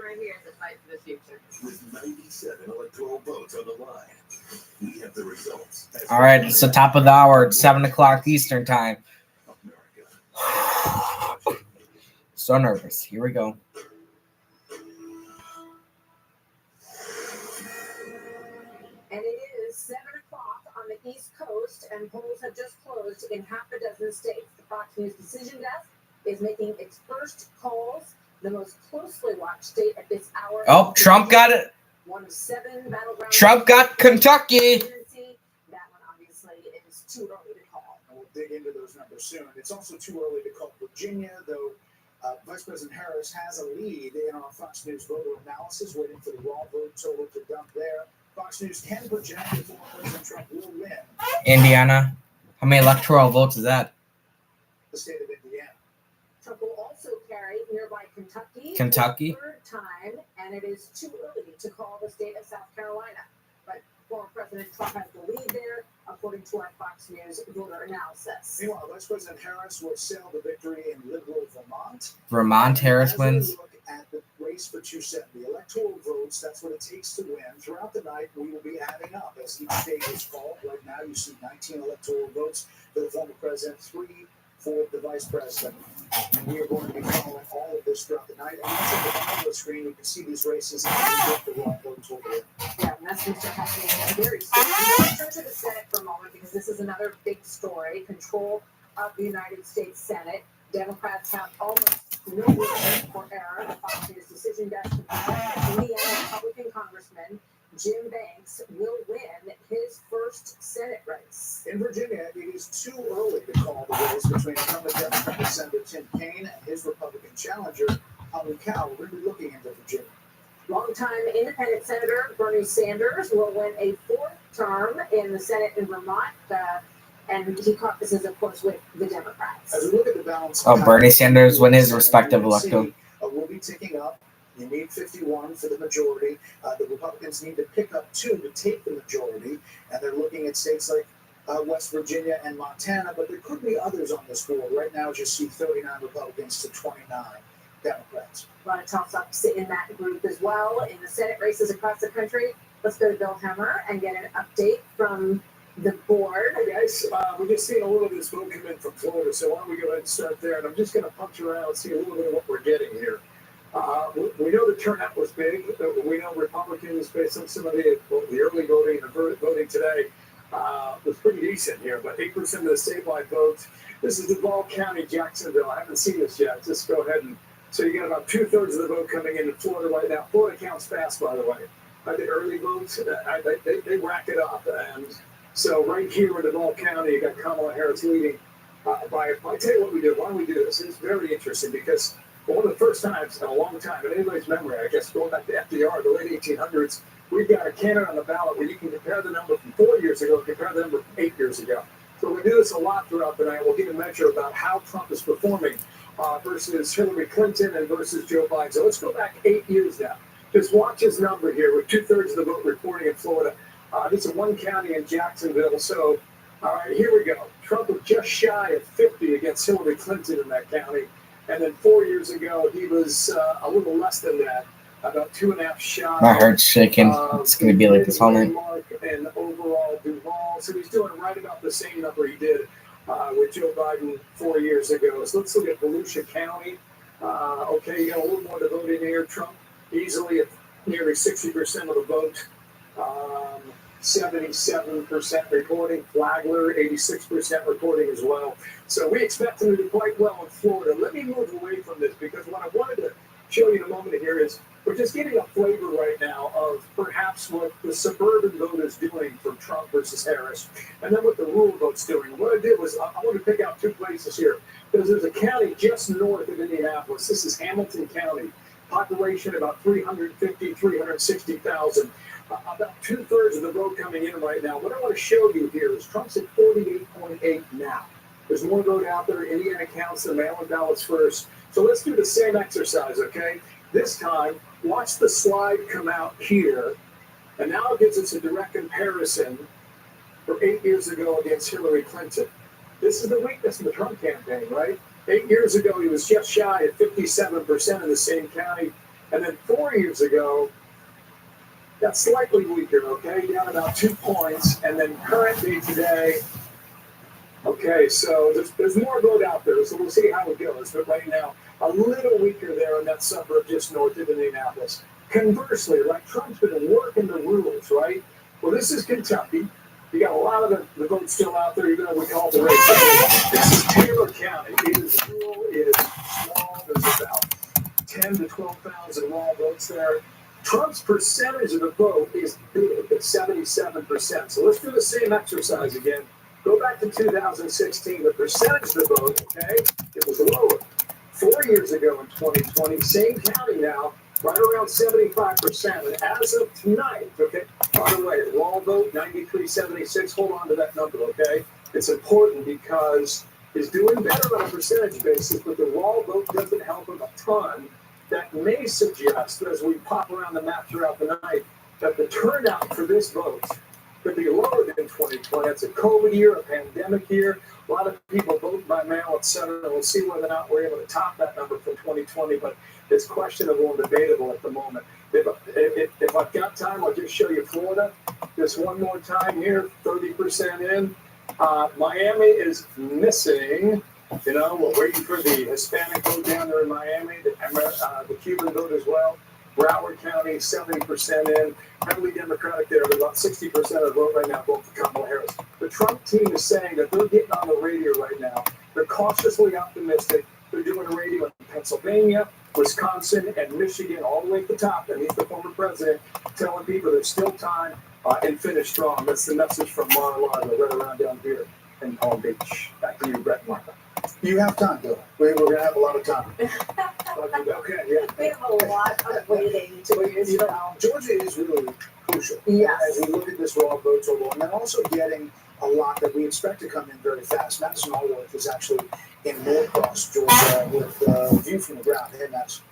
right here is a fight for the future. With 97 electoral votes on the line, we have the results. All right, it's the top of the hour. It's 7 o'clock Eastern time. So nervous. Here we go. And it is 7 o'clock on the East Coast, and polls have just closed in half a dozen states. The Fox News Decision Desk is making its first calls. The most closely watched state at this hour. Oh, Trump got it. One of 7 battleground. Trump got Kentucky. That one obviously is too early to call. And we'll dig into those numbers soon. It's also too early to call Virginia, though. Vice President Harris has a lead in our Fox News voter analysis, waiting for the raw vote total to dump there. Fox News can project that former President Trump will win Indiana. How many electoral votes is that? the state of Indiana. Trump will also carry nearby Kentucky. for the third time, and it is too early to call the state of South Carolina. But former President Trump has the lead there, according to our Fox News voter analysis. Meanwhile, Vice President Harris will sail the victory in liberal Vermont. Vermont Harris As we wins. look at the race for 270 electoral votes, that's what it takes to win. Throughout the night, we will be adding up as each state is called. Right now, you see 19 electoral votes for the former president, 3 for the vice president. And we are going to be following all of this throughout the night. And that's at the bottom of the screen. You can see these races and get the raw votes over there. Yeah, and that's Mr. happening very soon. Let's turn to the Senate for a moment, because this is another big story. Control of the United States Senate. Democrats have almost no room for error. The Fox News Decision Desk Indiana Republican Congressman Jim Banks will win his first Senate race. In Virginia, it is too early to call the race between incumbent Democratic Senator Tim Kaine and his Republican challenger, Helen Cowell. We're going to be looking into Virginia. Longtime independent Senator Bernie Sanders will win a 4th term in the Senate in Vermont, and he caucuses, of course, with the Democrats. As we look at the balance, Oh, Bernie Sanders win his respective electoral. Will be ticking up. You need 51 for the majority. The Republicans need to pick up 2 to take the majority, and they're looking at states like West Virginia and Montana, but there could be others on this board. Right now, you see 39 Republicans to 29 Democrats. A lot of toss-ups in that group as well. In the Senate races across the country, let's go to Bill Hemmer and get an update from the board. Hey guys, we're just seeing a little of this vote come in from Florida, so why don't we go ahead and start there? And I'm just going to punch around and see a little bit of what we're getting here. We know the turnout was big. We know Republicans, based on some of the early voting and the voting today, was pretty decent here. But 8% of the statewide votes. This is Duval County, Jacksonville. I haven't seen this yet. Just go ahead and so you got about 2/3 of the vote coming into Florida right now. Florida counts fast, by the way. The early votes, they rack it up. And so right here in Duval County, you got Kamala Harris leading by. I tell you what we do. Why don't we do this? It's very interesting because one of the first times in a long time, in anybody's memory, I guess going back to FDR, the late 1800s, we've got a candidate on the ballot where you can compare the number from 4 years ago, compare the number from 8 years ago. So we do this a lot throughout the night. We'll give a measure about how Trump is performing versus Hillary Clinton and versus Joe Biden. So let's go back 8 years now. Just watch his number here with 2/3 of the vote reporting in Florida. This is one county in Jacksonville. So, all right, here we go. Trump was just shy of 50 against Hillary Clinton in that county. And then 4 years ago, he was a little less than that, about 2.5 shy. My heart's shaking. It's going to be like this all night. And overall, Duval. So he's doing right about the same number he did with Joe Biden 4 years ago. So let's look at Volusia County. Okay, you got a little more to vote in here. Trump easily at nearly 60% of the vote. 77% reporting. Flagler, 86% reporting as well. So we expect him to do quite well in Florida. Let me move away from this because what I wanted to show you in a moment here is we're just getting a flavor right now of perhaps what the suburban vote is doing for Trump versus Harris, and then what the rural vote's doing. What I did was I wanted to pick out 2 places here because there's a county just north of Indianapolis. This is Hamilton County. Population about 350, 360,000. About 2/3 of the vote coming in right now. What I want to show you here is Trump's at 48.8 now. There's more vote out there. Indiana counts the mail-in ballots first. So let's do the same exercise, okay? This time, watch the slide come out here. And now it gives us a direct comparison for 8 years ago against Hillary Clinton. This is the weakness of the Trump campaign, right? 8 years ago, he was just shy at 57% in the same county. And then 4 years ago, that's slightly weaker, okay, down about 2 points. And then current day today, okay, so there's more vote out there, so we'll see how it goes. But right now, a little weaker there in that suburb just north of Indianapolis. Conversely, like Trump's been working the rules, right? Well, this is Kentucky. You got a lot of the votes still out there, even though we call the race. This is Taylor County. It is rural, it is small. There's about 10 to 12,000 raw votes there. Trump's percentage of the vote is big at 77%. So let's do the same exercise again. Go back to 2016. The percentage of the vote, okay, it was lower. 4 years ago in 2020, same county now, right around 75%. And as of tonight, okay, by the way, raw vote 93.76. Hold on to that number, okay? It's important because it's doing better on a percentage basis, but the raw vote doesn't help him a ton. That may suggest, as we pop around the map throughout the night, that the turnout for this vote could be lower than 2020. It's a COVID year, a pandemic year. A lot of people vote by mail, et cetera. We'll see whether or not we're able to top that number from 2020, but it's questionable and debatable at the moment. If I've got time, I'll just show you Florida. Just one more time here, 30% in. Miami is missing. You know, we're waiting for the Hispanic vote down there in Miami, the Cuban vote as well. Broward County, 70% in. Heavily Democratic there, but about 60% of the vote right now vote for Kamala Harris. The Trump team is saying that they're getting on the radio right now. They're cautiously optimistic. They're doing a radio in Pennsylvania, Wisconsin, and Michigan, all the way at the top. And he's the former president telling people there's still time and finish strong. That's the message from Mar-a-Lago right around down here in Palm Beach. Back to you, Brett and Martha. You have time, Bill. We're going to have a lot of time. Okay, yeah. We have a lot of waiting to use You know, Georgia is really crucial. Yes. As we look at this raw vote total, and then also getting a lot that we expect to come in very fast. Madison Allworth is actually in Norcross, Georgia, with a view from the ground. Hey, Madison.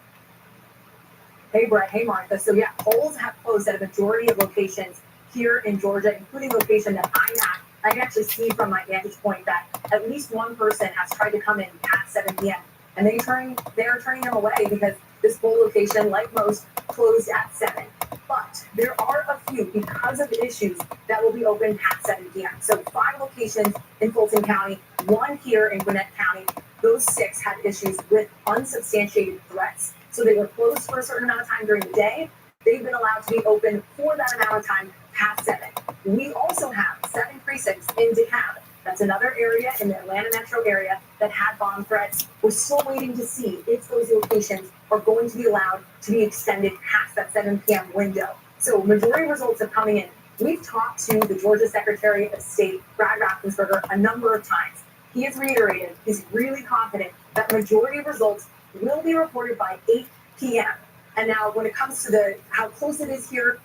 Hey, Brett. Hey, Martha. So, yeah, polls have closed at a majority of locations here in Georgia, including location that I'm at. I can actually see from my vantage point that at least one person has tried to come in at 7 p.m. and they're turning them away because this poll location, like most, closed at 7. But there are a few, because of issues, that will be open at 7 p.m. So 5 locations in Fulton County, 1 here in Gwinnett County. Those 6 had issues with unsubstantiated threats. So they were closed for a certain amount of time during the day. They've been allowed to be open for that amount of time past 7. We also have 7 precincts in DeKalb. That's another area in the Atlanta metro area that had bomb threats. We're still waiting to see if those locations are going to be allowed to be extended past that 7 p.m. window. So majority results are coming in. We've talked to the Georgia Secretary of State, Brad Raffensperger, a number of times. He has reiterated he's really confident that majority results will be reported by 8 p.m. And now when it comes to how close it is here,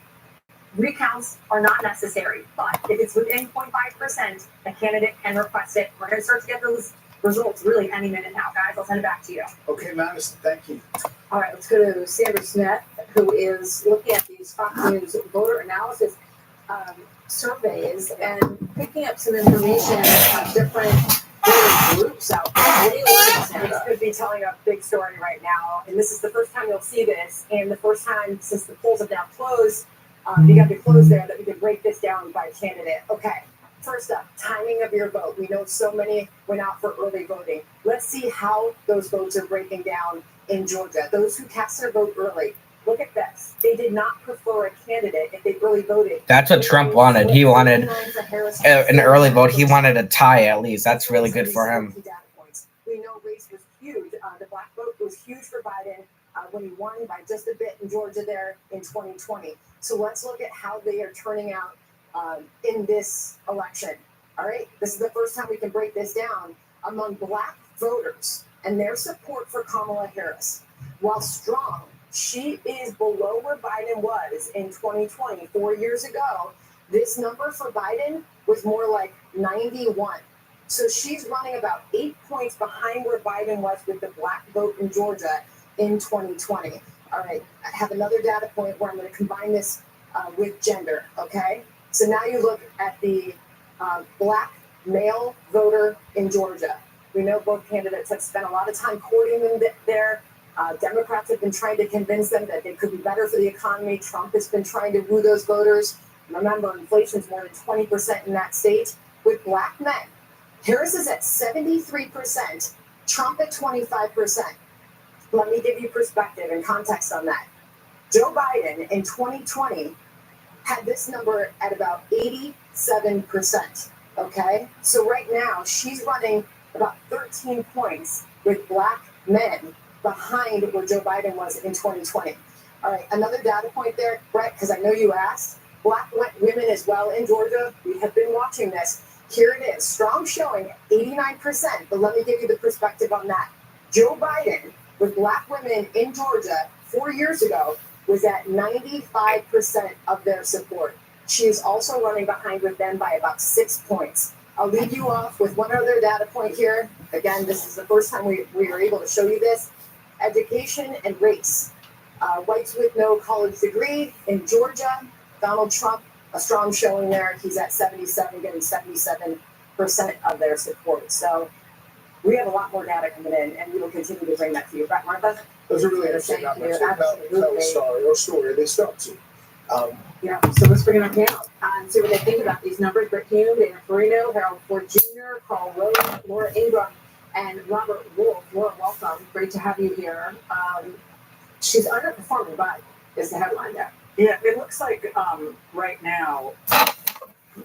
recounts are not necessary, but if it's within 0.5%, a candidate can request it. We're going to start to get those results really any minute now, guys. I'll send it back to you. Okay, Madison, thank you. All right, let's go to Sandra Smith, who is looking at these Fox News voter analysis surveys and picking up some information on different voter groups out there. What do you learn, Sandra? This could be telling a big story right now, and this is the first time you'll see this, and the first time since the polls have now closed. You got to close there that we can break this down by candidate. Okay, first up, timing of your vote. We know so many went out for early voting. Let's see how those votes are breaking down in Georgia. Those who cast their vote early, look at this. They did not prefer a candidate if they early voted. That's what Trump wanted. He wanted an early vote. He wanted a tie at least. That's really good for him. We know race was huge. The black vote was huge for Biden when he won by just a bit in Georgia there in 2020. So let's look at how they are turning out in this election. All right, this is the first time we can break this down among black voters and their support for Kamala Harris. While strong, she is below where Biden was in 2020, 4 years ago. This number for Biden was more like 91. So she's running about 8 points behind where Biden was with the black vote in Georgia in 2020. All right, I have another data point where I'm going to combine this with gender, okay? So now you look at the black male voter in Georgia. We know both candidates have spent a lot of time courting them there. Democrats have been trying to convince them that they could be better for the economy. Trump has been trying to woo those voters. Remember, inflation's more than 20% in that state. With black men, Harris is at 73%, Trump at 25%. Let me give you perspective and context on that. Joe Biden in 2020 had this number at about 87%. Okay? So right now, she's running about 13 points with black men behind where Joe Biden was in 2020. All right, another data point there, Brett, because I know you asked. Black women as well in Georgia. We have been watching this. Here it is, strong showing, 89%. But let me give you the perspective on that. Joe Biden with black women in Georgia 4 years ago was at 95% of their support. She is also running behind with them by about 6 points. I'll leave you off with one other data point here. Again, this is the first time we were able to show you this. Education and race. Whites with no college degree in Georgia. Donald Trump, a strong showing there. He's at 77, getting 77% of their support. So we have a lot more data coming in, and we will continue to bring that to you. Right, Martha? Those are really interesting numbers. Tell the story. They start to. Yeah, so let's bring it up now and see what they think about these numbers. Brett Hume, Dana Farino, Harold Ford Jr., Carl Rose, Laura Ingram, and Robert Wolf. Laura, welcome. Great to have you here. She's underperforming, but is the headline there. Yeah, it looks like right now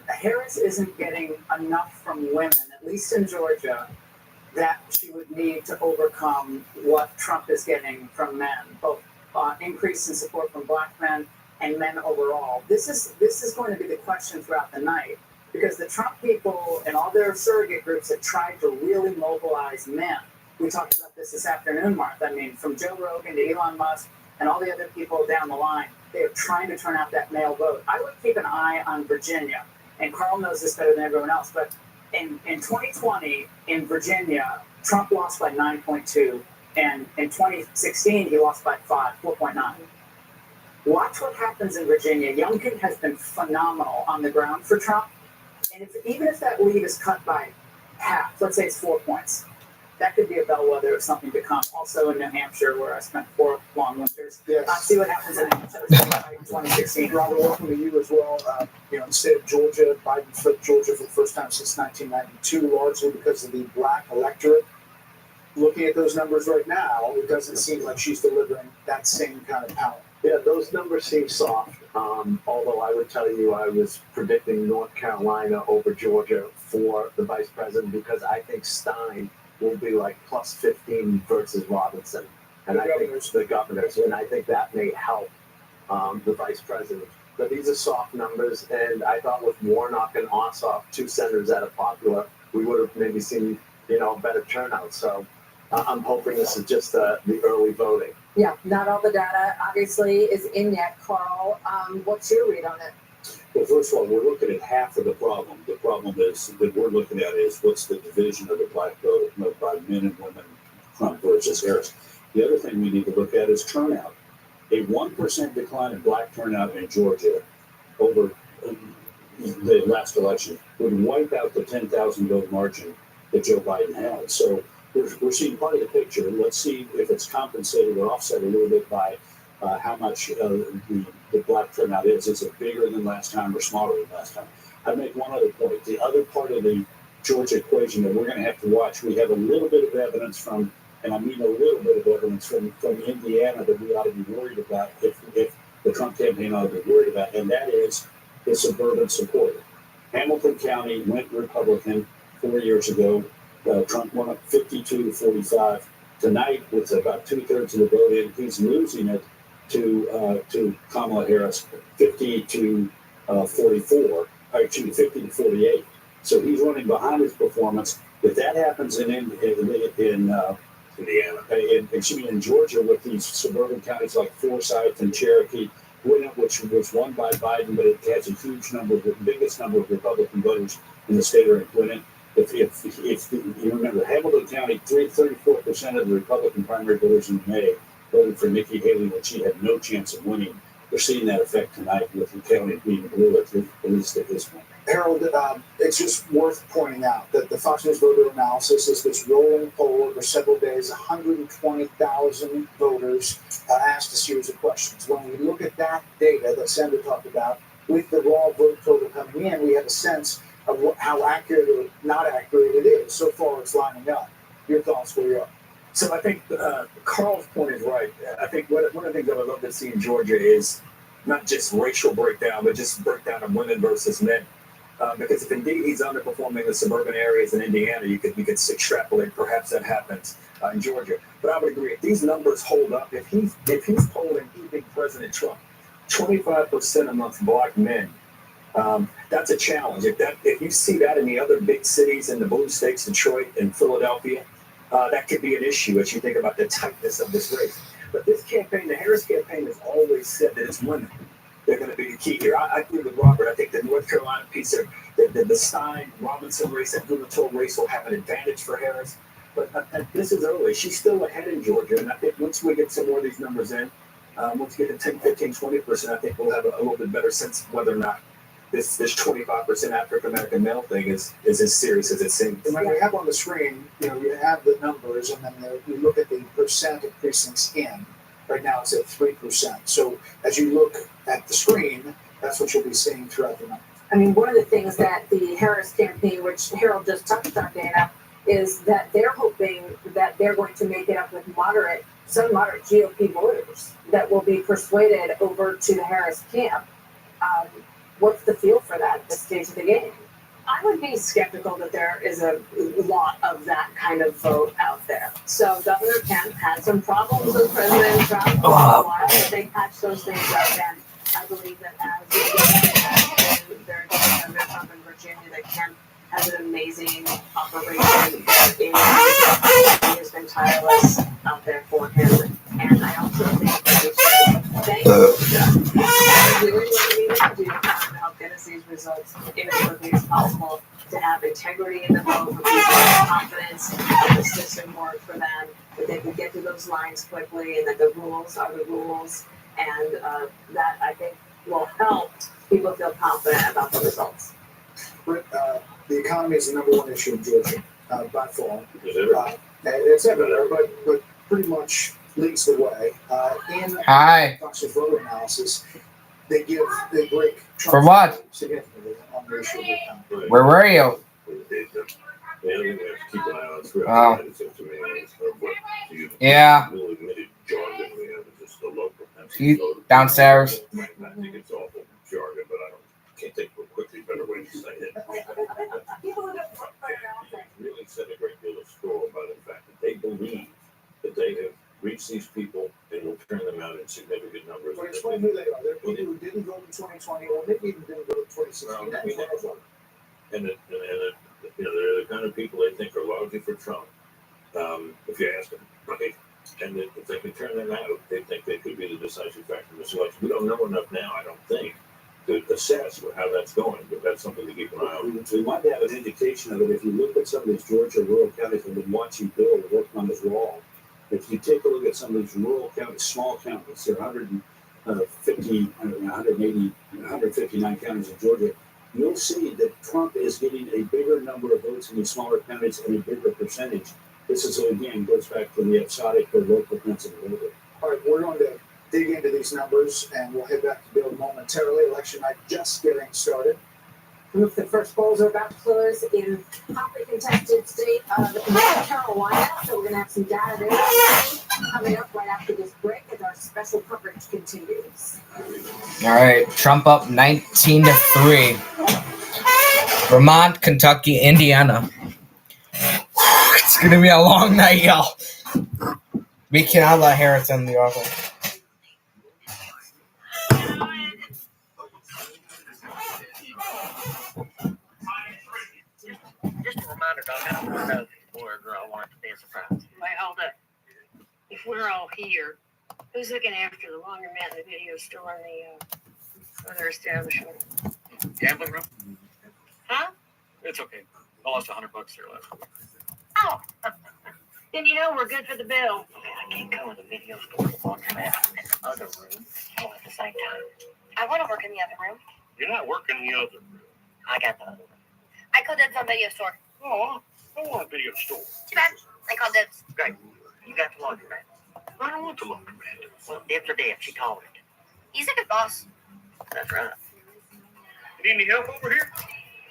Harris isn't getting enough from women, at least in Georgia, that she would need to overcome what Trump is getting from men, both increase in support from black men and men overall. This is going to be the question throughout the night, because the Trump people and all their surrogate groups have tried to really mobilize men. We talked about this afternoon, Martha. I mean, from Joe Rogan to Elon Musk and all the other people down the line, they're trying to turn out that male vote. I would keep an eye on Virginia, and Carl knows this better than everyone else, but in 2020 in Virginia, Trump lost by 9.2, and in 2016 he lost by 4.9. Watch what happens in Virginia. Youngkin has been phenomenal on the ground for Trump, and even if that lead is cut by half, let's say it's 4 points, that could be a bellwether of something to come. Also in New Hampshire, where I spent 4 long winters. Yes. See what happens in New Hampshire. 2016. Robert, welcome to you as well. In the state of Georgia, Biden flipped Georgia for the first time since 1992, largely because of the black electorate. Looking at those numbers right now, it doesn't seem like she's delivering that same kind of power. Yeah, those numbers seem soft. Although I would tell you I was predicting North Carolina over Georgia for the vice president, because I think Stein will be like plus 15 versus Robinson. And I think it's the governors, and I think that may help the vice president. But these are soft numbers, and I thought with Warnock and Ossoff, 2 senators that are popular, we would have maybe seen, better turnout. So I'm hoping this is just the early voting. Yeah, not all the data obviously is in yet. Carl, what's your read on it? Well, first of all, we're looking at half of the problem. The problem is that we're looking at is what's the division of the black vote by men and women, Trump versus Harris. The other thing we need to look at is turnout. A 1% decline in black turnout in Georgia over the last election would wipe out the 10,000 vote margin that Joe Biden had. So we're seeing part of the picture. Let's see if it's compensated or offset a little bit by how much the black turnout is. Is it bigger than last time or smaller than last time? I'd make one other point. The other part of the Georgia equation that we're going to have to watch, we have a little bit of evidence from, and I mean a little bit of evidence from Indiana that we ought to be worried about, if the Trump campaign ought to be worried about, and that is the suburban support. Hamilton County went Republican 4 years ago. Trump won up 52 to 45. Tonight, with about 2/3 of the vote in, he's losing it to Kamala Harris, 50 to 44, actually 50 to 48. So he's running behind his performance. If that happens in Indiana, in Georgia, with these suburban counties like Forsyth and Cherokee, which was won by Biden, but it has a huge number, the biggest number of Republican voters in the state are in Clinton. If you remember, Hamilton County, 34% of the Republican primary voters in May voted for Nikki Haley when she had no chance of winning. We're seeing that effect tonight with the county being blue, at least at this point. Harold, it's just worth pointing out that the Fox News voter analysis is this rolling poll over several days, 120,000 voters asked a series of questions. When we look at that data that Sandra talked about, with the raw vote total coming in, we have a sense of how accurate or not accurate it is. So far, it's lining up. Your thoughts, where you are? So I think Carl's point is right. I think one of the things I would love to see in Georgia is not just racial breakdown, but just breakdown of women versus men. Because if indeed he's underperforming the suburban areas in Indiana, you could extrapolate perhaps that happens in Georgia. But I would agree if these numbers hold up, if he's polling even President Trump, 25% amongst black men, that's a challenge. If you see that in the other big cities in the blue states, Detroit and Philadelphia, that could be an issue as you think about the tightness of this race. But this campaign, the Harris campaign, has always said that it's women. They're going to be the key here. I agree with Robert. I think the North Carolina piece there, the Stein-Robinson race, that gubernatorial race will have an advantage for Harris. But this is early. She's still ahead in Georgia. And I think once we get some more of these numbers in, once we get to 10, 15, 20%, I think we'll have a little bit better sense of whether or not this 25% African-American male thing is as serious as it seems. And when we have on the screen, you have the numbers, and then you look at the percent of precincts in. Right now it's at 3%. So as you look at the screen, that's what you'll be seeing throughout the night. I mean, one of the things that the Harris campaign, which Harold just touched on, Dana, is that they're hoping that they're going to make it up with some moderate GOP voters that will be persuaded over to the Harris camp. What's the feel for that at this stage of the game? I would be skeptical that there is a lot of that kind of vote out there. So Governor Kemp had some problems with President Trump for a while, but they patched those things up, and I believe that as has been very good Governor Trump in Virginia, that Kemp has an amazing operation. He has been tireless out there for him, and I also think that we should thank doing what we need to do to help get us these results as quickly as possible, to have integrity in the vote, for people to have confidence that the system works for them, that they can get to those lines quickly, and that the rules are the rules, and that I think will help people feel confident about the results. The economy is the number one issue in Georgia by far. Is It's everywhere, but pretty much leads the way. In Hi. Fox News voter analysis, they break Trump For what? significantly on the issue of the economy. Where were you? Oh. Yeah. You downstairs. Can't think of a quickly better way to say it. Really set a great deal of store by the fact that they believe that they have reached these people and will turn them out in significant numbers. But explain who they are. They're people who didn't vote in 2020, or maybe even didn't vote in 2016. And they're the kind of people they think are largely for Trump. If you ask them, right? And if they can turn them out, they think they could be the decisive factor in the selection. We don't know enough now, I don't think, to assess how that's going, but that's something to keep an eye on. We might have an indication of it if you look at some of these Georgia rural counties that have been watching Bill work on his wall. If you take a look at some of these rural counties, small counties, there are 159 counties in Georgia, you'll see that Trump is getting a bigger number of votes in these smaller counties and a bigger percentage. This is, again, goes back to the episodic or local Pennsylvania. All right, we're going to dig into these numbers, and we'll head back to Bill momentarily. Election night just getting started. The first polls are about to close in hotly contested state of North Carolina, so we're going to have some data there coming up right after this break as our special coverage continues. All right. Trump up 19-3. Vermont, Kentucky, Indiana. It's going to be a long night, y'all. We cannot let Harris in the office. Just a reminder, Doc, I don't know if boy or girl, I want it to be a surprise. Wait, hold up. If we're all here, who's looking after the laundromat and the video store and the other establishment? Gambling room? Huh? It's okay. I lost $100 there last week. Oh, then you know we're good for the bill. I can't go in the video store, the laundromat, and the other room all at the same time. I want to work in the other room. You're not working in the other room. I I got the other one. I called Dibs on video store. Oh, I don't want a video store. Too bad. I called Dibs. Great. You got the laundromat. I don't want the laundromat. Well, Dibs or Dibs, she called it. He's a good boss. That's right. You need any help over here?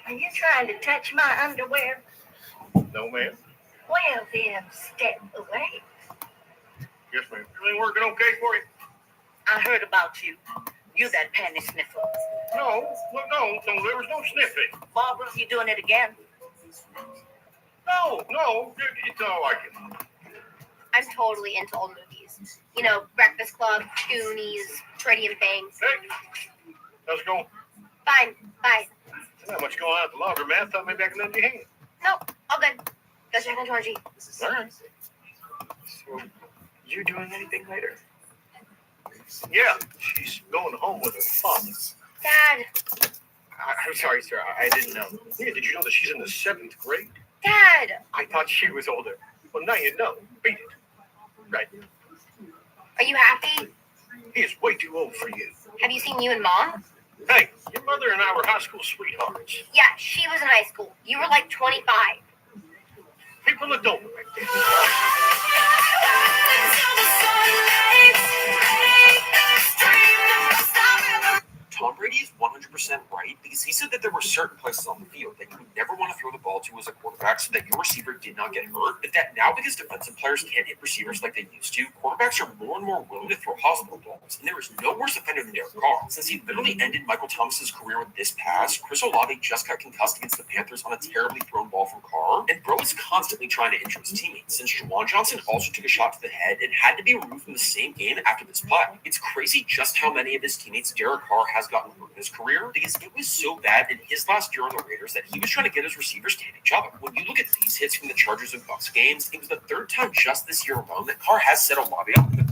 Are you trying to touch my underwear? No, ma'am. Well, then, step away. Yes, ma'am. Everything working okay for you? I heard about you. You that panty sniffer. No, there was no sniffing. Barbara, you doing it again? No, it's all like it. I'm totally into old movies. You know, Breakfast Club, Goonies, Pretty in Pink. Hey, how's it going? Fine, bye. Not much going on at the laundromat. Thought maybe I could lend you a hand. Nope, all good. Go check on Georgie. All right. So, you doing anything later? Yeah, she's going home with her father. Dad, I'm sorry, sir. I didn't know. Yeah, did you know that she's in the 7th grade? Dad, I thought she was older. Well, now you know. Beat it. Right. are you happy? He is way too old for you. Have you seen you and Mom? Hey, your mother and I were high school sweethearts. Yeah, she was in high school. You were like 25. People that don't like this. Tom Brady is 100% right because he said that there were certain places on the field that you would never want to throw the ball to as a quarterback so that your receiver did not get hurt. But that now, because defensive players can't hit receivers like they used to, quarterbacks are more and more willing to throw hospital balls. And there is no worse offender than Derek Carr. Since he literally ended Michael Thomas's career with this pass, Chris Olave just got concussed against the Panthers on a terribly thrown ball from Carr. And Bro is constantly trying to injure his teammates, since Juwan Johnson also took a shot to the head and had to be removed from the same game after this play. It's crazy just how many of his teammates Derek Carr has gotten hurt in his career, because it was so bad in his last year on the Raiders that he was trying to get his receivers to hit each other. When you look at these hits from the Chargers and Bucs games, it was the 3rd time just this year alone that Carr has set Olave up. Being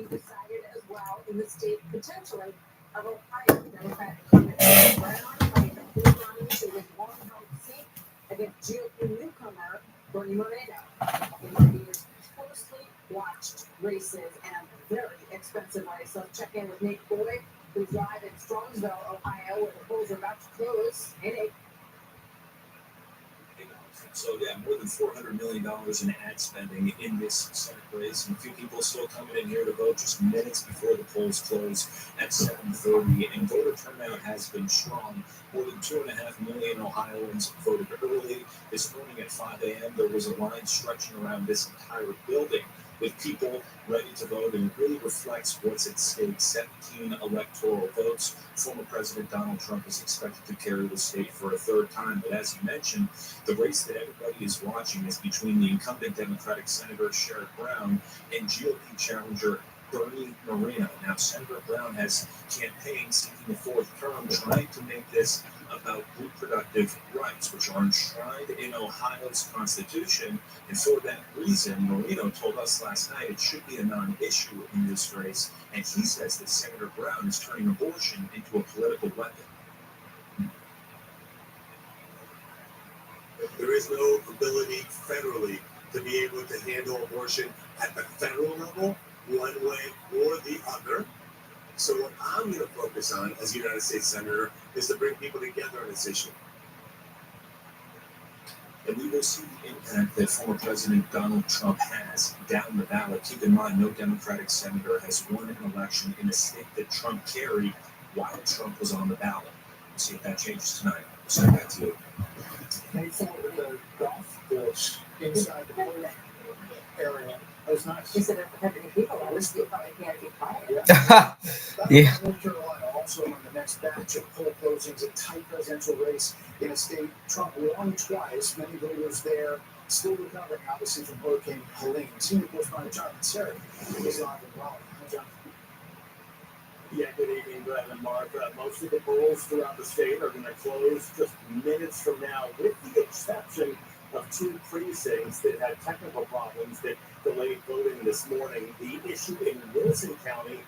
decided as well in the state potentially of Ohio. Democratic candidate Brown fighting a big run issue with one held seat against GOP newcomer Bernie Moreno. In one of these closely watched races and a very expensive race. Let's check in with Nate Boyd, who's live in Strongsville, Ohio, where the polls are about to close. Hey, Nate. So yeah, more than $400 million in ad spending in this Senate race, and a few people still coming in here to vote just minutes before the polls close at 7:30. And voter turnout has been strong. More than 2.5 million Ohioans voted early. This morning at 5 a.m., there was a line stretching around this entire building with people ready to vote, and it really reflects what's at stake. 17 electoral votes. Former President Donald Trump is expected to carry the state for a 3rd time. But as you mentioned, the race that everybody is watching is between the incumbent Democratic Senator Sherrod Brown and GOP challenger Bernie Moreno. Now, Senator Brown has campaigned seeking a 4th term, trying to make this about reproductive rights, which are enshrined in Ohio's Constitution. And for that reason, Moreno told us last night it should be a non-issue in this race. And he says that Senator Brown is turning abortion into a political weapon. There is no ability federally to be able to handle abortion at the federal level, one way or the other. So what I'm going to focus on as United States Senator is to bring people together on this issue. And we will see the impact that former President Donald Trump has down the ballot. Keep in mind, no Democratic senator has won an election in a state that Trump carried while Trump was on the ballot. We'll see if that changes tonight. We'll send that to you. Made for the golf course inside the pool area. That was nice. He said if there had many people, I wish you probably can't be quiet. Yeah. North Carolina also on the next batch of poll closings, a tight presidential race in a state Trump won twice. Many voters there still recovering, obviously, from Hurricane Helene. Senior correspondent Jonathan Serra is live in Raleigh. Hi, Jonathan. Yeah, good evening, Brett and Mark. Most of the polls throughout the state are going to close just minutes from now, with the exception of 2 precincts that had technical problems that delayed voting this morning. The issue in Wilson County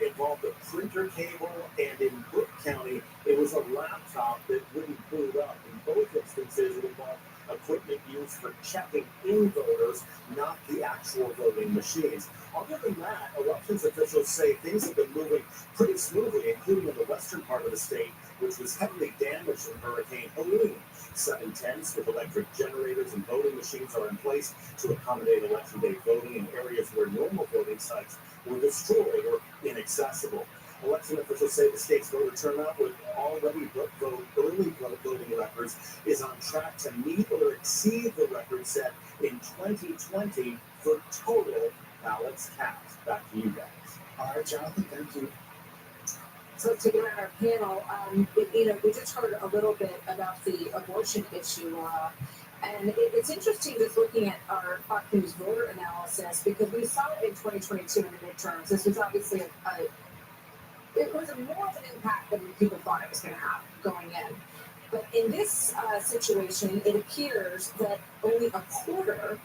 involved a printer cable, and in Brooke County, it was a laptop that wouldn't boot up. In both instances, it involved equipment used for checking in voters, not the actual voting machines. Other than that, elections officials say things have been moving pretty smoothly, including in the western part of the state, which was heavily damaged in Hurricane Helene. 7 tents with electric generators and voting machines are in place to accommodate election day voting in areas where normal voting sites were destroyed or inaccessible. Election officials say the state's voter turnout with already early voting records is on track to meet or exceed the record set in 2020 for total ballots cast. Back to you guys. All right, Jonathan, thank you. So to get on our panel, we just heard a little bit about the abortion issue, and it's interesting just looking at our Fox News voter analysis because we saw it in 2022 in the midterms. This was obviously it was more of an impact than people thought it was going to have going in. But in this situation, it appears that only a quarter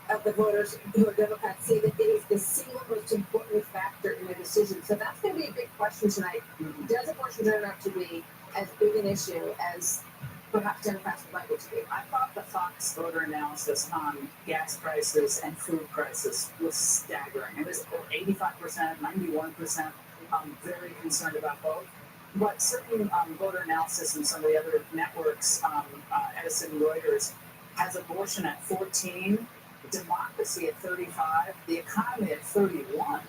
of the voters who are Democrats say that it is the single most important factor in their decision. So that's going to be a big question tonight. Does abortion turn out to be as big an issue as perhaps Democrats would like it to be? I thought the Fox voter analysis on gas prices and food prices was staggering. It was 85%, 91%. I'm very concerned about both. But certain voter analysis and some of the other networks, Edison, Reuters, has abortion at 14, democracy at 35, the economy at 31,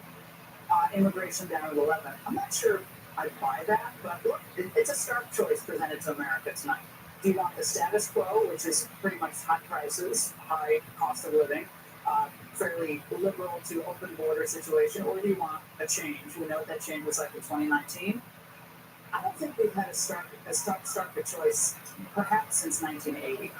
immigration down at 11. I'm not sure I'd buy that, but look, it's a stark choice presented to America tonight. Do you want the status quo, which is pretty much high prices, high cost of living, fairly liberal to open border situation, or do you want a change? We know what that change was like in 2019. I don't think we've had a starker choice perhaps since 1980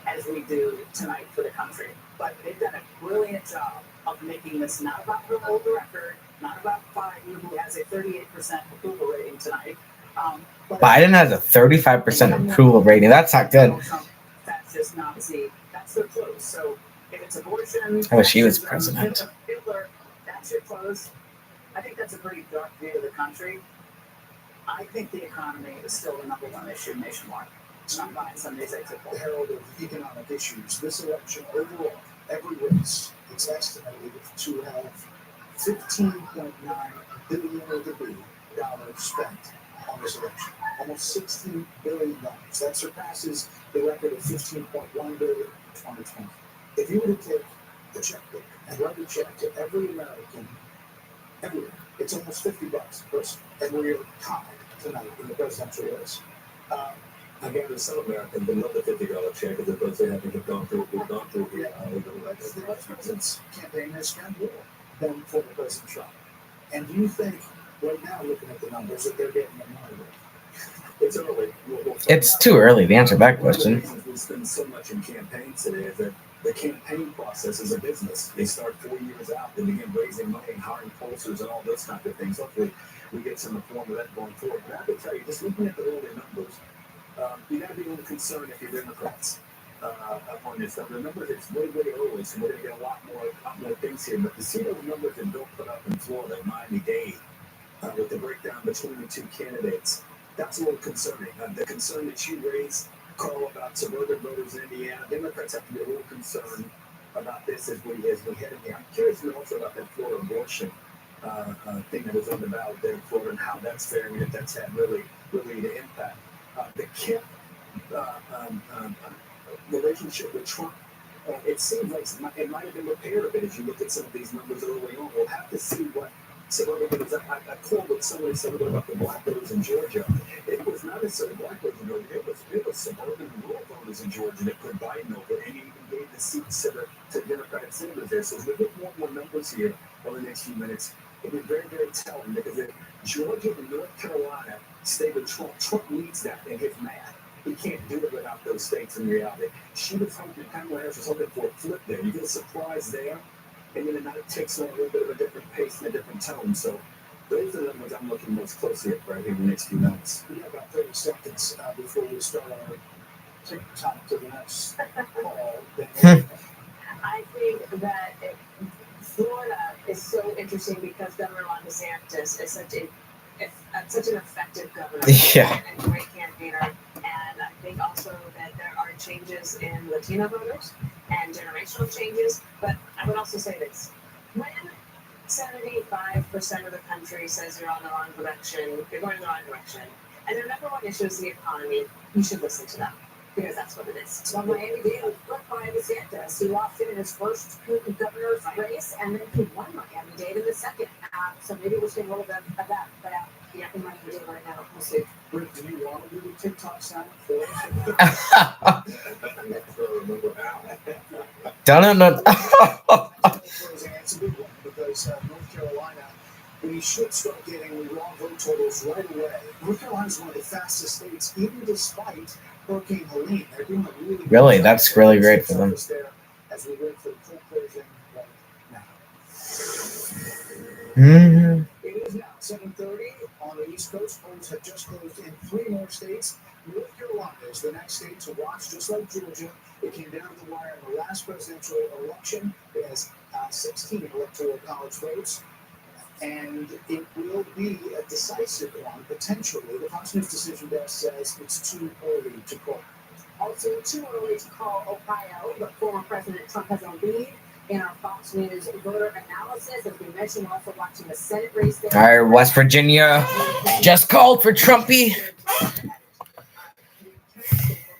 as we do tonight for the country. But they've done a brilliant job of making this not about her old record, not about Biden, who has a 38% approval rating tonight. Biden has a 35% approval rating. That's not good. Trump, fascist, Nazi, that's their close. So if it's abortion, I wish he was president. Hitler, that's your close. I think that's a pretty dark view of the country. I think the economy is still the number one issue nationwide. It's not buying some of these exit polls. Herald of economic issues. This election overall, every race, it's estimated to have $15.9 billion spent on this election. Almost $16 billion. That surpasses the record of $15.1 billion in 2020. If you were to take the checkbook and write a check to every American, everywhere, it's almost $50 a person. And we're tied tonight in the presidential race. I gather some Americans would love the $50 check as opposed to having to go through The vice president's campaign has spent more than former President Trump. And do you think, right now, looking at the numbers, that they're getting the money worth? It's early. It's too early to answer that question. We spend so much in campaigns today is that the campaign process is a business. They start 4 years out, they begin raising money, hiring pollsters, and all those kind of things. Hopefully, we get some reform of that going forward. But I can tell you, just looking at the early numbers, you got to be a little concerned if you're Democrats on this stuff. Remember, it's way, way early, so we're going to get a lot more things here. But to see those numbers that Bill put up in Florida, Miami-Dade, with the breakdown between the two candidates, that's a little concerning. The concern that you raised, Carl, about suburban voters in Indiana, Democrats have to be a little concerned about this as we head in here. I'm curious also about that Florida abortion thing that was on the ballot there in Florida and how that's faring and if that's had really the impact. The Kemp relationship with Trump, it seems like it might have been repaired a bit as you look at some of these numbers early on. We'll have to see what suburban voters. I called what somebody said about the black voters in Georgia. It was not necessarily black voters in Georgia. It was suburban rural voters in Georgia that put Biden over, and he even gave the seats to Democratic senators there. So as we get more numbers here over the next few minutes, it'll be very, very telling because if Georgia and North Carolina stay with Trump, Trump needs that in his math. He can't do it without those states in reality. She was hoping, Kamala Harris was hoping for a flip there. You get a surprise there, and then it takes on a little bit of a different pace and a different tone. So those are the numbers I'm looking most closely at right here in the next few minutes. We have about 30 seconds before we start our time to the next call. I think that Florida is so interesting because Governor Ron DeSantis is such an effective governor Yeah. and a great campaigner. And I think also that there are changes changes in Latino voters and generational changes. But I would also say this: when 75% of the country says you're on the wrong direction, you're going in the wrong direction, and their number one issue is the economy, you should listen to them. Because that's what it is. So Miami-Dade was flipped by DeSantis. He lost it in his first governor's race, and then he won Miami-Dade in the second. So maybe we'll see a little bit of that. But yeah, in Miami-Dade right now, we'll see. Rick, do you want to do the TikTok sound for us? I'm not sure I remember how. Done it. It's a big one because North Carolina, we should start getting raw vote totals right away. North Carolina is one of the fastest states, even despite Hurricane Helene. They're doing a really Really, that's really great for them. There as we wait for the full closing right now. Mm-hmm. It is now 7:30 on the East Coast. Polls have just closed in 3 more states. North Carolina is the next state to watch, just like Georgia. It came down to the wire in the last presidential election. It has 16 electoral college votes, and it will be a decisive one, potentially. The Fox News decision desk says it's too early to call. Also, too early to call Ohio, but former President Trump has a lead in our Fox News voter analysis. As we mentioned, we're also watching the Senate race there. All right, West Virginia just called for Trumpy.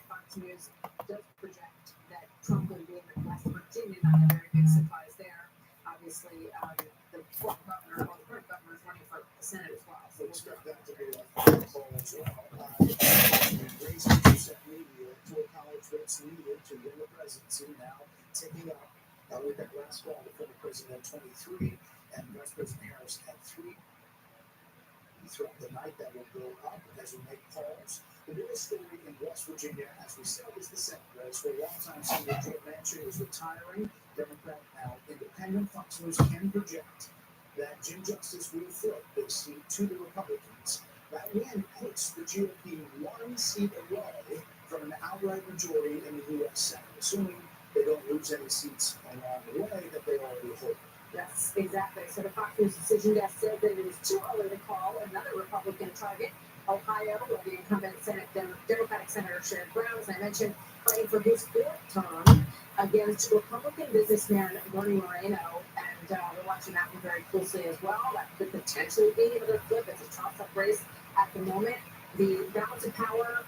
Fox News does project that Trump will be in West Virginia. Not a very big surprise there. Obviously, the former governor, or the current governor, is running for the Senate as well. So we'll Expect that to be a poll as well. Raising percent media electoral college votes needed to win the presidency now ticking up. We've got last fall, the former president at 23 and Vice President Harris at 3. Throughout the night, that will go up as we make polls. The biggest story in West Virginia, as we said, is the Senate race. For a long time, Senator Joe Manchin is retiring. Democrat now independent. Fox News can project that Jim Justice will flip his seat to the Republicans. That win puts the GOP 1 seat away from an outright majority in the U.S. Senate, assuming they don't lose any seats along the way that they already hold. Yes, exactly. So the Fox News decision desk said that it is too early to call another Republican target. Ohio, where the incumbent Democratic Senator Sherrod Brown, as I mentioned, fighting for his 4th term against Republican businessman Bernie Moreno. And we're watching that one very closely as well. That could potentially be another flip. It's a toss-up race at the moment. The balance of power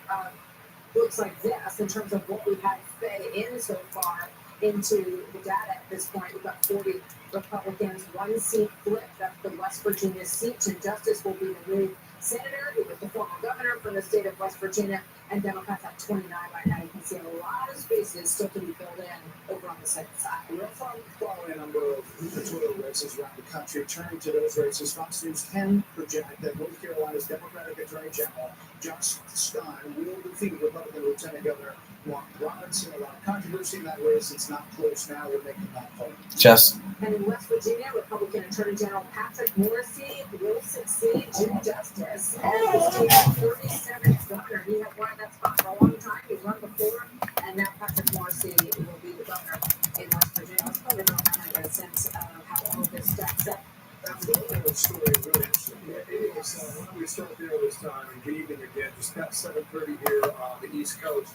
looks like this in terms of what we've had fed in so far into the data at this point. We've got 40 Republicans, 1 seat flip. That's the West Virginia seat. Jim Justice will be the new senator. He was the former governor from the state of West Virginia, and Democrats have 29 right now. You can see a lot of spaces still to be filled in over on the Senate side. We're following a number of gubernatorial races around the country. Turning to those races, Fox News can project that North Carolina's Democratic Attorney General Josh Stein will defeat Republican Lieutenant Governor Mark Robinson. A lot of controversy in that race. It's not close now. We're making that poll. Just And in West Virginia, Republican Attorney General Patrick Morrisey will succeed Jim Justice as his 37th governor. He had won that spot for a long time. He's run before, and now Patrick Morrisey will be the governor in West Virginia. Let's probably go kind of get a sense of how all of this stacks up. That's the story, really interesting. It is, why don't we start there this time and good evening again, just past 7:30 here on the East Coast.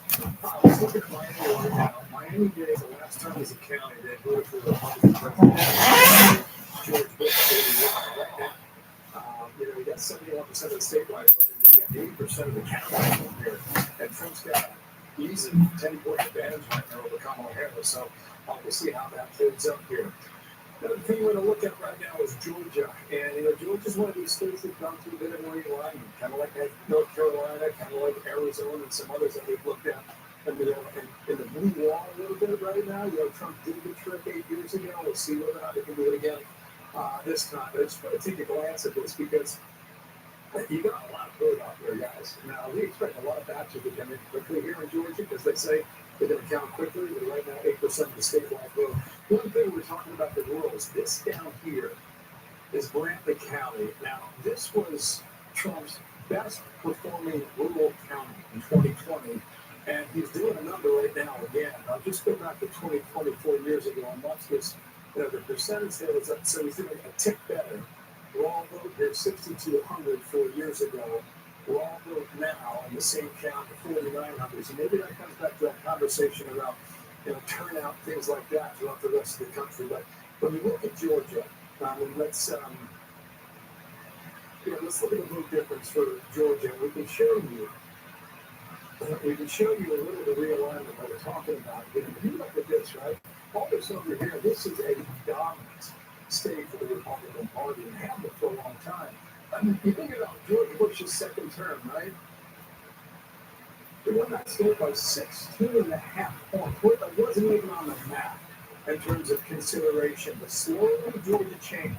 Let's look at Miami right now. Miami-Dade, the last time as a county, they voted for the Republican president, George Bush, right now. You got 71% of the statewide voting, but you got 80% of the county vote here. And Trump's got an easy 10-point advantage right now over Kamala Harris. So we'll see how that holds up here. Another thing we're going to look at right now is Georgia. And, Georgia's one of these states that gone through a bit of a realignment, kind of like North Carolina, kind of like Arizona and some others that we've looked at. And, in the blue wall a little bit right now. Trump did the trick 8 years ago. We'll see whether or not they can do it again this time. But I just want to take a glance at this because you got a lot of vote out there, guys. Now, we expect a lot of batches to come in quickly here in Georgia because they say they're going to count quickly. They're right now 8% of the statewide vote. One thing we're talking about the rural is this down here is Brantley County. Now, this was Trump's best performing rural county in 2020, and he's doing a number right now again. I'll just go back to 2020, 4 years ago, and watch this. The percentage there was up, so he's doing a tick better. Raw vote here, 6,200 4 years ago. will all vote now in the same count of 49 numbers. And maybe that comes back to that conversation about, turnout, things like that throughout the rest of the country. But when we look at Georgia, let's look at the vote difference for Georgia. We can show you a little of the realignment that we're talking about. If you look at this, right? All this over here, this is a dominant state for the Republican Party and have it for a long time. I mean, you think about George Bush's second term, right? They won that state by 16.5 points. That wasn't even on the map in terms of consideration. But slowly Georgia changed.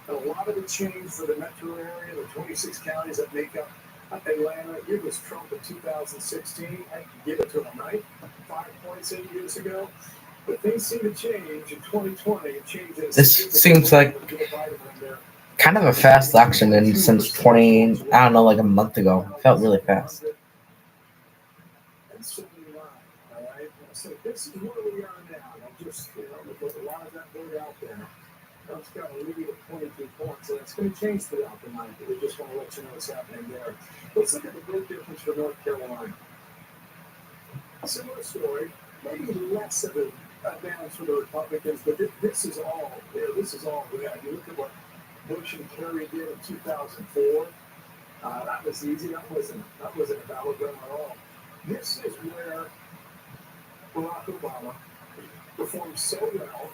And a lot of it changed for the metro area, the 26 counties that make up Atlanta. It was Trump in 2016. I can give it to him, right? 5 points 8 years ago. But things seem to change in 2020. It changes. This seems like kind of a fast election, and since like a month ago, it felt really fast. And 79, all right? So this is where we are now. Just, with a lot of that vote out there. Trump's got a lead of 22 points, and it's going to change throughout the night. We just want to let you know what's happening there. Let's look at the vote difference for North Carolina. A similar story, maybe less of an advantage for the Republicans, but this is all there. This is all there. You look at what Bush and Kerry did in 2004. That was easy. That wasn't a battleground at all. This is where Barack Obama performed so well.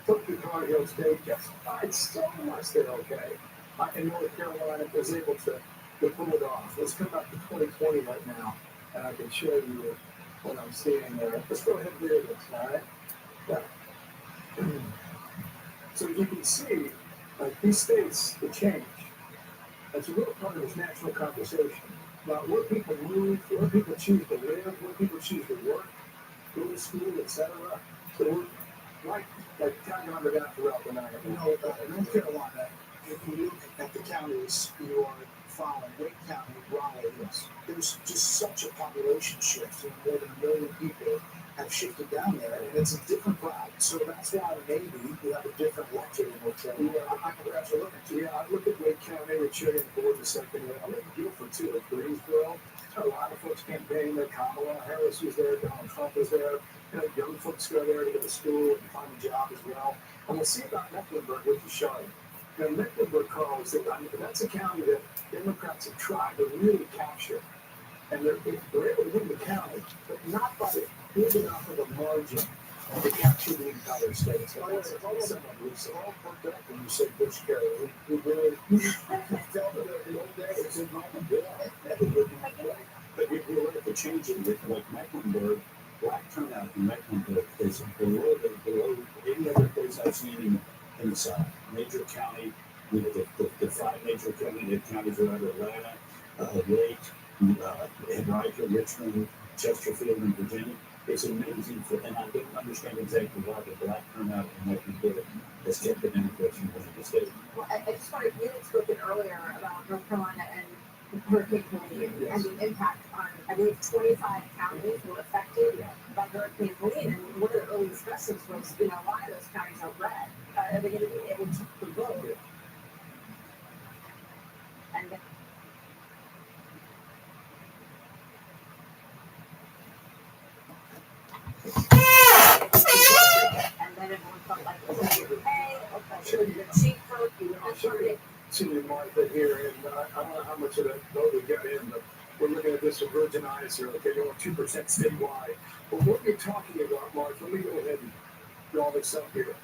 Took the Cargill State, justified so much they're okay. And North Carolina was able to pull it off. Let's come back to 2020 right now, and I can show you what I'm seeing there. Let's go ahead and do this, all right? Yeah. So you can see, these states, the change. That's a real part of this national conversation about where people move, where people choose to live, where people choose to work, go to school, etc. So we're like tagging on to that throughout the night. North Carolina, if you look at the counties you are following, Wake County, Raleigh, there's just such a population shift. More than 1 million people have shifted down there, and it's a different crowd. So that's why maybe we have a different electorate in North Carolina. I look at Wake County, we're cheering for the second. I look at Guilford too, at Greensboro. A lot of folks campaigning there. Kamala Harris was there, Donald Trump was there. Young folks go there to go to school and find a job as well. And we'll see about Mecklenburg, which is Charlotte. Mecklenburg, Carl, that's a county that Democrats have tried to really capture. And they're able to win the county, but not by the big enough of a margin to capture the entire state. So it's all worked up when you say Bush Kerry. We really felt it in the old days. But we look at the change in like Mecklenburg. Black turnout in Mecklenburg is below any other place I've seen in the South. Major county, the 5 major counties around Atlanta, Lake, Henrico, Richmond, Chesterfield, and Virginia. It's amazing, and I didn't understand exactly why the black turnout in Mecklenburg has kept the Democrats from winning the state. Well, I just wanted, you had spoken earlier about North Carolina and Hurricane Helene and the impact on, I believe, 25 counties were affected by Hurricane Helene. And one of the early discussions was, a lot of those counties are red. Are they going to be able to vote? And then, everyone felt like it was going to be okay. Cheaper, See Martha here, and I don't know how much of that vote we got in, but we're looking at this with virgin eyes here. Okay, you're 2% statewide. But what you're talking about, Mark, let me go ahead and draw this up here.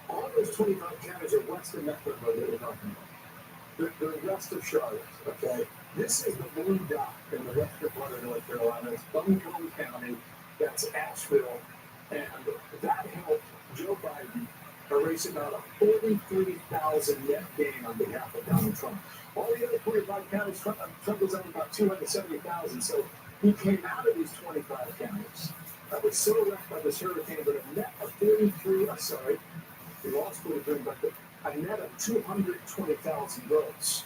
All those 25 counties are west of Mecklenburg that we're talking about. The rest of Charlotte, okay? This is the blue dot in the western part of North Carolina. It's Buncombe County, that's Asheville, and that helped Joe Biden erase about a 43,000 net gain on behalf of Donald Trump. All the other 25 counties, Trump was only about 270,000, so he came out of these 25 counties that was so wrecked by this hurricane, but a net of 43, we lost 43, but a net of 220,000 votes.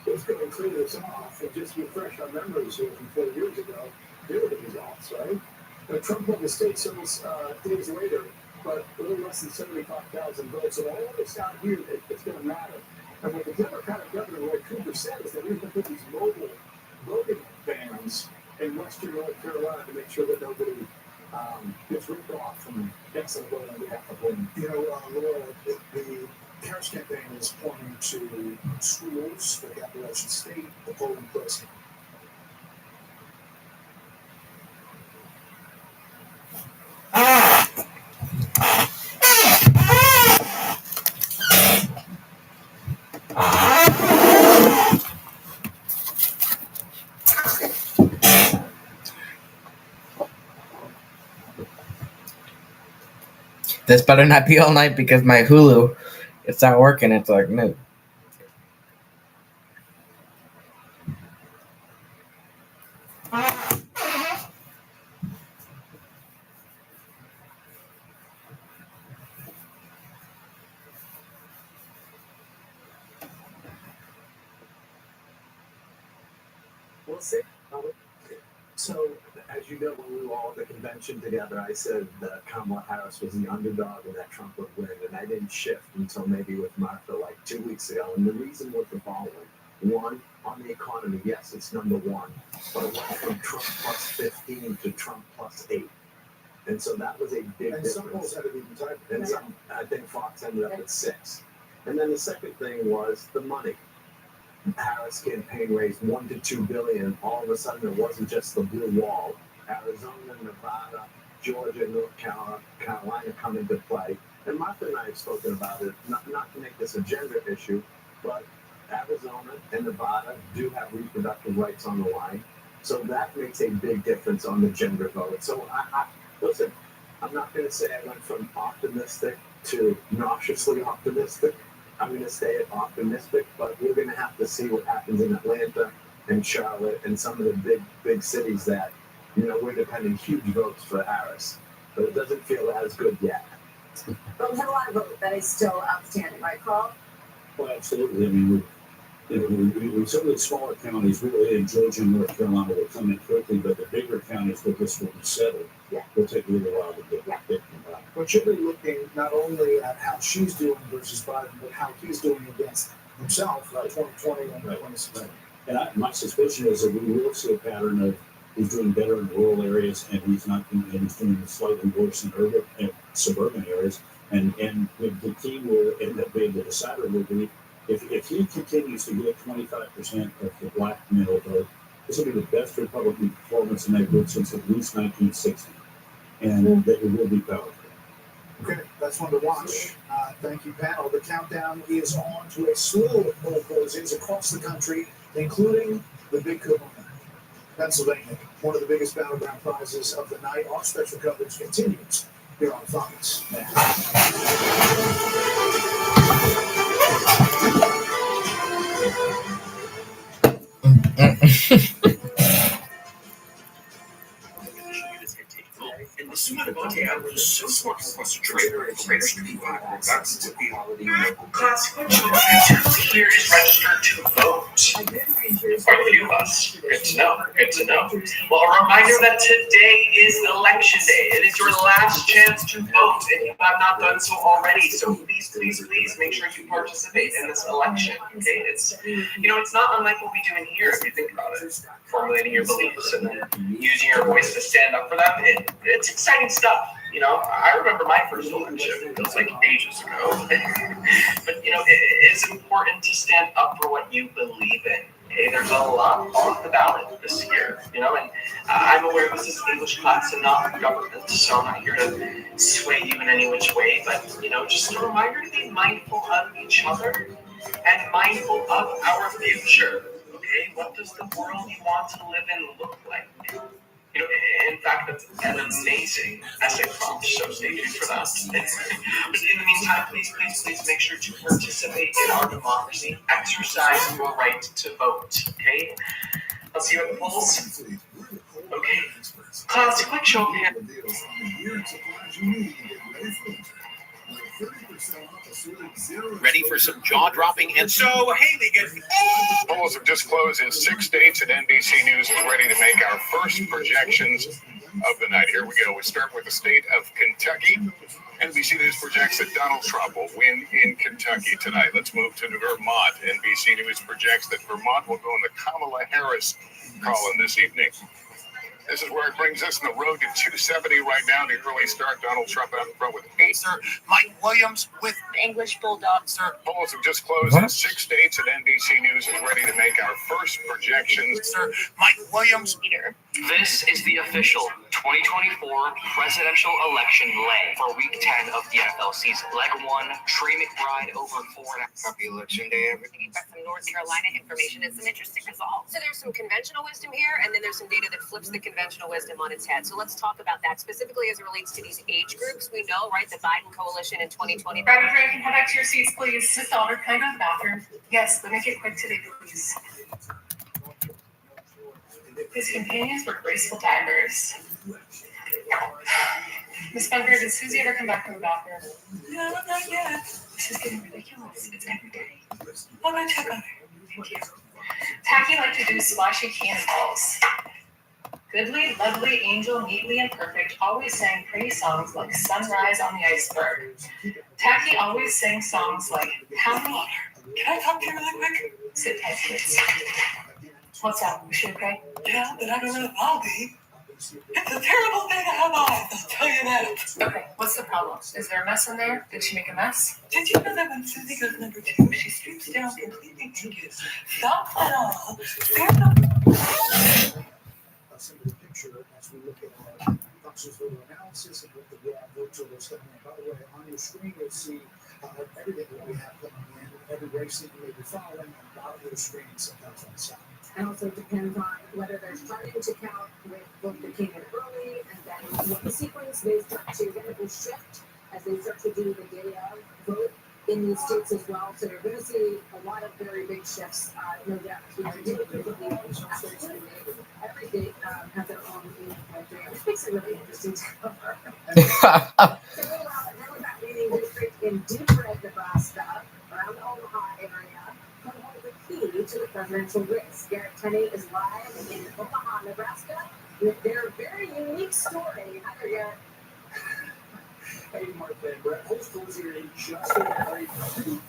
So it's going to clear this off and just refresh our memories here from 4 years ago. Here are the results, right? Now, Trump won the state days later, but a little less than 75,000 votes. So all this down here, it's going to matter. And what the Democratic Governor Roy Cooper said is that we're going to put these mobile voting bans in Western North Carolina to make sure that nobody gets ripped off from guessing voting on behalf of women. Laura, the Harris campaign is pointing to schools like Appalachian State, the polling place. This better not be all night because my Hulu, it's not working. It's like, no. We'll see. So, as you know, when we were all at the convention together, I said that Kamala Harris was the underdog and that Trump would win. And I didn't shift until maybe with Martha like 2 weeks ago. And the reason was the following. One, on the economy, yes, it's number one. But it went from Trump plus 15 to Trump plus 8. And so that was a big difference. Some polls had it even tighter. And some, I think Fox ended up at 6. And then the second thing was the money. Harris campaign raised $1 to $2 billion. All of a sudden, it wasn't just the blue wall. Arizona, Nevada, Georgia, North Carolina come into play. And Martha and I have spoken about it, not to make this a gender issue, but Arizona and Nevada do have reproductive rights on the line. So that makes a big difference on the gender vote. So listen, I'm not going to say I went from optimistic to nauseously optimistic. I'm going to stay optimistic, but we're going to have to see what happens in Atlanta and Charlotte and some of the big cities that, we're depending huge votes for Harris. But it doesn't feel as good yet. But we have a lot of vote that is still outstanding, right, Carl? Well, absolutely. I mean, some of the smaller counties, really in Georgia and North Carolina, will come in quickly, but the bigger counties where this will be settled, will take a little while to get them back. But you'll be looking not only at how she's doing versus Biden, but how he's doing against himself, 2020 and 2016. And my suspicion is that we will see a pattern of he's doing better in rural areas, and he's doing slightly worse in urban and suburban areas. And the key will end up being the decider will be if he continues to get 25% of the black male vote, this will be the best Republican performance in that group since at least 1960, and that it will be powerful. Okay, that's one to watch. Thank you, panel. The countdown is on to a slew of poll closings across the country, including the big Kahuna, Pennsylvania, one of the biggest battleground prizes of the night. Our special coverage continues here on Fox now. And this is what Devontae Adams was so smart to request a trade for Raiders to be that's to be consequential. Here is registered to vote. Quite a few of us. Good to know. Good to know. Well, a reminder that today is Election Day. It is your last chance to vote, and you have not done so already. So please, please, please make sure you participate in this election. Okay, it's it's not unlike what we do in here if you think about it. Formulating your beliefs and then using your voice to stand up for them. It's exciting stuff. I remember my first election. It feels like ages ago. But, it's important to stand up for what you believe in. Okay, there's a lot on the ballot this year, and I'm aware this is English class and not government, so I'm not here to sway you in any which way, but, just a reminder to be mindful of each other and mindful of our future. Okay, what does the world you want to live in look like? In fact, that's an amazing essay prompt, so stay tuned for that. But in the meantime, please, please, please make sure to participate in our democracy. Exercise your right to vote, okay? I'll see you at the polls. Okay. Class, quick show of hands. Ready for some jaw-dropping and so Haley gets... Polls have just closed in 6 states, and NBC News is ready to make our first projections of the night. Here we go. We start with the state of Kentucky. NBC News projects that Donald Trump will win in Kentucky tonight. Let's move to Vermont. NBC News projects that Vermont will go in the Kamala Harris Colin this evening. This is where it brings us on the road to 270 right now. The early start. Donald Trump out in front with Pacer. Mike Williams with English Bulldog. Sir. Polls have just closed in 6 states, and NBC News is ready to make our first projections. Sir, Mike Williams. This is the official 2024 presidential election leg for week 10 of the NFL season. Leg 1, Trey McBride over 4.5. Happy election day, everybody. We've got some North Carolina information and some interesting results. So there's some conventional wisdom here, and then there's some data that flips the conventional wisdom on its head. So let's talk about that specifically as it relates to these age groups. We know, right, the Biden coalition in 2020. Grab a drink and head back to your seats, please. Miss Daughter, can I go to the bathroom? Yes, but make it quick today, please. His companions were graceful divers. Miss Bunker, does Susie ever come back from the bathroom? No, not yet. This is getting ridiculous. It's every day. I'll go check on her. Thank you. Tacky like to do splashy cannonballs. Goodly, lovely, angel, neatly, and perfect, always sang pretty songs like Sunrise on the Iceberg. Tacky always sang songs like How Many... Can I talk to you really quick? Sit tight, kids. What's up? Was she okay? Yeah, but I don't know if I'll be. It's a terrible thing to have eyes, I'll tell you that. Okay, what's the problem? Is there a mess in there? Did she make a mess? Did you know that when Susie goes number 2, she strips down completely naked? Thump and all. Some of the picture as we look at Fox's voter analysis and what the vote totals coming in. By the way, on your screen you'll see everything that we have coming in, every race that you may be following on the bottom of the screen, sometimes on the side. It also depends on whether they're starting to count with vote that came in early, and then what the sequence they start to get will shift as they start to do the day of vote in these states as well. So you're going to see a lot of very big shifts, no doubt. Every state has their own which makes it really interesting to cover. So we're about leading district in Deep Red, Nebraska, around the Omaha area, could hold the key to the presidential race. Garrett Tenney is live in Omaha, Nebraska, with their very unique story. Hi there, Garrett. Hey, Mark and Brett. Polls closing in just very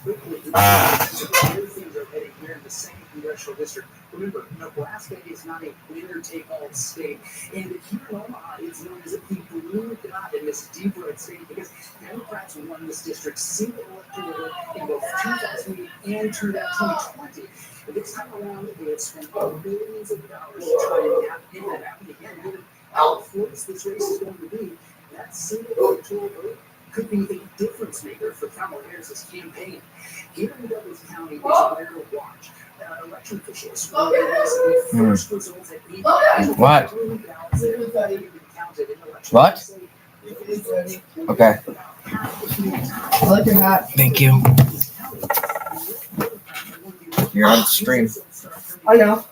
quickly. Things are heading here in the same congressional district. Remember, Nebraska is not a winner-take-all state, and here in Omaha, it's known as the blue dot in this deep red state because Democrats won this district single electoral in both 2008 and 2020. This time around, they have spent billions of dollars trying to get that happen again. Given how close this race is going to be, that single electoral vote could be a difference maker for Kamala Harris's campaign. Here in Douglas County, it's where to watch. Election officials will announce the first results at 8 What? What? Okay. I like your hat. Thank you. You're on stream. I know.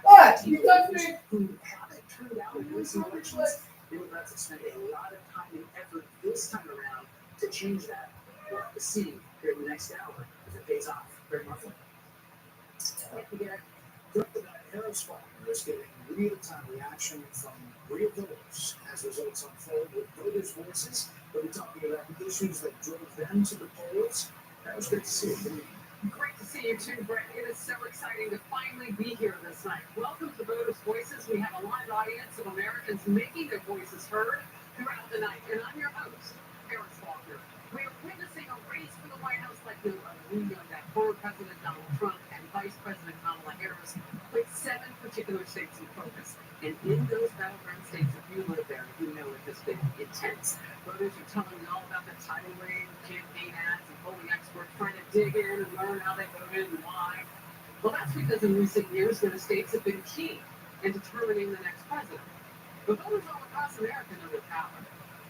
What? You touched me. Democrats have spent a lot of time and effort this time around to change that. We'll have to see here in the next hour if it pays off. Very much. Harris Farmer is getting real-time reaction from real voters as results unfold with voters' voices. We'll be talking about issues that drove them to the polls. That was great to see you. Great to see you too, Brett. It is so exciting to finally be here this night. Welcome to Voters' Voices. We have a live audience of Americans making their voices heard throughout the night. And I'm your host, Harris Faulkner. We are witnessing a race for the White House like no other. We know that former President Donald Trump and Vice President Kamala Harris with 7 particular states in focus. And in those battleground states, if you live there, you know it has been intense. Voters are telling you all about the tidal wave, campaign ads, and polling experts trying to dig in and learn how they voted and why. Well, that's because in recent years, those states have been key in determining the next president. But voters all across America know their power.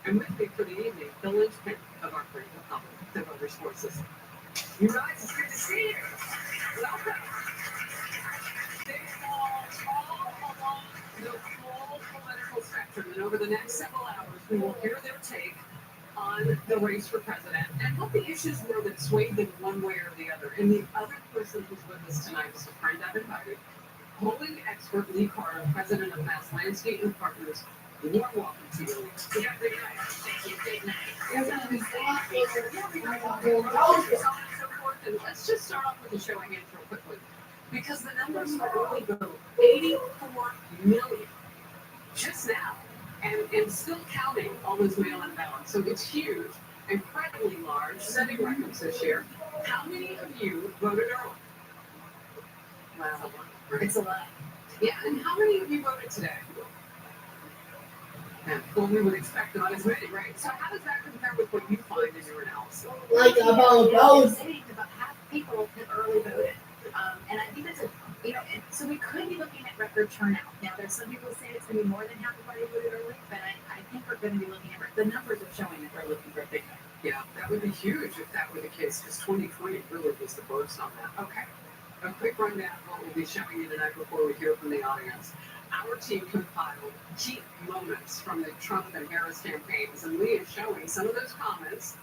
And with me for the evening, the linchpin of our great republic, the Voters' Voices. You guys, it's good to see you. Welcome. They fall all along the full political spectrum, and over the next several hours, we will hear their take on the race for president and what the issues were that swayed them one way or the other. And the other person who's with us tonight is a friend I've invited, polling expert Lee Carter, president of Mass Landscape and Partners. Warm welcome to you. Yeah, big night. Thank you. Big night. And let's just start off with a show of hands real quickly. because the numbers for early vote, 84 million just now, and still counting all those mail-in ballots. So it's huge, incredibly large, setting records this year. How many of you voted early? Wow. It's a lot. Yeah, and how many of you voted today? Yeah, well, we would expect not as many, right? So how does that compare with what you find in your analysis? Like about those. About half people have early voted. And I think that's and so we could be looking at record turnout. Now, there's some people who say it's going to be more than half the party voted early, but I think we're going to be looking at the numbers are showing that we're looking for a big number. Yeah, that would be huge if that were the case, because 2020 really was the burst on that. Okay, a quick rundown of what we'll be showing you tonight before we hear from the audience. Our team compiled key moments from the Trump and Harris campaigns, and Lee is showing some of those comments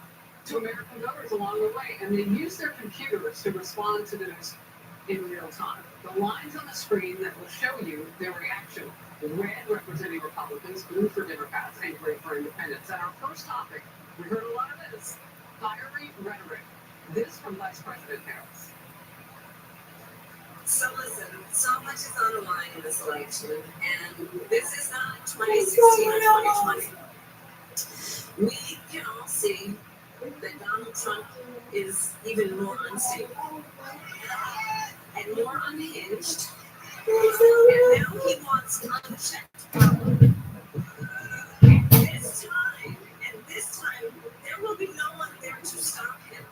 to American voters along the way, and they use their computers to respond to those in real time. The lines on the screen that will show you their reaction: red representing Republicans, blue for Democrats, and gray for independents. And our first topic, we heard a lot of this, fiery rhetoric. This from Vice President Harris. So listen, so much is on the line in this election, and this is not 2016 or 2020. We can all see that Donald Trump is even more unstable and more unhinged, and now he wants unchecked power. This time, there will be no one there to stop him.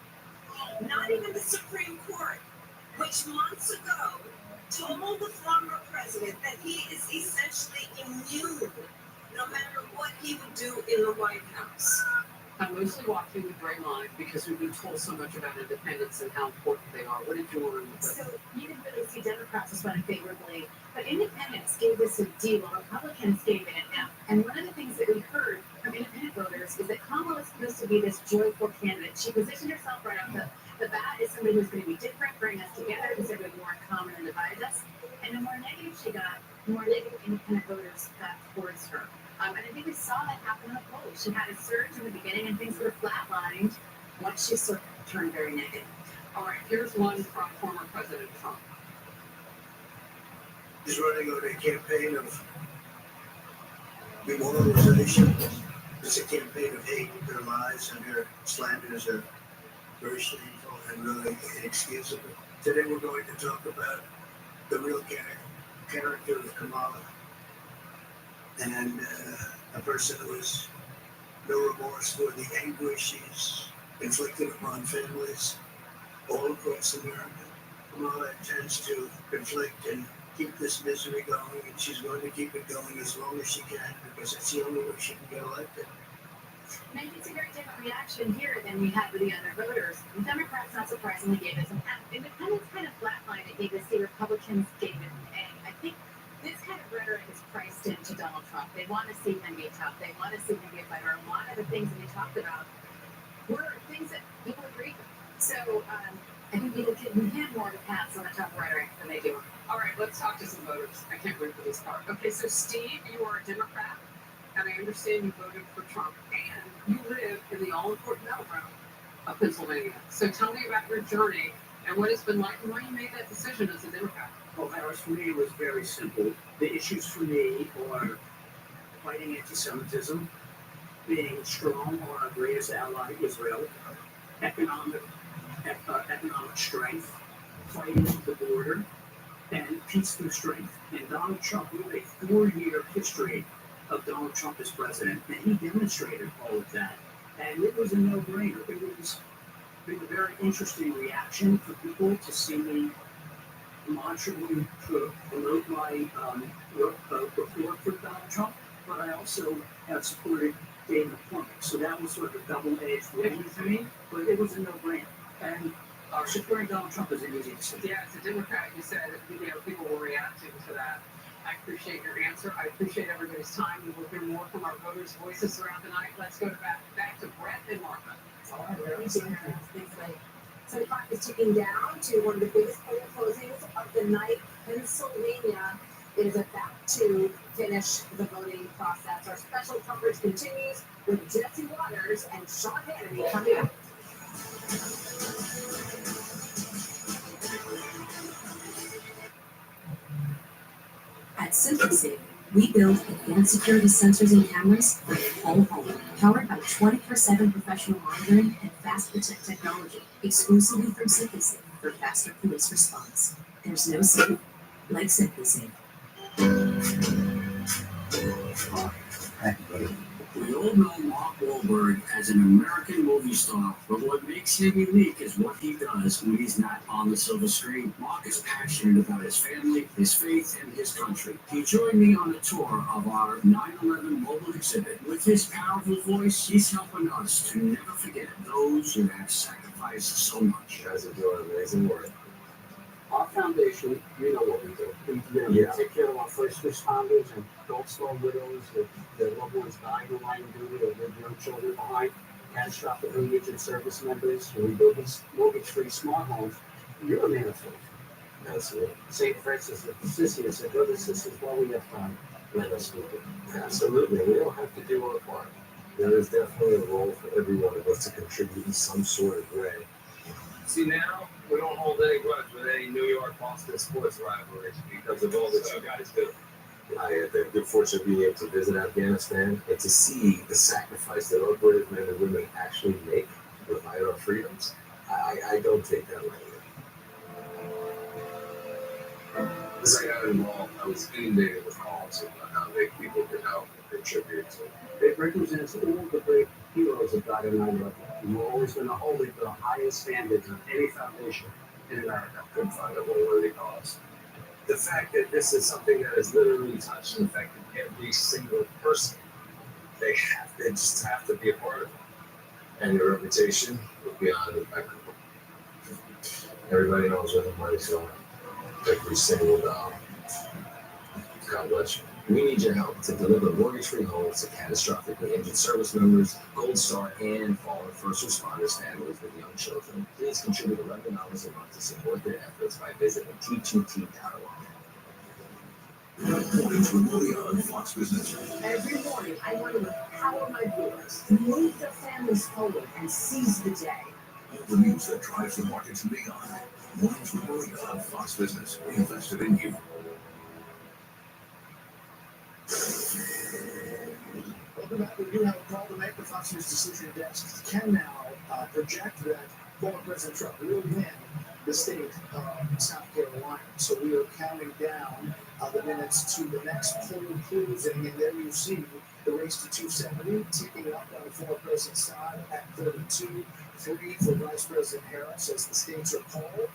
Not even the Supreme Court, which months ago told the former president that he is essentially immune no matter what he would do in the White House. I'm mostly watching the gray line because we've been told so much about independents and how important they are. What did you learn? So you didn't really see Democrats responding favorably, but independents gave this a D while Republicans gave it an F. And one of the things that we heard from independent voters is that Kamala was supposed to be this joyful candidate. She positioned herself right off the bat as somebody who's going to be different, bring us together, because everybody more in common and divide us. And the more negative she got, the more negative independent voters got towards her. And I think we saw that happen in the polls. She had a surge in the beginning, and things were flatlined once she sort of turned very negative. All right, here's one from former President Trump. He's running on a campaign of demoralization. It's a campaign of hate. Their lies and their slanders are very shameful and really inexcusable. Today we're going to talk about the real character of Kamala, and a person who has no remorse for the anguish she's inflicted upon families all across America. Kamala intends to inflict and keep this misery going, and she's going to keep it going as long as she can, because it's the only way she can get elected. And I think it's a very different reaction here than we had with the other voters. The Democrats, not surprisingly, gave us an F. Independents kind of flatlined it, gave us C. Republicans gave it an A. I think this kind of rhetoric is priced into Donald Trump. They want to see him be tough. They want to see him be a fighter. A lot of the things that we talked about were things that people agreed with. So I think people can have more of a pass on the tough rhetoric than they do. All right, let's talk to some voters. I can't wait for this part. Okay, so Steve, you are a Democrat, and I understand you voted for Trump, and you live in the all-important battleground of Pennsylvania. So tell me about your journey and what it's been like and why you made that decision as a Democrat. Well, Harris, for me, it was very simple. The issues for me are fighting anti-Semitism, being strong on our greatest ally, Israel, economic strength, fighting the border, and peace through strength. And Donald Trump, we have a 4-year history of Donald Trump as president, and he demonstrated all of that. And it was a no-brainer. It was a very interesting reaction for people to see me demonstrably promote my report for Donald Trump, but I also have supported David McCormick. So that was sort of a double-edged win for me, but it was a no-brainer. And supporting Donald Trump is an easy decision. Yeah, as a Democrat, you said people will react to that. I appreciate your answer. I appreciate everybody's time. We will hear more from our voters' voices throughout the night. Let's go back to Brett and Martha. So the clock is ticking down to one of the biggest poll closings of the night. Pennsylvania is about to finish the voting process. Our special coverage continues with Jesse Waters and Sean Hannity coming up. SafetySafe. We build advanced security sensors and cameras for your whole home, powered by 24/7 professional monitoring and fast protect technology, exclusively from SafetySafe for faster police response. There's no safe like SafetySafe. We all know Mark Wahlberg as an American movie star, but what makes him unique is what he does when he's not on the silver screen. Mark is passionate about his family, his faith, and his country. He joined me on a tour of our 9/11 mobile exhibit. With his powerful voice, he's helping us to never forget those who have sacrificed so much. You guys are doing amazing work. Our foundation, you know what we do. We take care of our first responders and Gold Star widows, their loved ones died in line of duty, or leave young children behind, catastrophically injured service members. We build these mortgage-free smart homes. You're a man of faith. Absolutely. St. Francis of Assisi said, brothers and sisters, while we have time, let us do it. Absolutely. We don't have to do our part. There is definitely a role for every one of us to contribute in some sort of way. See, now we don't hold any grudge with any New York-Boston sports rivalry because of all that you guys do. I had the good fortune of being able to visit Afghanistan and to see the sacrifice that our brave men and women actually make to provide our freedoms. I don't take that lightly. As I got involved, I was inundated with calls about how big people could help and contribute to. It represents all the great heroes of God and 9/11. And we're always going to hold it to the highest standards of any foundation in America. Couldn't find a more worthy cause. The fact that this is something that has literally touched and affected every single person, they just have to be a part of it. And your reputation will be beyond impeccable. Everybody knows where the money's going. Every single dollar. God bless you. We need your help to deliver mortgage-free homes to catastrophically injured service members, Gold Star, and fallen first responders families with young children. Please contribute $11 a month to support their efforts by visiting t2t.org. Mornings with Willie on Fox Business. Every morning, I want to empower my viewers to move their families forward and seize the day. All the news that drives the markets and beyond. Mornings with Willie on Fox Business. We invested in you. Welcome back. We do have a call to make. The Fox News Decision Desk can now project that former President Trump will win the state of South Carolina. So we are counting down the minutes to the next poll closing, and there you see the race to 270 ticking up on the former president's side at 32-3 for Vice President Harris as the states are called.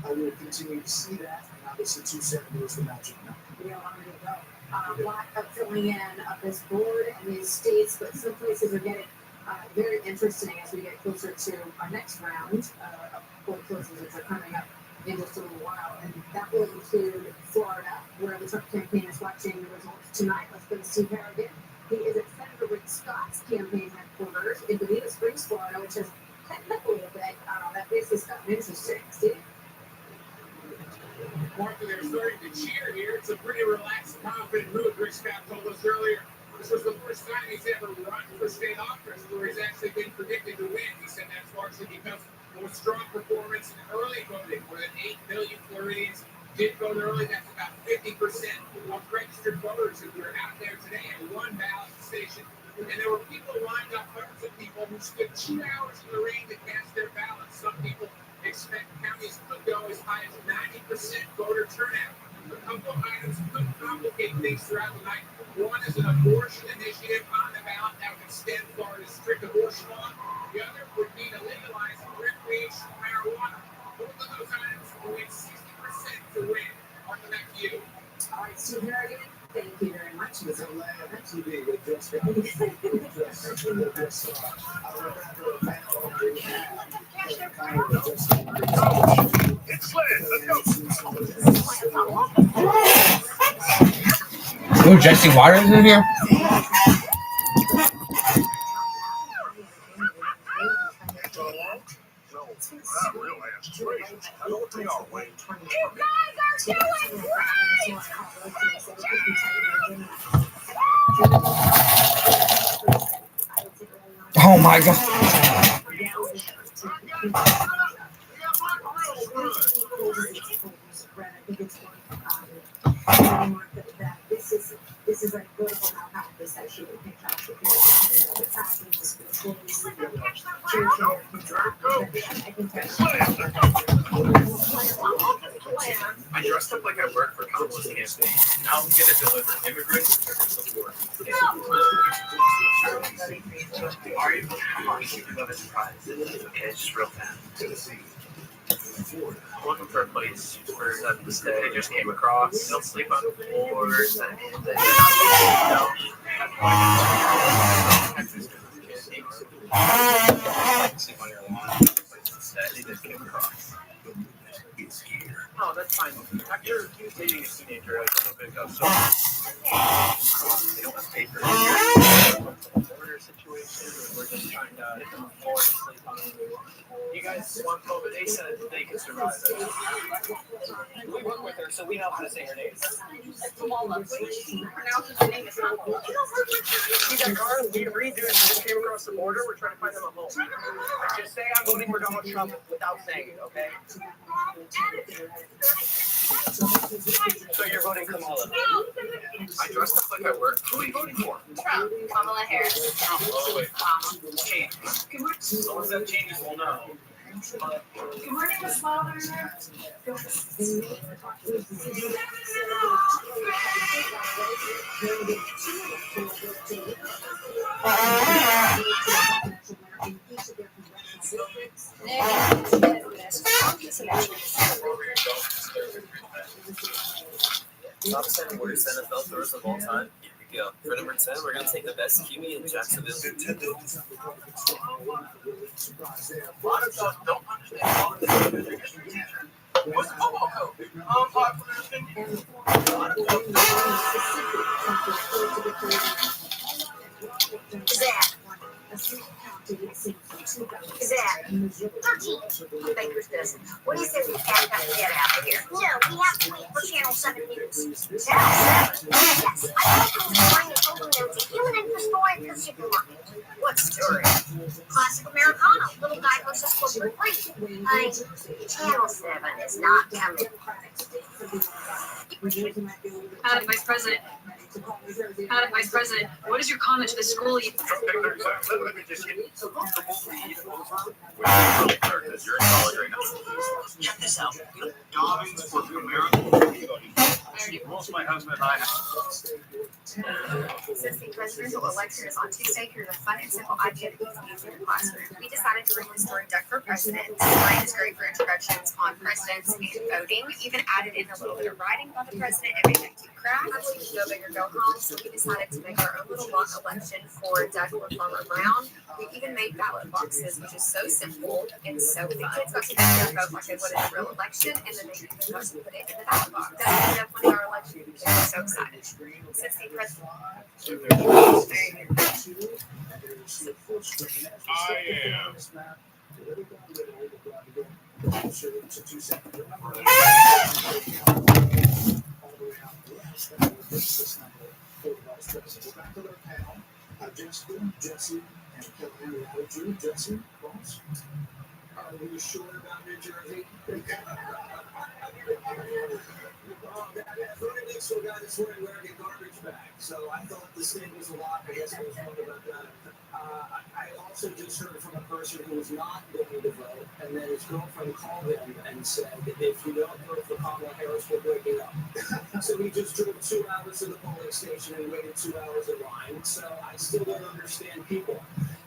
We will continue to see that, and obviously 270 is the magic number. We are ready to go. A lot of filling in of this board and these states, but some places are getting very interesting as we get closer to our next round of board closings, which are coming up in just a little while. And that will include Florida, where the Trump campaign is watching the results tonight. Let's go to Steve Harrigan. He is at Senator Rick Scott's campaign headquarters in Bonita Springs, Florida, which has technically a bit, that place has gotten interesting. Steve? Martha, they're starting to cheer here. It's a pretty relaxed, confident mood. Rick Scott told us earlier this was the first time he's ever run for state office where he's actually been predicted to win. He said that's largely because of a strong performance in early voting. More than 8 million Floridians did vote early. That's about 50% of registered voters who were out there today at one ballot station. And there were people lined up, hundreds of people who stood 2 hours in the rain to cast their ballots. Some people expect counties could go as high as 90% voter turnout. A couple of items could complicate things throughout the night. One is an abortion initiative on the ballot that would extend Florida's strict abortion law. The other would be to legalize recreational marijuana. Both of those items will win 60% to win. On the next you. All right, Steve Harrigan, thank you very much. It's a land of TV with just got just It's Liz. Oh, Jesse Waters is here? Not real aspirations. I know what they are, Wayne. You guys are doing great! Oh my god. This I dressed up like I worked for Kamala's campaign. Now I'm gonna deliver immigrant support. Are you? I'm on a surprise. Okay, just real fast. I'm looking for a place where the stay just came across. They'll sleep on the floors. Sleep on your lawn. They just came across. Oh, that's fine. After dating a teenager, I don't pick up. So they don't have paper. Order situation, we're just trying to get them a floor to sleep on. You guys want COVID? They said they could survive it. We work with her, so we know how to say her name. Kamala. She pronounces her name as Kamala. You got cars, we redo it, just came across the border. We're trying to find them a home. Just say I'm voting for Donald Trump without saying it, okay? So you're voting Kamala? I dressed up like I work. Who are you voting for? Trump. Kamala Harris. Trump. Oh, wait. Change. So once that changes, we'll know. Good morning, Miss Wilder. Top 10 worst NFL throws of all time. Here we go. For number 10, we're going to take the best QB in Jacksonville. A lot of stuff don't understand. What's the football coach? Unpopular opinion. Zach. Zach. 13. Baker's dozen. What do you say we pack up and get out of here? No, we have to wait for Channel 7 news. Channel 7? Yes. I told them to find the photo notes of human interest story at the supermarket. What story? Classic Americano. Little guy versus corporate greed. Channel 7 is not coming. Howdy, Vice President. Howdy, Vice President. What is your comment to the school? Let me just get the you're in college right now. Check this out. Dobbins for America. Most of my husband and I Since the presidential election is on Tuesday, here's a fun and simple idea to use in your classroom. We decided to read the story Duck for President. Mine is great for introductions on presidents and voting. We even added in a little bit of writing about the president and made it cute craft. I believe go big or go home, so we decided to make our own little mock election for Doug or Farmer Brown. We even made ballot boxes, which is so simple and so fun. The kids got to make their vote like they would in a real election, and then they even got to put it in the ballot box. Doug ended up winning our election. They were so excited. Since the president. I am. Jesse, and Kelly attitude. Jesse, boss. Are we sure about New Jersey? So guy this morning wearing a garbage bag. So I thought the state was a lot. I guess I was wrong about that. I also just heard from a person who was not going to vote, and then his girlfriend called him and said, if you don't vote for Kamala Harris, we're breaking up. So he just drove 2 hours to the polling station and waited 2 hours in line. So I still don't understand people.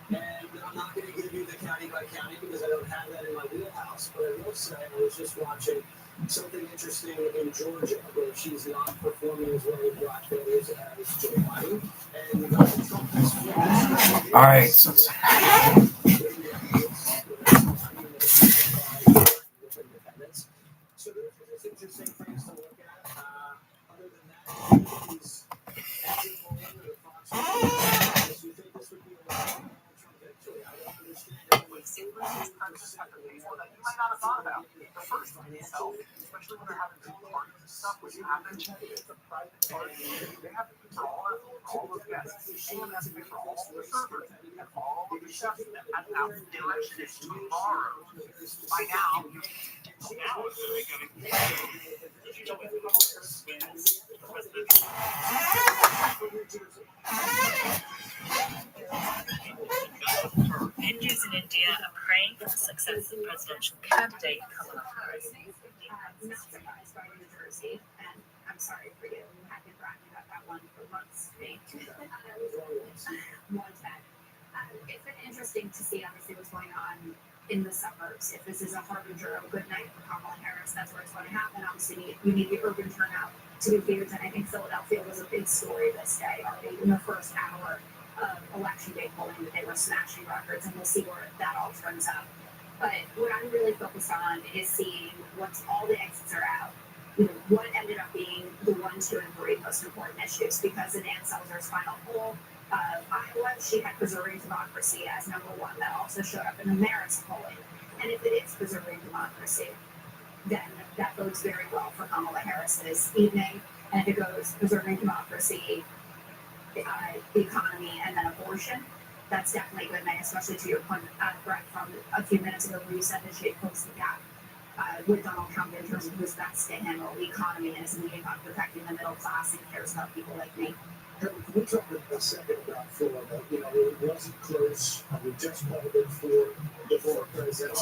And I'm not going to give you the county by county because I don't have that in my wheelhouse. But I will say I was just watching something interesting in Georgia where she's not performing as well with black voters as Joe Biden. And Trump has All right. So there's interesting things to look at. Other than that, he's acting all over the Fox. You think this would be a Trump victory? I don't understand. You might not have thought about the first one itself, especially when they're having big parties and stuff, which happens. It's a private party. They have to pay for all those guests. And they have to pay for all the servers and all of the chefs. And now the election is tomorrow. By now, Hindus in India are praying for the success of presidential candidate Kamala Harris. Not surprised by New Jersey, and I'm sorry for you. I've been bragging about that one for months. It's been interesting to see, obviously, what's going on in the suburbs. If this is a harbinger of a good night for Kamala Harris, that's where it's going to happen. Obviously, you need the urban turnout to be fierce, and I think Philadelphia was a big story this day. Already in the first hour of election day polling, that they were smashing records, and we'll see where that all turns out. But what I'm really focused on is seeing once all the exits are out, what ended up being the 1, 2, and 3 most important issues. Because in Ann Selzer's final poll of Iowa, she had preserving democracy as number 1. That also showed up in the Marist polling. And if it is preserving democracy, then that bodes very well for Kamala Harris this evening. And if it goes preserving democracy, the economy, and then abortion, that's definitely a good night, especially to your point, Brett, from a few minutes ago where you said that she had closed the gap with Donald Trump in terms of who's best to handle the economy and is leading on protecting the middle class and cares about people like me. Can we talk a second about Florida? It wasn't close. We just voted for the former president.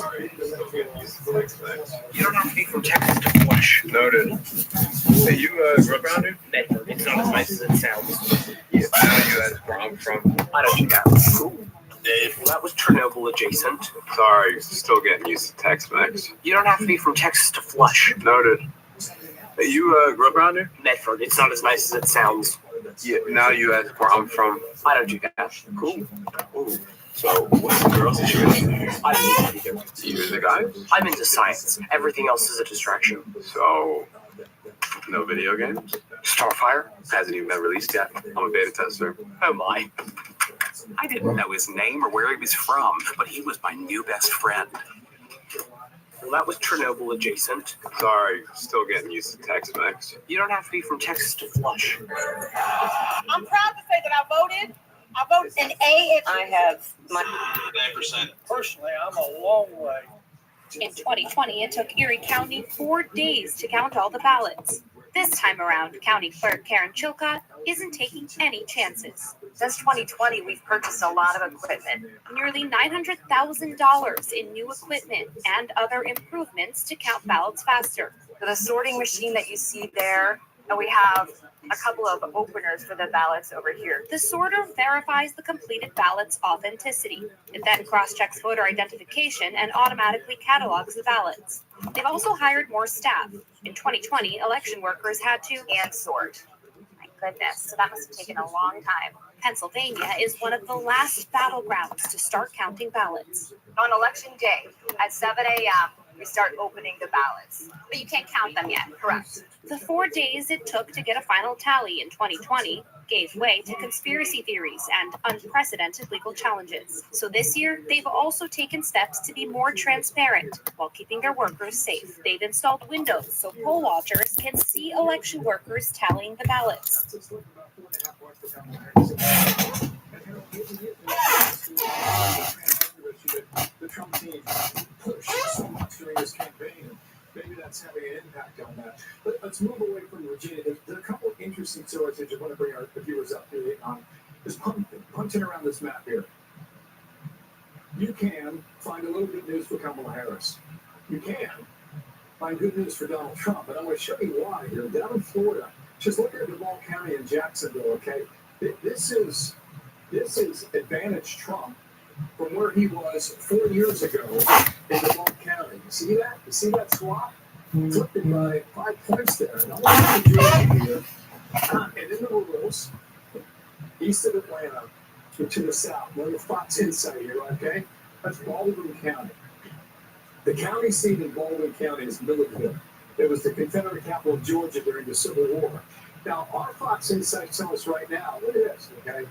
You don't have to be from Texas to flush. Noted. Hey, you grew up around here? Medford. It's not as nice as it sounds. Yeah, I know you guys where I'm from. I don't check out. Dave. Well, that was Chernobyl adjacent. Sorry, still getting used to Tex-Mex. You don't have to be from Texas to flush. Noted. Hey, you grew up around here? Medford. It's not as nice as it sounds. Yeah, now you ask where I'm from. I don't do that. Cool. Ooh. So, what's the girl situation? I don't do that either. You're the guy? I'm into science. Everything else is a distraction. So, no video games? Starfire? Hasn't even been released yet. I'm a beta tester. Oh my. I didn't know his name or where he was from, but he was my new best friend. Well, that was Chernobyl adjacent. Sorry, still getting used to Tex-Mex. You don't have to be from Texas to flush. I'm proud to say that I voted. I voted an A. I have my 9%. Personally, I'm a long way. In 2020, it took Erie County 4 days to count all the ballots. This time around, County Clerk Karen Chilcott isn't taking any chances. Since 2020, we've purchased a lot of equipment. Nearly $900,000 in new equipment and other improvements to count ballots faster. For the sorting machine that you see there, and we have a couple of openers for the ballots over here. The sorter verifies the completed ballot's authenticity. It then cross-checks voter identification and automatically catalogs the ballots. They've also hired more staff. In 2020, election workers had to hand sort. My goodness, so that must have taken a long time. Pennsylvania is one of the last battlegrounds to start counting ballots. On election day at 7 a.m., we start opening the ballots. But you can't count them yet, correct? The 4 days it took to get a final tally in 2020 gave way to conspiracy theories and unprecedented legal challenges. So this year, they've also taken steps to be more transparent while keeping their workers safe. They've installed windows so poll watchers can see election workers tallying the ballots. The Trump team pushed so much during this campaign. Maybe that's having an impact on that. But let's move away from Virginia. There are a couple of interesting stories that I just want to bring our viewers up to. Just punching around this map here. You can find a little good news for Kamala Harris. You can find good news for Donald Trump. And I'm going to show you why here. Down in Florida, just look at Duval County and Jacksonville, okay? This is advantage Trump from where he was 4 years ago in Duval County. You see that? You see that swap? Flipped it by 5 points there. And all I do here, and in the rurals, east of Atlanta, to the south, where the Fox Insight here, okay? That's Baldwin County. The county seat in Baldwin County is Milledgeville. It was the Confederate capital of Georgia during the Civil War. Now, our Fox Insight tells us right now, look at this, okay?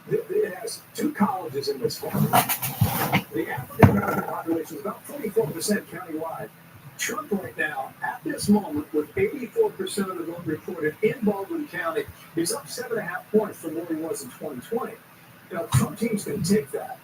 It has 2 colleges in this county. The African American population is about 44% countywide. Trump right now, at this moment, with 84% of the vote reported in Baldwin County, is up 7.5 points from where he was in 2020. You know, Trump team's going to take that.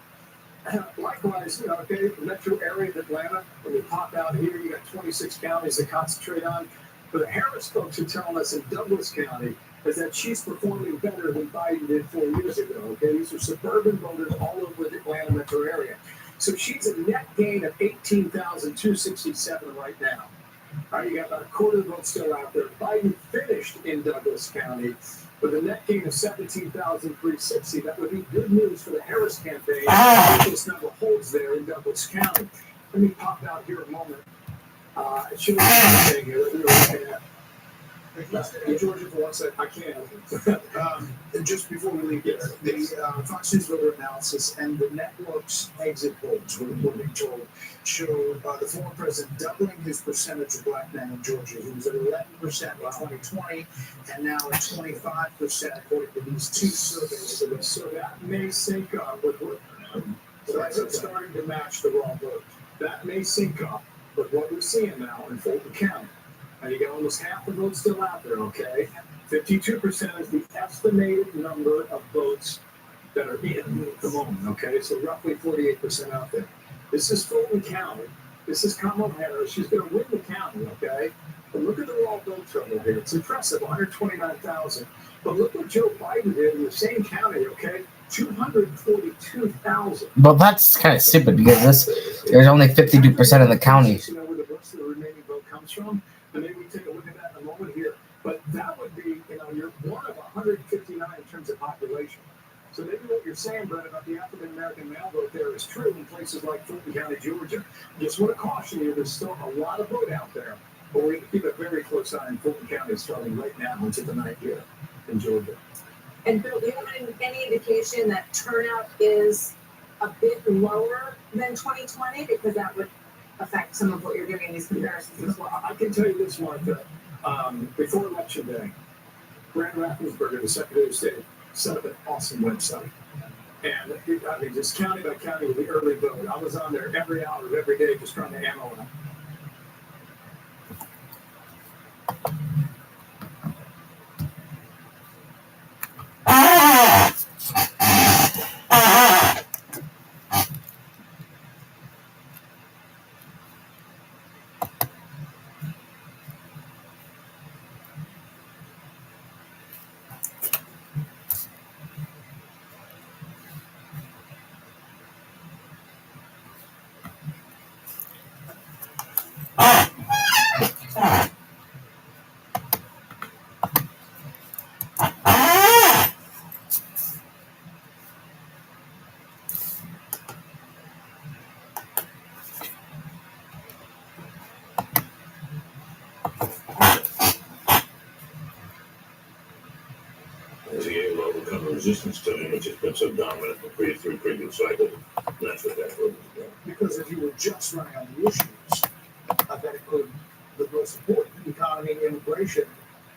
Likewise, okay, the metro area of Atlanta, when you pop out here, you got 26 counties to concentrate on. But the Harris folks are telling us in Douglas County is that she's performing better than Biden did 4 years ago. Okay, these are suburban voters all over the Atlanta metro area. So she's a net gain of 18,267 right now. All right, you got about a quarter of the vote still out there. Biden finished in Douglas County with a net gain of 17,360. That would be good news for the Harris campaign if this number holds there in Douglas County. Let me pop out here a moment. It should be something here that we were looking at. Georgia, for 1 second, I can. Just before we leave, the Fox News voter analysis and the network's exit polls, we're being told, show the former president doubling his percentage of black men in Georgia. He was at 11% in 2020, and now at 25%, according to these two surveys. So that may sync up with what that's starting to match the raw vote. That may sync up with what we're seeing now in Fulton County. And you got almost half the votes still out there, okay? 52% is the estimated number of votes that are in at the moment, okay? So roughly 48% out there. This is Fulton County. This is Kamala Harris. She's going to win the county, okay? But look at the raw vote total here. It's impressive, 129,000. But look what Joe Biden did in the same county, okay? 242,000. Well, that's kind of stupid because there's only 52% of the county. You know where the rest of the remaining vote comes from? And maybe we take a look at that in a moment here. But that would be, you're one of 159 in terms of population. So maybe what you're saying, Brett, about the African American male vote there is true in places like Fulton County, Georgia. Just want to caution you, there's still a lot of vote out there. But we're going to keep a very close eye on Fulton County starting right now into the night here in Georgia. And Bill, do you have any indication that turnout is a bit lower than 2020? Because that would affect some of what you're doing in these comparisons as well. I can tell you this, Martha. Before Election Day, Brad Raffensperger, the Secretary of State, set up an awesome website. And just county by county with the early vote. I was on there every hour of every day just trying to analyze. Resistance to him, which has been so dominant for three previous cycles. That's what that vote is about. Because if you were just running on the issues that include the most important economy, immigration,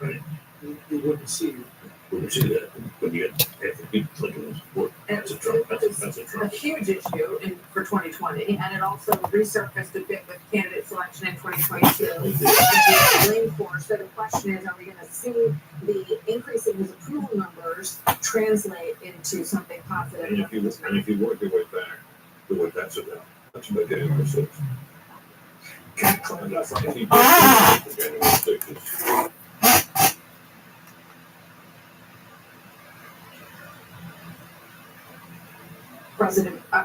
right, you wouldn't see that. But you had half the people clicking the support. That's a Trump. That's a Trump. A huge issue for 2020, and it also resurfaced a bit with candidate selection in 2022. So the question is, are we going to see the increase in his approval numbers translate into something positive? And if you work your way back to what that's about January 6th. January 6th.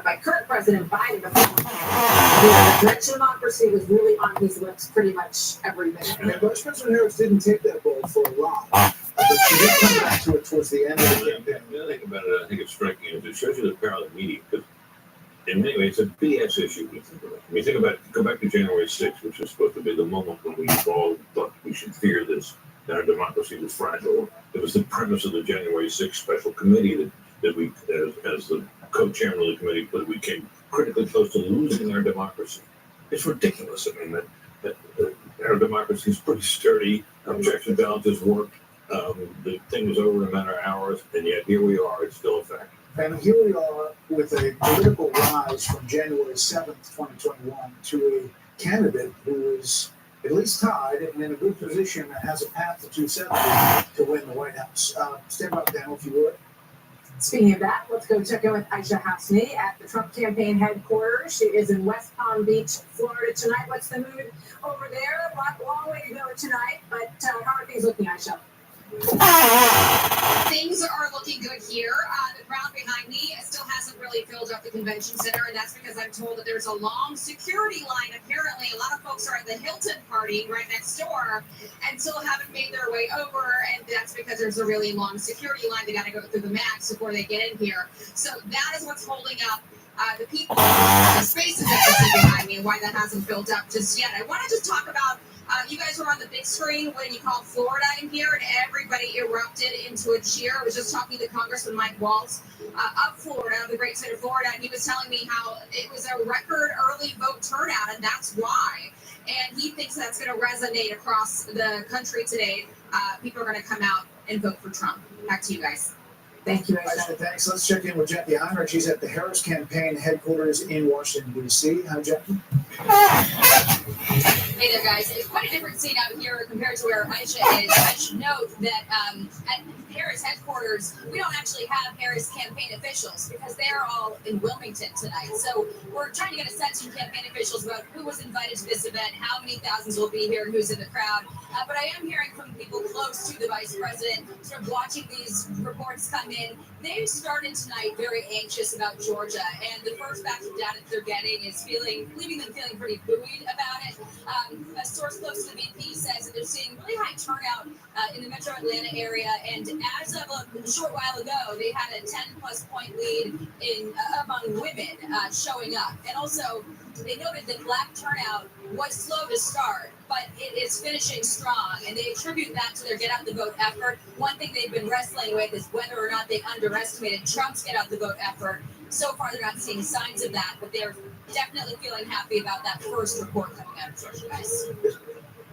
By current President Biden, the Dutch democracy was really on his lips pretty much every minute. And Vice President Harris didn't take that role for a while, but she did come back to it towards the end of the campaign. The other thing about it, I think it's striking, is it shows you the power of the media. Because in many ways, it's a BS issue. When you think about it, go back to January 6th, which was supposed to be the moment when we all thought we should fear this, that our democracy was fragile. It was the premise of the January 6th special committee that we, as the co-chairman of the committee, but we came critically close to losing our democracy. It's ridiculous. I mean, that our democracy is pretty sturdy. Our checks and balances worked. The thing was over in a matter of hours, and yet here we are. It's still a fact. And here we are with a political rise from January 7th, 2021, to a candidate who is at least tied and in a good position and has a path to 270 to win the White House. Stand by, panel, if you would. Speaking of that, let's go check in with Aisha Hasni at the Trump campaign headquarters. She is in West Palm Beach, Florida tonight. What's the mood over there? A long way to go tonight, but how are things looking, Aisha? Things are looking good here. The crowd behind me still hasn't really filled up the convention center, and that's because I'm told that there's a long security line. Apparently, a lot of folks are at the Hilton party right next door and still haven't made their way over, and that's because there's a really long security line. They got to go through the max before they get in here. So that is what's holding up the people, the spaces that you see behind me, and why that hasn't filled up just yet. I want to just talk about you guys were on the big screen when you called Florida in here, and everybody erupted into a cheer. I was just talking to Congressman Mike Waltz of Florida, the great state of Florida, and he was telling me how it was a record early vote turnout, and that's why. And he thinks that's going to resonate across the country today. People are going to come out and vote for Trump. Back to you guys. Thank you, Aisha. Thanks. Let's check in with Jackie Heinrich. She's at the Harris campaign headquarters in Washington, D.C. Hi, Jackie. Hey there, guys. It's quite a different scene out here compared to where Aisha is. I should note that at Harris headquarters, we don't actually have Harris campaign officials because they're all in Wilmington tonight. So we're trying to get a sense from campaign officials about who was invited to this event, how many thousands will be here, and who's in the crowd. But I am hearing from people close to the vice president, sort of watching these reports come in. They've started tonight very anxious about Georgia, and the first batch of data they're getting is leaving them feeling pretty buoyed about it. A source close to the VP says that they're seeing really high turnout in the metro Atlanta area, and as of a short while ago, they had a 10-plus point lead among women showing up. And also, they noted that black turnout was slow to start, but it is finishing strong, and they attribute that to their get out the vote effort. One thing they've been wrestling with is whether or not they underestimated Trump's get out the vote effort. So far, they're not seeing signs of that, but they're definitely feeling happy about that first report coming out of Georgia, guys.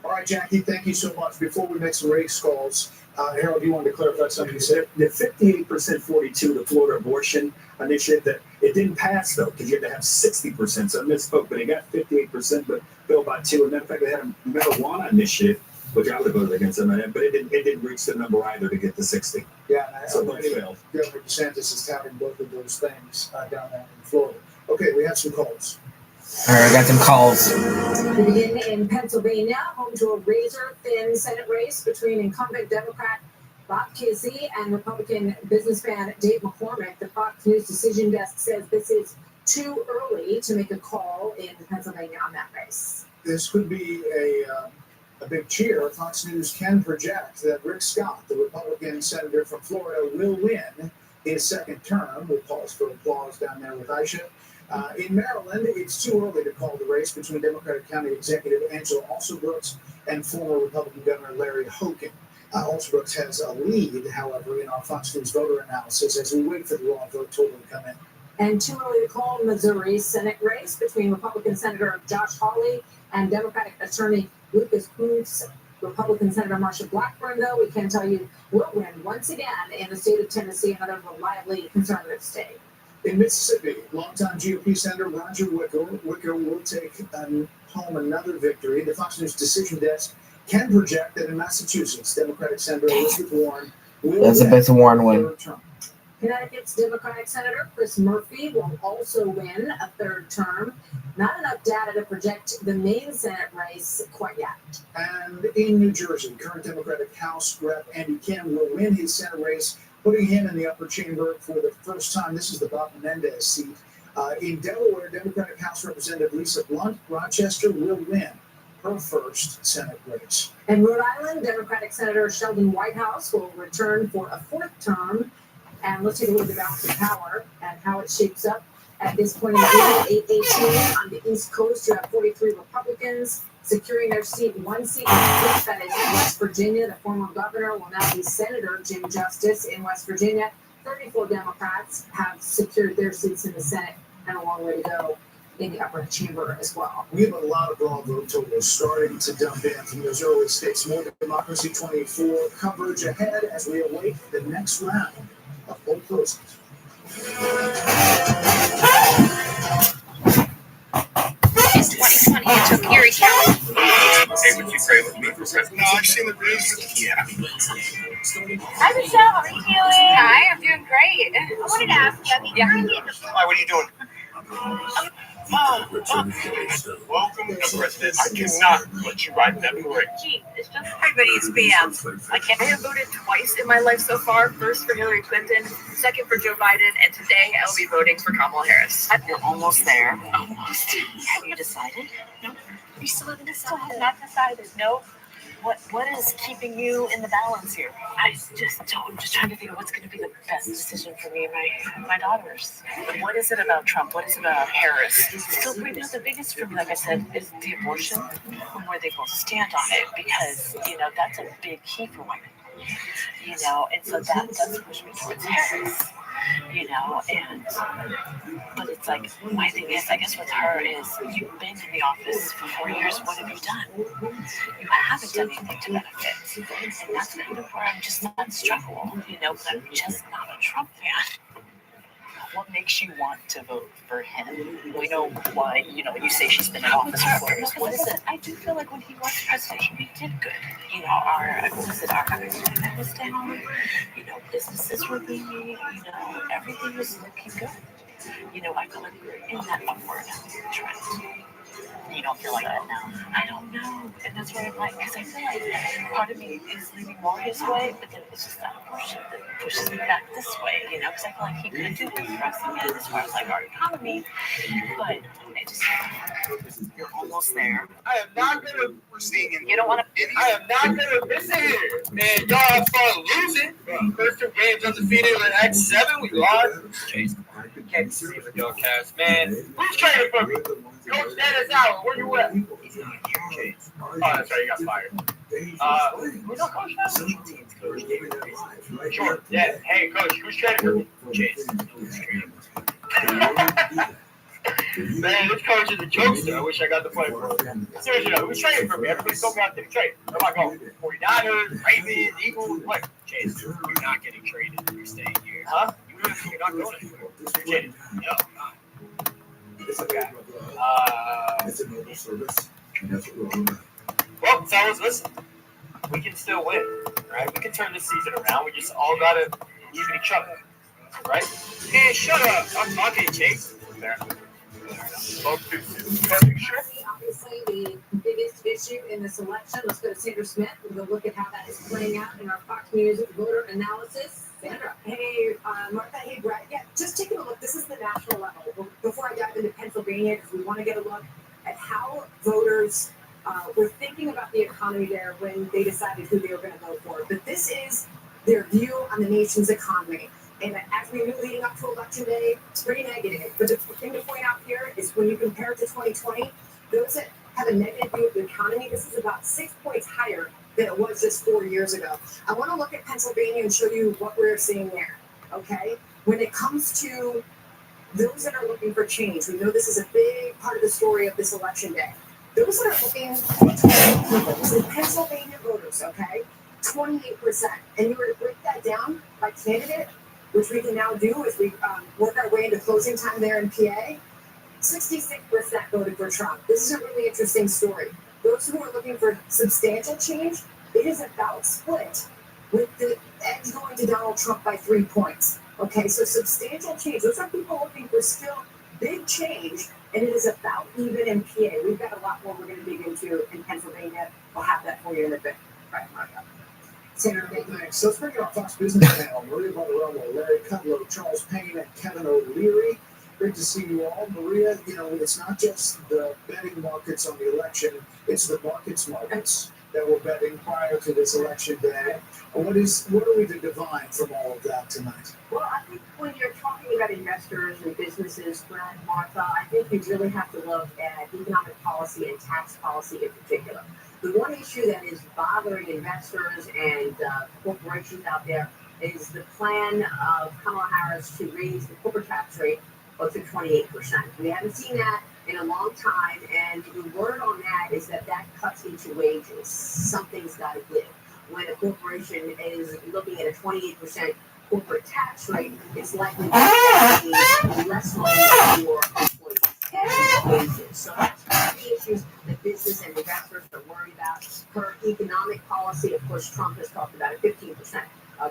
All right, Jackie, thank you so much. Before we make some race calls, Harold, you wanted to clarify something you said? The 58% 42, the Florida abortion initiative, that it didn't pass, though, because you had to have 60%. So I misspoke, but it got 58%, but fell by 2. And matter of fact, they had a marijuana initiative, which I would have voted against them, but it didn't reach the number either to get to 60. Yeah, so both failed. Governor DeSantis is touting both of those things down there in Florida. Okay, we have some calls. All right, I got some calls. We begin in Pennsylvania, home to a razor-thin Senate race between incumbent Democrat Bob Casey and Republican businessman Dave McCormick. The Fox News decision desk says this is too early to make a call in Pennsylvania on that race. This could be a big cheer. Fox News can project that Rick Scott, the Republican senator from Florida, will win his second term. We'll pause for applause down there with Aisha. In Maryland, it's too early to call the race between Democratic County Executive Angela Alsobrooks and former Republican Governor Larry Hogan. Alsobrooks has a lead, however, in our Fox News voter analysis as we wait for the raw vote total to come in. And too early to call Missouri's Senate race between Republican Senator Josh Hawley and Democratic Attorney Lucas Kunce. Republican Senator Marsha Blackburn, though, we can tell you, will win once again in the state of Tennessee, another reliably conservative state. In Mississippi, longtime GOP Senator Roger Wicker will take home another victory. The Fox News decision desk can project that in Massachusetts, Democratic Senator Elizabeth Warren will win third term. Connecticut's Democratic Senator Chris Murphy will also win a third term. Not enough data to project the main Senate race quite yet. And in New Jersey, current Democratic House Rep Andy Kim will win his Senate race, putting him in the upper chamber for the first time. This is the Bob Menendez seat. In Delaware, Democratic House Representative Lisa Blunt Rochester will win her first Senate race. In Rhode Island, Democratic Senator Sheldon Whitehouse will return for a fourth term. And let's take a look at the balance of power and how it shapes up at this point in the game. 8-18 on the East Coast, you have 43 Republicans securing their seat. One seat that is in West Virginia. The former governor will now be Senator Jim Justice in West Virginia. 34 Democrats have secured their seats in the Senate, and a long way to go in the upper chamber as well. We have a lot of raw vote totals starting to dump in from those early states. More Democracy 24 coverage ahead as we await the next round of poll closings. It's 2020. It took Erie County. Hey, would you pray with me for president? No, I've seen the videos. Yeah. Hi, Michelle. How are you doing? Hi, I'm doing great. I wanted to ask you, Why, what are you doing? Welcome, President. I cannot let you ride in that parade. Gee, it's just hi, buddy. It's PM. I have voted twice in my life so far. First for Hillary Clinton, second for Joe Biden, and today I'll be voting for Kamala Harris. You're almost there. Almost. Have you decided? No, you still haven't decided. Still have not decided. No. What is keeping you in the balance here? I'm just trying to think of what's going to be the best decision for me and my daughters. What is it about Trump? What is it about Harris? So right now, the biggest for me, like I said, is the abortion and where they both stand on it, because that's a big key for women. And so that does push me towards Harris. But it's like, my thing is, I guess with her is, you've been in the office for 4 years, what have you done? You haven't done anything to benefit. And that's kind of where I'm just not struggle, but I'm just not a Trump fan. What makes you want to vote for him? We know why, you say she's been in office for 4 years. What is it? I do feel like when he was president, he did good. Our unemployment was down, businesses were booming, everything was looking good. I feel like we're in that upward trend. You don't feel like that now? I don't know. And that's what I'm like, because I feel like part of me is leaning more his way, but then it's just that abortion that pushes me back this way, because I feel like he could do good for us again as far as like our economy, but I just, you're almost there. I am not gonna sing. You don't want to. I am not gonna listen here. Man, y'all start losing. First 2 games undefeated in X7. We lost. Chase, can't see with your cast, man. Who's trading for me? Coach Dennis Allen, where you at? Chase. Oh, that's right, you got fired. Who's our coach now? Sure. Yeah. Hey, coach, who's trading for me? Chase. Man, this coach is a jokester. I wish I got to play for him. Seriously, though, who's trading for me? Everybody's talking about getting traded. Where am I going? 49ers, Ravens, Eagles, what? Chase, you're not getting traded. You're staying here. Huh? You're not going anywhere. You're kidding. No, I'm not. Okay. Well, fellas, listen. We can still win, right? We can turn this season around. We just all gotta give each other, right? Hey, shut up! I'm talking, Chase. Fair enough. Obviously, the biggest issue in this election. Let's go to Sandra Smith. We're going to look at how that is playing out in our Fox News voter analysis. Sandra. Hey, Martha. Hey, Brett. Yeah, just taking a look. This is the national level. Before I dive into Pennsylvania, because we want to get a look at how voters were thinking about the economy there when they decided who they were going to vote for. But this is their view on the nation's economy. And as we knew leading up to Election Day, it's pretty negative. But the thing to point out here is when you compare it to 2020, those that have a negative view of the economy, this is about 6 points higher than it was just 4 years ago. I want to look at Pennsylvania and show you what we're seeing there, okay? When it comes to those that are looking for change, we know this is a big part of the story of this Election Day. Those that are looking for Pennsylvania voters, okay, 28%. And you were to break that down by candidate, which we can now do as we work our way into closing time there in PA, 66% voted for Trump. This is a really interesting story. Those who are looking for substantial change, it is about split, with the edge going to Donald Trump by 3 points. Okay, so substantial change. Those are people looking for still big change, and it is about even in PA. We've got a lot more we're going to dig into in Pennsylvania. We'll have that for you in a bit. Right, Maria. Senator, thanks. So let's bring in our Fox Business panel. Maria Bartiromo, Larry Kudlow, Charles Payne, and Kevin O'Leary. Great to see you all. Maria, it's not just the betting markets on the election, it's the markets that were betting prior to this election day. What are we to divine from all of that tonight? Well, I think when you're talking about investors and businesses, Brett, Martha, I think you really have to look at economic policy and tax policy in particular. The one issue that is bothering investors and corporations out there is the plan of Kamala Harris to raise the corporate tax rate up to 28%. We haven't seen that in a long time, and the word on that is that cuts into wages. Something's got to give. When a corporation is looking at a 28% corporate tax rate, it's likely to be less money for employees and wages. So that's one of the issues that business and investors are worried about. For economic policy, of course, Trump has talked about a 15%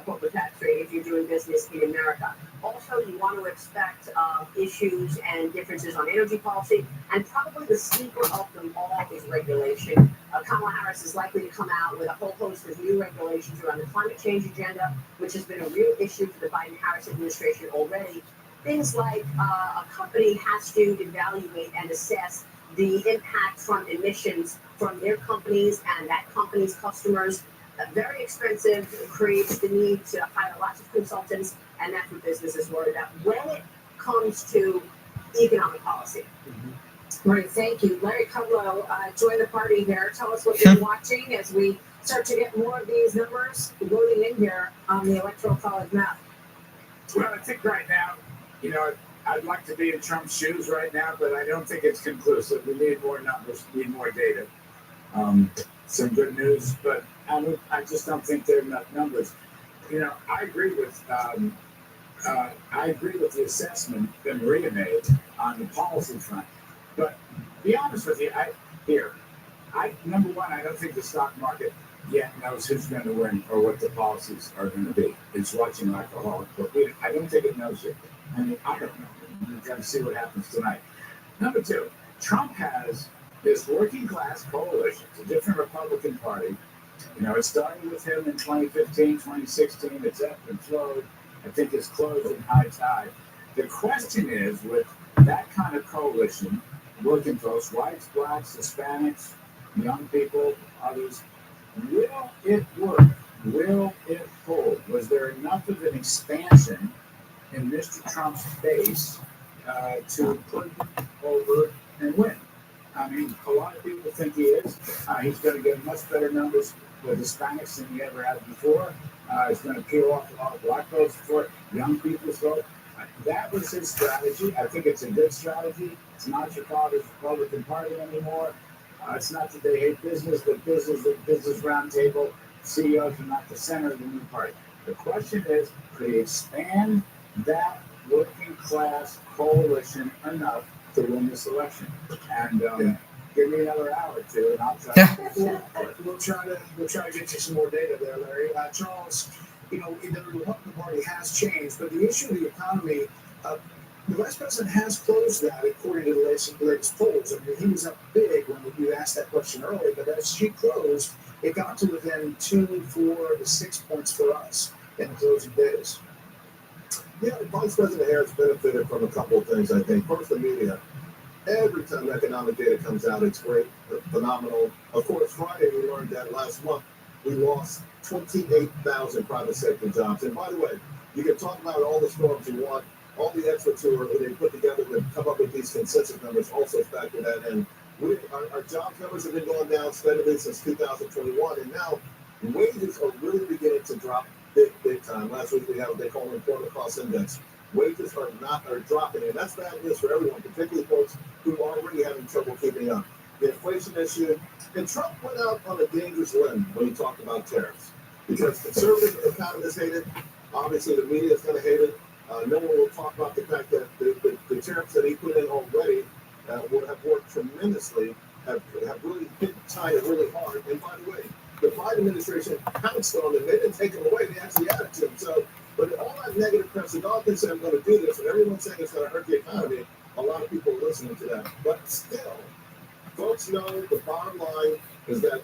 corporate tax rate if you're doing business in America. also you want to expect issues and differences on energy policy, and probably the sleeper of them all is regulation. Kamala Harris is likely to come out with a whole host of new regulations around the climate change agenda, which has been a real issue for the Biden-Harris administration already. Things like a company has to evaluate and assess the impact from emissions from their companies and that company's customers. Very expensive, creates the need to hire lots of consultants, and that's what businesses worry about when it comes to economic policy. Great, thank you. Larry Kudlow, join the party here. Tell us what you're watching as we start to get more of these numbers loading in here on the Electoral College map. Well, I think right now, I'd like to be in Trump's shoes right now, but I don't think it's conclusive. We need more numbers, we need more data. Some good news, but I just don't think there are enough numbers. I agree with the assessment that Maria made on the policy front. But be honest with you, number one, I don't think the stock market yet knows who's going to win or what the policies are going to be. It's watching alcoholic, but I don't think it knows yet. I mean, I don't know. We've got to see what happens tonight. Number two, Trump has this working class coalition, it's a different Republican Party. It started with him in 2015, 2016. It's ebbed and flowed. I think it's closed in high tide. The question is, with that kind of coalition, working folks, whites, blacks, Hispanics, young people, others, will it work? Will it hold? Was there enough of an expansion in Mr. Trump's base to put him over and win? I mean, a lot of people think he is. He's going to get much better numbers with Hispanics than he ever had before. He's going to peel off a lot of black votes for young people's vote. That was his strategy. I think it's a good strategy. It's not your father's Republican Party anymore. It's not that they hate business, but business roundtable CEOs are not the center of the new party. The question is, could he expand that working class coalition enough to win this election? And give me another hour or two, and I'll try. We'll try to get you some more data there, Larry. Charles, the Republican Party has changed, but the issue of the economy, the Vice President has closed that according to the latest polls. I mean, he was up big when you asked that question earlier, but as she closed, it got to within 2, 4 to 6 points for us in the closing days. Yeah, Vice President Harris benefited from a couple of things, I think. First, the media. Every time economic data comes out, it's great, phenomenal. Of course, Friday, we learned that last month we lost 28,000 private sector jobs. And by the way, you can talk about all the storms you want. All the experts who they put together to come up with these consensus numbers also factor that in. Our jobs numbers have been going down steadily since 2021, and now wages are really beginning to drop big time. Last week we had what they call employment cost index. Wages are dropping, and that's bad news for everyone, particularly folks who are already having trouble keeping up. The inflation issue, and Trump went out on a dangerous limb when he talked about tariffs, because conservative economists hate it. Obviously, the media is going to hate it. No one will talk about the fact that the tariffs that he put in already will have worked tremendously, have really hit China really hard. And by the way, the Biden administration pounced on them. They didn't take them away. They actually added to them. So, but all that negative press, the dog can say, I'm going to do this, and everyone's saying it's going to hurt the economy. A lot of people are listening to that. But still, folks know the bottom line is that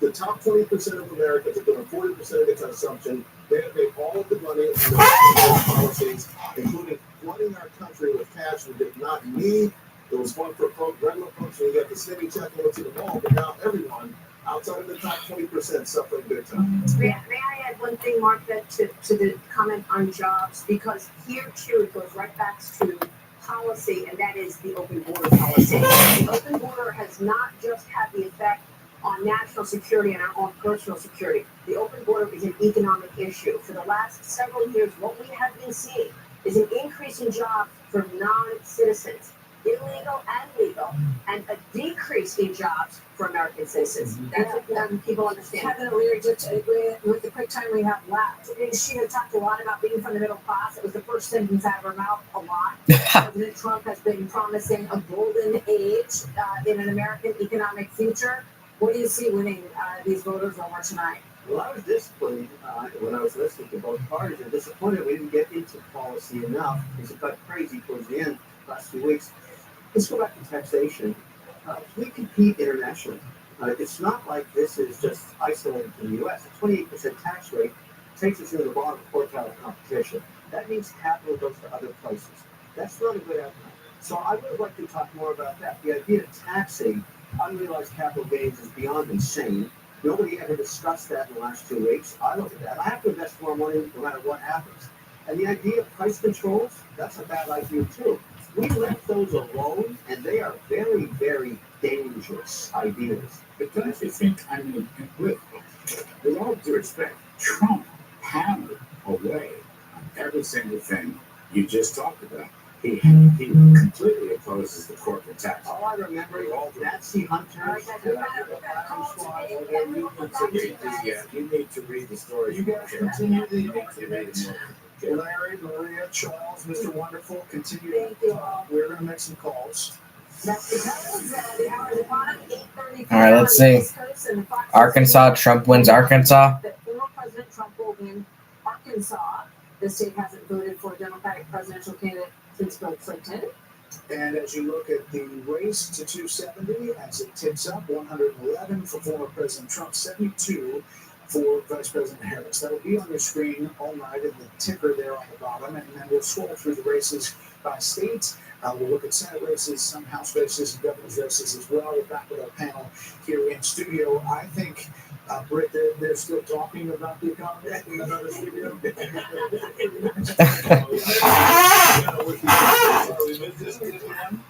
the top 20% of Americans are doing 40% of the consumption. They have made all of the money on their policies, including flooding our country with cash we did not need. There was one for regular folks, so you got the stimmy check and went to the mall, but now everyone outside of the top 20% suffering big time. May I add one thing, Mark, that to the comment on jobs, because here too it goes right back to policy, and that is the open border policy. The open border has not just had the effect on national security and our own personal security. The open border is an economic issue. For the last several years, what we have been seeing is an increase in jobs for non-citizens, illegal and legal, and a decrease in jobs for American citizens. That's what people understand. Kevin O'Leary, just with the quick time we have left, she had talked a lot about being from the middle class. It was the first sentence out of her mouth a lot. President Trump has been promising a golden age in an American economic future. What do you see winning these voters over tonight? Well, I was disappointed when I was listening to both parties. I'm disappointed we didn't get into policy enough because it got crazy towards the end last few weeks. Let's go back to taxation. We compete internationally. It's not like this is just isolated to the U.S. A 28% tax rate takes us into the bottom quartile of competition. That means capital goes to other places. That's not a good outcome. So I would like to talk more about that. The idea of taxing unrealized capital gains is beyond insane. Nobody ever discussed that in the last 2 weeks. I look at that. I have to invest more money no matter what happens. And the idea of price controls, that's a bad idea too. We left those alone, and they are very, very dangerous ideas. But don't you think, with all due respect, Trump hammered away on every single thing you just talked about. He completely opposes the corporate tax. Oh, I remember Nazi hunters. You need to read the story. You guys continue the Larry, Maria, Charles, Mr. Wonderful, continue to talk. We're going to make some calls. All right, let's see. Arkansas, Trump wins Arkansas. Former President Trump will win Arkansas. The state hasn't voted for a Democratic presidential candidate since Bill Clinton. And as you look at the race to 270, as it tips up, 111 for former President Trump, 72 for Vice President Harris. That'll be on your screen all night in the ticker there on the bottom. And then we'll scroll through the races by state. We'll look at Senate races, some House races, and governor's races as well. We're back with our panel here in studio. I think, Britt, they're still talking about the economy in another studio.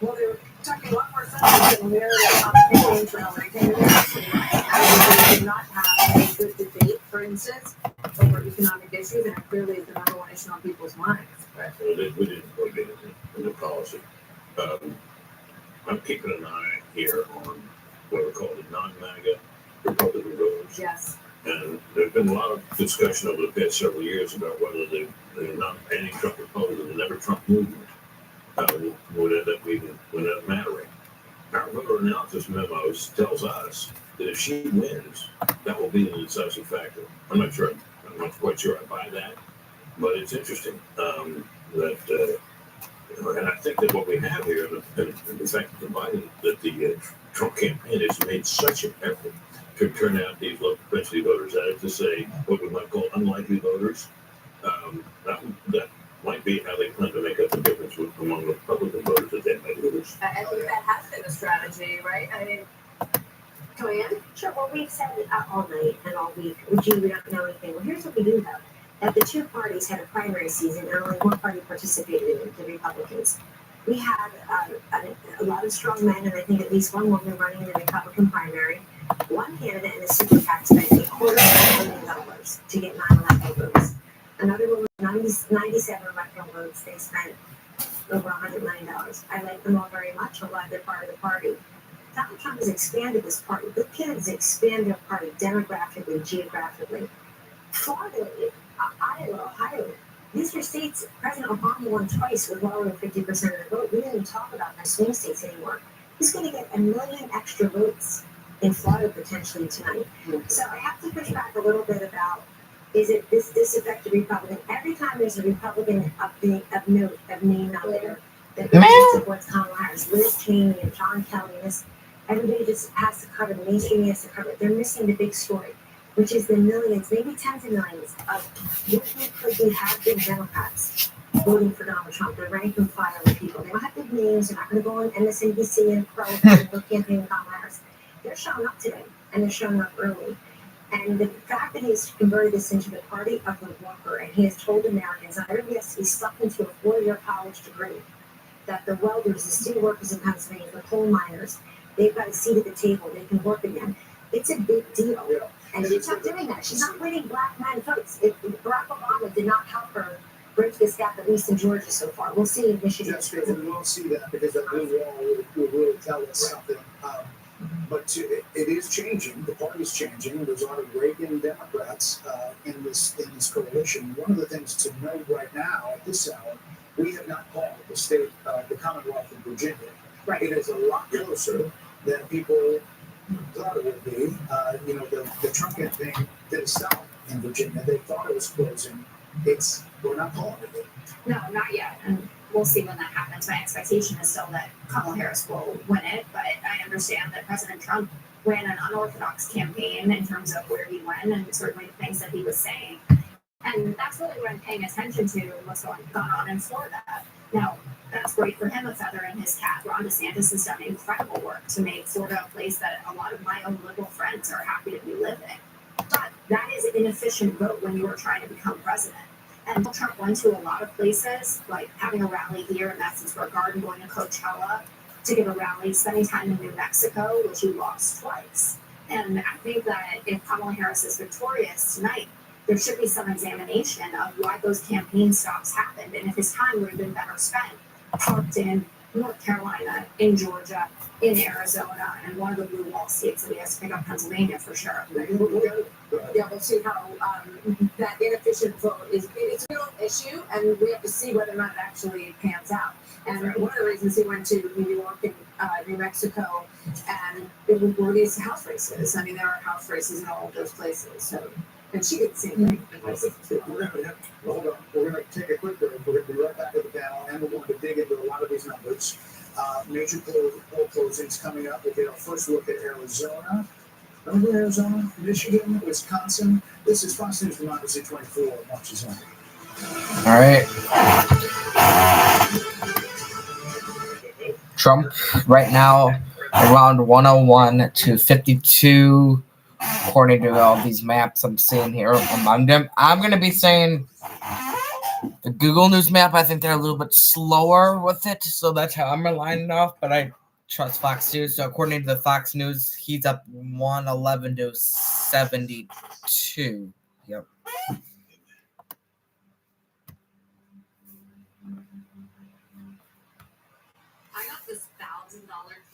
Well, they're talking a lot more substance than they're campaign trail. They did not have a good debate, for instance, over economic issues, and it clearly is the number one issue on people's minds. Well, we didn't go into policy. I'm keeping an eye here on what are called the non-MAGA Republican voters. Yes. And there's been a lot of discussion over the past several years about whether the non-Trump Republican, the Never Trump movement, would end up mattering. Our voter analysis memos tells us that if she wins, that will be an decisive factor. I'm not quite sure I buy that, but it's interesting and I think that what we have here, and the fact that the Trump campaign has made such an effort to turn out these low propensity voters, that is to say, what we might call unlikely voters, that might be how they plan to make up the difference among Republican voters that they might lose. I think that has been a strategy, right? I mean, Joanne? Sure. Well, we've said it all night and all week. We don't know anything. Well, here's what we do know. That the two parties had a primary season and only one party participated in it, the Republicans. We had a lot of strong men, and I think at least one woman running in the Republican primary. One candidate in the super PAC spent $250 million to get 9 electoral votes. Another woman, 97 electoral votes, they spent over $100 million. I like them all very much. I'm glad they're part of the party. Donald Trump has expanded this party. The kids expand their party demographically, geographically. Florida, Iowa, Ohio, these are states President Obama won twice with well over 50% of the vote. We didn't even talk about the swing states anymore. He's going to get 1 million extra votes in Florida potentially tonight. So I have to push back a little bit about, is it this affect the Republican? Every time there's a Republican of note, of name out there that supports Kamala Harris, Liz Cheney and John Kelly, and this, everybody just has to cover, the mainstream has to cover it. They're missing the big story, which is the millions, maybe tens of millions of what could have been Democrats voting for Donald Trump. They're rank and file people. They don't have big names. They're not going to go on MSNBC and Pro and go campaign with Kamala Harris. They're showing up today, and they're showing up early. And the fact that he's converted this into the party of the worker, and he has told Americans that everybody has to be sucked into a 4-year college degree, that the welders, the steel workers in Pennsylvania, the coal miners, they've got a seat at the table. They can work again. It's a big deal. Yeah. And she's not doing that. She's not winning black men votes. Barack Obama did not help her bridge this gap, at least in Georgia so far. We'll see in Michigan. Yes, we won't see that because that blue wall will really tell us something. But it is changing. The party's changing. There's a lot of Reagan Democrats in this coalition. One of the things to note right now at this hour, we have not called the state, the Commonwealth of Virginia. Right. It is a lot closer than people thought it would be. The Trump campaign did been stopped in Virginia. They thought it was closing. We're not calling it yet. No, not yet. And we'll see when that happens. My expectation is still that Kamala Harris will win it, but I understand that President Trump ran an unorthodox campaign in terms of where he went and certainly the things that he was saying. And that's really what I'm paying attention to, what's gone on in Florida. Now, that's great for him, a feather in his cap. Ron DeSantis has done incredible work to make Florida a place that a lot of my own liberal friends are happy to be living. But that is an inefficient vote when you are trying to become president. And Trump went to a lot of places, like having a rally here in Madison Square Garden, going to Coachella to give a rally, spending time in New Mexico, which he lost twice. And I think that if Kamala Harris is victorious tonight, there should be some examination of why those campaign stops happened and if his time would have been better spent parked in North Carolina, in Georgia, in Arizona, and one of the blue wall states that he has to pick up Pennsylvania for sure. Yeah, we'll see how that inefficient vote is. It's a real issue, and we have to see whether or not it actually pans out. And one of the reasons he went to New York and New Mexico, and it were these house races. I mean, there are house races in all of those places. So, and she did the same thing. Hold on. We're going to take a quick break. We're going to be right back at the panel, and we're going to dig into a lot of these numbers. Major poll closings coming up. We'll get our first look at Arizona. Remember Arizona, Michigan, Wisconsin? This is Fox News Democracy 24. Watch this on. All right. Trump right now around 101 to 52, according to all these maps I'm seeing here. I'm gonna be saying the Google News map. I think they're a little bit slower with it, so that's how I'm relying off. But I trust Fox News. So according to the Fox News, he's up 111 to 72. Yep. I got this $1,000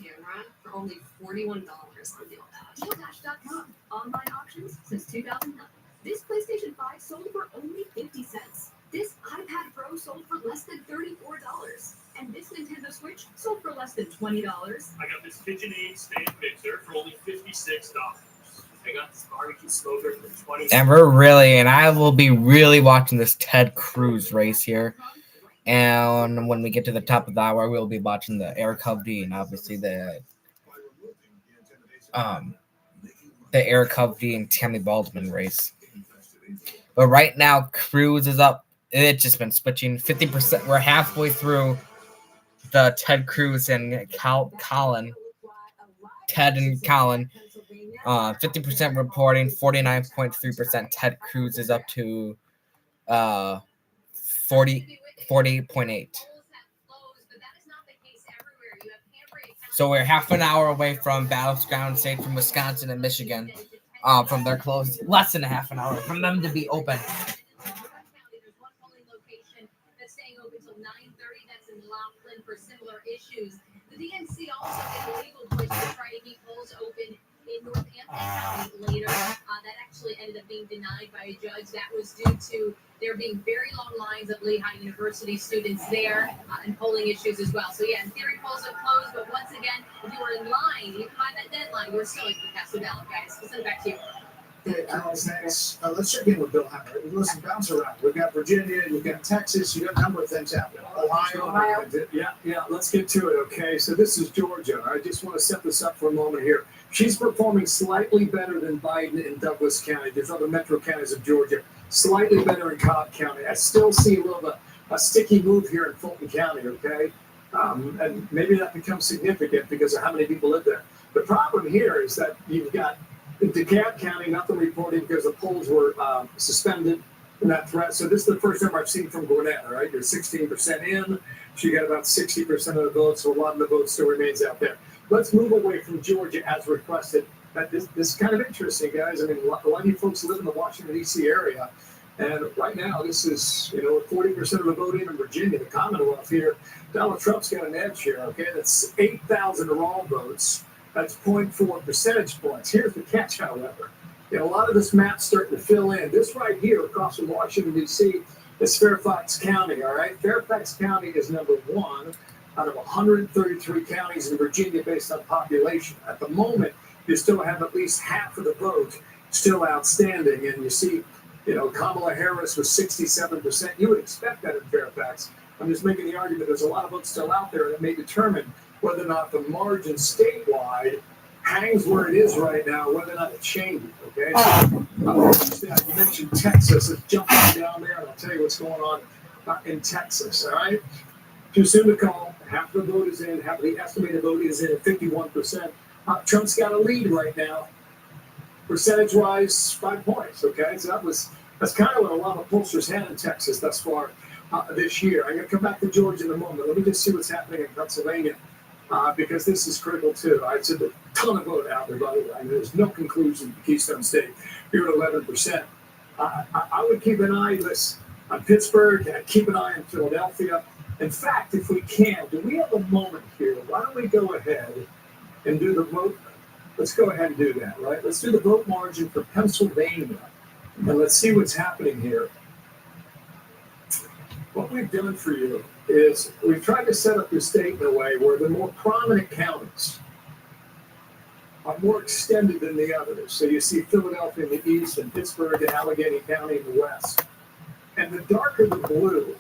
camera for only $41 on DealDash. DealDash.com. Online auctions since 2009. This PlayStation 5 sold for only 50 cents. This iPad Pro sold for less than $34. And this Nintendo Switch sold for less than $20. I got this KitchenAid stand mixer for only $56. I got this barbecue smoker for $20. And I will be really watching this Ted Cruz race here. And when we get to the top of the hour, we'll be watching the Eric Hovde and obviously the Eric Hovde and Tammy Baldwin race. But right now, Cruz is up. It's just been switching 50%. We're halfway through the Ted Cruz and Colin. Ted and Colin. 50% reporting, 49.3%. Ted Cruz is up to 40.8. So we're half an hour away from Battleground State from Wisconsin and Michigan. From their close, less than a half an hour from them to be open. That's staying open until 9:30. That's in Laughlin for similar issues. The DNC also did a legal push to try to keep polls open in Northampton County later. That actually ended up being denied by a judge. That was due to there being very long lines of Lehigh University students there and polling issues as well. So yeah, in theory, polls are closed, but once again, if you were in line, even by that deadline, we're still able to cast the ballot, guys. We'll send it back to you. Okay, Alex, thanks. Let's check in with Bill Hammer. Listen, bounce around. We've got Virginia, you've got Texas, you've got a number of things happening. Ohio. Yeah, let's get to it, okay? So this is Georgia. I just want to set this up for a moment here. She's performing slightly better than Biden in Douglas County. There's other metro counties of Georgia. Slightly better in Cobb County. I still see a little bit a sticky move here in Fulton County, okay? And maybe that becomes significant because of how many people live there. The problem here is that you've got in DeKalb County, nothing reported because the polls were suspended in that threat. So this is the first time I've seen from Gwinnett, all right? You're 16% in. She got about 60% of the votes, so a lot of the vote still remains out there. Let's move away from Georgia as requested. This is kind of interesting, guys. I mean, a lot of you folks live in the Washington, D.C. area. And right now, this is, 40% of the vote in Virginia, the Commonwealth here. Donald Trump's got an edge here, okay? That's 8,000 raw votes. That's 0.4 percentage points. Here's the catch, however. A lot of this map's starting to fill in. This right here across from Washington, D.C. is Fairfax County, all right? Fairfax County is number one out of 133 counties in Virginia based on population. At the moment, you still have at least half of the vote still outstanding. And you see, Kamala Harris was 67%. You would expect that in Fairfax. I'm just making the argument there's a lot of votes still out there that may determine whether or not the margin statewide hangs where it is right now, whether or not it changes, okay? You mentioned Texas. It's jumping down there, and I'll tell you what's going on in Texas, all right? Too soon to call. Half the vote is in. Half the estimated vote is in at 51%. Trump's got a lead right now. Percentage-wise, 5 points, okay? So that's kind of what a lot of pollsters had in Texas thus far this year. I'm going to come back to Georgia in a moment. Let me just see what's happening in Pennsylvania because this is critical, too. I said a ton of vote out there, by the way. I mean, there's no conclusion to Keystone State. You're at 11%. I would keep an eye on Pittsburgh. I'd keep an eye on Philadelphia. In fact, if we can, do we have a moment here? Why don't we go ahead and do the vote? Let's go ahead and do that, right? Let's do the vote margin for Pennsylvania, and let's see what's happening here. What we've done for you is we've tried to set up your state in a way where the more prominent counties are more extended than the others. So you see Philadelphia in the east and Pittsburgh and Allegheny County in the west. And the darker the blue,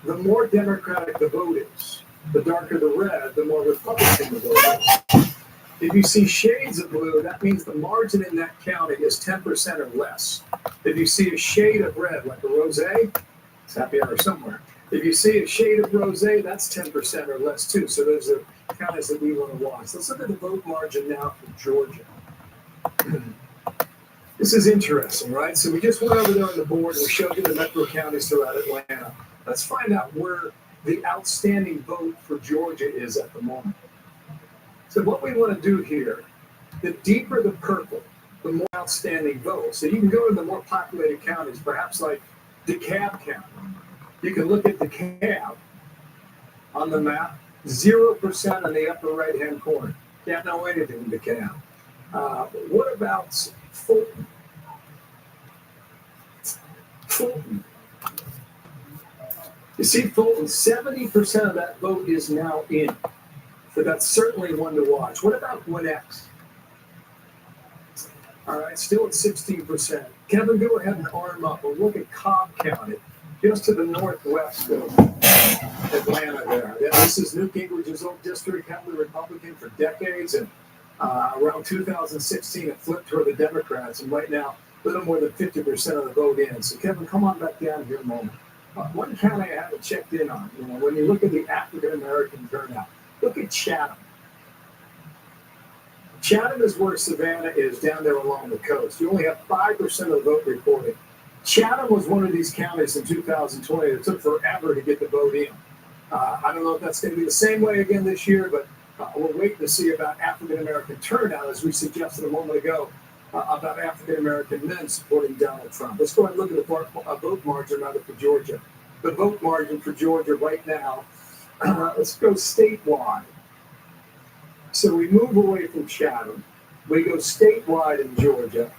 the more Democratic the vote is. The darker the red, the more Republican the vote is. If you see shades of blue, that means the margin in that county is 10% or less. If you see a shade of red, like a rosé, it's happy hour somewhere. If you see a shade of rosé, that's 10% or less too. So those are counties that we want to watch. Let's look at the vote margin now for Georgia. This is interesting, right? So we just went over there on the board and we showed you the metro counties throughout Atlanta. Let's find out where the outstanding vote for Georgia is at the moment. So what we want to do here, the deeper the purple, the more outstanding votes. So you can go to the more populated counties, perhaps like DeKalb County. You can look at DeKalb on the map, 0% on the upper right-hand corner. Can't know anything in DeKalb. What about Fulton? Fulton. You see, Fulton, 70% of that vote is now in. So that's certainly one to watch. What about Gwinnett? All right, still at 16%. Kevin, go ahead and arm up. We'll look at Cobb County, just to the northwest of Atlanta there. This is Newt Gingrich's old district, heavily Republican for decades, and around 2016 it flipped toward the Democrats, and right now a little more than 50% of the vote in. So Kevin, come on back down here a moment. One county I haven't checked in on, when you look at the African-American turnout, look at Chatham. Chatham is where Savannah is, down there along the coast. You only have 5% of the vote reported. Chatham was one of these counties in 2020 that took forever to get the vote in. I don't know if that's going to be the same way again this year, but we're waiting to see about African-American turnout, as we suggested a moment ago, about African-American men supporting Donald Trump. Let's go ahead and look at the vote margin rather for Georgia. The vote margin for Georgia right now, let's go statewide. So we move away from Chatham. We go statewide in Georgia.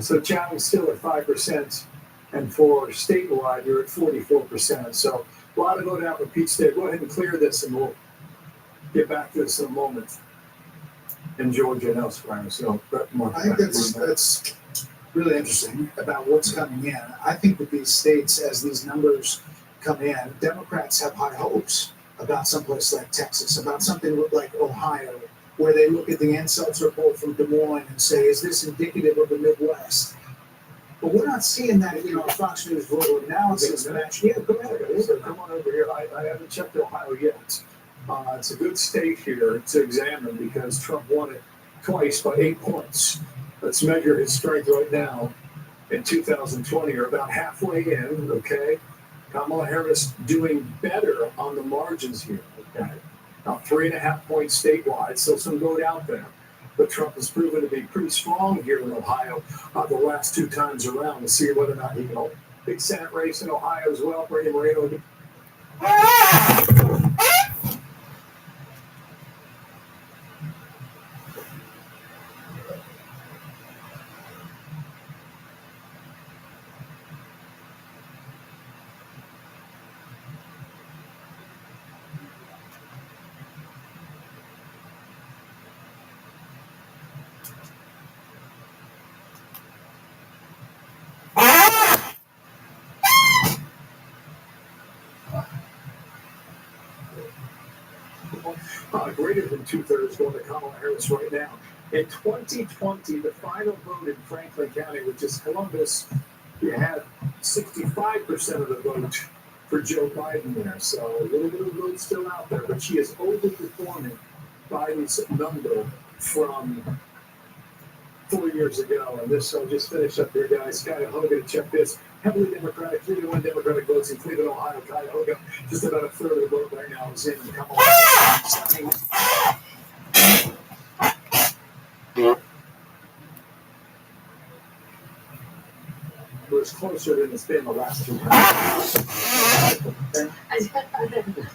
So Chatham's still at 5%, and for statewide, you're at 44%. So a lot of vote out for Peach State. Go ahead and clear this, and we'll get back to this in a moment in Georgia and elsewhere. So, I think that's really interesting about what's coming in. I think that these states, as these numbers come in, Democrats have high hopes about someplace like Texas, about something like Ohio, where they look at the Ann Seltzer poll from Des Moines and say, is this indicative of the Midwest? But we're not seeing that, Fox News voter analysis match. Yeah, go ahead. Come on over here. I haven't checked Ohio yet. It's a good state here to examine because Trump won it twice by 8 points. Let's measure his strength right now in 2020, or about halfway in, okay? Kamala Harris doing better on the margins here, okay? Now 3.5 points statewide, still some vote out there. But Trump has proven to be pretty strong here in Ohio the last 2 times around. We'll see whether or not he can hold. Big Senate race in Ohio as well. Brady Moreno. Greater than 2/3 going to Kamala Harris right now. In 2020, the final vote in Franklin County, which is Columbus, you had 65% of the vote for Joe Biden there. So a little bit of vote still out there, but she is overperforming Biden's number from 4 years ago. And this, I'll just finish up here, guys. Cuyahoga, check this. Heavily Democratic, 3-1 Democratic votes in Cleveland, Ohio. Cuyahoga, just about a third of the vote right now is in Kamala Harris. It was closer than it's been the last 2 times.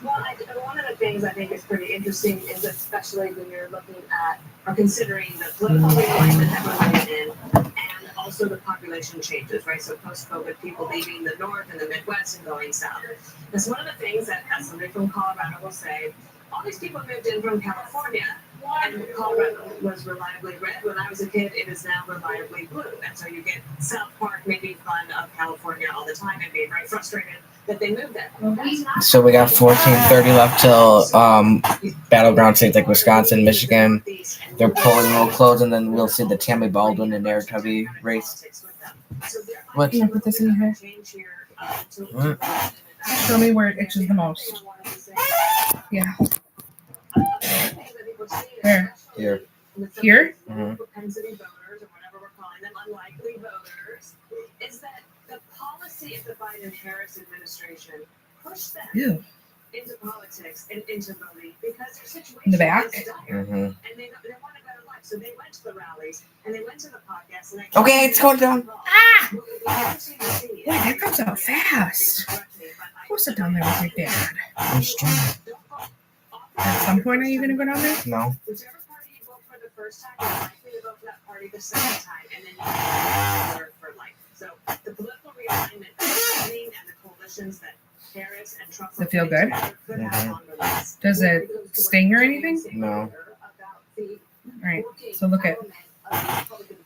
One of the things I think is pretty interesting is especially when you're looking at or considering the political realignment that we're living in and also the population changes, right? So post-COVID, people leaving the north and the Midwest and going south. That's one of the things that, as somebody from Colorado will say, all these people moved in from California, and Colorado was reliably red. When I was a kid, it is now reliably blue. And so you get South Park making fun of California all the time and being very frustrated that they moved there. So we got 14:30 left till battleground states like Wisconsin, Michigan. They're pulling real close, and then we'll see the Tammy Baldwin and Eric Tubby race. What? Can I put this in your hair? What? Show me where it itches the most. Yeah. Where? Here. Here? Mm-hmm. Propensity voters, or whatever we're calling them, unlikely voters, is that the policy of the Biden-Harris administration pushed them Ew. into politics and into voting because their situation In the back? is dire, Mm-hmm. and they want a better life. So they went to the rallies and they went to the podcasts. And they Okay, it's going down. Ah! Wait, that comes out fast. Go sit down there with your dad. I'm strong. At some point, are you going to go down there? No. Whichever party you vote for the first time, you're likely to vote for that party the second time, and then you vote for life. So the political realignment that's happening and the coalitions that Harris and Trump Does it feel good? Mm-hmm. Does it sting or anything? No. All right. So look at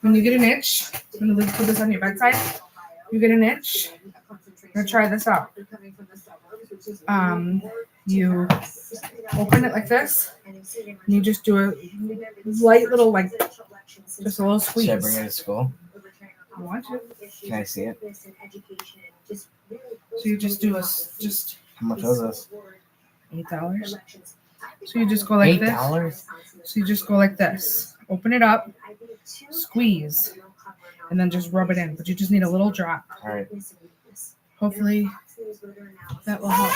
when you get an itch. I'm going to put this on your bedside. You get an itch. We're going to try this out. You open it like this, and you just do a light little, like, just a little squeeze. Should I bring it to school? You want to? Can I see it? So you just do just How much was this? $8. So you just go like this. $8? So you just go like this. Open it up, squeeze, and then just rub it in. But you just need a little drop. All right. Hopefully that will help.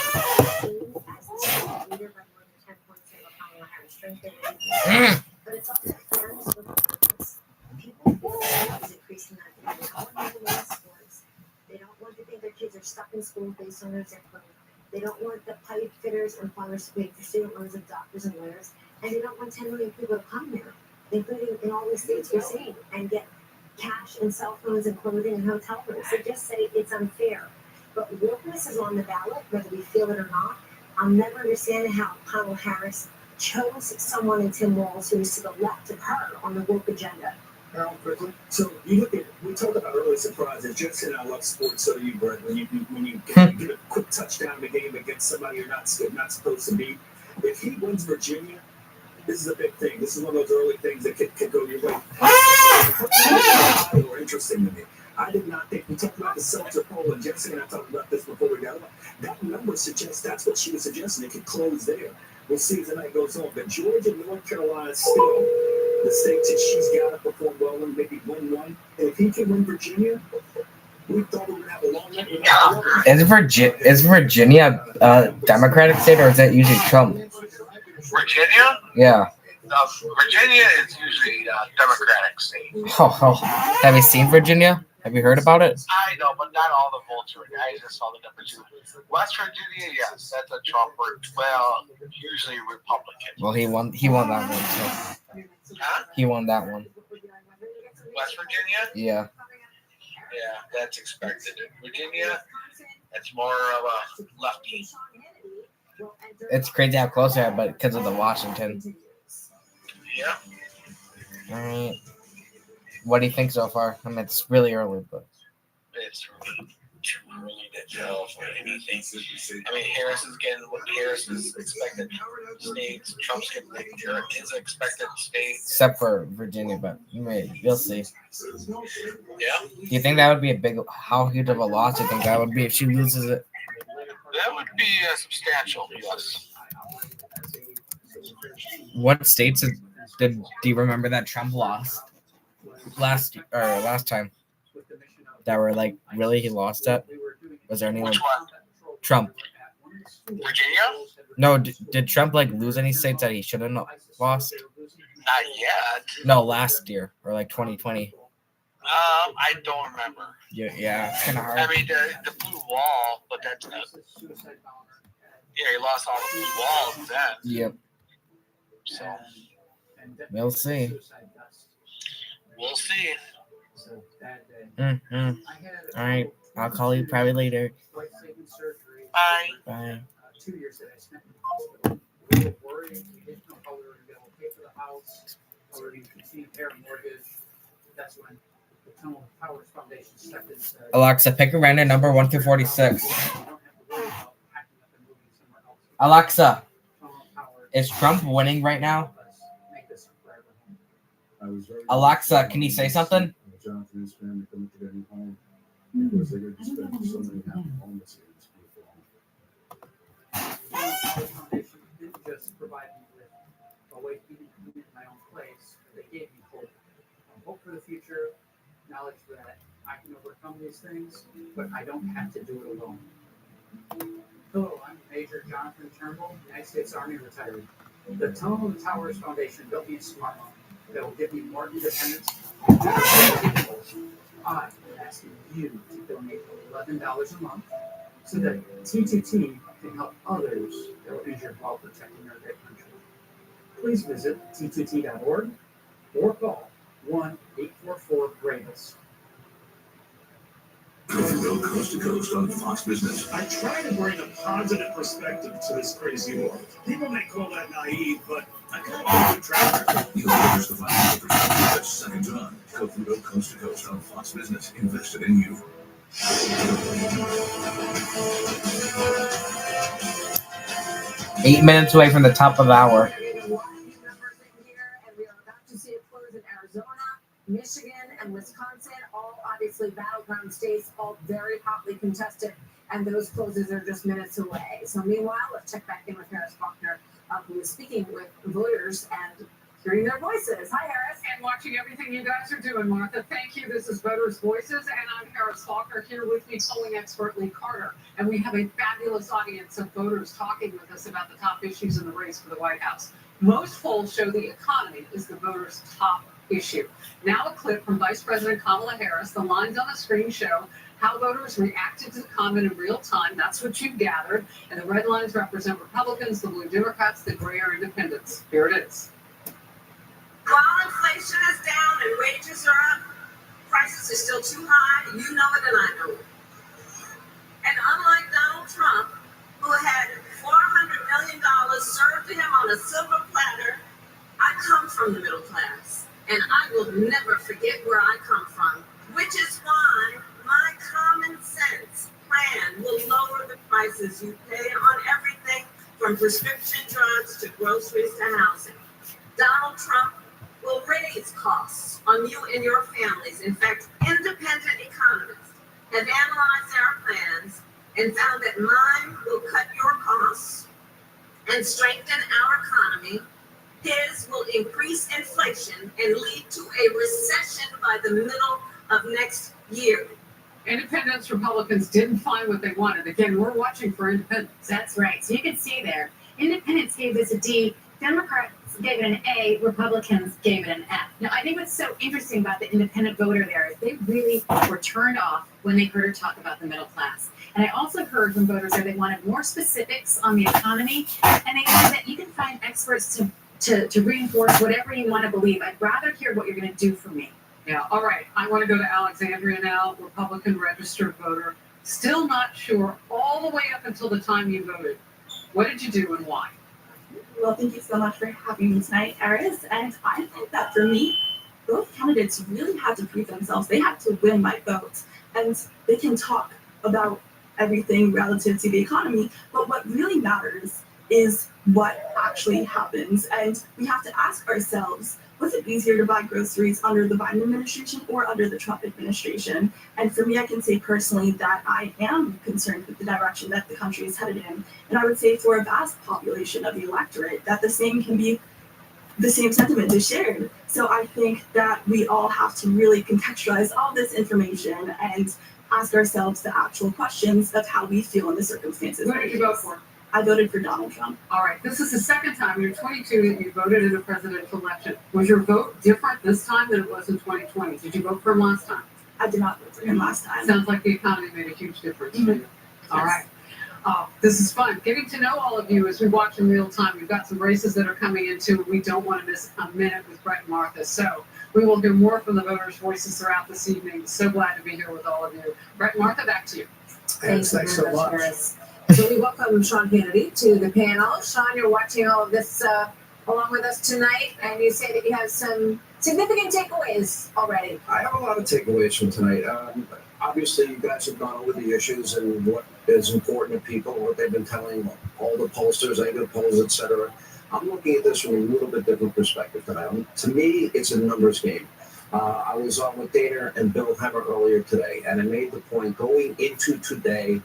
They don't want to think their kids are stuck in school based on their zip code. They don't want the pipe fitters and plumbers to pay for student loans of doctors and lawyers. And they don't want 10 million people to come here, including in all the states we're seeing, and get cash and cell phones and clothing and hotel rooms. They just say it's unfair. But wokeness is on the ballot, whether we feel it or not. I'll never understand how Kamala Harris chose someone in Tim Walz who is to the left of her on the woke agenda. Harold, quickly. So you look at, we talked about early surprises. Just said I love sports, so do you, Brett. When you get a quick touchdown in the game against somebody you're not supposed to beat. If he wins Virginia, this is a big thing. This is one of those early things that could go your way. More interesting to me. I did not think, we talked about the Seltzer poll, and Jessica and I talked about this before we got on. That number suggests that's what she was suggesting. It could close there. We'll see as the night goes on. But Georgia and North Carolina still the states that she's got to perform well in, maybe win one. And if he can win Virginia, we thought we would have a long night. Is Virginia a Democratic state, or is that usually Trump? Virginia? Yeah. Virginia is usually a Democratic state. Oh. Have you seen Virginia? Have you heard about it? I know, but not all the votes are. I just saw the numbers. West Virginia, yes, that's a Trumper. Well, usually Republican. Well, he won that one. So. Huh? He won that one. West Virginia? Yeah. Yeah, that's expected. Virginia, that's more of a lefty. It's crazy how close they are, but because of the Washington. Yeah. All right. What do you think so far? I mean, it's really early, but. It's really too really that gel for anything. I mean, Harris is getting what Harris is expected states. Trump's getting his expected states. Except for Virginia, but you'll see. Yeah. Do you think that would be a big, how huge of a loss do you think that would be if she loses it? That would be substantial, yes. What states do you remember that Trump lost last time? That were like, really, he lost it? Was there anyone? Which one? Trump. Virginia? No, did Trump like lose any states that he shouldn't have lost? Not yet. No, last year or like 2020. I don't remember. Yeah, it's kind of hard. I mean, the blue wall, but that's not. Yeah, he lost all the blue walls then. Yep. So we'll see. We'll see. Mm-hmm. All right, I'll call you probably later. Bye. Bye. 2 years that I spent in the hospital, we were worried. We didn't know how we were going to be able to pay for the house, how we were going to continue to pay our mortgage. That's when the Tunnel Towers Foundation stepped in and said, Alexa, pick a random number 1 through 46. Alexa, is Trump winning right now? Alexa, can you say something? Jonathan and his family couldn't get any home because they could spend so many happy homeless in this beautiful The foundation didn't just provide me with a way to be in my own place, they gave me hope. Hope for the future, knowledge that I can overcome these things, but I don't have to do it alone. Hello, I'm Major Jonathan Turnbull, United States Army retired. The Tunnel and Towers Foundation built me a smart home that will give me more independence. I am asking you to donate $11 a month so that TTT can help others that were injured while protecting our great country. Please visit ttt.org or call 1-844-GREATEST. Go coast to coast on Fox Business. I try to bring a positive perspective to this crazy world. People may call that naive, but I kind of a track record. You'll notice the financial perspective that's second to none. Go coast to coast on Fox Business. Invested in you. 8 minutes away from the top of the hour. Michigan and Wisconsin, all obviously battleground states, all very hotly contested, and those closes are just minutes away. So meanwhile, let's check back in with Harris Faulkner, who is speaking with voters and hearing their voices. Hi, Harris. And watching everything you guys are doing, Martha. Thank you. This is Voters' Voices, and I'm Harris Faulkner. Here with me, polling expert Lee Carter. And we have a fabulous audience of voters talking with us about the top issues in the race for the White House. Most polls show the economy is the voters' top issue. Now a clip from Vice President Kamala Harris. The lines on the screen show how voters reacted to the comment in real time. That's what you've gathered. And the red lines represent Republicans, the blue Democrats, the gray are independents. Here it is. While inflation is down and wages are up, prices are still too high. You know it and I know it. And unlike Donald Trump, who had $400 million served to him on a silver platter, I come from the middle class. And I will never forget where I come from, which is why my common sense plan will lower the prices you pay on everything from prescription drugs to groceries to housing. Donald Trump will raise costs on you and your families. In fact, independent economists have analyzed our plans and found that mine will cut your costs and strengthen our economy. His will increase inflation and lead to a recession by the middle of next year. Independents, Republicans didn't find what they wanted. Again, we're watching for independents. That's right. So you can see there, independents gave this a D, Democrats gave it an A, Republicans gave it an F. Now, I think what's so interesting about the independent voter there is they really were turned off when they heard her talk about the middle class. And I also heard from voters that they wanted more specifics on the economy, and they said that you can find experts to reinforce whatever you want to believe. I'd rather hear what you're going to do for me. Yeah, all right. I want to go to Alexandria now, Republican registered voter. Still not sure all the way up until the time you voted. What did you do and why? Well, thank you so much for having me tonight, Aris. And I think that for me, both candidates really had to prove themselves. They had to win my vote. And they can talk about everything relative to the economy. But what really matters is what actually happens. And we have to ask ourselves, was it easier to buy groceries under the Biden administration or under the Trump administration? And for me, I can say personally that I am concerned with the direction that the country is headed in. And I would say for a vast population of the electorate that the same sentiment is shared. So I think that we all have to really contextualize all this information and ask ourselves the actual questions of how we feel in the circumstances. Who did you vote for? I voted for Donald Trump. All right, this is the second time, you're 22, that you voted in a presidential election. Was your vote different this time than it was in 2020? Did you vote for him last time? I did not vote for him last time. Sounds like the economy made a huge difference. Mhm. All right. This is fun. Getting to know all of you as we watch in real time. We've got some races that are coming into, and we don't want to miss a minute with Brett and Martha. So we will hear more from the voters' voices throughout this evening. So glad to be here with all of you. Brett and Martha, back to you. Thanks so much. Harris. So we welcome Sean Kennedy to the panel. Sean, you're watching all of this along with us tonight, and you say that you have some significant takeaways already. I have a lot of takeaways from tonight. Obviously, you guys have gone over the issues and what is important to people, what they've been telling all the pollsters, exit polls, etc. I'm looking at this from a little bit different perspective tonight. To me, it's a numbers game. I was on with Dana and Bill Hemmer earlier today, and I made the point going into today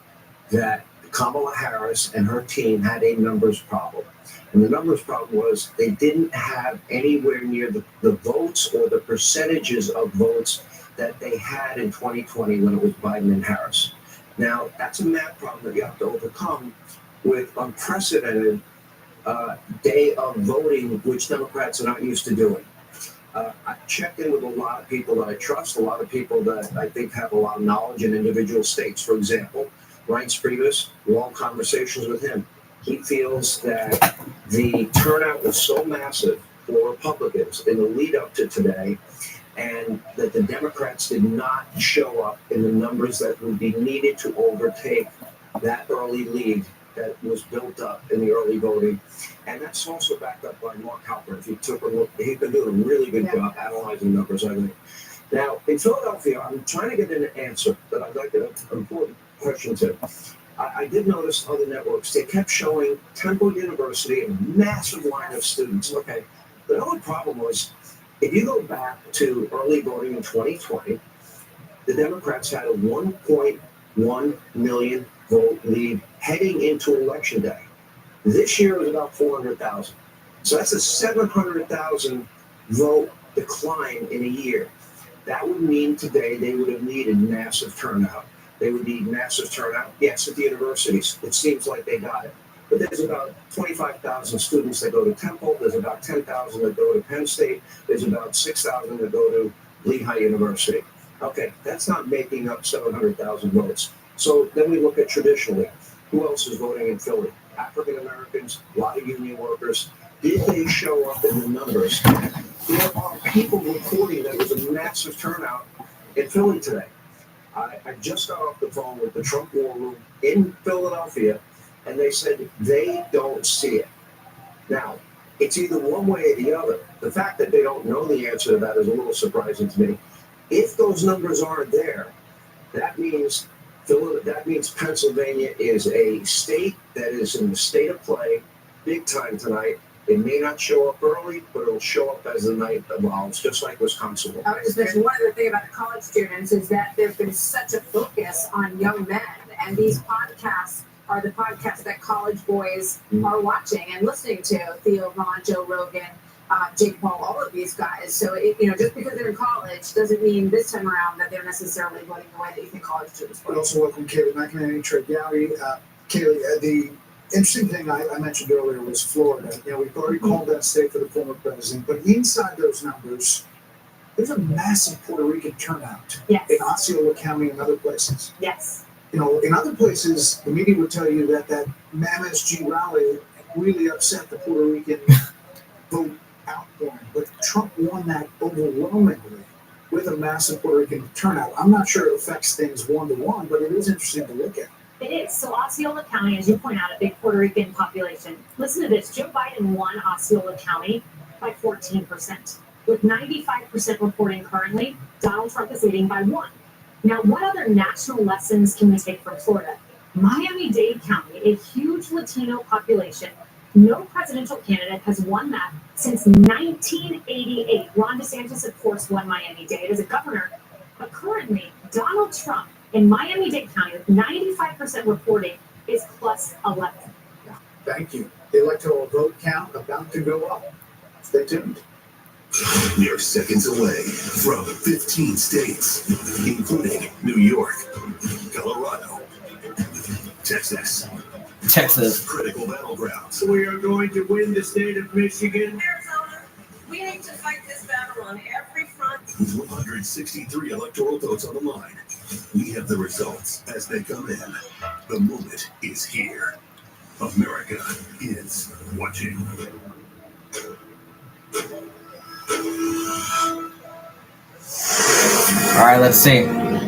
that Kamala Harris and her team had a numbers problem. And the numbers problem was they didn't have anywhere near the votes or the percentages of votes that they had in 2020 when it was Biden and Harris. Now, that's a math problem that you have to overcome with unprecedented day of voting, which Democrats are not used to doing. I checked in with a lot of people that I trust, a lot of people that I think have a lot of knowledge in individual states. For example, Reince Priebus, long conversations with him. He feels that the turnout was so massive for Republicans in the lead up to today, and that the Democrats did not show up in the numbers that would be needed to overtake that early lead that was built up in the early voting. And that's also backed up by Mark Halperin. If you took a look, he's been doing a really good job analyzing numbers, I think. Now, in Philadelphia, I'm trying to get an answer that I'd like an important question to. I did notice other networks, they kept showing Temple University, a massive line of students. Okay, the only problem was, if you go back to early voting in 2020, the Democrats had a 1.1 million vote lead heading into Election Day. This year was about 400,000. So that's a 700,000 vote decline in a year. That would mean today they would have needed massive turnout. They would need massive turnout. Yes, at the universities, it seems like they got it. But there's about 25,000 students that go to Temple. There's about 10,000 that go to Penn State. There's about 6,000 that go to Lehigh University. Okay, that's not making up 700,000 votes. So then we look at traditionally, who else is voting in Philly? African Americans, a lot of union workers. Did they show up in the numbers? There are people reporting that there was a massive turnout in Philly today. I just got off the phone with the Trump War Room in Philadelphia, and they said they don't see it. Now, it's either one way or the other. The fact that they don't know the answer to that is a little surprising to me. If those numbers aren't there, that means Pennsylvania is a state that is in the state of play big time tonight. It may not show up early, but it'll show up as the night evolves, just like Wisconsin will. I was just mentioning one other thing about the college students is that there's been such a focus on young men, and these podcasts are the podcasts that college boys are watching and listening to. Theo Vaughn, Joe Rogan, Jake Paul, all of these guys. So, just because they're in college doesn't mean this time around that they're necessarily voting the way that you think college students vote. We also welcome Kaylee McEnany, Trey Gowdy. Kaylee, the interesting thing I mentioned earlier was Florida. We've already called that state for the former president, but inside those numbers, there's a massive Puerto Rican turnout in Osceola County and other places. Yes. In other places, the media would tell you that MAMSG rally really upset the Puerto Rican vote outpouring, but Trump won that overwhelmingly with a massive Puerto Rican turnout. I'm not sure it affects things one-to-one, but it is interesting to look at. It is. So Osceola County, as you point out, a big Puerto Rican population. Listen to this. Joe Biden won Osceola County by 14%. With 95% reporting currently, Donald Trump is leading by 1. Now, what other national lessons can we take from Florida? Miami-Dade County, a huge Latino population. No presidential candidate has won that since 1988. Ron DeSantis, of course, won Miami-Dade as a governor. But currently, Donald Trump in Miami-Dade County, with 95% reporting, is plus 11. Thank you. The electoral vote count about to go up. Stay tuned. They're seconds away from 15 states, including New York, Colorado, Texas. Critical battlegrounds. We are going to win the state of Michigan. Arizona, we need to fight this battle on every front. With 163 electoral votes on the line, we have the results as they come in. The moment is here. America is watching. All right, let's see.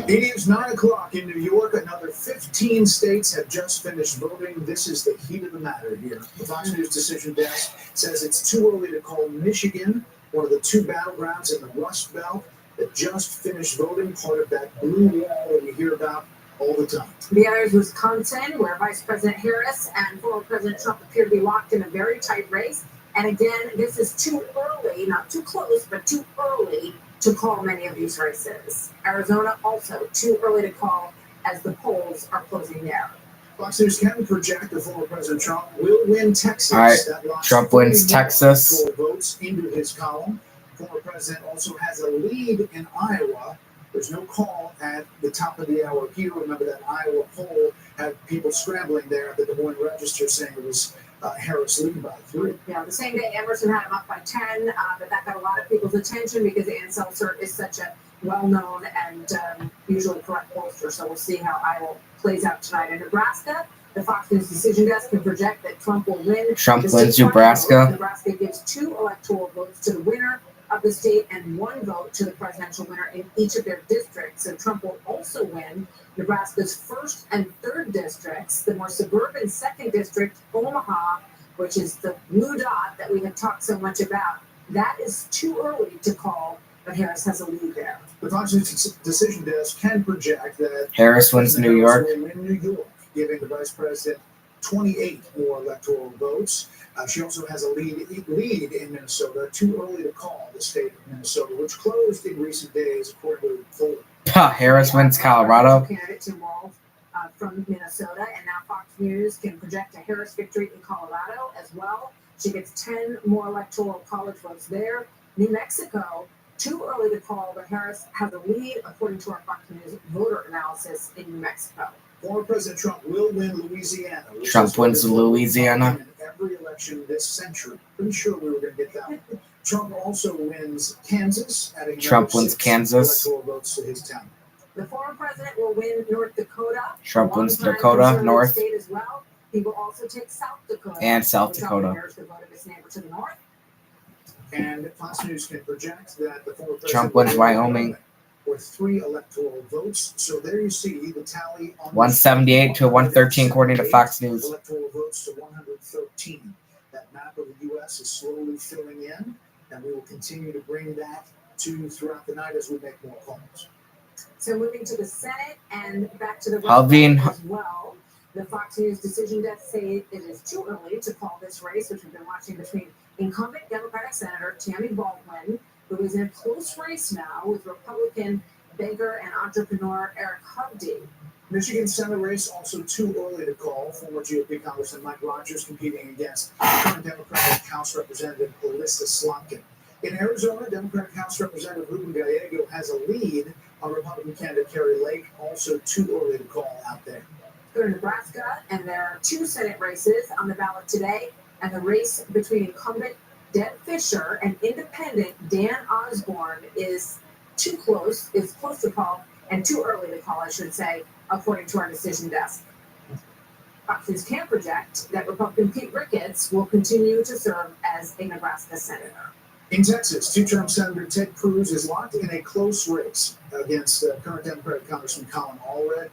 It is 9 o'clock in New York. Another 15 states have just finished voting. This is the heat of the matter here. The Fox News decision desk says it's too early to call Michigan, one of the two battlegrounds in the Rust Belt, that just finished voting, part of that blue wall that we hear about all the time. The other is Wisconsin, where Vice President Harris and former President Trump appear to be locked in a very tight race. And again, this is too early, not too close, but too early to call many of these races. Arizona also too early to call as the polls are closing there. Fox News can project that former President Trump will win Texas. All right, That locks Trump wins 40 Texas. electoral votes into his column. Former president also has a lead in Iowa. There's no call at the top of the hour here. Remember that Iowa poll had people scrambling there at the Des Moines Register saying it was Harris leading by 3. Yeah, the same day Emerson had him up by 10, but that got a lot of people's attention because Ann Seltzer is such a well-known and usually correct pollster. So we'll see how Iowa plays out tonight. In Nebraska, the Fox News decision desk can project that Trump will win. Trump the wins state Nebraska. primary. Nebraska gives 2 electoral votes to the winner of the state and 1 vote to the presidential winner in each of their districts. So Trump will also win Nebraska's 1st and 3rd districts, the more suburban 2nd district, Omaha, which is the blue dot that we have talked so much about. That is too early to call, but Harris has a lead there. The Fox News decision desk can project that Harris wins New York. Will win New York, giving the vice president 28 more electoral votes. She also has a lead in Minnesota. Too early to call the state of Minnesota, which closed in recent days, according to Foley. Harris wins Colorado. Candidate Tim Walz from Minnesota, and now Fox News can project a Harris victory in Colorado as well. She gets 10 more electoral college votes there. New Mexico, too early to call, but Harris has a lead according to our Fox News voter analysis in New Mexico. Former President Trump will win Louisiana. Trump wins Louisiana. In every election this century. Pretty sure we were going to get that one. Trump also wins Kansas, adding Trump wins 6 Kansas. electoral votes to his town. The former president will win North Dakota. Trump wins Longtime Dakota conservative North. State as well. He will also take South Dakota. And South which Dakota. honors the vote of his neighbor to the north. And Fox News can project that the former president Trump wins will Wyoming. with 3 electoral votes. So there you see the tally on 178 to 113 according to Fox News. Electoral votes to 113. That map of the U.S. is slowly filling in, and we will continue to bring that to throughout the night as we make more calls. So moving to the Senate and back to the Alvin. Rust Belt as well. The Fox News decision desk say it is too early to call this race, which we've been watching between incumbent Democratic Senator Tammy Baldwin, who is in a close race now with Republican banker and entrepreneur Eric Hovde. Michigan Senate race also too early to call. Former GOP Congressman Mike Rogers competing against current Democratic House Representative Alyssa Slotkin. In Arizona, Democratic House Representative Ruben Gallego has a lead on Republican candidate Carrie Lake. Also too early to call out there. Go to Nebraska, and there are 2 Senate races on the ballot today, and the race between incumbent Deb Fischer and independent Dan Osborne is too close, is close to call, and too early to call, I should say, according to our decision desk. Fox News can project that Republican Pete Ricketts will continue to serve as a Nebraska senator. In Texas, 2-term Senator Ted Cruz is locked in a close race against current Democratic Congressman Colin Allred.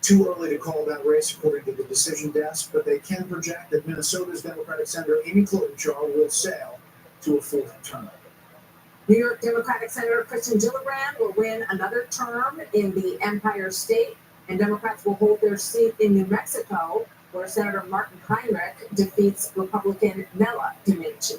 Too early to call that race, according to the decision desk, but they can project that Minnesota's Democratic Senator Amy Klobuchar will sail to a 4th term. New York Democratic Senator Kristen Gillibrand will win another term in the Empire State, and Democrats will hold their seat in New Mexico, where Senator Martin Heinrich defeats Republican Nella Domenici.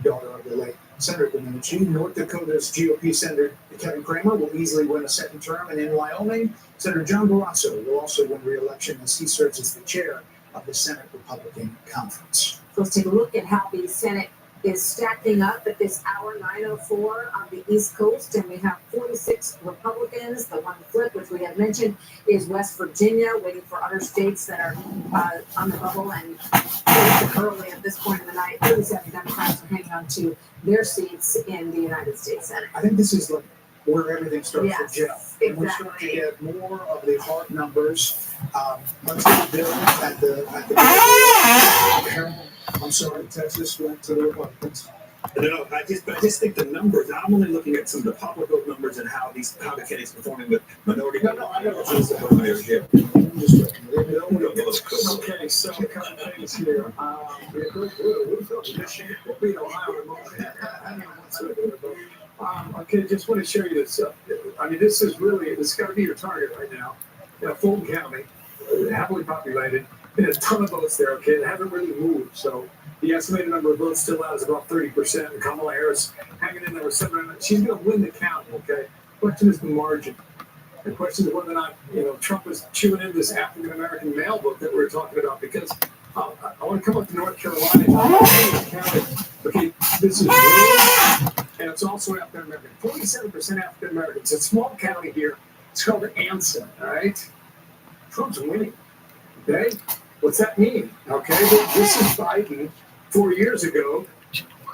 Daughter of the late Senator Domenici. North Dakota's GOP Senator Kevin Cramer will easily win a second term, and in Wyoming, Senator John Barrasso will also win re-election as he serves as the chair of the Senate Republican Conference. So let's take a look at how the Senate is stacking up at this hour, 9:04 on the East Coast, and we have 46 Republicans. The one flip, which we have mentioned, is West Virginia, waiting for other states that are on the bubble and early at this point in the night. 37 Democrats are hanging on to their seats in the United States Senate. I think this is like where everything starts Yes, to gel. And we start to get more of the hard numbers. Let's get the bill at the I'm sorry, Texas went to the Republicans. No, I just think the numbers. I'm only looking at some of the public vote numbers and how the candidates performing with minority. I know. Okay, so a couple things here. We'll be in Ohio tomorrow. Okay, just want to show you this. I mean, this is got to be your target right now. Fulton County, heavily populated, and a ton of votes there. Okay, they haven't really moved. So the estimated number of votes still out is about 30%. And Kamala Harris hanging in there with 700. She's going to win the county. Okay, question is the margin. The question is whether or not Trump is chewing in this African American male vote that we were talking about. Because I want to come up to North Carolina. Okay, this is rural, and it's also African American. 47% African American. It's a small county here. It's called Anson. All right, Trump's winning. Okay, what's that mean? Okay, well, this is Biden 4 years ago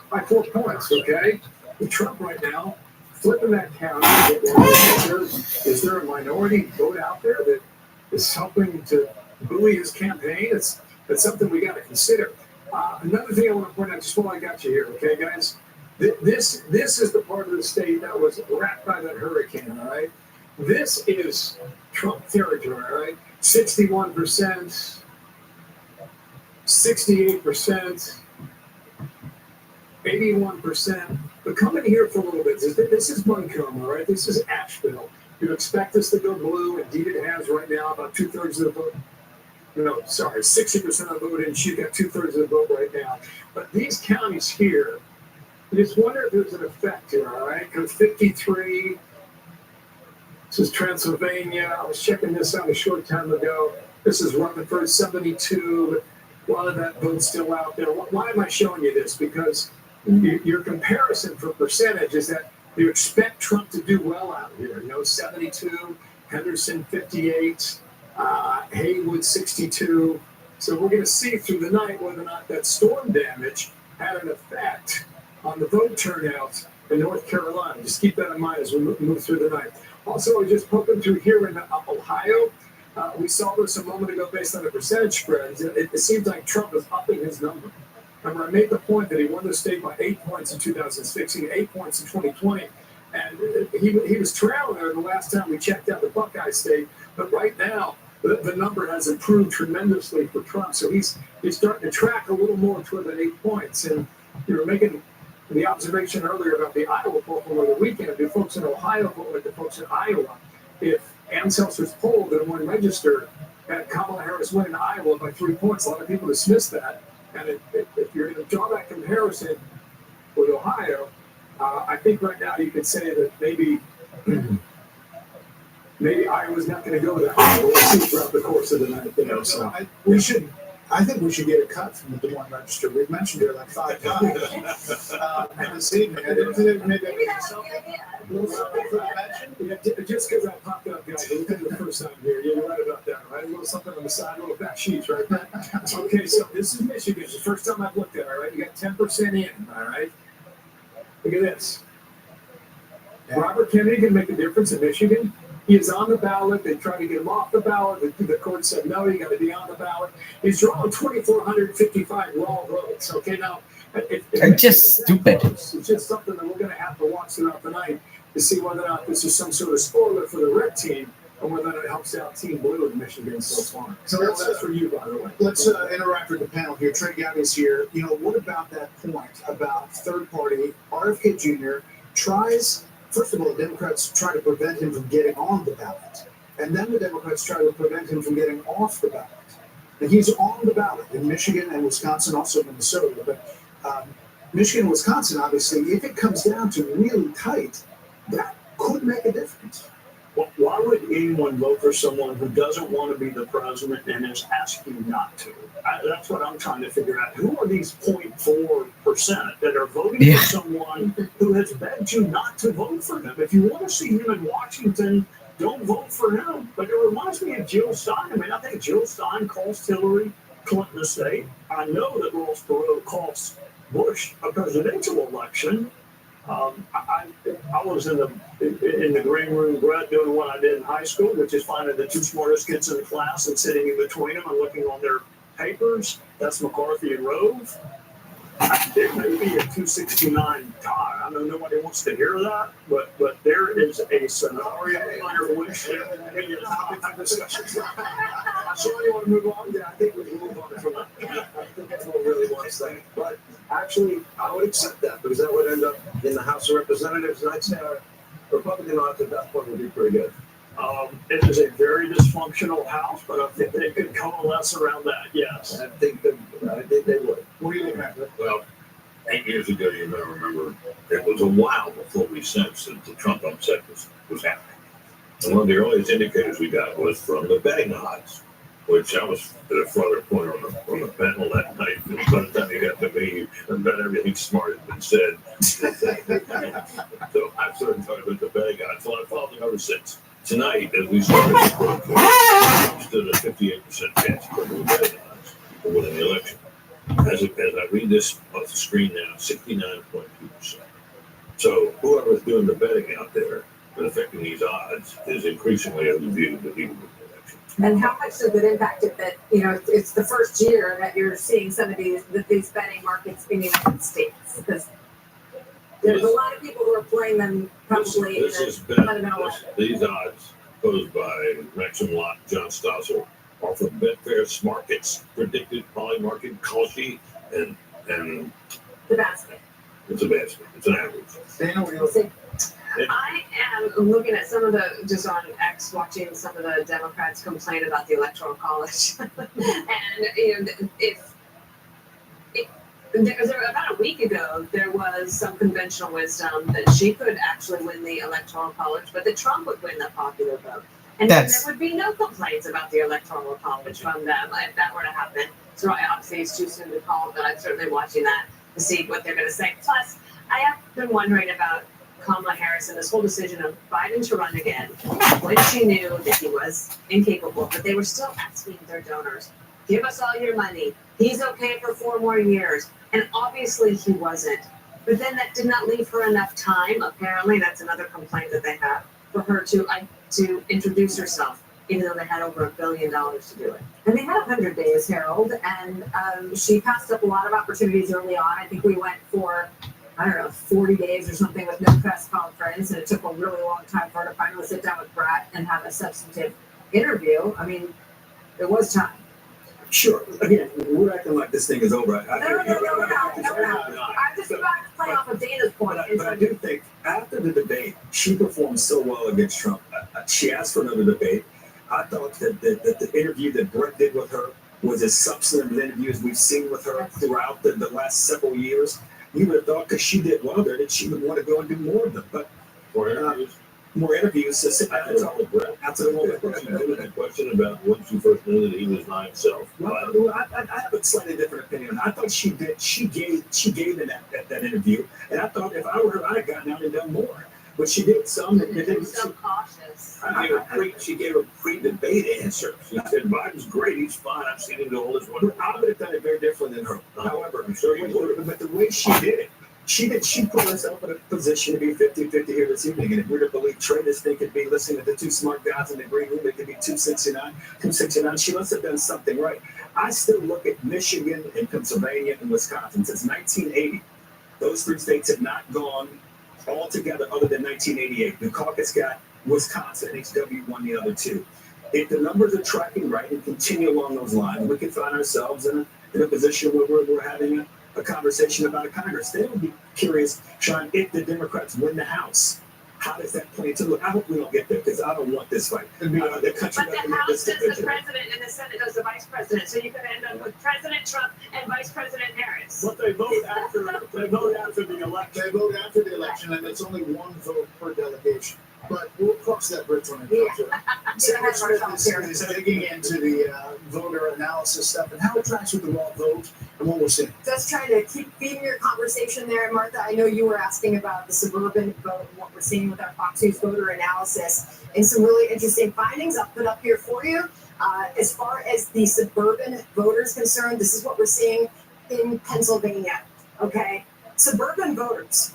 by 4 points. Okay, with Trump right now flipping that county. Is there a minority vote out there that is helping to buoy his campaign? It's something we got to consider. Another thing I want to point out just while I got you here, okay, guys. This is the part of the state that was wrapped by that hurricane. All right, this is Trump territory. All right. 61%, 68%, 81%. But coming here for a little bit, this is Buncombe, all right? This is Asheville. You'd expect this to go blue. Indeed, it has right now about 2/3 of the vote. No, sorry, 60% of the vote, and she's got 2/3 of the vote right now. But these counties here, I just wonder if there's an effect here, all right? Because 53. This is Transylvania. I was checking this out a short time ago. This is Rutherford, 72. A lot of that vote's still out there. Why am I showing you this? Because your comparison for percentage is that you expect Trump to do well out here. 72, Henderson, 58, Haywood, 62. So we're going to see through the night whether or not that storm damage had an effect on the vote turnout in North Carolina. Just keep that in mind as we move through the night. Also, we're just poking through here in Ohio. We saw this a moment ago based on the percentage spreads. It seems like Trump is upping his number. Remember, I made the point that he won the state by 8 points in 2016, 8 points in 2020. And he was trailing there the last time we checked out the Buckeye State. But right now, the number has improved tremendously for Trump. So he's starting to track a little more toward that 8 points. And you were making the observation earlier about the Iowa poll over the weekend. Do folks in Ohio vote like the folks in Iowa? If Ann Seltzer's poll that won registered had Kamala Harris win in Iowa by 3 points, a lot of people dismiss that. And if you're going to draw that comparison with Ohio, I think right now you could say that maybe Iowa's not going to go that way. We'll see throughout the course of the night. So I think we should get a cut from the Des Moines Register. We've mentioned it like 5 times. And this evening, maybe Just because I popped up, guys, look at the first time here. You're right about that, right? A little something on the side, a little back sheets, right? Okay, so this is Michigan. It's the first time I've looked at it, all right? You got 10% in, all right? Look at this. Robert Kennedy can make a difference in Michigan. He is on the ballot. They tried to get him off the ballot. The court said, no, you got to be on the ballot. He's drawing 2,455 raw votes. Okay, now, They're just stupid. It's just something that we're going to have to watch throughout the night to see whether or not this is some sort of spoiler for the red team and whether or not it helps out Team Blue in Michigan so far. So that's for you, by the way. Let's interact with the panel here. Trey Gowdy's here. What about that point about third party RFK Jr. tries, first of all, the Democrats try to prevent him from getting on the ballot. And then the Democrats try to prevent him from getting off the ballot. And he's on the ballot in Michigan and Wisconsin, also Minnesota. But Michigan and Wisconsin, obviously, if it comes down to really tight, that could make a difference. Well, why would anyone vote for someone who doesn't want to be the president and is asking not to? That's what I'm trying to figure out. Who are these 0.4% that are voting for someone who has begged you not to vote for him? If you want to see him in Washington, don't vote for him. But it reminds me of Jill Stein. I mean, I think Jill Stein cost Hillary Clinton a state. I know that Ross Perot cost Bush a presidential election. I was in the green room, Brett, doing what I did in high school, which is finding the two smartest kids in the class and sitting in between them and looking on their papers. That's McCarthy and Rove. There may be a 269 tie. I know nobody wants to hear that, but there is a scenario under which there may be a topic of discussion. So you want to move on? Yeah, I think we can move on from that. I think everyone really wants that. But actually, I would accept that because that would end up in the House of Representatives, and I'd say our Republican odds at that point would be pretty good. It is a very dysfunctional House, but I think they could coalesce around that, yes. I think they would. What do you think, Matt? Well, 8 years ago, you may remember, it was a while before we sensed that the Trump upset was happening. And one of the earliest indicators we got was from the betting odds, which I was at a farther point on the panel that night. And by the time you got to me, about everything smart had been said. So I started talking about the betting odds. Well, I followed them ever since. Tonight, as we started the broadcast, stood at 58% chance for the betting odds for winning the election. As I read this off the screen now, 69.2%. So whoever's doing the betting out there that affecting these odds is increasingly of the view that he will win the election. And how much does it impact it that, it's the first year that you're seeing some of these betting markets in the United States? Because there's a lot of people who are playing them probably This in is a bet, fundamental way. these odds posed by Maxim Lott, John Stossel, are from Betfair Smarkets, predicted Polymarket, Kalshi, and The basket. it's a basket. It's an average. I am looking at some of just on X, watching some of the Democrats complain about the Electoral College. And, about a week ago, there was some conventional wisdom that she could actually win the Electoral College, but that Trump would win the popular vote. And then there would be no complaints about the Electoral College from them if that were to happen. So obviously it's too soon to call, but I'm certainly watching that to see what they're going to say. Plus, I have been wondering about Kamala Harris and this whole decision of Biden to run again when she knew that he was incapable, but they were still asking their donors, give us all your money. He's okay for 4 more years. And obviously he wasn't. But then that did not leave her enough time. Apparently, that's another complaint that they have, for her to introduce herself, even though they had over $1 billion to do it. And they had 100 days, Harold, and she passed up a lot of opportunities early on. I think we went for, 40 days or something with no press conference, and it took a really long time for her to finally sit down with Brett and have a substantive interview. I mean, there was time. Sure. Again, we're acting like this thing is over. No. I'm just about to play off of Dana's point. But I do think after the debate, she performed so well against Trump. She asked for another debate. I thought that the interview that Brett did with her was as substantive an interview as we've seen with her throughout the last several years. You would have thought because she did well there that she would want to go and do more of them. But more interviews. So that's all the Brett. Absolutely. The question about once you first knew that he was not himself. Well, I have a slightly different opinion. I thought she did. She gave in that interview, and I thought if I were her, I'd have gotten out and done more. But she did some. So cautious. She gave a pre-debate answer. She said, Biden's great. He's fine. I've seen him do all this work. I would have done it very different than her. However, I'm sure you would. But the way she did it, she put herself in a position to be 50-50 here this evening. And if we're to believe traders think it'd be listening to the two smart guys in the green room, it could be 269. She must have done something right. I still look at Michigan and Pennsylvania and Wisconsin. Since 1980, those 3 states have not gone all together other than 1988. The caucus got Wisconsin and HW won the other 2. If the numbers are tracking right and continue along those lines, we could find ourselves in a position where we're having a conversation about a Congress. There will be curious, Sean, if the Democrats win the House, how does that play into? Look, I hope we don't get there because I don't want this fight. The country But the doesn't need House this does the division. president and the Senate does the vice president. So you could end up with President Trump and Vice President Harris. But they vote after the election. They vote after the election, and it's only one vote per delegation. But we'll cross that bridge when it comes to it. Senator Smith is digging into the voter analysis stuff and how it tracks with the raw vote and what we're seeing. Just trying to keep feeding your conversation there, Martha. I know you were asking about the suburban vote and what we're seeing with our Fox News voter analysis and some really interesting findings I'll put up here for you. As far as the suburban voters concerned, this is what we're seeing in Pennsylvania. Okay, suburban voters.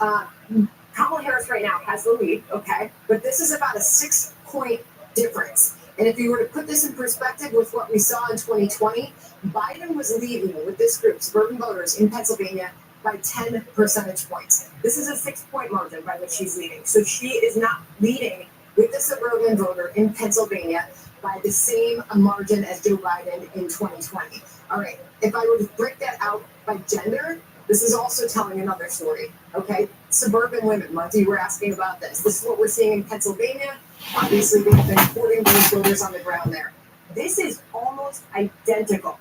Kamala Harris right now has the lead, okay? But this is about a 6-point difference. And if you were to put this in perspective with what we saw in 2020, Biden was leading with this group, suburban voters in Pennsylvania, by 10 percentage points. This is a 6-point margin by which she's leading. So she is not leading with the suburban voter in Pennsylvania by the same margin as Joe Biden in 2020. All right, if I were to break that out by gender, this is also telling another story, okay? Suburban women, Marty, you were asking about this. This is what we're seeing in Pennsylvania. Obviously, they've been courting those voters on the ground there. This is almost identical.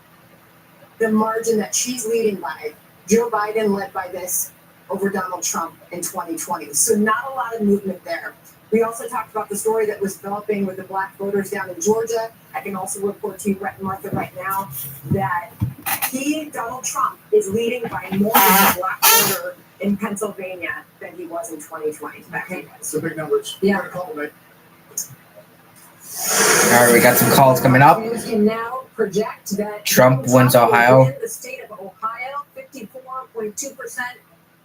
The margin that she's leading by, Joe Biden led by this over Donald Trump in 2020. So not a lot of movement there. We also talked about the story that was developing with the black voters down in Georgia. I can also report to you, Brett and Martha, right now that Donald Trump, is leading by more than a black voter in Pennsylvania than he was in 2020. So big numbers. Yeah. Call me. All right, we got some calls coming up. We can now project that Trump Donald wins Trump will Ohio. win the state of Ohio, 54.2%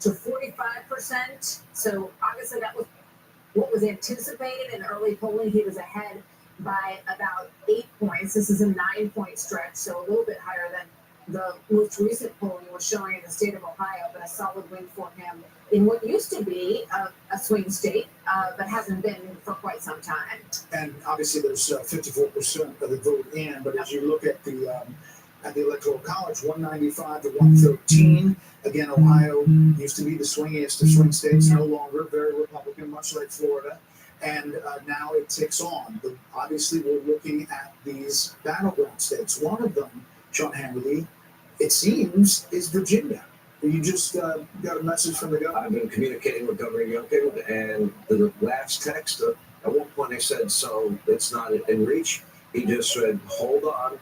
to 45%. So obviously that was what was anticipated in early polling. He was ahead by about 8 points. This is a 9-point stretch, so a little bit higher than the most recent polling was showing in the state of Ohio, but a solid win for him in what used to be a swing state, but hasn't been for quite some time. And obviously, there's 54% of the vote in. But as you look at the Electoral College, 195 to 113. Again, Ohio used to be the swingiest of swing states, no longer very Republican, much like Florida. And now it ticks on. But obviously, we're looking at these battleground states. One of them, Sean Hannity, it seems, is Virginia. You just got a message from the governor. I've been communicating with Governor Youngkin, and the last text, at one point they said, so it's not in reach. He just said, hold on,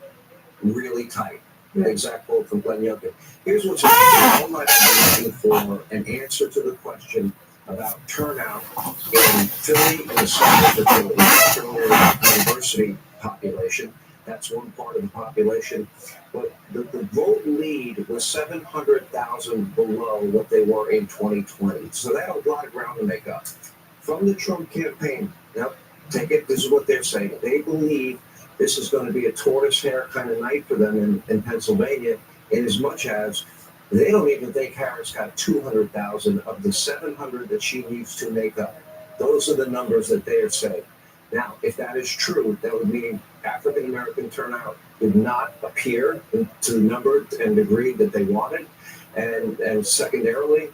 really tight. Exact quote from Glenn Youngkin. Here's what's interesting. All night I'm looking for an answer to the question about turnout in Philly and the suburbs of Philly, particularly university population. That's one part of the population. But the vote lead was 700,000 below what they were in 2020. So they have a lot of ground to make up. From the Trump campaign, now take it, this is what they're saying. They believe this is going to be a tortoise hair kind of night for them in Pennsylvania, in as much as they don't even think Harris got 200,000 of the 700 that she needs to make up. Those are the numbers that they are saying. Now, if that is true, that would mean African-American turnout did not appear to the number and degree that they wanted. And secondarily,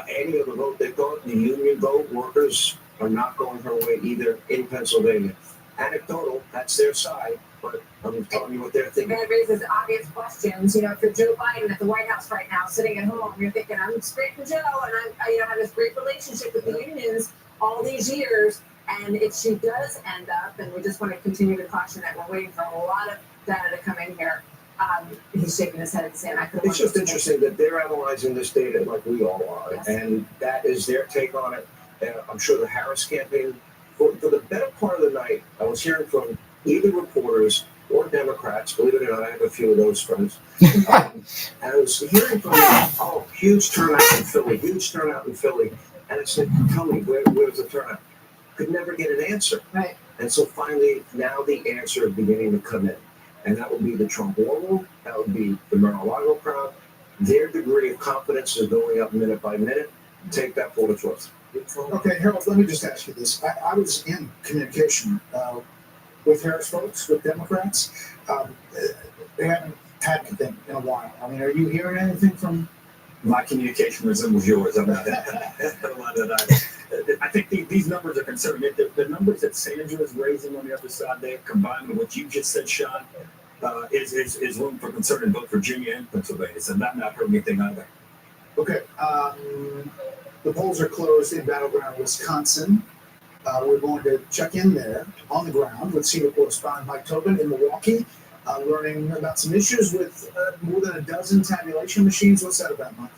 any of the vote they thought, the union vote, workers are not going her way either in Pennsylvania. Anecdotal, that's their side, but I'm telling you what they're thinking. That raises obvious questions. You know, if you're Joe Biden at the White House right now, sitting at home, you're thinking, I'm straight for Joe, and I have this great relationship with the unions all these years. And if she does end up, and we just want to continue to caution that we're waiting for a lot of data to come in here, he's shaking his head and saying, I could. It's just interesting that they're analyzing this data like we all are, Yes. and that is their take on it. I'm sure the Harris campaign, for the better part of the night, I was hearing from either reporters or Democrats. Believe it or not, I have a few of those friends. And I was hearing from them, oh, huge turnout in Philly, huge turnout in Philly. And I said, tell me, where's the turnout? Could never get an answer. Right. And so finally, now the answer is beginning to come in. And that would be the Trump war room. That would be the Mar-a-Lago crowd. Their degree of confidence is going up minute by minute. Take that for what it's worth. Okay, Harold, let me just ask you this. I was in communication with Harris folks, with Democrats. They haven't had anything in a while. I mean, are you hearing anything from My communication resembles yours. I'm not I think these numbers are concerning. The numbers that Sandra is raising on the other side there, combined with what you just said, Sean, is room for concern in both Virginia and Pennsylvania. So not heard anything either. Okay. The polls are closed in battleground Wisconsin. We're going to check in there on the ground with senior correspondent Mike Tobin in Milwaukee, learning about some issues with more than a dozen tabulation machines. What's that about, Mike?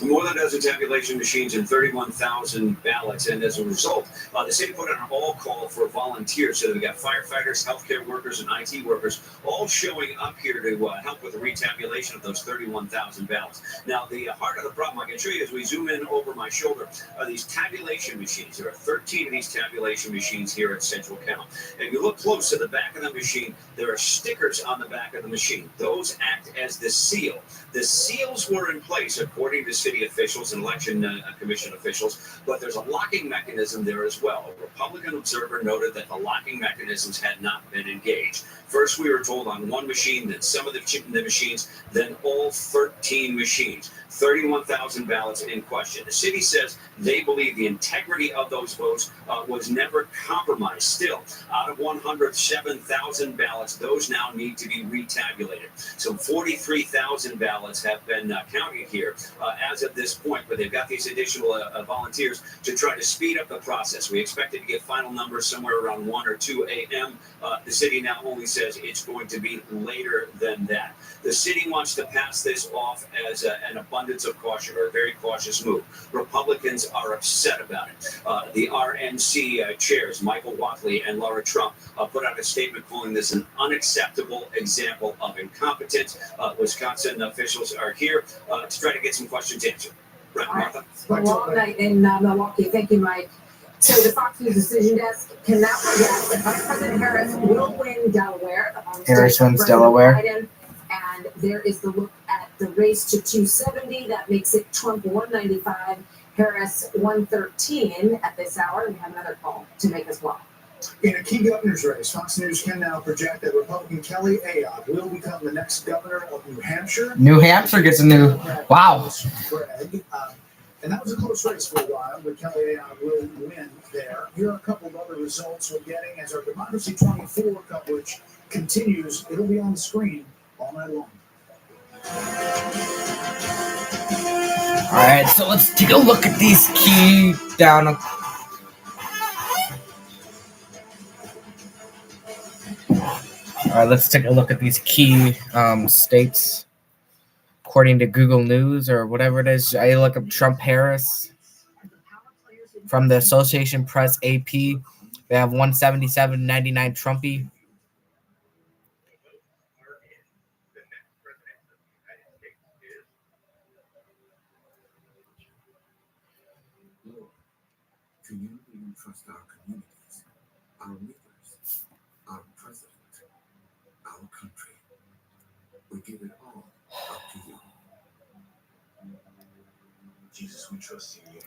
More than a dozen tabulation machines and 31,000 ballots. And as a result, the city put out an all call for volunteers. So we've got firefighters, healthcare workers, and IT workers all showing up here to help with the retabulation of those 31,000 ballots. Now, the heart of the problem, I can show you as we zoom in over my shoulder, are these tabulation machines. There are 13 of these tabulation machines here at Central Count. And if you look close to the back of the machine, there are stickers on the back of the machine. Those act as the seal. The seals were in place, according to city officials and election commission officials, but there's a locking mechanism there as well. A Republican observer noted that the locking mechanisms had not been engaged. First, we were told on one machine, then some of the machines, then all 13 machines. 31,000 ballots in question. The city says they believe the integrity of those votes was never compromised. Still, out of 107,000 ballots, those now need to be retabulated. So 43,000 ballots have been counted here as of this point, but they've got these additional volunteers to try to speed up the process. We expected to get final numbers somewhere around 1 or 2 a.m. The city now only says it's going to be later than that. The city wants to pass this off as an abundance of caution, or a very cautious move. Republicans are upset about it. The RNC chairs, Michael Whatley and Laura Trump, put out a statement calling this an unacceptable example of incompetence. Wisconsin officials are here to try to get some questions answered. Right, Martha? A long night in Milwaukee. Thank you, Mike. So the Fox News Decision Desk cannot forget that Vice President Harris will win Delaware. Harris wins Delaware. Biden, and there is the look at the race to 270. That makes it Trump 195, Harris 113 at this hour. We have another call to make as well. In a key governor's race, Fox News can now project that Republican Kelly Ayotte will become the next governor of New Hampshire. New Hampshire gets a new, wow. Greg, and that was a close race for a while, but Kelly Ayotte will win there. Here are a couple of other results we're getting as our Democracy 24 coverage continues. It'll be on the screen all night long. All right, so let's take a look at these key down. All right, let's take a look at these key states. According to Google News or whatever it is, I look up Trump Harris from the Association Press AP. They have 177.99 Trumpy. Do you even trust our communities, our leaders, our president, our country? We give it all up to you. Jesus, we trust in you.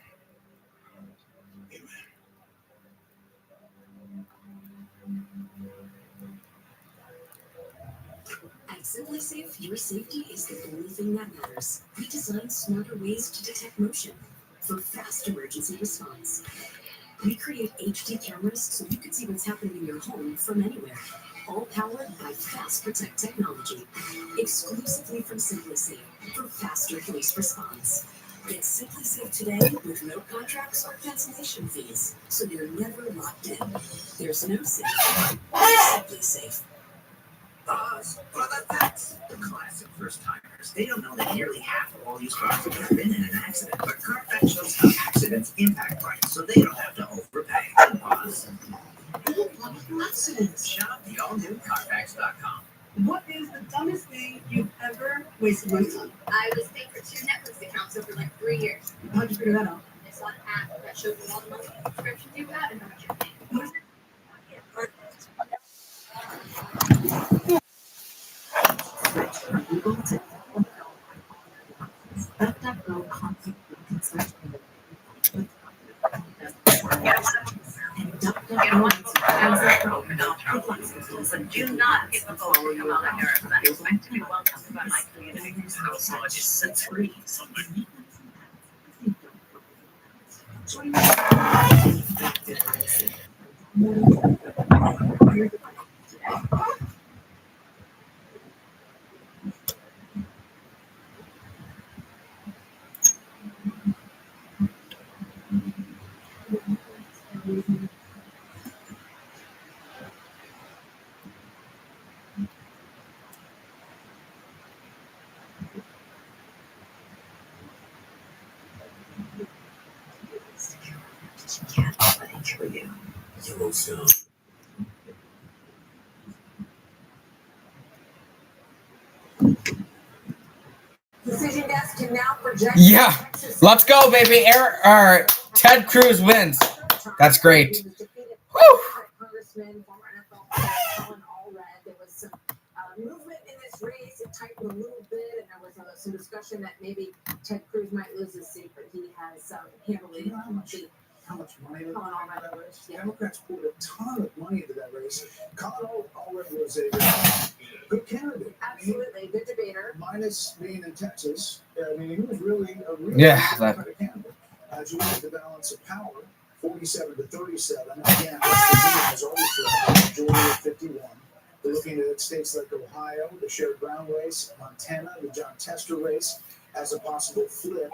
At SimpliSafe, your safety is the only thing that matters. We designed smarter ways to detect motion for fast emergency response. We create HD cameras so you can see what's happening in your home from anywhere. All powered by Fast Protect technology. Exclusively from SimpliSafe for faster police response. Get SimpliSafe today with no contracts or cancellation fees, so you're never locked in. There's no safe. SimpliSafe. Pause for the facts. The classic first-timers. They don't know that nearly half of all these cars have been in an accident, but Carfax shows how accidents impact price, so they don't have to overpay. Pause. Accidents. Shop the all-new Carfax.com. What is the dumbest thing you've ever wasted money on? I was paying for 2 Netflix accounts over like 3 years. How'd you figure that out? It's on app that shows me all the monthly subscriptions you have and how much you're paying. Do not give a vote to Kamala Harris. I expect to be welcomed by my community. House sets free. Yellowstone. Decision desk can now project. Yeah, let's go, baby. Ted Cruz wins. That's great. Woo! Congressman, former NFL player Colin Allred. There was some movement in this race. It tightened a little bit, and there was some discussion that maybe Ted Cruz might lose his seat, but he has handily. How much money went into that race? Democrats poured a ton of money into that race. Colin Allred was a good candidate. Absolutely, good debater. Minus being in Texas, I mean, he was really a really That. candidate. As you look at the balance of power, 47 to 37. Again, West Virginia has always been a majority of 51. We're looking at states like Ohio, the Sherrod Brown race, Montana, the John Tester race, as a possible flip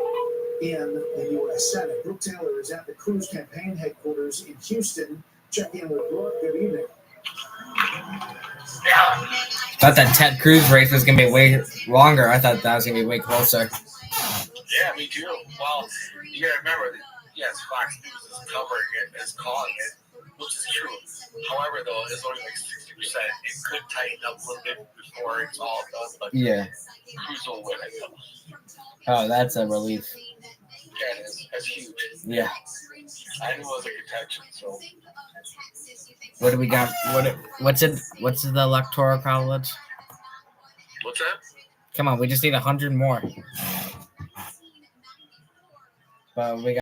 in the U.S. Senate. Brooke Taylor is at the Cruz campaign headquarters in Houston. Check in with Brooke. Good evening. Thought that Ted Cruz race was gonna be way longer. I thought that was gonna be way closer. Yeah, me too. Well, you gotta remember, yes, Fox News is covering it, is calling it, which is true. However, though, it's only like 60%. It could tighten up a little bit before it's all done, but Yeah. Cruz will win, I think. Oh, that's a relief. Yeah, that's huge. Yeah. I knew it was a contention, so. What do we got? What's the electoral college? What's that? Come on, we just need 100 more. But we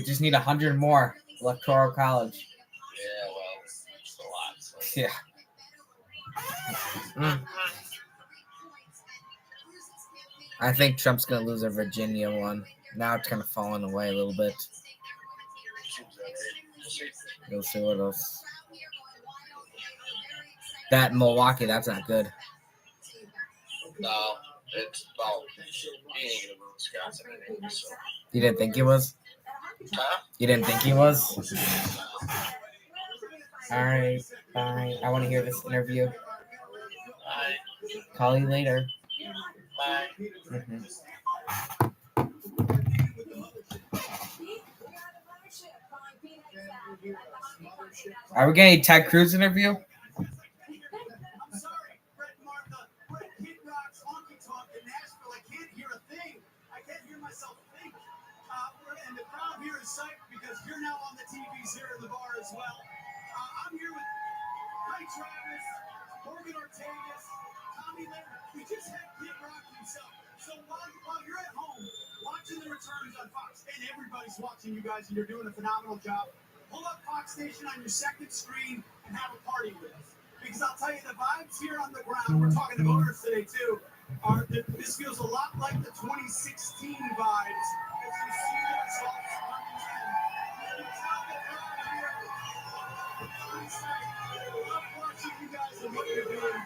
just need 100 more electoral college. Yeah, well, it's a lot. So. Yeah. I think Trump's gonna lose a Virginia one. Now it's kind of falling away a little bit. We'll see what else. That Milwaukee, that's not good. No, it's well, he ain't gonna move Wisconsin anyway, so. You didn't think he was? Huh? You didn't think he was? All right, bye. I want to hear this interview. Bye. Call you later. Bye. Mm-hmm. Are we getting a Ted Cruz interview? I'm sorry, Brett and Martha. We're at Kid Rock's Honky Tonk in Nashville. I can't hear a thing. I can't hear myself think. And the crowd here is psyched because you're now on the TVs here in the bar as well. I'm here with Ray Travis, Morgan Ortegas, Tommy Leonard. We just had Kid Rock himself. So while you're at home watching the returns on Fox, and everybody's watching you guys, and you're doing a phenomenal job, pull up Fox Station on your second screen and have a party with us. Because I'll tell you, the vibes here on the ground, we're talking to voters today too, this feels a lot like the 2016 vibes as you see the results coming in. You can tell the crowd here. I love watching you guys and what you're doing.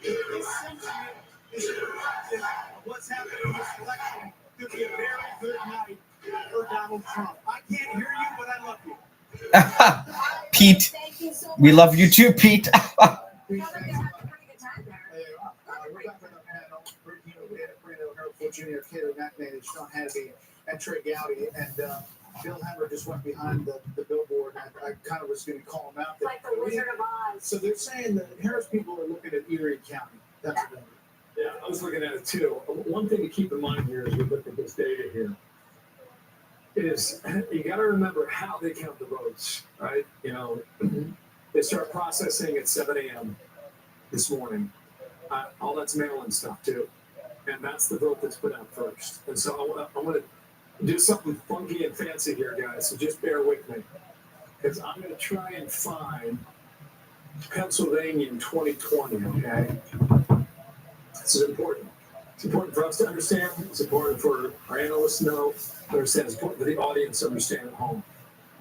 This sentiment is reflective of what's happening in this election. Could be a very good night for Donald Trump. I can't hear you, but I love you. Pete, we love you too, Pete. We're back on the panel. We had Brandon Herford Jr., Kato McNamee, Sean Hannity, and Trey Gowdy. And Bill Hemmer just went behind the billboard. And I kind of was going to call him out. Like the Wizard of Oz. So they're saying that Harris people are looking at Erie County. That's what Yeah, I was looking at it too. One thing to keep in mind here as we look at this data here is you got to remember how they count the votes, right? You know, they start processing at 7 a.m. this morning. All that's mail-in stuff too. And that's the vote that's put out first. And so I want to do something funky and fancy here, guys. So just bear with me. Because I'm going to try and find Pennsylvania in 2020, okay? This is important. It's important for us to understand. It's important for our analysts to know, understand. It's important for the audience to understand at home.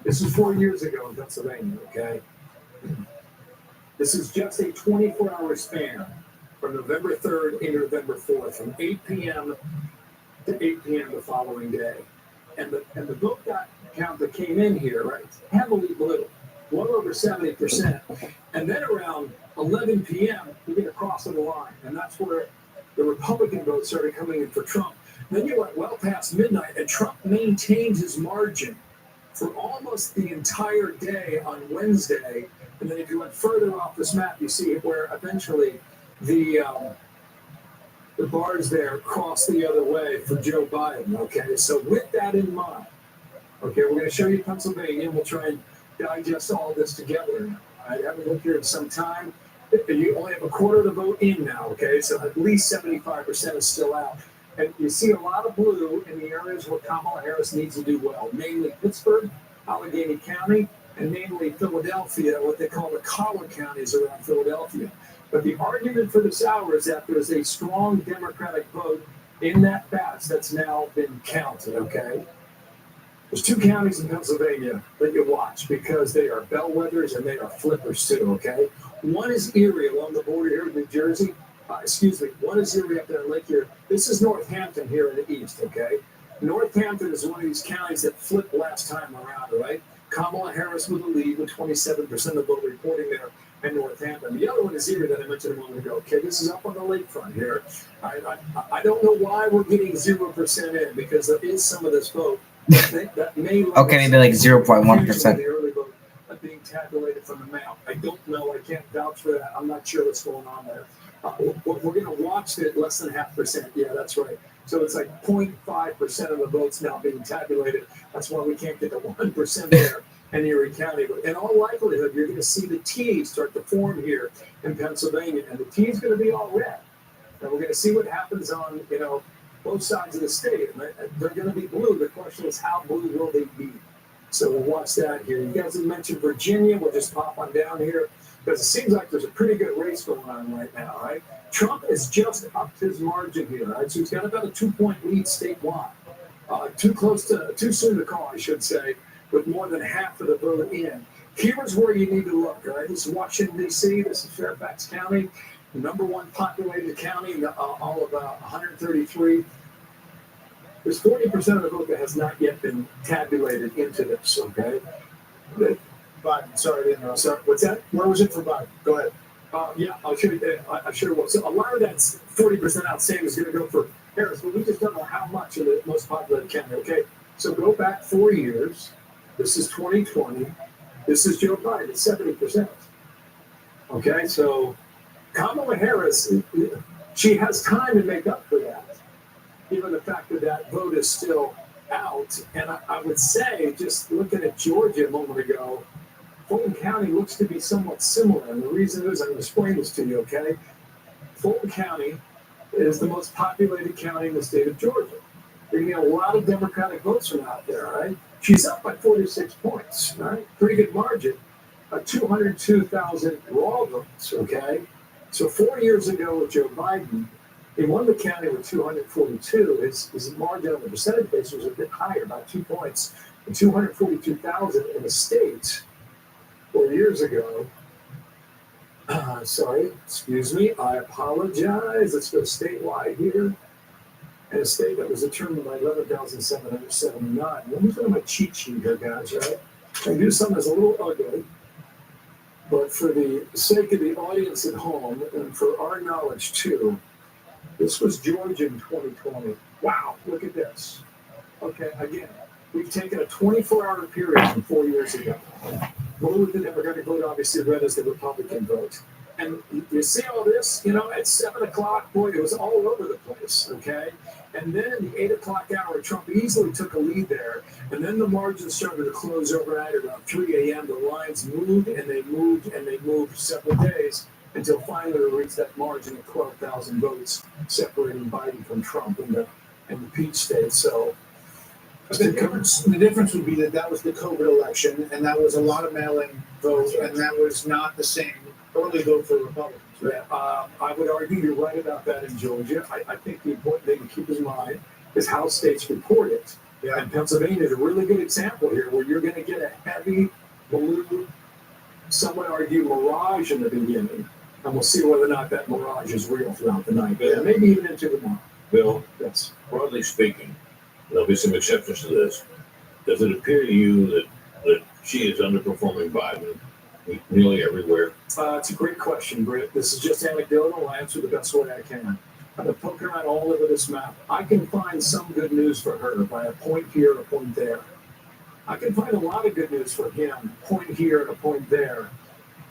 This was 4 years ago in Pennsylvania, okay? This is just a 24-hour span from November 3rd into November 4th, from 8 p.m. to 8 p.m. the following day. And the vote count that came in here, right, heavily blue, well over 70%. And then around 11 p.m., we get across the line, and that's where the Republican vote started coming in for Trump. Then you went well past midnight, and Trump maintained his margin for almost the entire day on Wednesday. And then if you went further off this map, you see where eventually the bars there cross the other way for Joe Biden, okay? So with that in mind, okay, we're going to show you Pennsylvania, and we'll try and digest all this together now. I haven't looked here in some time. You only have a quarter of the vote in now, okay? So at least 75% is still out. And you see a lot of blue in the areas where Kamala Harris needs to do well, namely Pittsburgh, Allegheny County, and namely Philadelphia, what they call the collar counties around Philadelphia. But the argument for this hour is that there's a strong Democratic vote in that batch that's now been counted, okay? There's 2 counties in Pennsylvania that you watch because they are bellwethers and they are flippers too, okay? One is Erie along the border here with New Jersey. One is Erie up there in Lake Erie. This is Northampton here in the east, okay? Northampton is one of these counties that flipped last time around, right? Kamala Harris with the lead with 27% of the vote reporting there in Northampton. The other one is Erie that I mentioned a moment ago. Okay, this is up on the lakefront here. I don't know why we're getting 0% in because there is some of this vote that may Okay, maybe like 0.1%. the early vote being tabulated from the map. I don't know. I can't vouch for that. I'm not sure what's going on there. We're going to watch it less than 0.5%. Yeah, that's right. So it's like 0.5% of the votes now being tabulated. That's why we can't get the 1% there in Erie County. But in all likelihood, you're going to see the T start to form here in Pennsylvania, and the T is going to be all red. And we're going to see what happens on, both sides of the state. And they're going to be blue. The question is, how blue will they be? So we'll watch that here. You guys have mentioned Virginia. We'll just pop on down here because it seems like there's a pretty good race going on right now, right? Trump is just upped his margin here, right? So he's got about a 2-point lead statewide. Too soon to call, I should say, with more than half of the vote in. Here's where you need to look, all right? This is Washington, D.C. This is Fairfax County, the #1 populated county, all of 133. There's 40% of the vote that has not yet been tabulated into this, okay? Biden, sorry to interrupt. Sorry, what's that? Where was it for Biden? Go ahead. Yeah, I'll show you. I sure will. So a lot of that 40% outstanding is going to go for Harris, but we just don't know how much of the most populated county. Okay, so go back 4 years. This is 2020. This is Joe Biden, 70%. Okay, so Kamala Harris, she has time to make up for that, given the fact that that vote is still out. And I would say, just looking at Georgia a moment ago, Fulton County looks to be somewhat similar. And the reason is, I'm going to explain this to you, okay? Fulton County is the most populated county in the state of Georgia. You're going to get a lot of Democratic votes from out there, right? She's up by 46 points, right? Pretty good margin. 202,000 raw votes, okay? So 4 years ago with Joe Biden, he won the county with 242. His margin on the percentage basis was a bit higher, about 2 points. And 242,000 in the state 4 years ago. Sorry, excuse me. I apologize. Let's go statewide here. And a state that was determined by 11,779. Let me put my cheat sheet here, guys, right? I do something that's a little ugly, but for the sake of the audience at home and for our knowledge too, this was Georgia in 2020. Wow, look at this. Okay, again, we've taken a 24-hour period from 4 years ago. Blue with the Democratic vote, obviously red is the Republican vote. And you see all this, at 7 o'clock, boy, it was all over the place, okay? And then in the 8 o'clock hour, Trump easily took a lead there. And then the margin started to close overnight around 3 a.m. The lines moved and they moved and they moved several days until finally we reached that margin of 12,000 votes separating Biden from Trump in the Peach State. So the difference would be that was the COVID election, and that was a lot of mail-in vote, and that was not the same early vote for Republicans. Yeah, I would argue you're right about that in Georgia. I think the important thing to keep in mind is how states report it. Yeah. And Pennsylvania is a really good example here where you're going to get a heavy blue, some would argue mirage in the beginning. And we'll see whether or not that mirage is real throughout the night. Yeah, maybe even into tomorrow. Bill, yes. Broadly speaking, there'll be some exceptions to this. Does it appear to you that she is underperforming Biden nearly everywhere? It's a great question, Britt. This is just anecdotal. I'll answer the best way I can. I've been poking around all over this map. I can find some good news for her by a point here, a point there. I can find a lot of good news for him, a point here and a point there.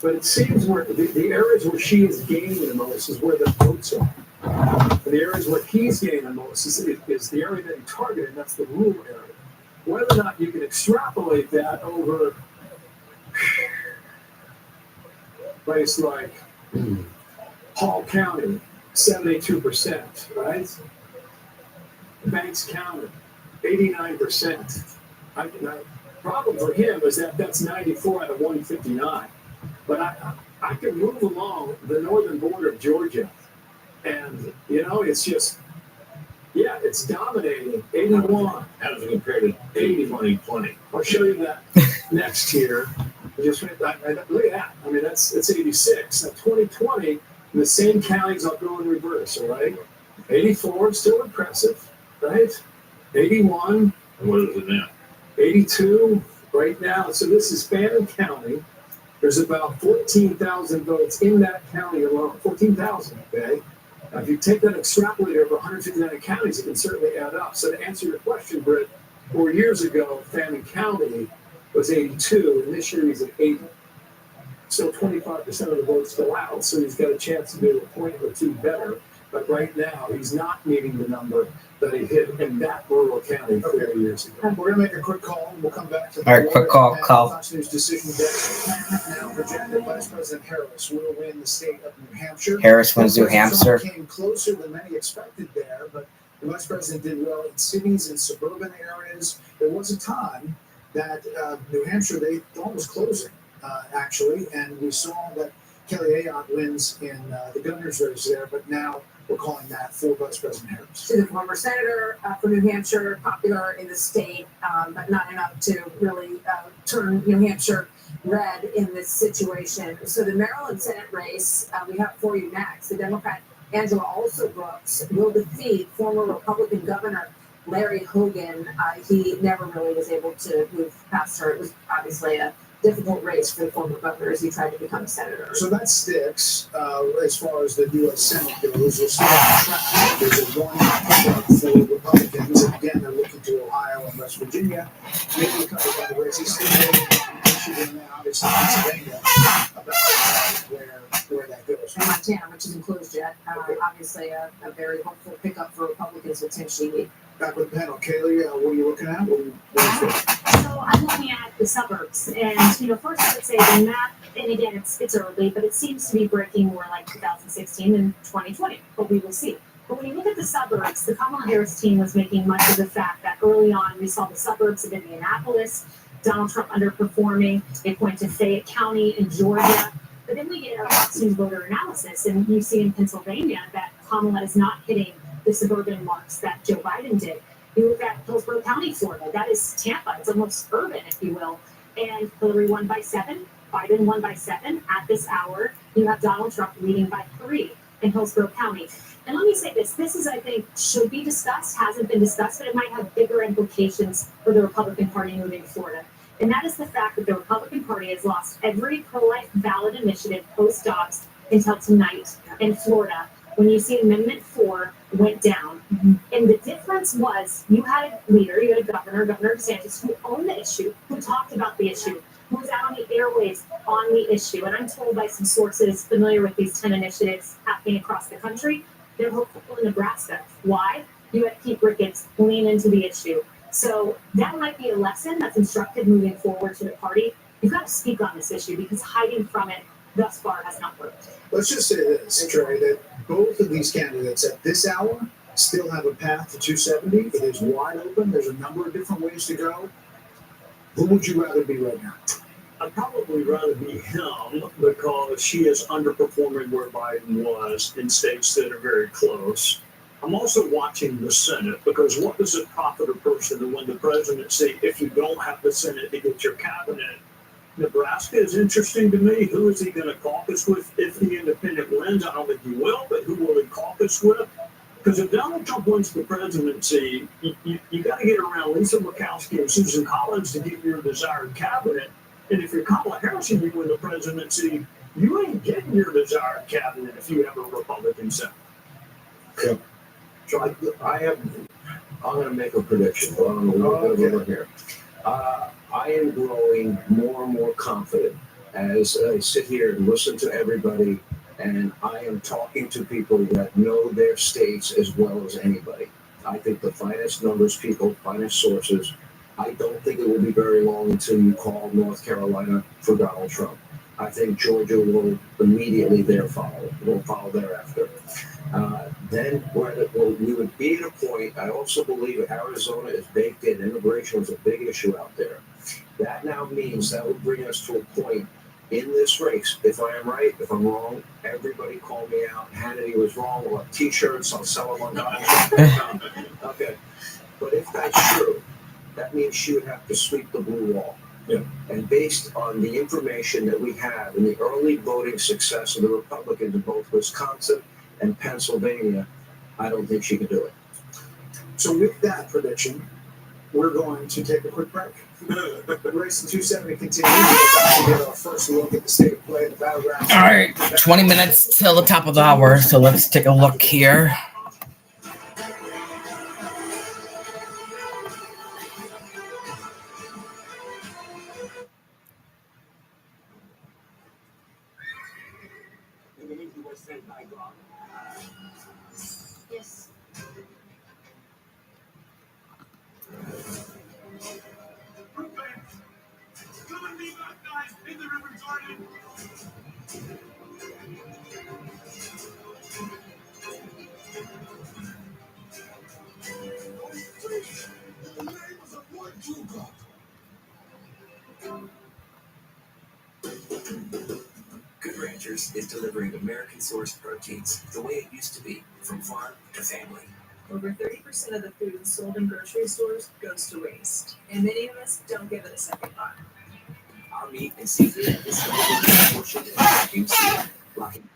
But it seems where the areas where she is gaining the most is where the votes are. And the areas where he's gaining the most is the area that he targeted, and that's the rural area. Whether or not you can extrapolate that over a place like Hall County, 72%, right? Banks County, 89%. The problem for him is that that's 94 out of 159. But I can move along the northern border of Georgia, and, it's just, it's dominating, 81. How does it compare to 2020? I'll show you that next year. Just look at that. I mean, that's 86. Now, 2020, in the same counties, I'll go in reverse, all right? 84, still impressive, right? 81. And what is it now? 82 right now. So this is Fannin County. There's about 14,000 votes in that county alone. 14,000, okay? Now, if you take that extrapolate over 159 counties, it can certainly add up. So to answer your question, Britt, 4 years ago, Fannin County was 82, and this year he's at 80. So 25% of the votes go out, so he's got a chance to do a point or two better. But right now, he's not meeting the number that he hit in that rural county 4 years ago. We're going to make a quick call. We'll come back to the All right, quick call. Fox News decision today. Now projected Vice President Harris will win the state of New Hampshire. Harris wins New Hampshire. Trump came closer than many expected there, but the Vice President did well in cities and suburban areas. There was a time that New Hampshire, they thought was closing, actually, and we saw that Kelly Ayotte wins in the governor's race there, but now we're calling that for Vice President Harris. To the former senator from New Hampshire, popular in the state, but not enough to really turn New Hampshire red in this situation. So the Maryland Senate race, we have for you next. The Democrat Angela Alsobrooks will defeat former Republican Governor Larry Hogan. He never really was able to move past her. It was obviously a difficult race for the former governor as he tried to become a senator. So that sticks as far as the U.S. Senate goes. We'll still on track. There's a one pickup for Republicans, and again, they're looking to Ohio and West Virginia. Maybe a couple of other races. Still waiting on Michigan and obviously Pennsylvania about where that goes. And Montana, which isn't closed yet. Obviously, a very hopeful pickup for Republicans with Tim Sheedy. Back with the panel. Kaylee, what are you looking at? So I'm looking at the suburbs, and first I would say the map, and again it's early, but it seems to be breaking more like 2016 and 2020, but we will see. But when you look at the suburbs, the Kamala Harris team was making much of the fact that early on we saw the suburbs of Indianapolis, Donald Trump underperforming. They point to Fayette County in Georgia, but then we get a Fox News voter analysis, and you see in Pennsylvania that Kamala is not hitting the suburban marks that Joe Biden did. You look at Hillsborough County, Florida. That is Tampa. It's almost urban, if you will. And Hillary won by 7. Biden won by 7 at this hour. You have Donald Trump leading by 3 in Hillsborough County. And let me say this. This is, I think, should be discussed, hasn't been discussed, but it might have bigger implications for the Republican Party moving Florida. And that is the fact that the Republican Party has lost every pro-life ballot initiative post-Dobbs until tonight in Florida, when you see Amendment 4 went down. And the difference was you had a leader, you had a Governor DeSantis, who owned the issue, who talked about the issue, who was out on the airwaves on the issue. And I'm told by some sources familiar with these 10 initiatives happening across the country, they're hopeful in Nebraska. Why? You had Pete Ricketts lean into the issue. So that might be a lesson that's instructive moving forward to the party. You've got to speak on this issue because hiding from it thus far has not worked. Let's just say this, Trey, that both of these candidates at this hour still have a path to 270. It is wide open. There's a number of different ways to go. Who would you rather be right now? I'd probably rather be him because she is underperforming where Biden was in states that are very close. I'm also watching the Senate because what does it profit a person to win the presidency if you don't have the Senate to get your cabinet? Nebraska is interesting to me. Who is he going to caucus with if the independent wins? I don't think he will, but who will he caucus with? Because if Donald Trump wins the presidency, you got to get around Lisa Murkowski and Susan Collins to get your desired cabinet. And if you're Kamala Harris and you win the presidency, you ain't getting your desired cabinet if you have a Republican Senate. Okay. So I'm going to make a prediction. Well, I'm a little bit over here. I am growing more and more confident as I sit here and listen to everybody, and I am talking to people that know their states as well as anybody. I think the finest numbers people, finest sources. I don't think it will be very long until you call North Carolina for Donald Trump. I think Georgia will immediately will follow thereafter. Then we would be at a point. I also believe Arizona is baked in. Immigration was a big issue out there. That now means that would bring us to a point in this race. If I am right, if I'm wrong, everybody call me out. Hannity was wrong. We'll have T-shirts. I'll sell them on Dime. Okay. But if that's true, that means she would have to sweep the blue wall. Yeah. And based on the information that we have and the early voting success of the Republicans in both Wisconsin and Pennsylvania, I don't think she could do it. So with that prediction, we're going to take a quick break. Race 270 continues. We're about to get our first look at the state of play in the battleground. All right, 20 minutes till the top of the hour, so let's take a look here. Yes. Come and be baptized in the River Jordan. In the name of the one true God. Good Ranchers is delivering American-sourced proteins the way it used to be, from farm to family. Over 30% of the food sold in grocery stores goes to waste, and many of us don't give it a second thought. Our meat and seafood is delivered portioned and vacuum sealed, locking.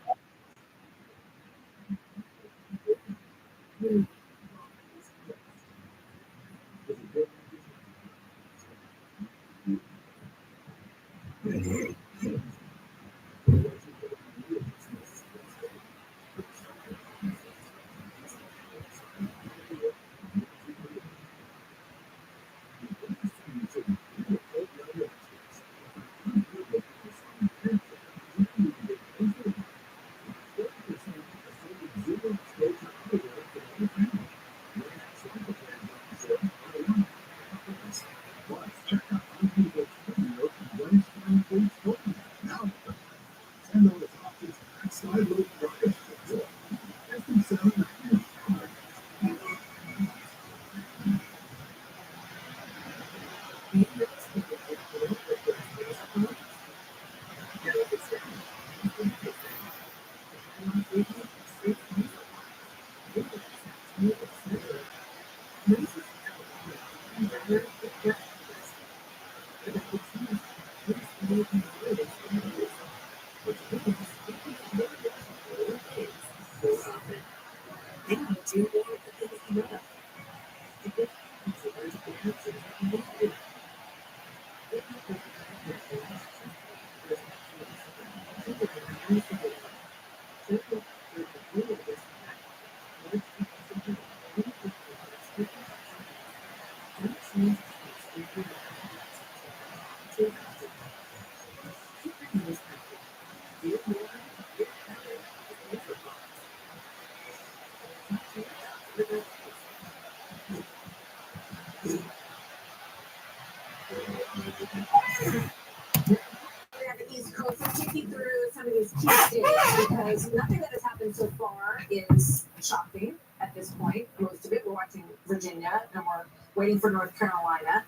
Because nothing that has happened so far is shocking at this point. Most of it, we're watching Virginia and we're waiting for North Carolina.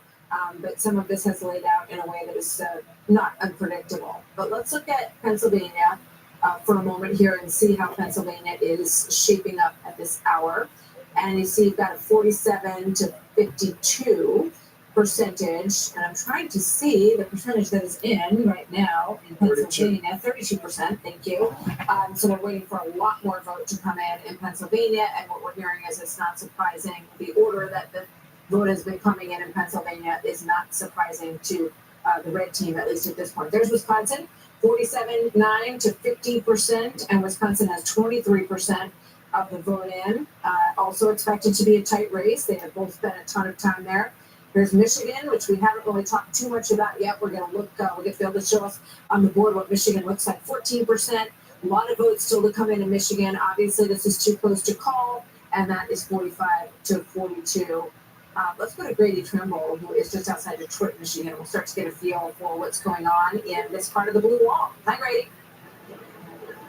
but some of this has laid out in a way that is not unpredictable. But let's look at Pennsylvania for a moment here and see how Pennsylvania is shaping up at this hour. And you see you've got a 47 to 52 percentage, and I'm trying to see the percentage that is in right now in Pennsylvania, 32%, thank you. So they're waiting for a lot more vote to come in Pennsylvania, and what we're hearing is it's not surprising. The order that the vote has been coming in Pennsylvania is not surprising to the red team, at least at this point. There's Wisconsin, 47.9 to 50%, and Wisconsin has 23% of the vote in. Also expected to be a tight race. They have both spent a ton of time there. There's Michigan, which we haven't really talked too much about yet. We're going to look, we'll get to be able to show us on the board what Michigan looks like. 14%, a lot of votes still to come in Michigan. Obviously, this is too close to call, and that is 45 to 42. Let's go to Grady Trimble, who is just outside Detroit, Michigan. We'll start to get a feel for what's going on in this part of the Blue Wall. Hi, Grady.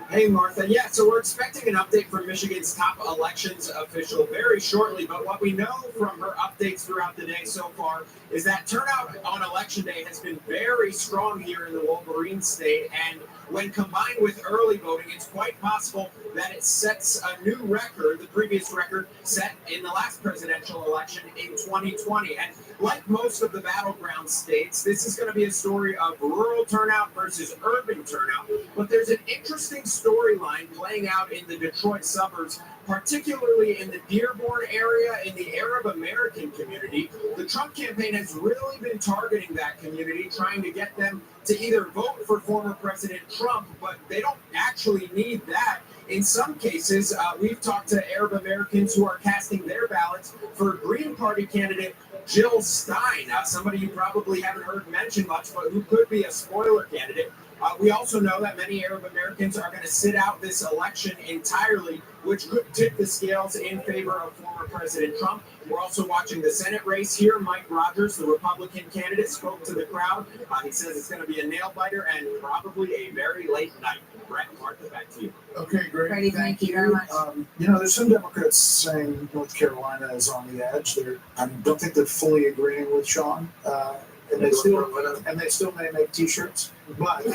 Hey, Martha. Yeah, so we're expecting an update from Michigan's top elections official very shortly. But what we know from her updates throughout the day so far is that turnout on election day has been very strong here in the Wolverine state. And when combined with early voting, it's quite possible that it sets a new record, the previous record set in the last presidential election in 2020. And like most of the battleground states, this is going to be a story of rural turnout versus urban turnout. But there's an interesting storyline playing out in the Detroit suburbs, particularly in the Dearborn area, in the Arab American community. The Trump campaign has really been targeting that community, trying to get them to either vote for former President Trump, but they don't actually need that. In some cases, we've talked to Arab Americans who are casting their ballots for Green Party candidate Jill Stein, somebody you probably haven't heard mentioned much, but who could be a spoiler candidate. We also know that many Arab Americans are going to sit out this election entirely, which could tip the scales in favor of former President Trump. We're also watching the Senate race here. Mike Rogers, the Republican candidate, spoke to the crowd. He says it's going to be a nail-biter and probably a very late night. Brett, Martha, back to you. Okay, great. Grady, thank you very much. There's some Democrats saying North Carolina is on the edge. I don't think they're fully agreeing with Sean. And they still may make T-shirts, but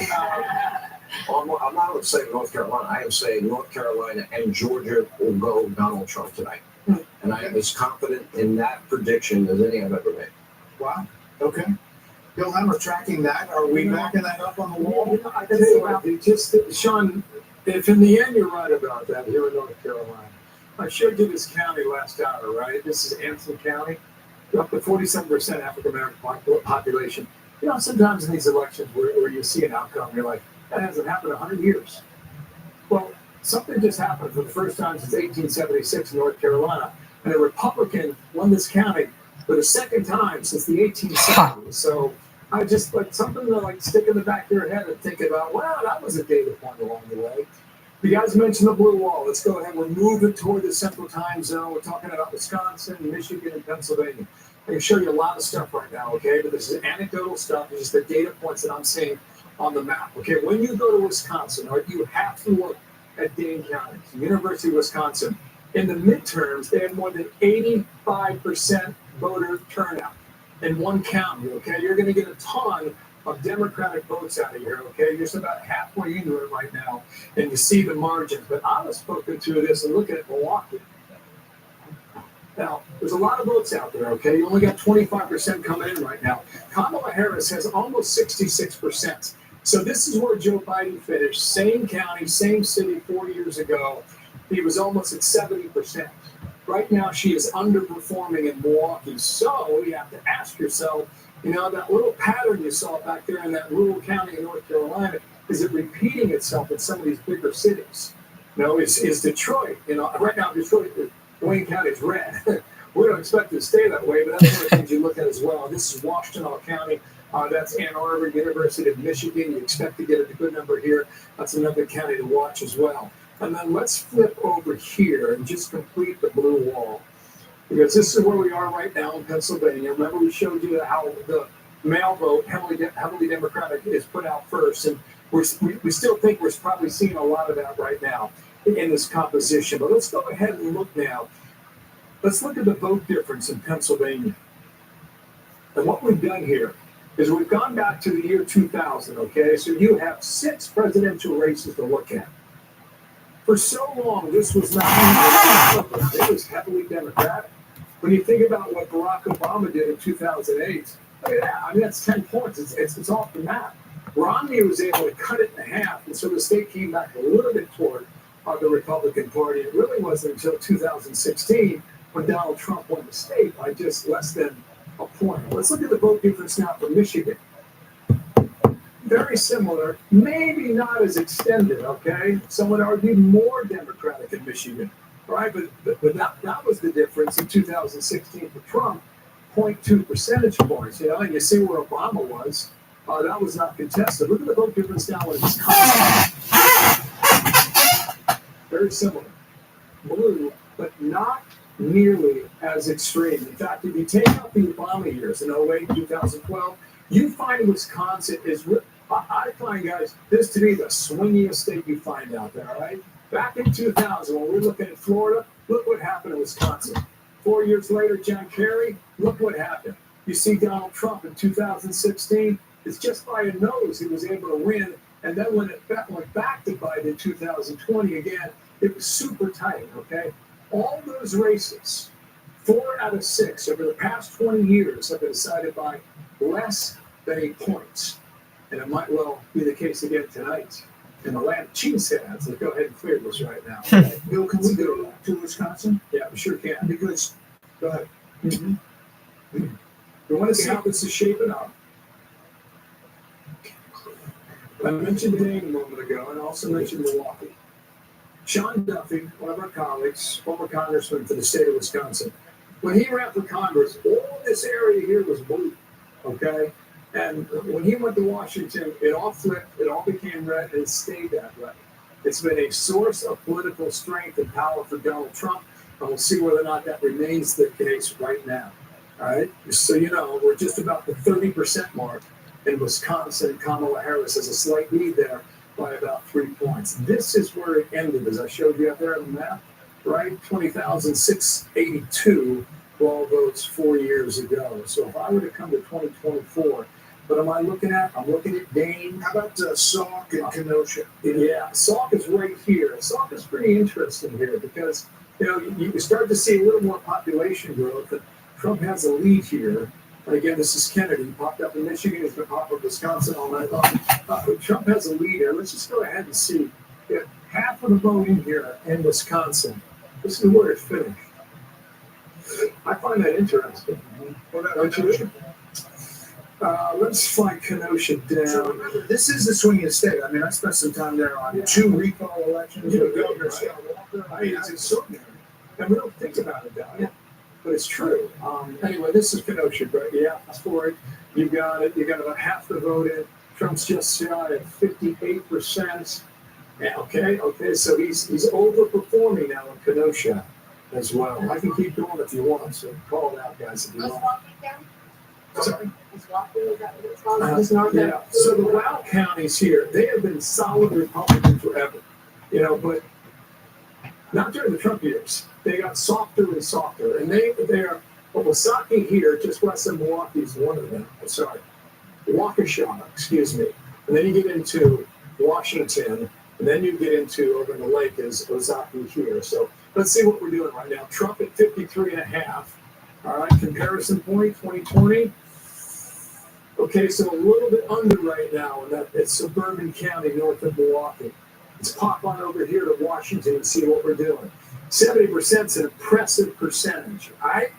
I'm not going to say North Carolina. I am saying North Carolina and Georgia will go Donald Trump tonight, and I am as confident in that prediction as any I've ever made. Wow. Okay. Bill Hemmer tracking that. Are we backing that up on the wall? I tell you what, Sean, if in the end you're right about that here in North Carolina, I showed you this county last hour, right? This is Anson County. Up to 47% African American population. Sometimes in these elections where you see an outcome, you're like, that hasn't happened in 100 years. Well, something just happened for the first time since 1876 in North Carolina, and a Republican won this county for the second time since the 1870s. So I just something to stick in the back of your head and think about, well, that was a data point along the way. You guys mentioned the blue wall. Let's go ahead. We're moving toward the central time zone. We're talking about Wisconsin, Michigan, and Pennsylvania. I can show you a lot of stuff right now, okay? But this is anecdotal stuff. It's just the data points that I'm seeing on the map, okay? When you go to Wisconsin, or you have to look at Dane County, University of Wisconsin. In the midterms, they had more than 85% voter turnout in one county, okay? You're going to get a ton of Democratic votes out of here, okay? You're just about halfway into it right now, and you see the margins. But I was spoken through this and looking at Milwaukee. Now, there's a lot of votes out there, okay? You only got 25% coming in right now. Kamala Harris has almost 66%. So this is where Joe Biden finished. Same county, same city 4 years ago. He was almost at 70%. Right now, she is underperforming in Milwaukee. So you have to ask yourself, that little pattern you saw back there in that rural county in North Carolina, is it repeating itself in some of these bigger cities? Is Detroit, right now Detroit, Wayne County is red. We don't expect it to stay that way, but that's one of the things you look at as well. This is Washtenaw County. That's Ann Arbor, University of Michigan. You expect to get a good number here. That's another county to watch as well. And then let's flip over here and just complete the blue wall. Because this is where we are right now in Pennsylvania. Remember, we showed you how the mail vote, heavily Democratic, is put out first. And we still think we're probably seeing a lot of that right now in this composition. But let's go ahead and look now. Let's look at the vote difference in Pennsylvania. And what we've done here is we've gone back to the year 2000, okay? So you have 6 presidential races to look at. For so long, this was not it was heavily Democratic. When you think about what Barack Obama did in 2008, look at that. I mean, that's 10 points. It's off the map. Romney was able to cut it in half, and so the state came back a little bit toward the Republican Party. It really wasn't until 2016 when Donald Trump won the state by just less than a point. Let's look at the vote difference now for Michigan. Very similar, maybe not as extended, okay? Some would argue more Democratic in Michigan, right? But that was the difference in 2016 for Trump, 0.2 percentage points, you know? And you see where Obama was. That was not contested. Look at the vote difference now in Wisconsin. Very similar. Blue, but not nearly as extreme. In fact, if you take out the Obama years in 08, 2012, you find Wisconsin is, I find, guys, this to be the swingiest state you find out there, right? Back in 2000, when we're looking at Florida, look what happened in Wisconsin. 4 years later, John Kerry, look what happened. You see Donald Trump in 2016, it's just by a nose he was able to win. And then when it went back to Biden in 2020 again, it was super tight, okay? All those races, 4 out of 6 over the past 20 years have been decided by less than 8 points. And it might well be the case again tonight. And the land cheese heads, go ahead and clear this right now. Okay? Bill, can we go to Wisconsin? Yeah, we sure can. Because, go ahead. Mm-hmm. We want to see how this is shaping up. I mentioned Dane a moment ago, and I also mentioned Milwaukee. Sean Duffy, one of our colleagues, former congressman for the state of Wisconsin, when he ran for Congress, all this area here was blue, okay? And when he went to Washington, it all flipped, it all became red, and it stayed that way. It's been a source of political strength and power for Donald Trump, and we'll see whether or not that remains the case right now, all right? So you know, we're just about the 30% mark in Wisconsin. Kamala Harris has a slight lead there by about 3 points. This is where it ended, as I showed you up there on the map, right? 20,682 raw votes 4 years ago. So if I were to come to 2024, what am I looking at? I'm looking at Dane. How about Sauk and Kenosha? Yeah, Sauk is right here. Sauk is pretty interesting here because, you know, you start to see a little more population growth. And Trump has a lead here. And again, this is Kennedy. He popped up in Michigan. He's been popping up in Wisconsin all night long. Trump has a lead here. Let's just go ahead and see. Half of the vote in here in Wisconsin. This is where it finished. I find that interesting. Don't you? Let's fly Kenosha down. So remember, this is the swinging state. I mean, I spent some time there on 2 recall elections. Yeah, Governor Scott Walker. I mean, it's extraordinary. And we don't think about it, Doc. But it's true. Anyway, this is Kenosha, right? Yeah, that's for it. You got it. You got about half the vote in. Trump's just shy at 58%. Yeah, okay. So he's overperforming now in Kenosha as well. I can keep going if you want. So call it out, guys, if you want. Sorry. Yeah. So the WOW counties here, they have been solid Republican forever. You know, but not during the Trump years. They got softer and softer. And they're Wausaukee here, just west of Milwaukee, is one of them. Sorry. Waukesha, excuse me. And then you get into Washington, and then you get into over in the lake is Wausaukee here. So let's see what we're doing right now. Trump at 53.5. All right, comparison point, 2020. Okay, so a little bit under right now, and it's suburban county north of Milwaukee. Let's pop on over here to Washington and see what we're doing. 70% is an impressive percentage, all right?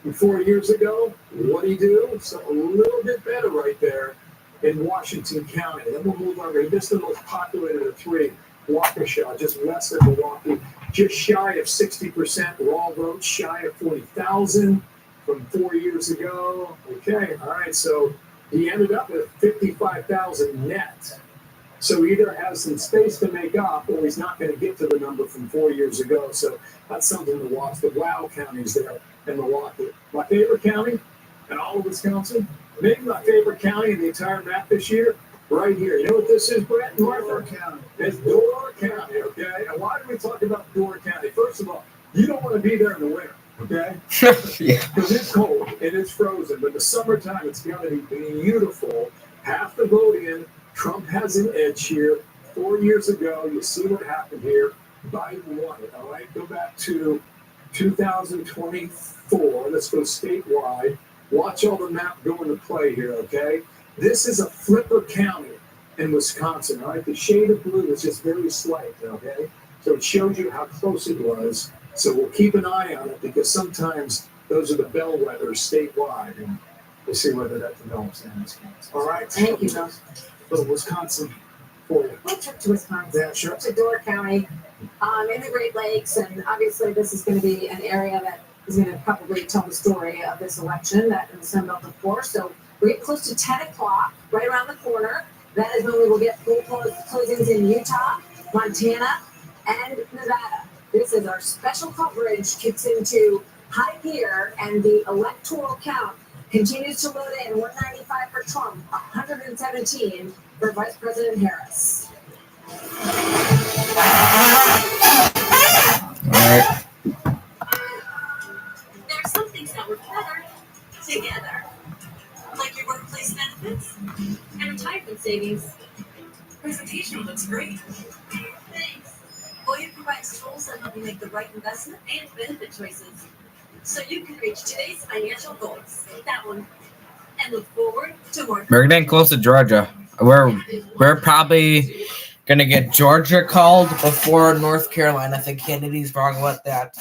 And 4 years ago, what do you do? So a little bit better right there in Washington County. Then we'll move over. This is the most populated of 3, Waukesha, just west of Milwaukee, just shy of 60% raw votes, shy of 40,000 from 4 years ago. Okay, all right, so he ended up with 55,000 net. So he either has some space to make up, or he's not going to get to the number from 4 years ago. So that's something to watch. The WOW counties there in Milwaukee. My favorite county in all of Wisconsin, maybe my favorite county in the entire map this year, right here. You know what this is, Brett and Martha? Door County. It's Door County, okay? And why do we talk about Door County? First of all, you don't want to be there in the winter, Okay? Yeah. Because it's cold, it is frozen, but in the summertime it's going to be beautiful. Half the vote in, Trump has an edge here. 4 years ago, you see what happened here. Biden won it, all right? Go back to 2024. Let's go statewide. Watch all the map go into play here, okay? This is a flipper county in Wisconsin, all right? The shade of blue is just very slight, okay? So it shows you how close it was. So we'll keep an eye on it because sometimes those are the bellwethers statewide, and we'll see whether that develops in Wisconsin. All right. Thank you, Bill. Little Wisconsin for you. What trip to Wisconsin? Yeah, sure. To Door County, in the Great Lakes, and obviously this is going to be an area that is going to probably tell the story of this election that in the Sun Belt, of course. So we're getting close to 10 o'clock, right around the corner. That is when we will get poll closings in Utah, Montana, and Nevada. This is our special coverage, kicks into high gear, and the electoral count continues to load in. 195 for Trump, 117 for Vice President Harris. All right. There are some things that work better together, like your workplace benefits and retirement savings. Presentation looks great. Thanks. Voya provides tools that help you make the right investment and benefit choices, so you can reach today's financial goals. That one, and look forward to more. We're getting close to Georgia. We're probably gonna get Georgia called before North Carolina. I think Kennedy's wrong about that,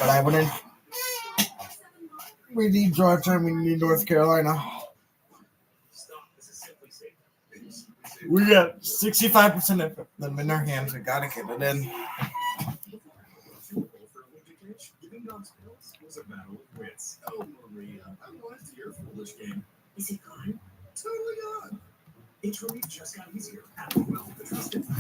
but I wouldn't. We need Georgia. We need North Carolina. We got 65% of them in our hands. We gotta get it in. Giving God's pills was a battle of wits. Oh, Maria, I lost your foolish game. Is it gone? Totally gone. Itch relief just got easier. Well, the trusted for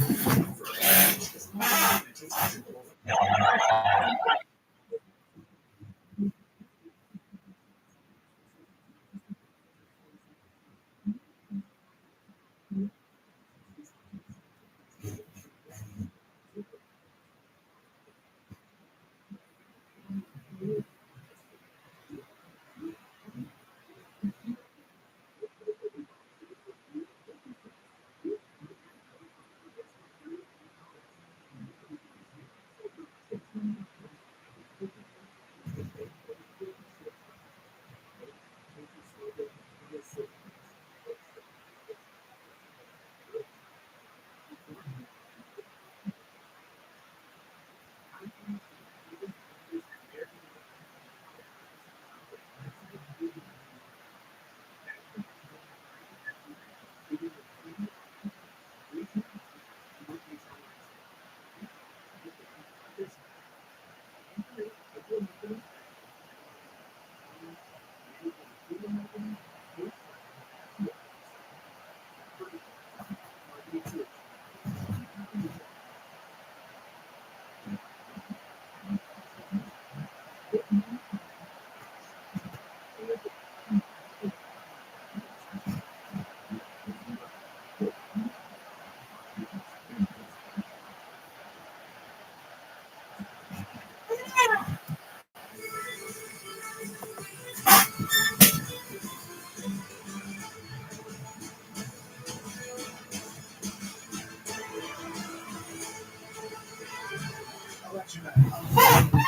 election night.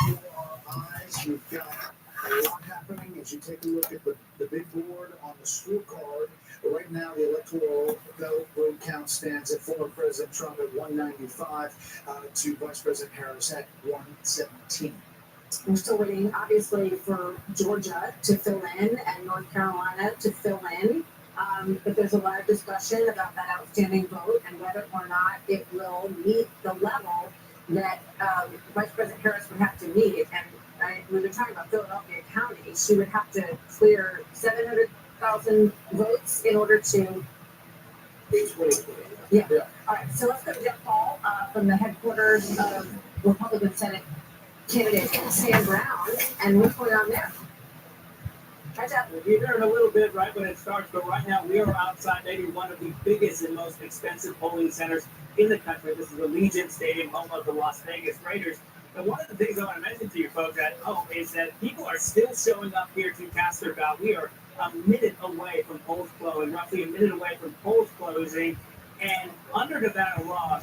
Before our eyes, we've got a lot happening as you take a look at the big board on the scorecard. Right now, the electoral vote count stands at former President Trump at 195 to Vice President Harris at 117. We're still waiting, obviously, for Georgia to fill in and North Carolina to fill in. But there's a lot of discussion about that outstanding vote and whether or not it will meet the level that Vice President Harris would have to meet. And we've been talking about Philadelphia County. She would have to clear 700,000 votes in order to. Yeah. All right. So let's go to Jeff Paul from the headquarters of Republican Senate candidate Sam Brown, and what's going on there? We'll be there in a little bit, right when it starts, but right now we are outside maybe one of the biggest and most expensive polling centers in the country. This is Allegiant Stadium, home of the Las Vegas Raiders. And one of the things I want to mention to you folks at home is that people are still showing up here to cast their ballot. We are a minute away from polls closing, roughly a minute away from polls closing. And under Nevada law,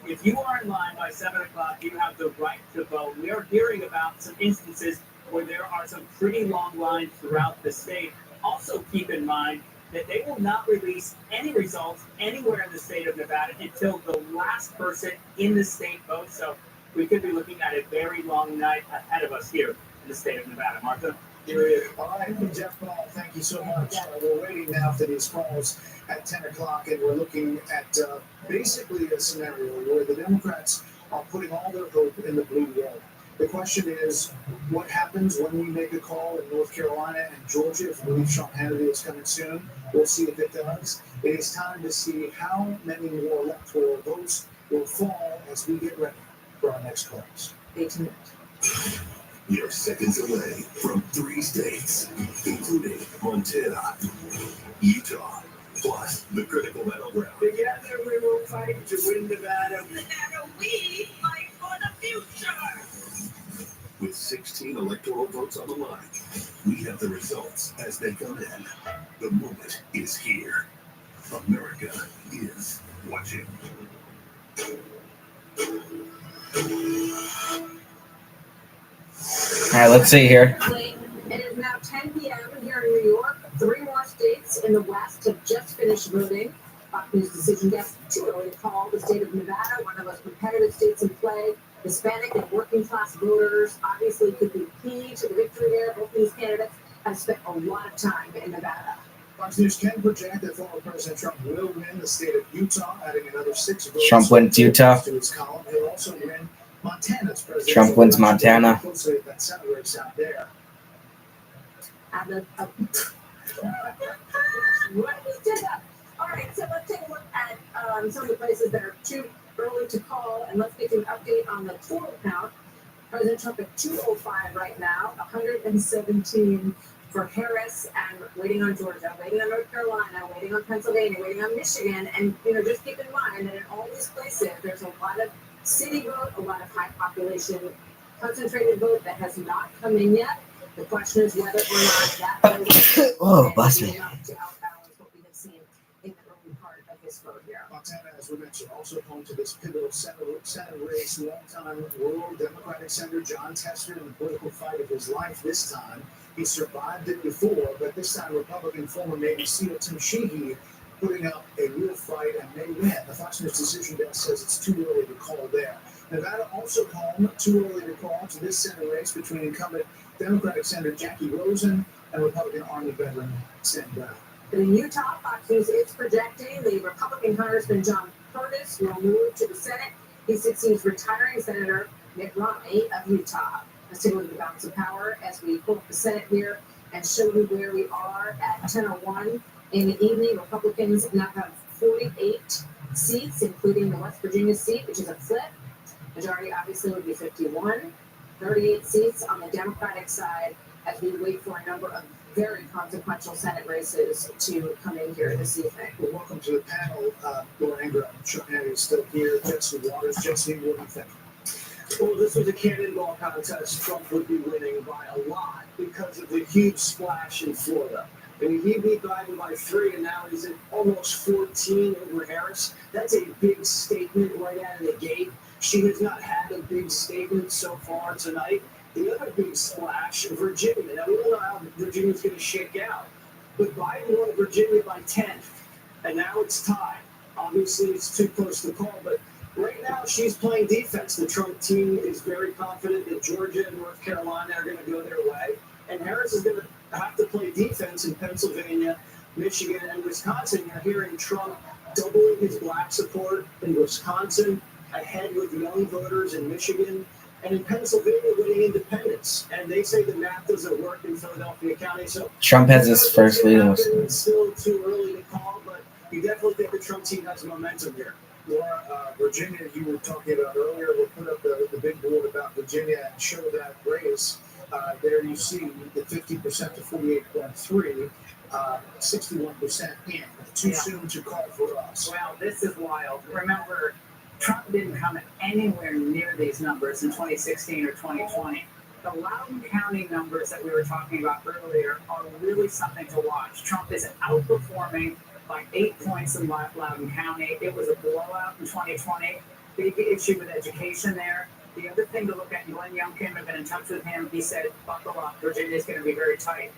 if you are in line by 7 o'clock, you have the right to vote. We are hearing about some instances where there are some pretty long lines throughout the state. Also keep in mind that they will not release any results anywhere in the state of Nevada until the last person in the state votes. So we could be looking at a very long night ahead of us here in the state of Nevada. Martha? All right, Jeff Paul, thank you so much. We're waiting now for these calls at 10 o'clock, and we're looking at basically a scenario where the Democrats are putting all their hope in the blue wall. The question is, what happens when we make a call in North Carolina and Georgia? If we believe Sean Hannity is coming soon, we'll see if it does. It is time to see how many more electoral votes will fall as we get ready for our next calls. Stay tuned. You're seconds away from 3 states, including Montana, Utah, plus the critical battleground. Together we will fight to win Nevada. Nevada, we fight for the future. With 16 electoral votes on the line, we have the results as they come in. The moment is here. America is watching. All right, let's see here. It is now 10 p.m. here in New York. 3 more states in the West have just finished voting. Fox News decision guest too early to call the state of Nevada one of the most competitive states in play. Hispanic and working class voters obviously could be key to the victory there. Both these candidates have spent a lot of time in Nevada. Fox News can project that former President Trump will win the state of Utah, adding another 6 votes. Trump wins Utah. To his column. He'll also win Montana's president. Trump wins Montana. Closely at that Senate race out there. All right, so let's take a look at some of the places that are too early to call, and let's get an update on the total count. President Trump at 205 right now, 117 for Harris, and waiting on Georgia, waiting on North Carolina, waiting on Pennsylvania, waiting on Michigan, and just keep in mind that in all these places there's a lot of city vote, a lot of high population concentrated vote that has not come in yet. The question is whether or not that vote Oh, bless me. enough to outbalance what we have seen in the early part of this vote here. Montana, as we mentioned, also home to this pivotal Senate race. Longtime rural Democratic Senator John Tester in the political fight of his life this time. He survived it before, but this time Republican former Navy SEAL Tim Sheehy putting up a real fight and may win. The Fox News decision desk says it's too early to call there. Nevada also home, too early to call, to this Senate race between incumbent Democratic Senator Jackie Rosen and Republican Army veteran Sam Brown. But in Utah, Fox News is projecting the Republican Congressman John Curtis will move to the Senate. He succeeds retiring Senator Mitt Romney of Utah. Let's take a look at the balance of power as we pull up the Senate here and show you where we are at 10:01 in the evening. Republicans now have 48 seats, including the West Virginia seat, which is a flip. Majority obviously would be 51. 38 seats on the Democratic side as we wait for a number of very consequential Senate races to come in here this evening. Well, welcome to the panel, Laura Ingram. Sean Hannity is still here. Jesse Waters. Jesse, what do you think? Well, this was a cannonball contest. Trump would be winning by a lot because of the huge splash in Florida. I mean, he beat Biden by 3, and now he's at almost 14 over Harris. That's a big statement right out of the gate. She has not had a big statement so far tonight. The other big splash, Virginia. Now, we don't know how Virginia's going to shake out, but Biden won Virginia by 10, and now it's tied. Obviously, it's too close to call, but right now she's playing defense. The Trump team is very confident that Georgia and North Carolina are going to go their way, and Harris is going to have to play defense in Pennsylvania, Michigan, and Wisconsin. You're hearing Trump doubling his black support in Wisconsin, ahead with young voters in Michigan, and in Pennsylvania winning independents. And they say the math doesn't work in Philadelphia County. So Trump has his first lead. It's still too early to call, but you definitely think the Trump team has momentum here. Laura, Virginia, you were talking about earlier. We'll put up the big board about Virginia and show that race. There you see the 50% to 48.3, 61% in. Too soon to call for us. Well, this is wild. Remember, Trump didn't come anywhere near these numbers in 2016 or 2020. The Loudoun County numbers that we were talking about earlier are really something to watch. Trump is outperforming by 8 points in Loudoun County. It was a blowout in 2020. Big issue with education there. The other thing to look at, Glenn Youngkin, I've been in touch with him. He said, buckle up, Virginia's going to be very tight.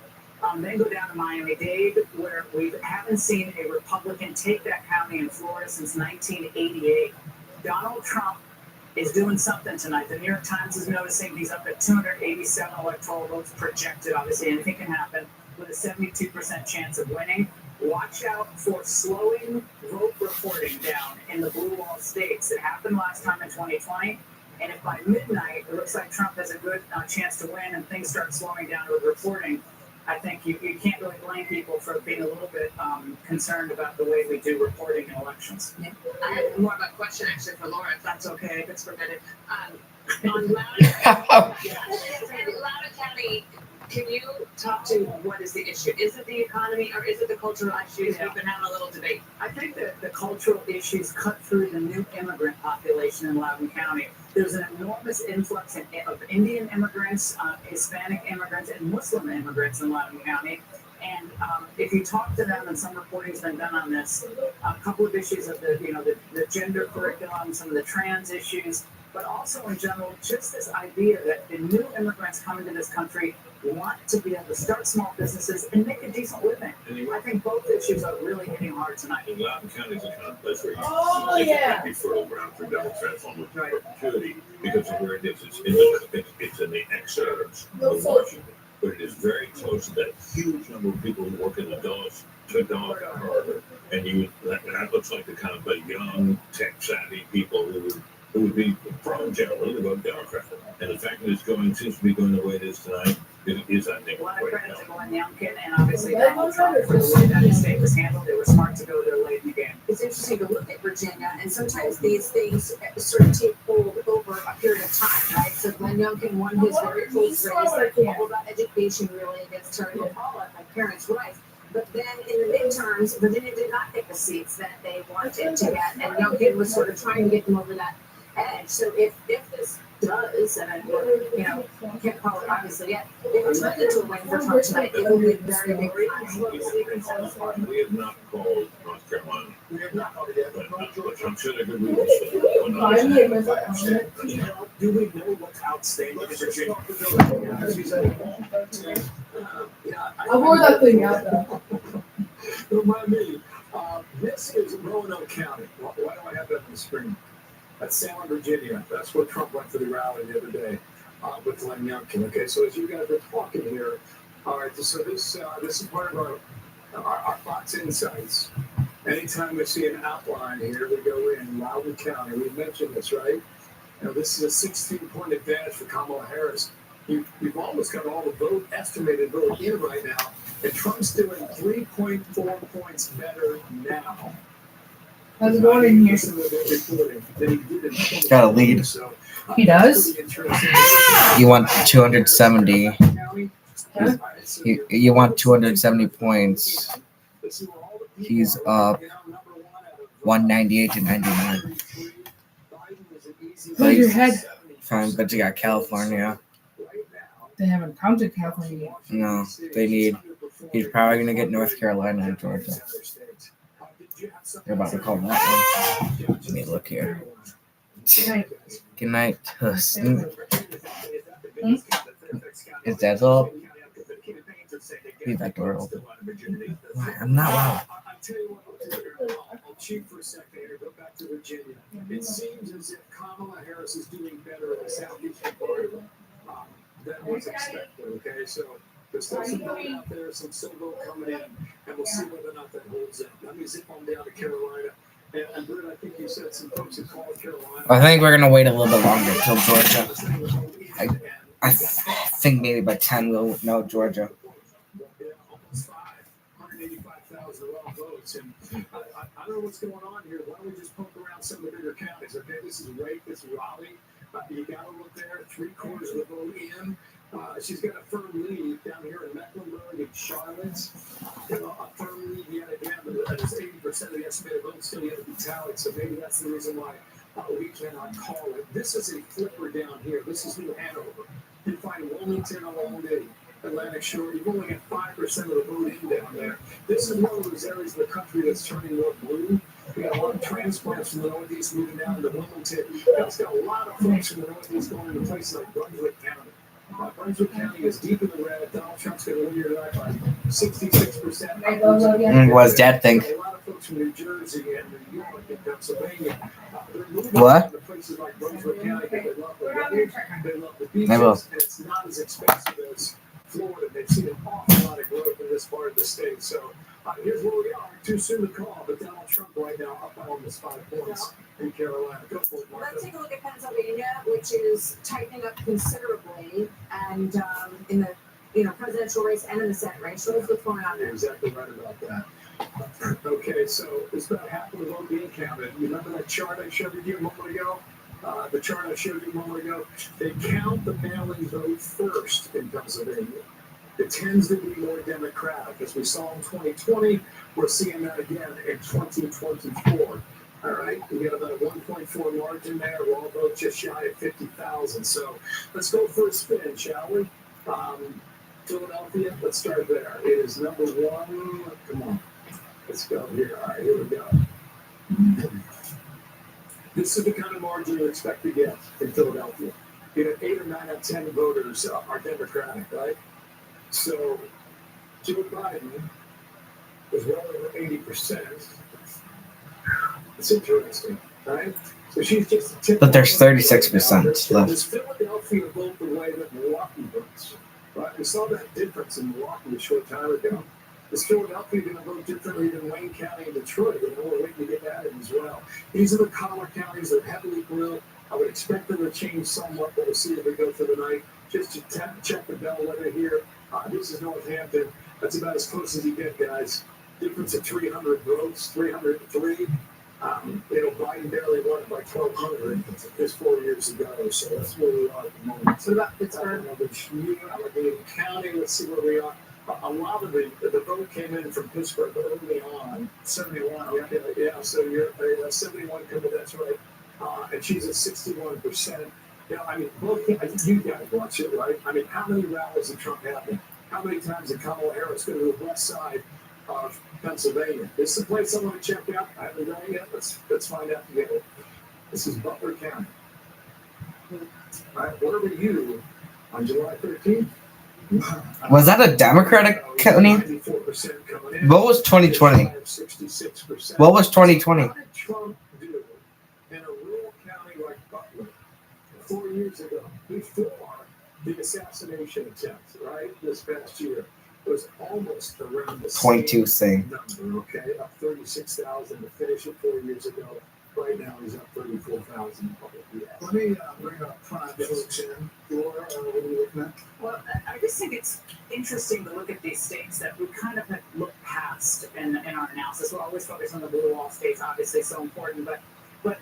Then go down to Miami-Dade, where we haven't seen a Republican take that county in Florida since 1988. Donald Trump is doing something tonight. The New York Times is noticing he's up at 287 electoral votes projected. Obviously, anything can happen, with a 72% chance of winning. Watch out for slowing vote reporting down in the blue wall states. It happened last time in 2020. And if by midnight it looks like Trump has a good chance to win and things start slowing down with reporting, I think you can't really blame people for being a little bit concerned about the way we do reporting in elections. Yeah. I have more of a question actually for Laura, if that's okay, if it's permitted. On Loudoun County, can you talk to what is the issue? Is it the economy or is it the cultural issues? We've been having a little debate. I think that the cultural issues cut through the new immigrant population in Loudoun County. There's an enormous influx of Indian immigrants, Hispanic immigrants, and Muslim immigrants in Loudoun County. And if you talk to them, and some reporting's been done on this, a couple of issues of the gender curriculum, some of the trans issues, but also in general, just this idea that the new immigrants coming to this country want to be able to start small businesses and make a decent living. I think both issues are really hitting hard tonight. And Loudoun County is a kind of place where you can be fertile ground for Democrats almost perpetuity because of where it is. It's in the exurbs of Washington, but it is very close to that huge number of people who work in the Dulles corridor, and that looks like the kind of young, tech-savvy people who would be pro generally to vote Democrat. And the fact that it's seems to be going the way it is tonight is I think, a lot of credit to Glenn Youngkin and obviously Donald Trump for the way that his state was handled. They were smart to go there late in the game. It's interesting to look at Virginia, and sometimes these things sort of take hold over a period of time, right? So Glenn Youngkin won his very close race, all about education really against Terry McAuliffe, like parents' rights. But then in the midterms, Virginia did not get the seats that they wanted to get, and Youngkin was sort of trying to get them over that edge. So if this does, and I can't call it obviously yet, if it turns into a win for Trump tonight, it will be very big. We have not called North Carolina. We have not called it yet, but I'm sure they're good reasons. Do we know what's outstanding in Virginia? I wore that thing out. Remind me, this is Roanoke County. Why do I have that on the screen? That's Salem, Virginia. That's where Trump went for the rally the other day with Glenn Youngkin. Okay, so as you guys are talking here, all right, so this is part of our Fox Insights. Anytime we see an outline here, we go in Loudoun County. We mentioned this, right? This is a 16-point advantage for Kamala Harris. You've almost got all the estimated vote in right now, and Trump's doing 3.4 points better now. How's it going in here? Got a lead. He does? You want 270. You want 270 points. He's up 198 to 99. Hold your head. Fine, but you got California. They haven't counted California yet. No, they need. He's probably going to get North Carolina and Georgia. They're about to call that one. Let me look here. Good night. Is that all? Leave that door open. I'm not loud. I'll cheat for a second here. Go back to Virginia. It seems as if Kamala Harris is doing better in the southeastern part than was expected. Okay, so there's still some vote out there, some silver coming in, and we'll see whether or not that holds up. Let me zip on down to Carolina. And Britt, I think you said some folks had called Carolina. I think we're gonna wait a little bit longer until Georgia. I think maybe by 10 we'll know Georgia. Almost 185,000 votes, and I don't know what's going on here. Why don't we just poke around some of the bigger counties? Okay, this is Wake, this is Raleigh. You got to look there. 3/4 of the vote in. She's got a firm lead down here in Mecklenburg and Charlotte. A firm lead yet again, but that is 80% of the estimated votes still yet to be tallied. So maybe that's the reason why We cannot call it. This is a flipper down here. This is New Hanover. You find Wilmington along the Atlantic Shore. You've only got 5% of the vote in down there. This is one of those areas of the country that's turning more blue. We got a lot of transplants from the Northeast moving down to Wilmington. It's got a lot of folks from the Northeast going into places like Brunswick County. Brunswick County is deep in the red. Donald Trump's going to win here tonight by 66%. What does Dad think? A lot of folks from New Jersey and New York and Pennsylvania. They're moving What? to places like Brunswick County. They love the weather. They love the I will. beaches. And it's not as expensive as Florida. They've seen an awful lot of growth in this part of the state. So here's where we are. Too soon to call, but Donald Trump right now up by almost 5 points in Carolina. Go for it, Martha. Let's take a look at Pennsylvania, which is tightening up considerably, and in the presidential race and in the Senate race. So what's going on You're there? exactly right about that. Okay, so it's about half of the vote being counted. You remember that chart I showed you a moment ago? The chart I showed you a moment ago? They count the mail-in vote first in Pennsylvania. It tends to be more Democratic. As we saw in 2020, we're seeing that again in 2024. All right, we got about a 1.4 margin there. We're all vote just shy of 50,000. So let's go for a spin, shall we? Philadelphia, let's start there. It is number 1. Come on, let's go here. All right, here we go. This is the kind of margin you expect to get in Philadelphia. 8 or 9 out of 10 voters are Democratic, right? So Joe Biden was well over 80%. It's interesting, right? So she's just a tip. But there's 36% Does left. Philadelphia vote the way that Milwaukee votes? Right? We saw that difference in Milwaukee a short time ago. Is Philadelphia going to vote differently than Wayne County and Detroit? And we're waiting to get that in as well. These are the collar counties that are heavily blue. I would expect them to change somewhat, but we'll see if we go for the night. Just to check the bellwether here. This is Northampton. That's about as close as you get, guys. Difference of 300 votes, 303. Biden barely won it by 1,200 just 4 years ago. So that's where we are at the moment. So that Pittsburgh, Allegheny County. Let's see where we are. A lot of the vote came in from Pittsburgh early on. 71. Yeah. So you're 71 coming. That's right. And she's at 61%. Both. I think you guys watch it, right? How many rallies did Trump have? How many times did Kamala Harris go to the west side of Pennsylvania? This is the place I want to check out. I haven't done it yet. Let's find out together. This is Butler County. All right, where were you on July 13th? Was that a Democratic county? 94% coming in. What was 2020? 66%. What was 2020? What did Trump do in a rural county like Butler 4 years ago before the assassination attempt, right, this past year? It was almost around the 22 same thing. number, okay? Up 36,000 to finish it 4 years ago. Right now, he's up 34,000. Let me bring up prime folks in. Laura, what are you looking at? Well, I just think it's interesting to look at these states that we kind of have looked past in our analysis. We're always focused on the blue wall states, obviously so important, but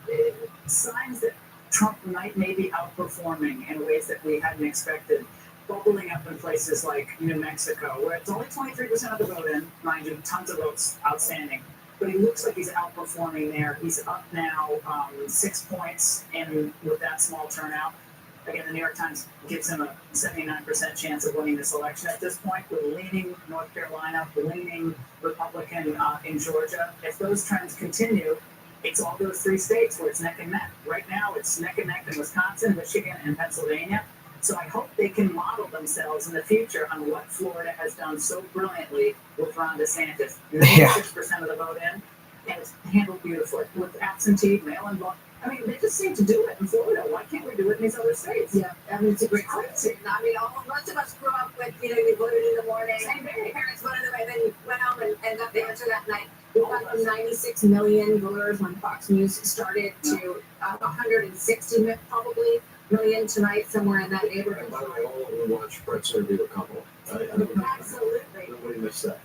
signs that Trump might be outperforming in ways that we hadn't expected, bubbling up in places like New Mexico, where it's only 23% of the vote in, mind you, tons of votes outstanding. But he looks like he's outperforming there. He's up now 6 points with that small turnout. Again, the New York Times gives him a 79% chance of winning this election at this point. We're leaning North Carolina, we're leaning Republican in Georgia. If those trends continue, it's all those 3 states where it's neck and neck. Right now, it's neck and neck in Wisconsin, Michigan, and Pennsylvania. So I hope they can model themselves in the future on what Florida has done so brilliantly with Ron DeSantis. 96% of the vote in, and it's handled beautifully with absentee, mail-in vote. They just seem to do it in Florida. Why can't we do it in these other states? Yeah, it's a great question. Most of us grew up with, you voted in the morning. Same thing. Parents voted away, then you went home and got the answer that night. We went from 96 million voters when Fox News started to 160 probably million tonight, somewhere in that neighborhood. And by the way, all of them watch Brett's interview a couple. Absolutely. Nobody missed that.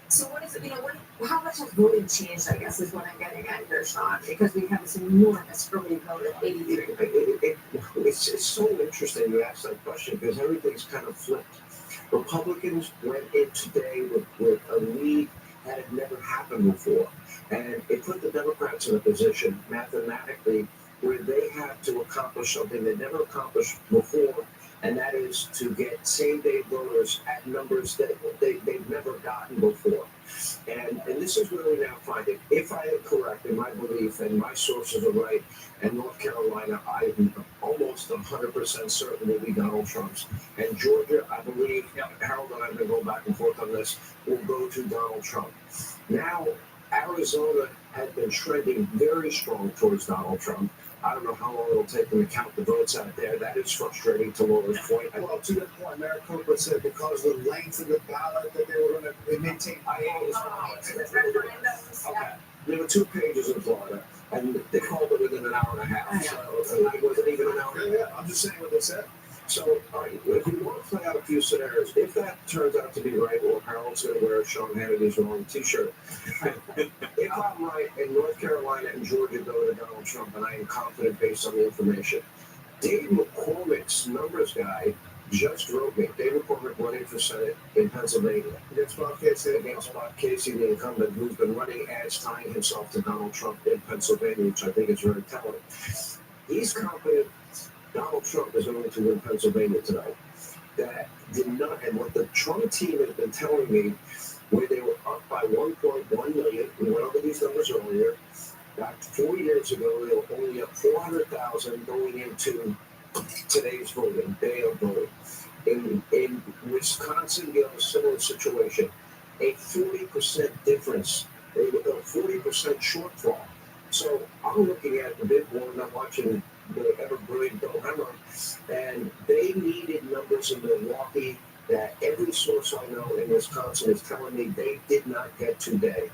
So what is it, how much has voting changed, I guess, is what I'm getting at here, Sean, because we have this enormous early vote of 83. It's so interesting you ask that question because everything's kind of flipped. Republicans went in today with a lead that had never happened before. And it put the Democrats in a position mathematically where they have to accomplish something they never accomplished before, and that is to get same-day voters at numbers that they've never gotten before. And this is where we now find it. If I am correct in my belief and my sources are right, and North Carolina, I'm almost 100% certain will be Donald Trump's. And Georgia, I believe, Harold and I have been going back and forth on this, will go to Donald Trump. Now, Arizona has been trending very strong towards Donald Trump. I don't know how long it'll take them to count the votes out there. That is frustrating to Laura's point. Well, to that point, Maricopa said because of the length of the ballot that they were going to maintain. Okay. There were 2 pages in Florida, and they called it within an hour and a half. So it wasn't even an hour and a half. I'm just saying what they said. So, all right, if we want to play out a few scenarios, if that turns out to be right, or Harold's going to wear Sean Hannity's wrong T-shirt, if I'm right, and North Carolina and Georgia go to Donald Trump, and I am confident based on the information, Dave McCormick's numbers guy just wrote me. Dave McCormick running for Senate in Pennsylvania against Bob Casey, the incumbent, who's been running ads tying himself to Donald Trump in Pennsylvania, which I think is very telling. He's confident Donald Trump is going to win Pennsylvania tonight. That did not, and what the Trump team has been telling me, where they were up by 1.1 million, we went over these numbers earlier. Back 4 years ago, they were only up 400,000 going into today's voting, day of voting. In Wisconsin, you have a similar situation. A 40% difference, a 40% shortfall. So I'm looking at the big one, I'm watching the ever-brilliant Bill Hemmer, and they needed numbers in Milwaukee that every source I know in Wisconsin is telling me they did not get today.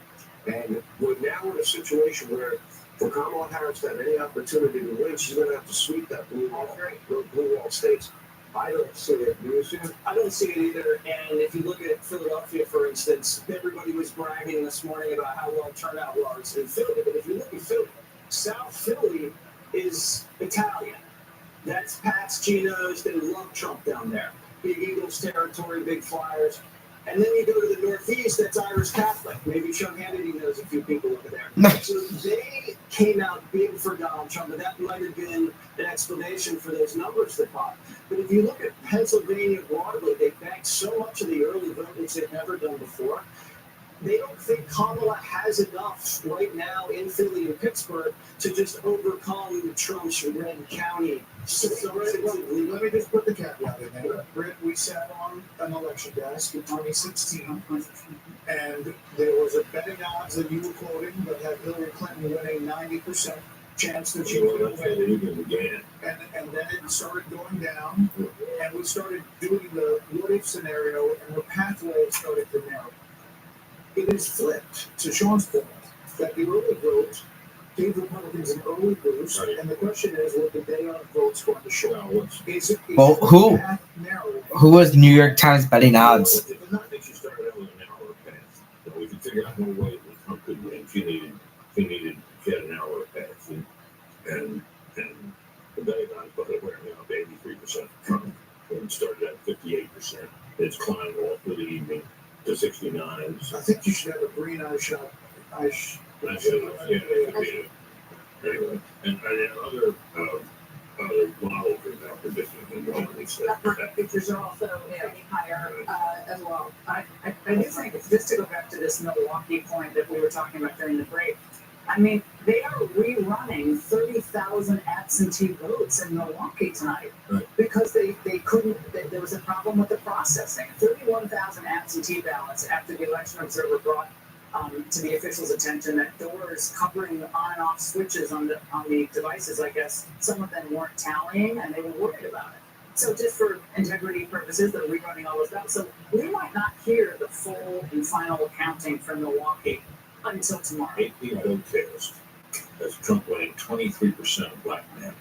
And we're now in a situation where for Kamala Harris to have any opportunity to win, she's going to have to sweep that blue wall states. I don't see it. Do you see it? I don't see it either. And if you look at Philadelphia, for instance, everybody was bragging this morning about how well turnout was in Philly. But if you look at Philly, South Philly is Italian. That's Pat's, Geno's. They love Trump down there. Big Eagles territory, big Flyers. And then you go to the Northeast, that's Irish Catholic. Maybe Sean Hannity knows a few people over there. So they came out big for Donald Trump, and that might have been an explanation for those numbers that popped. But if you look at Pennsylvania broadly, they banked so much of the early vote, which they've never done before. They don't think Kamala has enough right now in Philly and Pittsburgh to just overcome Trump's red county. Let me just put the caveat in there. Britt, we sat on an election desk in 2016, and there was a betting odds that you were quoting that had Hillary Clinton winning 90% chance that she would have win. And then it started going down, and we started doing the what-if scenario, and the pathway started to narrow. It is flipped, to Sean's point, that the early vote gave Republicans an early boost, and the question is, what the day of votes going to show? Well, who was New York Times betting odds? I think she started out with an narrower path. So we could figure out no way that Trump could win. She had a narrower path, and the betting odds, by the way, are now 83% Trump. It started at 58%. It's climbed all through the evening to 69. I think you should have a green eye shot. Anyway, and other models are now predicting The pictures are also higher as well. I do think, just to go back to this Milwaukee point that we were talking about during the break, I mean, they are rerunning 30,000 absentee votes in Milwaukee tonight because they couldn't, there was a problem with the processing. 31,000 absentee ballots after the election observer brought to the officials' attention that doors covering on and off switches on the devices, I guess, some of them weren't tallying and they were worried about it. So just for integrity purposes, they're rerunning all those ballots. So we might not hear the full and final counting from Milwaukee until tomorrow. 18 vote totals. That's Trump winning 23% of black men.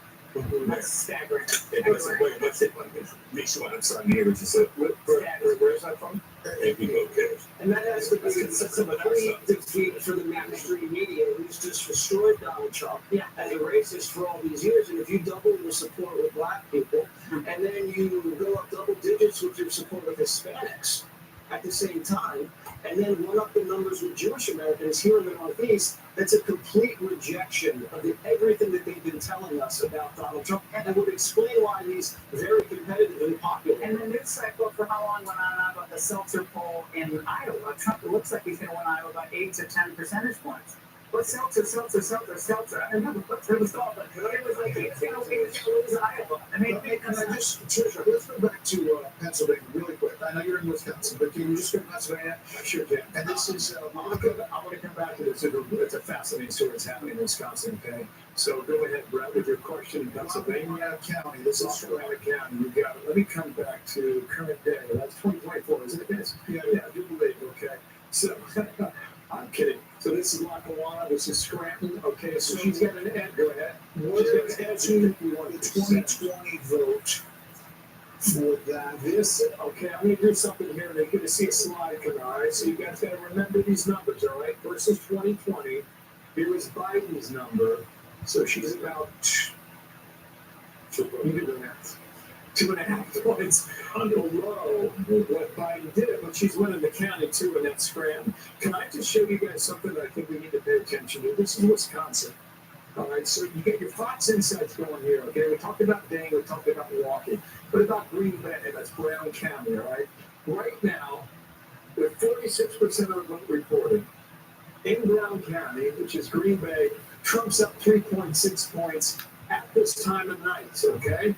That's staggering. What's it like? Make sure I'm sorry, here, which is where's that from? 18 vote totals. And that has to be some great defeat for the mainstream media, who's just destroyed Donald Trump as a racist for all these years. And if you double your support with black people, and then you go up double digits with your support with Hispanics at the same time, and then run up the numbers with Jewish Americans here in the Northeast, that's a complete rejection of everything that they've been telling us about Donald Trump, and it would explain why he's very competitive and popular. And the news cycle for how long went on about the Seltzer poll in Iowa? Trump, it looks like he's going to win Iowa by 8 to 10 percentage points. But Seltzer. I remember it was all like, it was like he's going to lose Iowa. I mean, Tricia, let's go back to Pennsylvania really quick. I know you're in Wisconsin, but can you just go to Pennsylvania? Sure can. And this is, I want to come back to this. It's a fascinating story that's happening in Wisconsin, okay? So go ahead, Brett, with your question in Pennsylvania County. This is Surrounding County. You got it. Let me come back to current day. That's 2024, isn't it, guys? Yeah, I do believe, okay? So, I'm kidding. So this is Lackawanna, this is Scranton. Okay, so she's got an ad. Go ahead. what is the 2020 vote for that? This, okay, I'm going to do something here. They're going to see a slide coming, all right? So you guys got to remember these numbers, all right? Versus 2020. Here is Biden's number. So she's about 2.5 points below what Biden did, but she's winning the county too in that Scranton. Can I just show you guys something that I think we need to pay attention to? This is Wisconsin. All right, so you get your Fox Insights going here, okay? We talked about Dane, we talked about Milwaukee. What about Green Bay? That's Brown County, all right? Right now, with 46% of the vote reported in Brown County, which is Green Bay, Trump's up 3.6 points at this time of night, okay?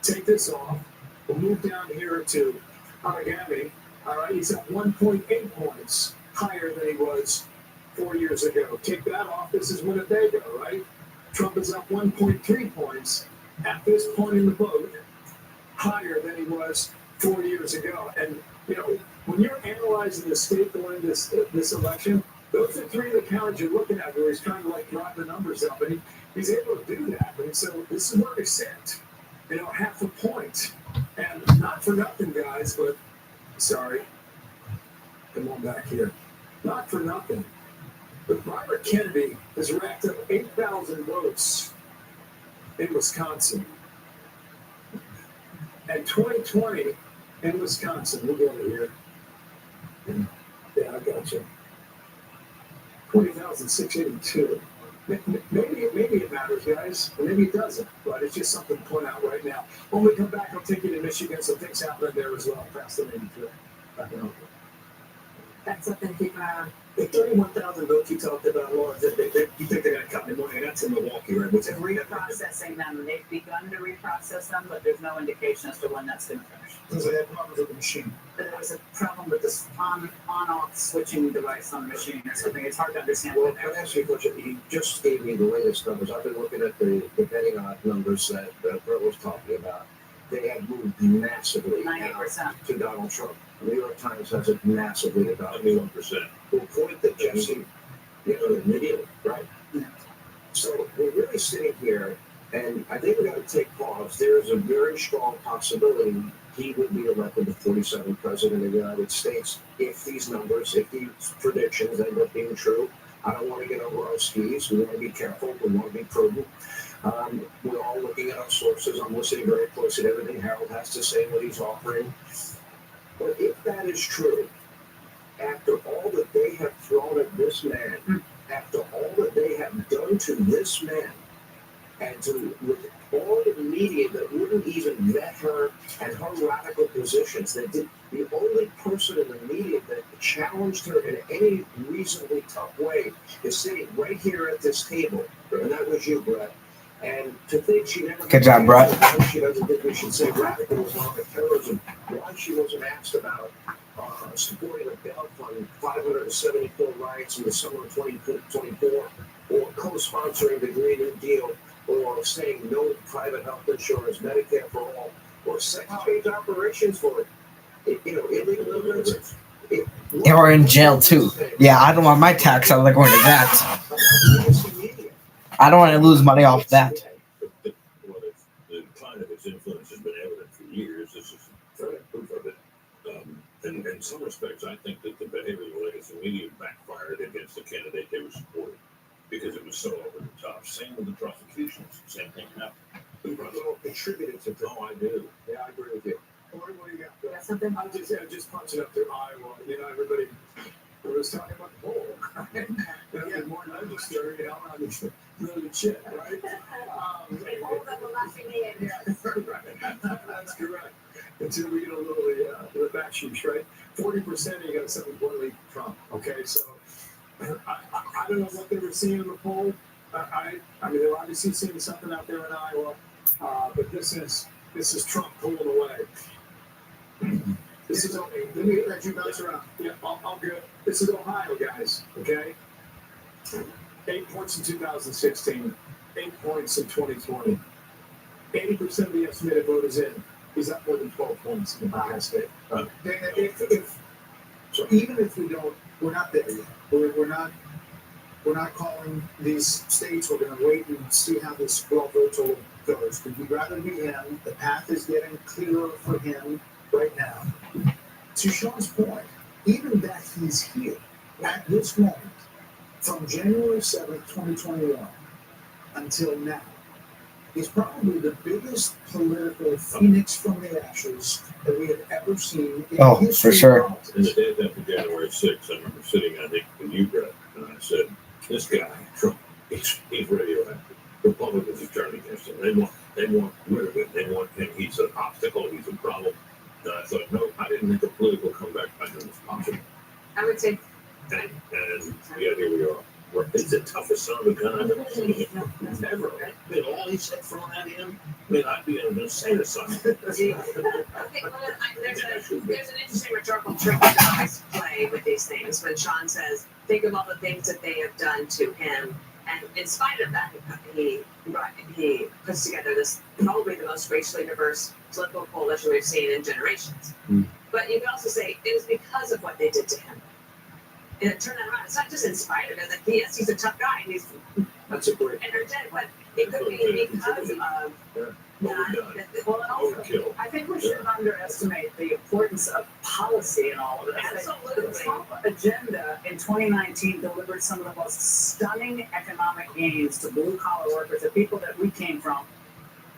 Take this off. We'll move down here to Outagamie. All right, he's at 1.8 points higher than he was 4 years ago. Take that off. This is Winnebago, right? Trump is up 1.3 points at this point in the vote, higher than he was 4 years ago. And, you know, when you're analyzing the state going this election, those are three of the counties you're looking at where he's trying to, like, drive the numbers up. And he's able to do that. And so this is where they sit. You know, half a point. And not for nothing, guys, but sorry. Come on back here. Not for nothing. But Robert Kennedy has racked up 8,000 votes in Wisconsin. And 2020 in Wisconsin, we'll go over here. Yeah, I got you. 20,682. Maybe it matters, guys. Maybe it doesn't, but it's just something to point out right now. When we come back, I'll take you to Michigan. Some things happening there as well. Fascinating too. that's something to keep an eye on. The 31,000 votes you talked about, Laura, you think they're going to cut in money? That's in Milwaukee, right? They're reprocessing them. They've begun to reprocess them, but there's no indication as to when that's going to finish. Because they had problems with the machine. There was a problem with this on-off switching device on the machine or something. It's hard to understand. Well, can I ask you a question? You just gave me the latest numbers. I've been looking at the betting odd numbers that Brett was talking about. They have moved massively 90% to Donald Trump. The New York Times has it massively to Donald Trump. 71%. The point that Jesse, immediately, right? Yeah. So we're really sitting here, and I think we got to take pause. There is a very strong possibility he would be elected the 47th president of the United States if these numbers, if these predictions end up being true. I don't want to get over our skis. We want to be careful. We want to be prudent. We're all looking at our sources. I'm listening very closely to everything Harold has to say, what he's offering. But if that is true, after all that they have thrown at this man, after all that they have done to this man, and to with all the media that wouldn't even vet her and her radical positions, that did the only person in the media that challenged her in any reasonably tough way is sitting right here at this table, and that was you, Brett. And to think she never... Good job, Brett. She doesn't think we should say radical Islamic terrorism. Why she wasn't asked about supporting a bail fund, 574 riots in the summer of 2024, or co-sponsoring the Green New Deal, or saying no to private health insurance, Medicare for all, or sex-change operations for illegal immigrants. Or in jail too. Yeah, I don't want my tax dollar going to that. I don't want to lose money off that. The decline of its influence has been evident for years. This is proof of it. And in some respects, I think that the behavior of the legacy media backfired against the candidate they were supporting because it was so over the top. Same with the prosecutions. Same thing happened. We contributed to No, I do. Yeah, I agree with you. What do you got? That's something. I just punched it up through Iowa. Everybody was talking about the poll. More legislature, really good shit, right? Hold them will not be named. Yes, that's correct. Until we get a little the back sheesh, right? 40% you got a 7-point lead for Trump. Okay, so I don't know what they were seeing in the poll. I mean, they're obviously seeing something out there in Iowa, but this is Trump pulling away. This is let me let you bounce around. Yeah, I'll good. This is Ohio, guys. Okay, 8 points in 2016, 8 points in 2020. 80% of the estimated vote is in. He's up more than 12 points in Ohio State. So even if we're not there yet. We're not calling these states. We're going to wait and see how this 12 vote total goes. We'd rather be him. The path is getting clearer for him right now. To Sean's point, even that he's here at this moment, from January 7th, 2021 until now, is probably the biggest political phoenix from the ashes that we have ever seen in history. For sure. In the days after January 6th, I remember sitting, I think, in Ugrad, and I said, this guy, Trump, he's radioactive. Republicans are turning against him. They want rid of it. They want him. He's an obstacle. He's a problem. And I thought, no, I didn't think a political comeback by him was possible. I would say. And yeah, here we are. It's the toughest son of a gun I've ever seen. Ever. With all he said thrown at him, I mean, I'd be in an insane asylum. There's an interesting rhetorical trick that I always play with these things when Sean says, think of all the things that they have done to him. And in spite of that, he puts together this probably the most racially diverse political coalition we've seen in generations. But you can also say it was because of what they did to him. And turn that around. It's not just in spite of it. Like, yes, he's a tough guy. And he's that's a great. energetic, but it could be because of that. Well, also, I think we shouldn't underestimate the importance of policy in all of this. Absolutely. The Trump agenda in 2019 delivered some of the most stunning economic gains to blue-collar workers, the people that we came from,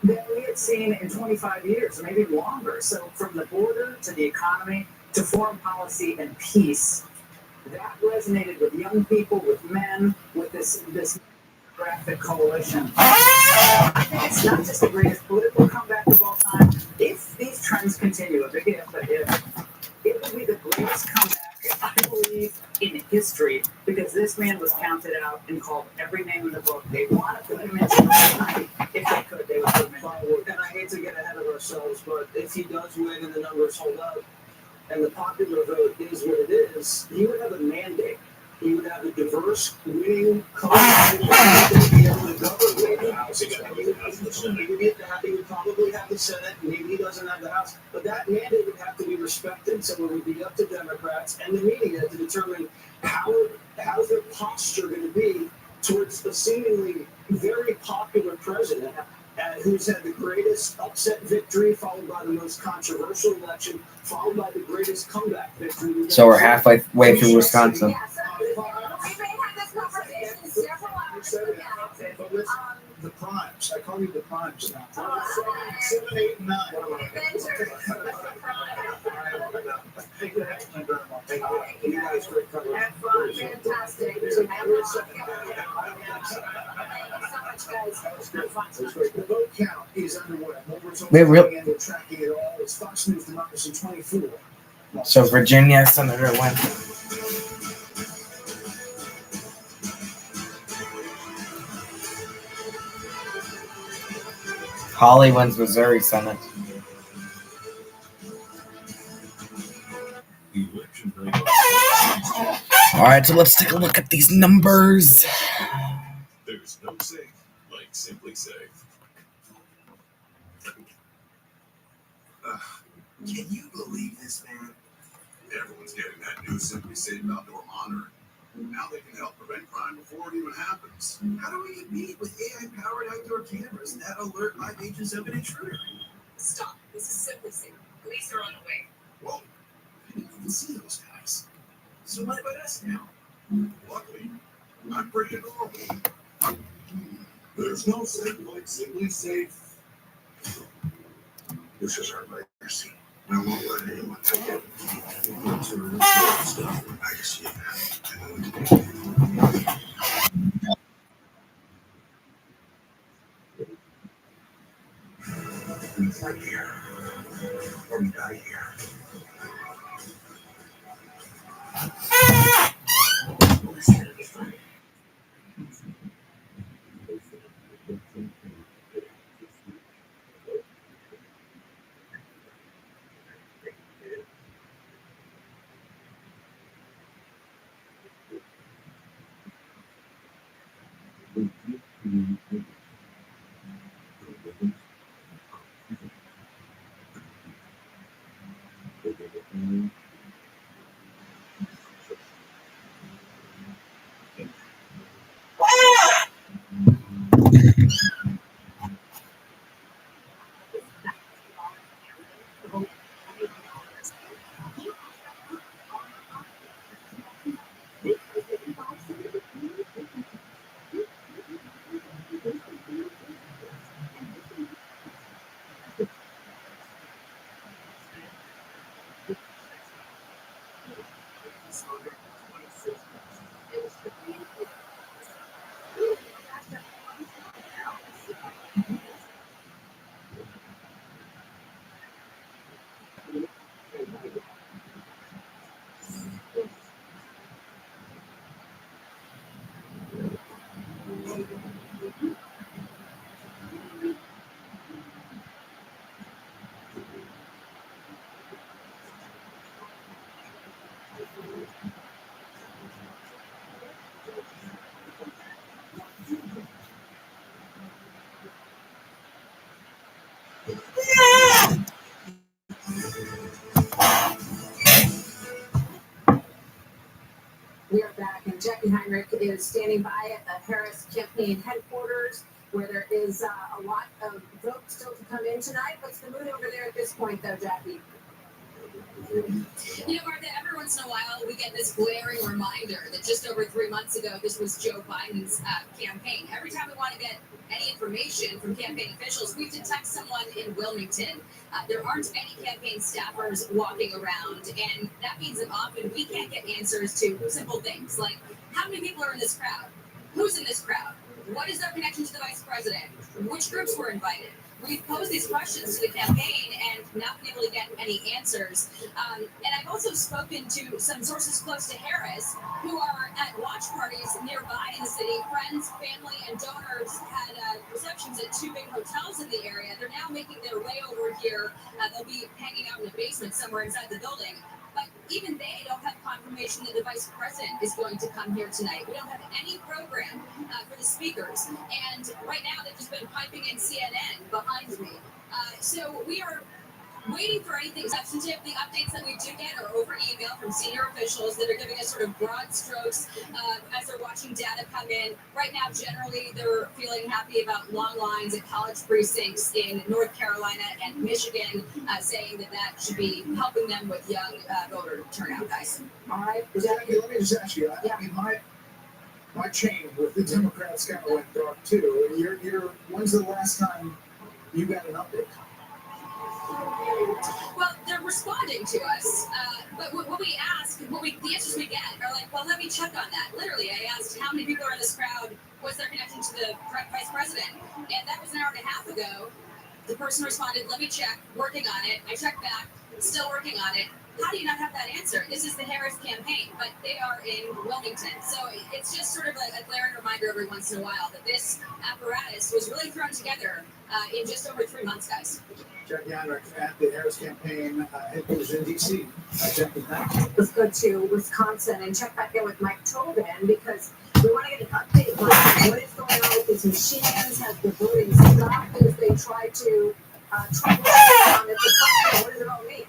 that we had seen in 25 years, or maybe longer. So from the border to the economy to foreign policy and peace, that resonated with young people, with men, with this graphic coalition. I think it's not just the greatest political comeback of all time. If these trends continue, a big if, but if, it will be the greatest comeback, I believe, in history, because this man was counted out and called every name in the book. They want to put him in tonight. If they could, they would put him in. And I hate to get ahead of ourselves, but if he does win and the numbers hold up, and the popular vote is what it is, he would have a mandate. He would have a diverse, winning coalition to be able to govern the House. He would probably have the Senate. Maybe he doesn't have the House. But that mandate would have to be respected. So it would be up to Democrats and the media to determine how's their posture going to be towards a seemingly very popular president who's had the greatest upset victory, followed by the most controversial election, followed by the greatest comeback victory. So we're halfway through Wisconsin. Yeah, so we may have this conversation several hours from now. The primes. I call you the primes now. 7, 8, 9. Thank you guys for coming. Have fun. Fantastic. The vote count is underway. More results coming in. We're tracking it all. It's Fox News Democracy 24. So Virginia Senator went. Holly wins Missouri Senate. All right, so let's take a look at these numbers. There's no safe like Simply Safe. Can you believe this, man? Everyone's getting that new Simply Safe outdoor monitoring. Now they can help prevent crime before it even happens. How do we beat with AI-powered outdoor cameras that alert live agents of an intruder? Stop. This is Simply Safe. Police are on the way. Whoa. I didn't even see those guys. So what about us now? Luckily, I'm pretty normal. There's no safe like Simply Safe. This is our legacy. I won't let anyone take it. It's a real stuff. I can see that. Fight here, or die here. We are back, and Jackie Heinrich is standing by at the Harris campaign headquarters, where there is a lot of votes still to come in tonight. What's the mood over there at this point, though, Jackie? You know, Martha, every once in a while we get this glaring reminder that just over 3 months ago, this was Joe Biden's campaign. Every time we want to get any information from campaign officials, we have to text someone in Wilmington. There aren't any campaign staffers walking around, and that means that often we can't get answers to simple things like how many people are in this crowd? Who's in this crowd? What is their connection to the vice president? Which groups were invited? We've posed these questions to the campaign and not been able to get any answers. And I've also spoken to some sources close to Harris who are at watch parties nearby in the city. Friends, family, and donors had receptions at 2 big hotels in the area. They're now making their way over here. They'll be hanging out in the basement somewhere inside the building. But even they don't have confirmation that the vice president is going to come here tonight. We don't have any program for the speakers. And right now they've just been piping in CNN behind me. So we are waiting for anything substantive. The updates that we do get are over email from senior officials that are giving us sort of broad strokes as they're watching data come in. Right now, generally, they're feeling happy about long lines at college precincts in North Carolina and Michigan, saying that that should be helping them with young voter turnout, guys. All right, Jackie, let me just ask you. I mean, my chain with the Democrats kind of went dark too. When's the last time you got an update? Well, they're responding to us, but what we ask, the answers we get are like, well, let me check on that. Literally, I asked how many people are in this crowd, what's their connection to the vice president, and that was an hour and a half ago. The person responded, let me check, working on it. I checked back, still working on it. How do you not have that answer? This is the Harris campaign, but they are in Wilmington. So it's just sort of a glaring reminder every once in a while that this apparatus was really thrown together in just over 3 months, guys. Jackie Heinrich at the Harris campaign headquarters in D.C. Jackie, thank you. Let's go to Wisconsin and check back in with Mike Tobin because we want to get an update on what is going on with these machines. Has the voting stopped as they try to trouble on it? What does it all mean?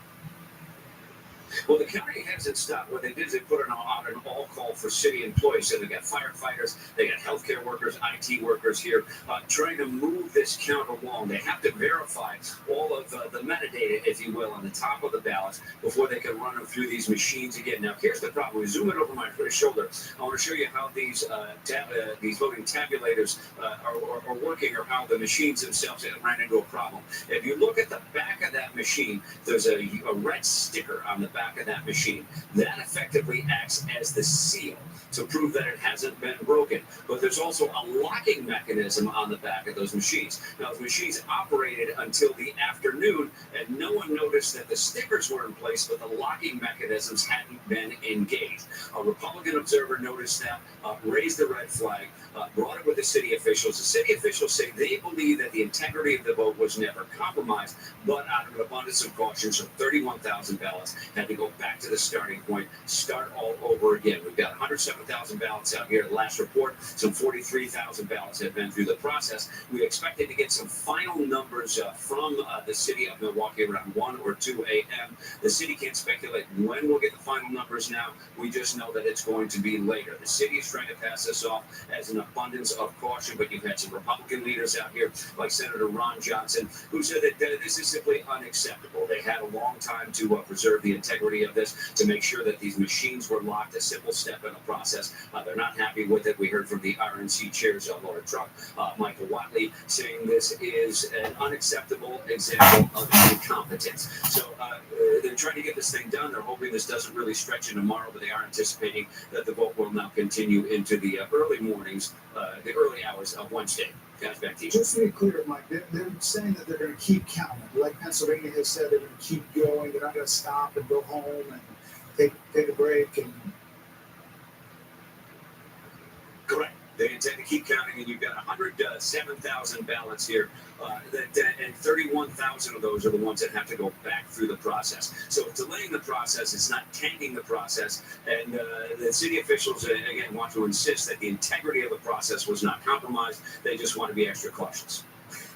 Well, the county hasn't stopped. What they did is they put out an all call for city employees. So they got firefighters, they got healthcare workers, IT workers here trying to move this count along. They have to verify all of the metadata, if you will, on the top of the ballots before they can run them through these machines again. Now, here's the problem. We zoom it over my shoulder. I want to show you how these voting tabulators are working, or how the machines themselves ran into a problem. If you look at the back of that machine, there's a red sticker on the back back of that machine. That effectively acts as the seal to prove that it hasn't been broken. But there's also a locking mechanism on the back of those machines. Now, the machines operated until the afternoon, and no one noticed that the stickers were in place, but the locking mechanisms hadn't been engaged. A Republican observer noticed that, raised the red flag, brought it with the city officials. The city officials say they believe that the integrity of the vote was never compromised, but out of an abundance of caution, so 31,000 ballots had to go back to the starting point, start all over again. We've got 107,000 ballots out here at the last report. Some 43,000 ballots have been through the process. We expected to get some final numbers from the city of Milwaukee around 1 or 2 a.m. The city can't speculate when we'll get the final numbers now. We just know that it's going to be later. The city is trying to pass this off as an abundance of caution, but you've had some Republican leaders out here, like Senator Ron Johnson, who said that this is simply unacceptable. They had a long time to preserve the integrity of this, to make sure that these machines were locked, a simple step in the process. They're not happy with it. We heard from the RNC chairs, Laura Trump, Michael Watley, saying this is an unacceptable example of incompetence. So they're trying to get this thing done. They're hoping this doesn't really stretch into tomorrow, but they are anticipating that the vote will now continue into the early mornings, the early hours of Wednesday. Guys, back to you. Just to be clear, Mike, they're saying that they're going to keep counting. Like Pennsylvania has said, they're going to keep going. They're not going to stop and go home and take a break. And correct. They intend to keep counting, and you've got 107,000 ballots here, and 31,000 of those are the ones that have to go back through the process. So it's delaying the process. It's not tanking the process. And the city officials, again, want to insist that the integrity of the process was not compromised. They just want to be extra cautious.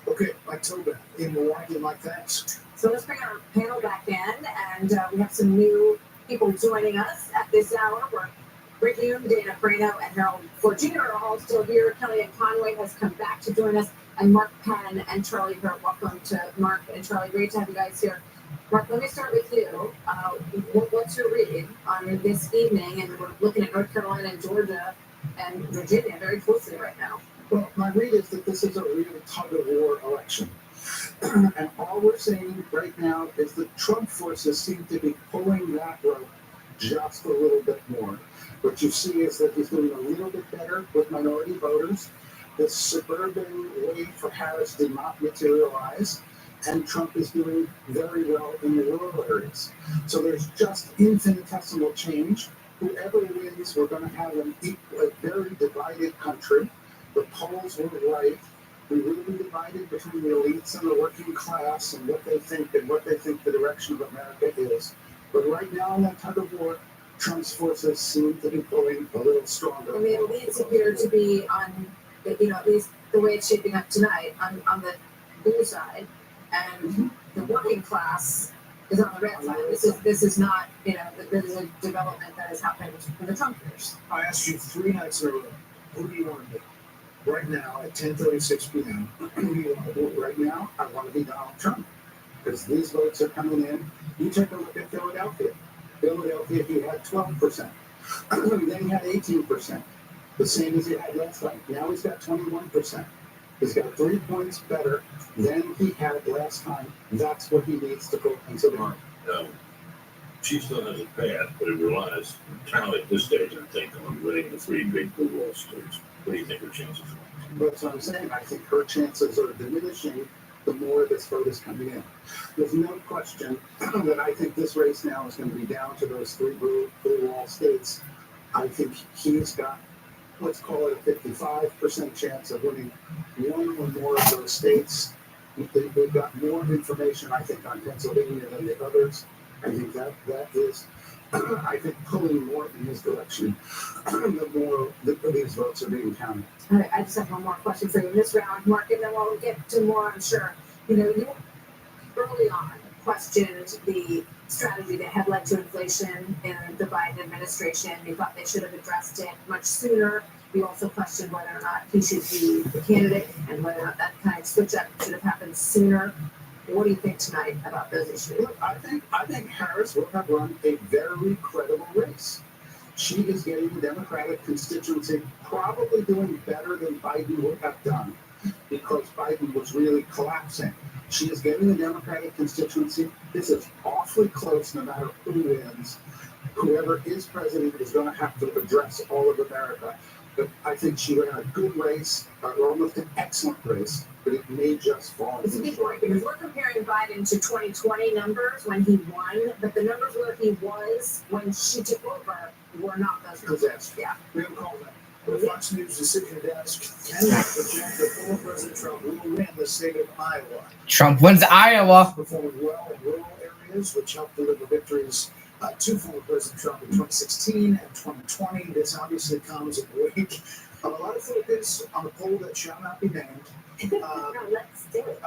Okay, Mike Tobin in Milwaukee. Mike, thanks. So let's bring our panel back in, and we have some new people joining us at this hour. We're Rick Hume, Dana Frano, and Harold Forgier are all still here. Kellyanne Conway has come back to join us, and Mark Penn and Charlie Hurt. Welcome to Mark and Charlie. Great to have you guys here. Mark, let me start with you. What's your read on this evening? And we're looking at North Carolina and Georgia and Virginia very closely right now. Well, my read is that this is a real tug-of-war election. And all we're seeing right now is the Trump forces seem to be pulling that rope just a little bit more. What you see is that he's doing a little bit better with minority voters. The suburban wave for Harris did not materialize, and Trump is doing very well in the rural areas. So there's just infinitesimal change. Whoever wins, we're going to have a very divided country. The polls were right. We really divided between the elites and the working class and what they think the direction of America is. But right now in that tug of war, Trump's forces seem to be pulling a little stronger. And the elites appear to be on, at least the way it's shaping up tonight, on the blue side, and the working class is on the red side. This is not, this is a development that has happened in the Trump years. I asked you 3 nights in a row, who do you want to be? Right now at 10:36 p.m., who do you want to be? Right now, I want to be Donald Trump, because these votes are coming in. You take a look at Philadelphia. Philadelphia, he had 12%. Then he had 18%, the same as he had last time. Now he's got 21%. He's got 3 points better than he had last time. That's what he needs to go Pennsylvania. She still has a path, but it relies entirely at this stage, I think, on winning the 3 big blue wall states. What do you think her chances are? That's what I'm saying. I think her chances are diminishing the more this vote is coming in. There's no question that I think this race now is going to be down to those 3 blue wall states. I think he's got, let's call it a 55% chance of winning one or more of those states. We've got more information, I think, on Pennsylvania than the others. I think that is, I think, pulling more in his direction, the more these votes are being counted. All right, I just have one more question for you in this round, Mark, and then we'll get to more, I'm sure. You early on questioned the strategy that had led to inflation in the Biden administration. You thought they should have addressed it much sooner. You also questioned whether or not he should be the candidate and whether or not that kind of switch up should have happened sooner. What do you think tonight about those issues? Look, I think Harris will have run a very credible race. She is getting the Democratic constituency probably doing better than Biden would have done, because Biden was really collapsing. She is getting a Democratic constituency. This is awfully close no matter who wins. Whoever is president is going to have to address all of America. But I think she ran a good race, almost an excellent race, but it may just fall. It's a good point because we're comparing Biden to 2020 numbers when he won, but the numbers where he was when she took over were not those numbers. Yeah. We have called that. The Fox News decision desk can project that former President Trump will win the state of Iowa. Trump wins Iowa. Performed well in rural areas, which helped deliver victories to former President Trump in 2016 and 2020. This obviously comes in the wake of a lot of focus on a poll that shall not be named. Let's do it.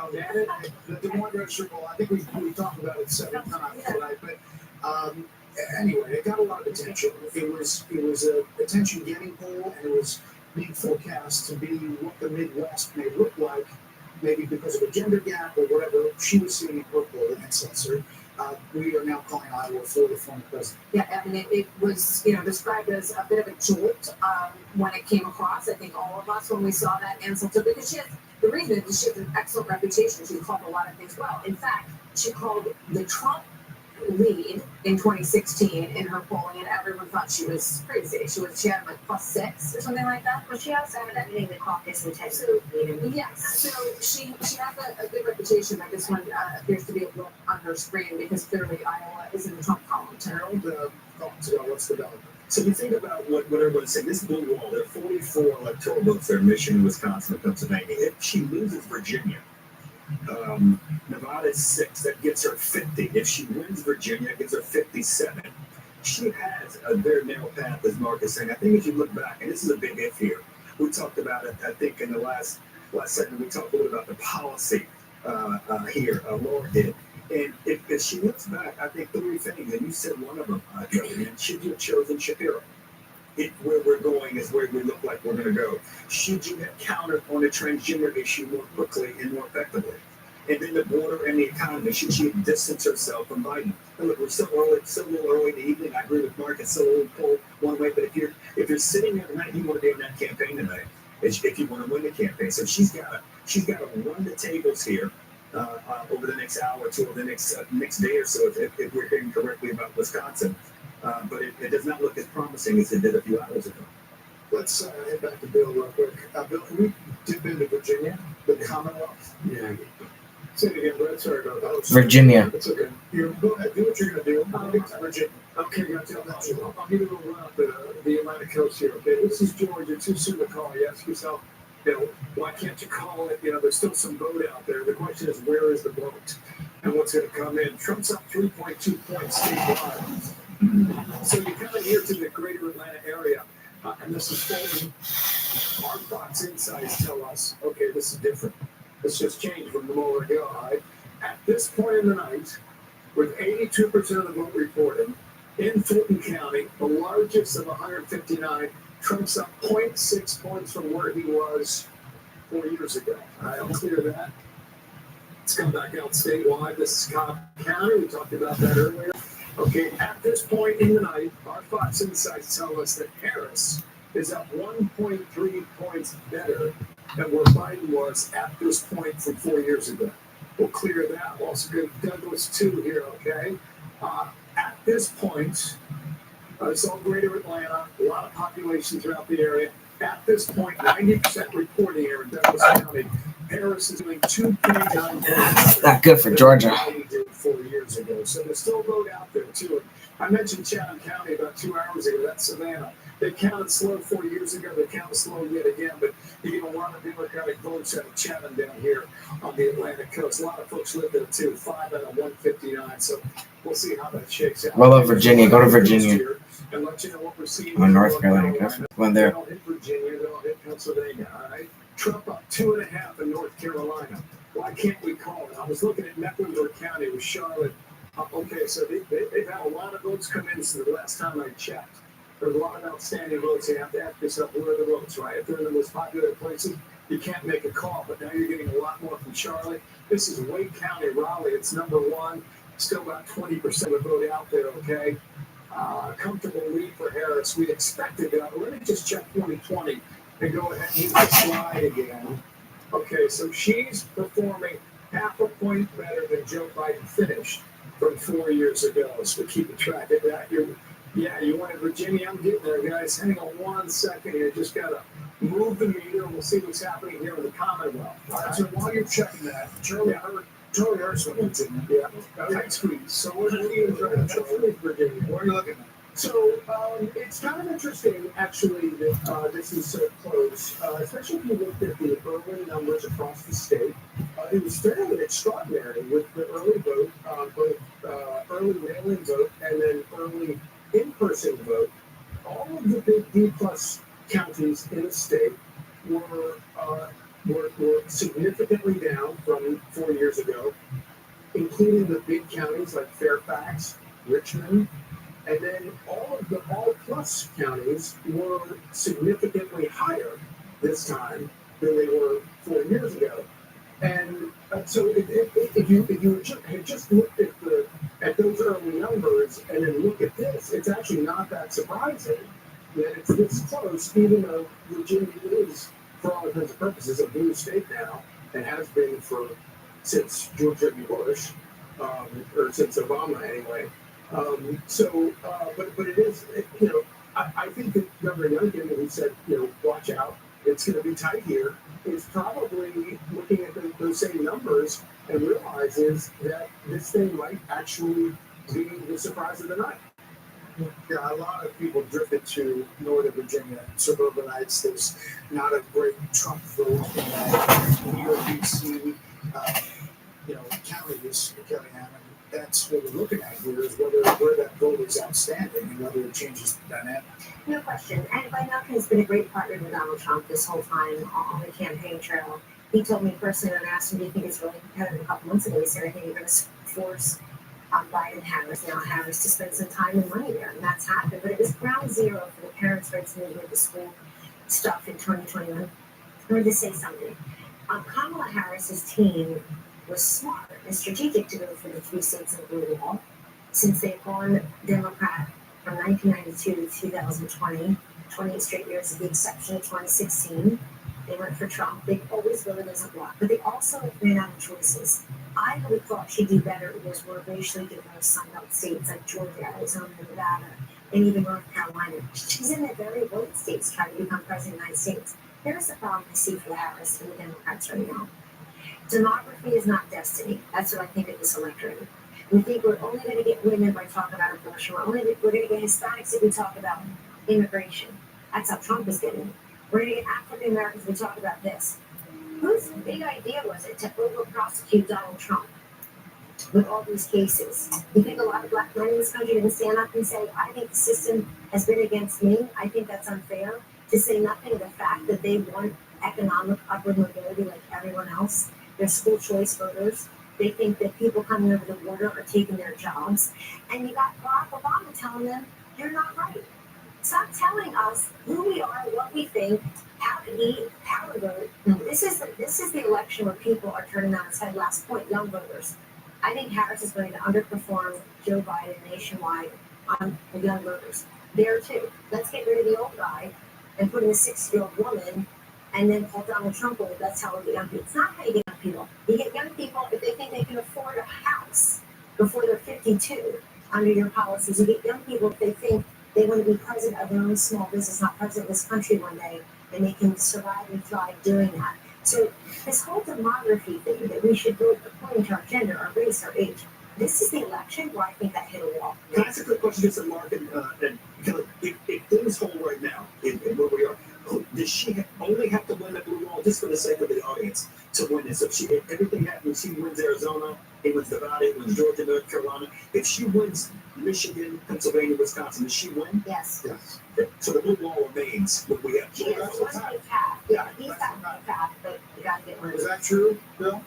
The Des Moines Register poll, I think we talked about it several times, right? But anyway, it got a lot of attention. It was a attention-getting poll, and it was being forecast to be what the Midwest may look like, maybe because of a gender gap or whatever she was seeing in her poll against Seltzer. We are now calling Iowa for the former president. Yeah, I mean, it was, described as a bit of a jolt when it came across. I think all of us, when we saw that answer, because the reason is she has an excellent reputation. She called a lot of things well. In fact, she called the Trump lead in 2016 in her polling, and everyone thought she was crazy. She had like +6 or something like that. But she also had that in the caucus and type. So yes, so she has a good reputation. But this one appears to be a little on her screen because clearly Iowa is in the Trump column too. What's the development? So you think about what everyone's saying. This blue wall, there are 44 electoral votes there in Michigan, Wisconsin, and Pennsylvania. If she loses Virginia, Nevada is 6. That gives her 50. If she wins Virginia, it gives her 57. She has a very narrow path, as Mark is saying. I think if you look back, and this is a big if here, we talked about it, I think, in the last segment, we talked a little bit about the policy here, Laura did. And if she looks back, I think 3 things, and you said one of them, Joey, and should you have chosen Shapiro? Where we're going is where we look like we're going to go. Should you have countered on the transgender issue more quickly and more effectively? And then the border and the economy, should she have distanced herself from Biden? And look, we're still a little early in the evening. I agree with Mark. It's still a little cold one way, but if you're sitting there tonight, you want to be in that campaign tonight. If you want to win the campaign, so she's got to run the tables here over the next hour or two, or the next day or so, if we're hearing correctly about Wisconsin. But it does not look as promising as it did a few hours ago. Let's head back to Bill real quick. Bill, can we dip into Virginia, the Commonwealth? Yeah. Say it again, Brett. Sorry about that. Virginia. It's okay. Go ahead. Do what you're going to do. Virginia. Okay, I'll give you a little run up the Atlantic coast here. Okay, this is Georgia. Too soon to call. You ask yourself, why can't you call it? There's still some vote out there. The question is, where is the vote? And what's going to come in? Trump's up 3.2 points statewide. So you come in here to the greater Atlanta area, and this is Fulton. Our Fox insights tell us, okay, this is different. This just changed from the moment ago, all right? At this point in the night, with 82% of the vote reported, in Fulton County, the largest of 159, Trump's up 0.6 points from where he was 4 years ago. All right, I'll clear that. Let's come back out statewide. This is Cobb County. We talked about that earlier. Okay, at this point in the night, our Fox insights tell us that Harris is up 1.3 points better than where Biden was at this point from 4 years ago. We'll clear that. We'll also go to Douglas 2 here, okay? At this point, it's all greater Atlanta, a lot of population throughout the area. At this point, 90% reporting here in Douglas County. Harris is doing 2.9. That's not good for Georgia. 4 years ago. So there's still a vote out there, too. I mentioned Chatham County about 2 hours ago. That's Savannah. They counted slow 4 years ago. They counted slow yet again. But you get a lot of Democratic votes out of Chatham down here on the Atlantic coast. A lot of folks live there, too. 5 out of 159. So we'll see how that shakes out. What about Virginia? Go to Virginia. And let you know what we're seeing. Oh, North Carolina. Went there. They don't hit Virginia. They don't hit Pennsylvania. All right. Trump up 2.5 in North Carolina. Why can't we call it? I was looking at Mecklenburg County with Charlotte. Okay, so they've had a lot of votes come in since the last time I checked. There's a lot of outstanding votes. You have to ask yourself, where are the votes, right? If they're in the most popular places, you can't make a call. But now you're getting a lot more from Charlotte. This is Wake County, Raleigh. It's number 1. Still about 20% of the vote out there, okay? Comfortable lead for Harris. We expected that. Let me just check 2020 and go ahead and use the slide again. Okay, so she's performing half a point better than Joe Biden finished from 4 years ago. So keep track of that. You wanted Virginia. I'm getting there, guys. Hang on 1 second here. Just got to move the meter, and we'll see what's happening here in the Commonwealth. All right, so while you're checking that, Charlie Hurst went in. Yeah. Tight squeeze. So what are you looking at, Charlie? Virginia. What are you looking at? So it's kind of interesting, actually, that this is so close, especially if you look at the early numbers across the state. It was fairly extraordinary with the early vote, both early mail-in vote and then early in-person vote. All of the big D-plus counties in the state were significantly down from 4 years ago, including the big counties like Fairfax, Richmond, and then all of the all-plus counties were significantly higher this time than they were 4 years ago. And so if you had just looked at those early numbers and then look at this, it's actually not that surprising that it's this close, even though Virginia is, for all intents and purposes, a blue state now, and has been since George W. Bush, or since Obama anyway. But it is, I think that Governor Youngkin, who said, watch out, it's going to be tight here, is probably looking at those same numbers and realizes that this thing might actually be the surprise of the night. Yeah, a lot of people drifted to Northern Virginia, suburbanites. There's not a great Trump vote in New York, D.C., counties, Kellingham. That's what we're looking at here is where that vote is outstanding and whether it changes the dynamic. No question. And Glenn Youngkin has been a great partner with Donald Trump this whole time on the campaign trail. He told me personally when I asked him, do you think it's really competitive a couple months ago? He said, I think you're going to force Biden Harris, now Harris, to spend some time and money there. And that's happened. But it was ground zero for the parents' rights movement, the school stuff in 2021. I wanted to say something. Kamala Harris's team was smart and strategic to go for the 3 states and blue wall, since they've gone Democrat from 1992 to 2020, 28 straight years with the exception of 2016. They went for Trump. They've always voted as a bloc, but they also ran out of choices. I really thought she'd do better if there's more racially diverse Sunbelt states like Georgia, Arizona, Nevada, and even North Carolina. She's in the very vote states trying to become president of the United States. There's a problem I see for Harris and the Democrats right now. Demography is not destiny. That's what I think of this electorate. We think we're only going to get women by talking about abortion. We're going to get Hispanics if we talk about immigration. That's how Trump is getting it. We're going to get African Americans if we talk about this. Whose big idea was it to over-prosecute Donald Trump with all these cases? You think a lot of black men in this country didn't stand up and say, I think the system has been against me. I think that's unfair. To say nothing of the fact that they want economic upward mobility like everyone else. They're school choice voters. They think that people coming over the border are taking their jobs. And you got Barack Obama telling them, you're not right. Stop telling us who we are, what we think, how to eat, how to vote. This is the election where people are turning on its head. Last point, young voters. I think Harris is going to underperform Joe Biden nationwide on the young voters. There too. Let's get rid of the old guy and put in a 60-year-old woman and then call Donald Trump over. That's how we get young people. It's not how you get young people. You get young people if they think they can afford a house before they're 52 under your policies. You get young people if they think they want to be president of their own small business, not president of this country one day, and they can survive and thrive doing that. So this whole demography thing that we should vote according to our gender, our race, our age, this is the election where I think that hit a wall. Can I ask a quick question to Mark and Kelly? If things hold right now in where we are, does she only have to win the blue wall just for the sake of the audience to win this? If everything happens, she wins Arizona, he wins Nevada, he wins Georgia, North Carolina. If she wins Michigan, Pennsylvania, Wisconsin, does she win? Yes. Yes. So the blue wall remains what we have. She has one big path. Yeah, he's got a big path, but you got to get rid of it. Is that true, Bill?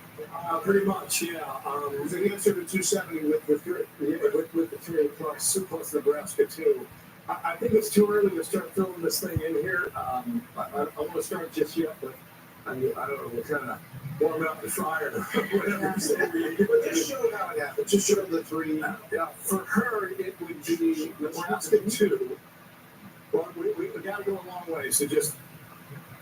Pretty much, yeah. Is the answer to 270 with the 3 plus Nebraska too? I think it's too early to start filling this thing in here. I want to start just yet, but I don't know. We're kind of warming up the fire or whatever you say. But just show how it happened. Just show the 3. Yeah, for her, it would be Nebraska 2. Well, we got to go a long way, so just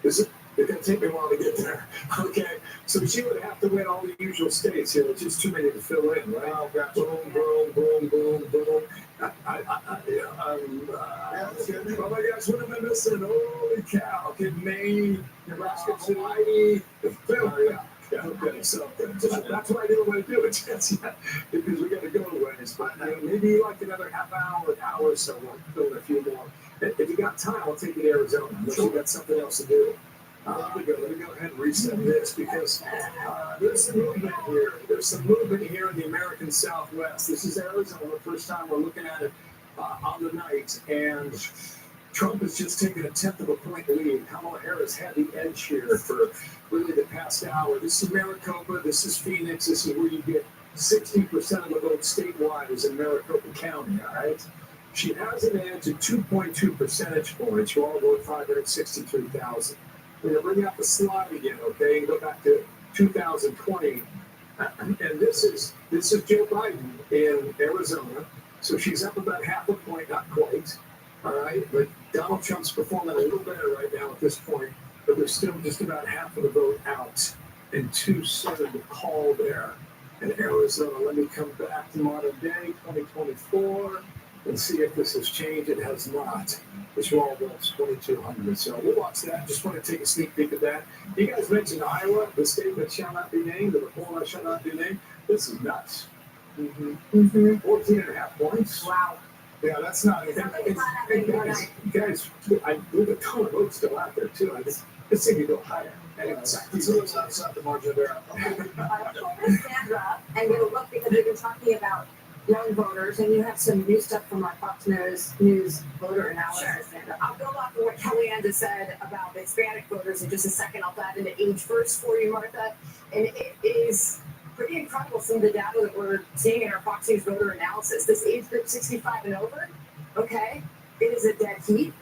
it's going to take me a while to get there. Okay, So she would have to win all the usual states here. It's just too many to fill in, right? Oh, gosh. Boom, boom, boom, boom, boom. Oh my gosh, what am I missing? Holy cow. Okay, Maine, Nebraska, Hawaii. Yeah, okay, so that's why I didn't want to do it, because we got to go to ways. But maybe like another half hour, an hour or so, we'll build a few more. If you got time, I'll take you to Arizona, unless you got something else to do. Let me go ahead and reset this, because there's some movement here. There's some movement here in the American Southwest. This is Arizona, the first time we're looking at it on the night, and Trump has just taken a 1/10 of a point lead. Kamala Harris had the edge here for really the past hour. This is Maricopa, this is Phoenix, this is where you get 60% of the vote statewide is in Maricopa County, all right? She has an edge of 2.2 percentage points. You all vote 563,000. We're going to bring out the slide again, okay, and go back to 2020. And this is Joe Biden in Arizona. So she's up about half a point, not quite. All right, but Donald Trump's performing a little better right now at this point, but there's still just about half of the vote out and too soon to call there in Arizona. Let me come back to modern day, 2024, and see if this has changed. It has not. This all votes 2,200. So we'll watch that. Just want to take a sneak peek at that. You guys mentioned Iowa, the state that shall not be named, or the poll that shall not be named. This is nuts. 14.5 points. Wow. Yeah, that's not anything. Guys, there's a ton of votes still out there, too. I just think you go higher. Anyway, it's a little outside the margin of error. Sandra, and get a look, because we've been talking about young voters, and you have some new stuff from our Fox News voter analysis. Sure. Sandra, I'll build off of what Kellyanne just said about the Hispanic voters in just a second. I'll dive into age first for you, Martha. And it is pretty incredible, some of the data that we're seeing in our Fox News voter analysis. This age group 65 and over, okay, it is a dead heat.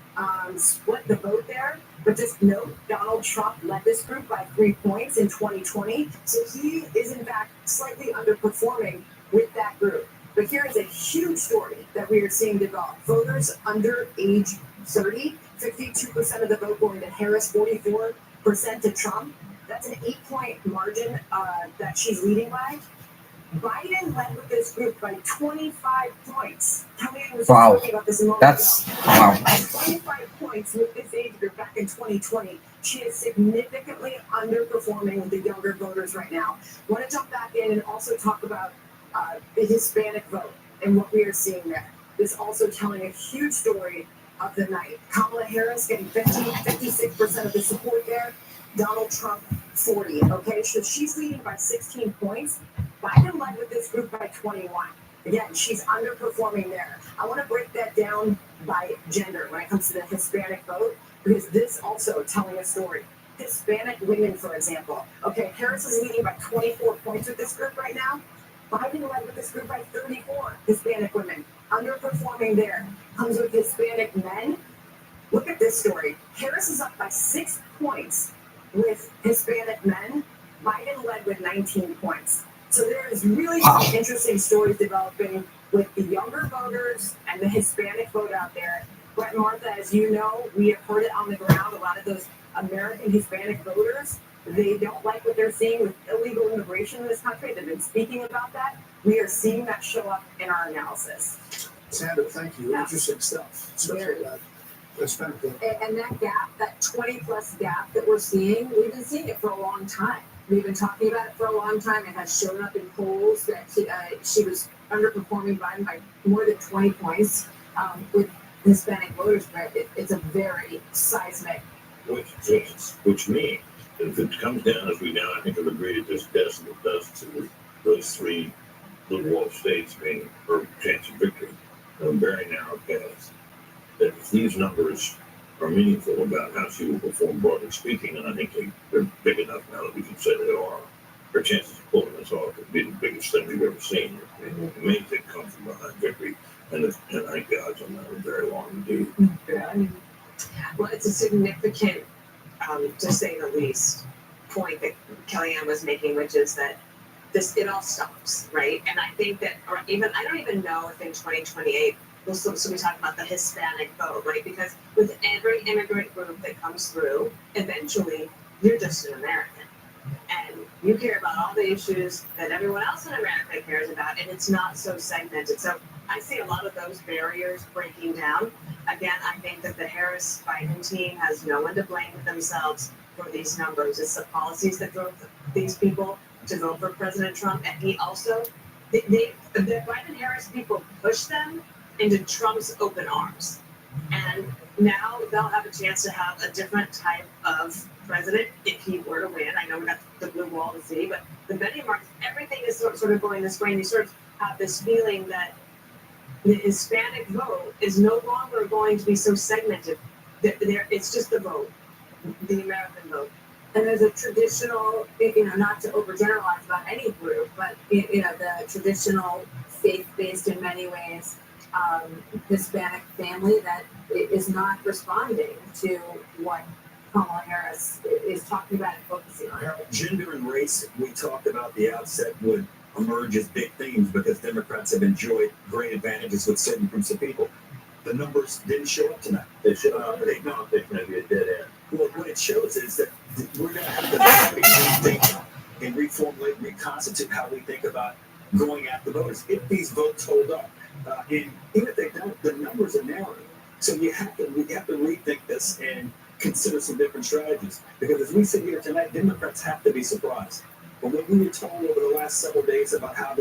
Split the vote there, but just note Donald Trump led this group by 3 points in 2020, so he is in fact slightly underperforming with that group. But here is a huge story that we are seeing develop. Voters under age 30, 52% of the vote going to Harris, 44% to Trump. That's an 8-point margin that she's leading by. Biden led with this group by 25 points. Kellyanne was talking about this a moment ago. 25 points with this age group back in 2020. She is significantly underperforming with the younger voters right now. I want to jump back in and also talk about the Hispanic vote and what we are seeing there. This also telling a huge story of the night. Kamala Harris getting 56% of the support there. Donald Trump 40. Okay, so she's leading by 16 points. Biden led with this group by 21. Again, she's underperforming there. I want to break that down by gender when it comes to the Hispanic vote, because this also telling a story. Hispanic women, for example. Okay, Harris is leading by 24 points with this group right now. Biden led with this group by 34. Hispanic women underperforming there. Comes with Hispanic men. Look at this story. Harris is up by 6 points with Hispanic men. Biden led with 19 points. So there is really some interesting stories developing with the younger voters and the Hispanic vote out there. Brett and Martha, as you know, we have heard it on the ground. A lot of those American Hispanic voters, they don't like what they're seeing with illegal immigration in this country. They've been speaking about that. We are seeing that show up in our analysis. Sandra, thank you. Interesting stuff. Especially that Hispanic vote. And that gap, that 20-plus gap that we're seeing, we've been seeing it for a long time. We've been talking about it for a long time. It has shown up in polls that she was underperforming Biden by more than 20 points with Hispanic voters, but it's a very seismic Which means if it comes down, as we now I think have agreed at this decimal does to those three blue wall states being her chance of victory, a very narrow path, that if these numbers are meaningful about how she will perform, broadly speaking, and I think they're big enough now that we can say they are, her chances of pulling this off could be the biggest thing we've ever seen. It may take come from behind victory, and I think the odds on that are very long indeed. Yeah. Well, it's a significant, to say the least, point that Kellyanne was making, which is that it all stops, right? And I think that, or even, I don't even know if in 2028, so we talk about the Hispanic vote, right? Because with every immigrant group that comes through, eventually you're just an American. And You care about all the issues that everyone else in America cares about, and it's not so segmented. So I see a lot of those barriers breaking down. Again, I think that the Harris-Biden team has no one to blame but themselves for these numbers. It's the policies that drove these people to vote for President Trump, and he also, the Biden-Harris people pushed them into Trump's open arms. And now they'll have a chance to have a different type of president if he were to win. I know we got the blue wall to see, but the benchmarks, everything is sort of going this way, and you sort of have this feeling that the Hispanic vote is no longer going to be so segmented. It's just the vote, the American vote. And there's a traditional, not to overgeneralize about any group, but, the traditional faith-based in many ways Hispanic family that is not responding to what Kamala Harris is talking about and focusing on. Gender and race, we talked about the outset, would emerge as big themes because Democrats have enjoyed great advantages with certain groups of people. The numbers didn't show up tonight. They should they not. They may be a dead end. Well, what it shows is that we're going to have to rethink and reformulate, reconstitute how we think about going after voters. If these votes hold up, and even if they don't, the numbers are narrowing. So we have to rethink this and consider some different strategies. Because as we sit here tonight, Democrats have to be surprised. But when we were told over the last several days about how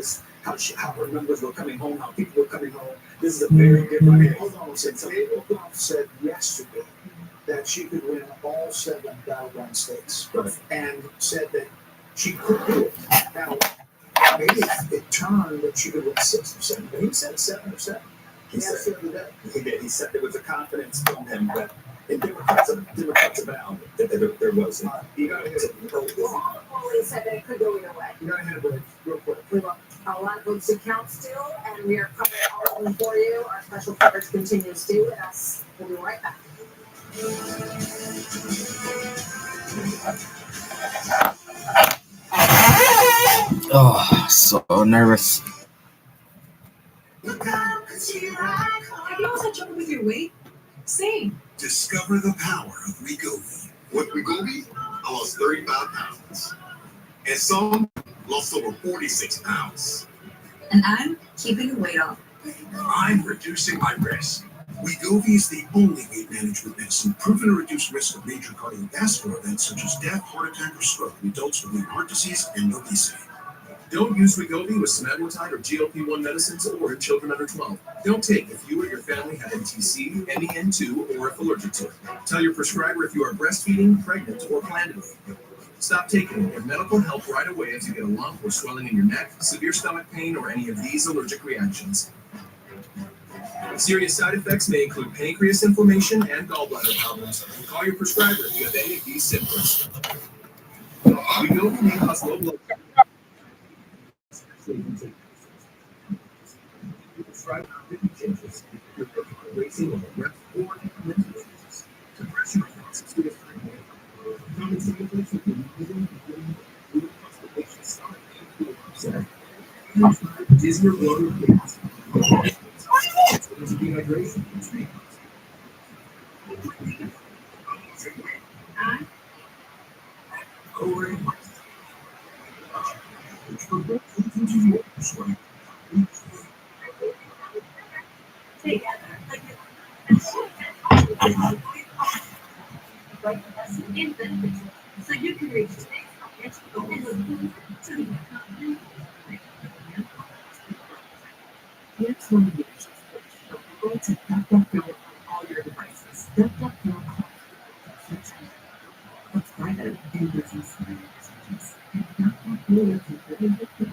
our numbers were coming home, how people were coming home, this is a very different. Hold on, Daniel Goff said yesterday that she could win all 7 battleground states, and said that she could do it. Now, maybe it turned that she could win 6 or 7, but he said 7 or 7. He said the other day. He did. He said there was a confidence from him that in Democrats abound that there was. He said that it could go either way. You gotta hit a break real quick. We want a lot of votes to count still, and we are covering all of them for you. Our special coverage continues. Stay with us. We'll be right back. Oh, so nervous. Have you also had trouble with your weight? Same. Discover the power of Wegovy. With Wegovy, I lost 35 pounds. And some lost over 46 pounds. And I'm keeping the weight off. I'm reducing my risk. Wegovy is the only weight management medicine proven to reduce risk of major cardiovascular events such as death, heart attack, or stroke in adults with heart disease and obesity. Don't use Wegovy with semaglutide or GLP-1 medicines or in children under 12. Don't take if you or your family have NTC, MEN2, or if allergic to it. Tell your prescriber if you are breastfeeding, pregnant, or plan to be. Stop taking it. Get medical help right away if you get a lump or swelling in your neck, severe stomach pain, or any of these allergic reactions. Serious side effects may include pancreas inflammation and gallbladder problems. Call your prescriber if you have any of these symptoms. Wegovy may cause low blood pressure. Changes if you're racing on the rest or mental changes. Depression responses to this common side effects include food constipation, stomach pain, upset, dizzy or blurry pains, dehydration, and sleep. So you can reach Here's one of the issues. Go to DuckDuckGo on all your devices. DuckDuckGo Let's find out in business messages. And DuckDuckGo lets you really look at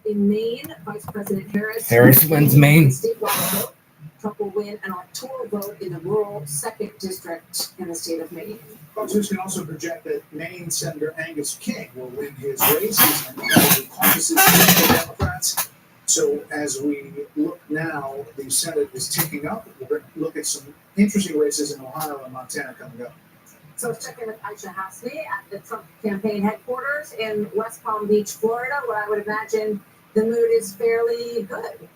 In Maine, Vice President Harris wins Maine. Trump will win an electoral vote in the rural 2nd District in the state of Maine. Fox News can also project that Maine Senator Angus King will win his race. He's in the caucuses for the Democrats. So as we look now, the Senate is ticking up. We're going to look at some interesting races in Ohio and Montana coming up. So let's check in with Aisha Hasmi at the Trump campaign headquarters in West Palm Beach, Florida, where I would imagine the mood is fairly good.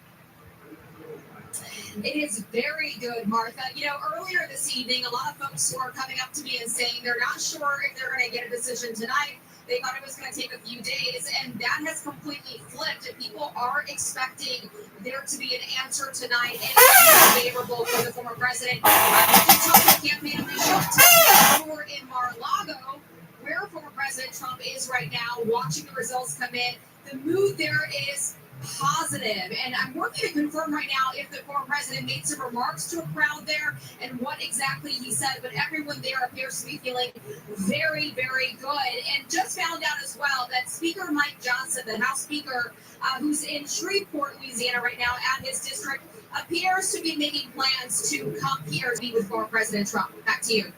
It is very good, Martha. You know, earlier this evening, a lot of folks were coming up to me and saying they're not sure if they're going to get a decision tonight. They thought it was going to take a few days, and that has completely flipped. And people are expecting there to be an answer tonight and favorable for the former president. I did talk to the campaign official over in Mar-a-Lago, where former President Trump is right now, watching the results come in. The mood there is positive, and I'm working to confirm right now if the former president made some remarks to a crowd there and what exactly he said, but everyone there appears to be feeling very, very good. And just found out as well that Speaker Mike Johnson, the House Speaker, who's in Shreveport, Louisiana right now at his district, appears to be making plans to come here to meet with former President Trump. Back to you.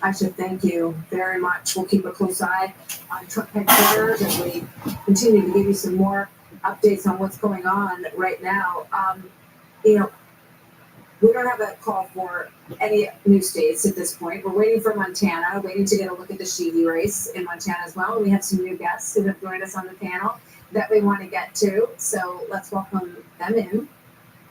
Aisha, thank you very much. We'll keep a close eye on Trump headquarters as we continue to give you some more updates on what's going on right now. You know, we don't have a call for any new states at this point. We're waiting for Montana, waiting to get a look at the Sheehy race in Montana as well. We have some new guests who have joined us on the panel that we want to get to. So let's welcome them in.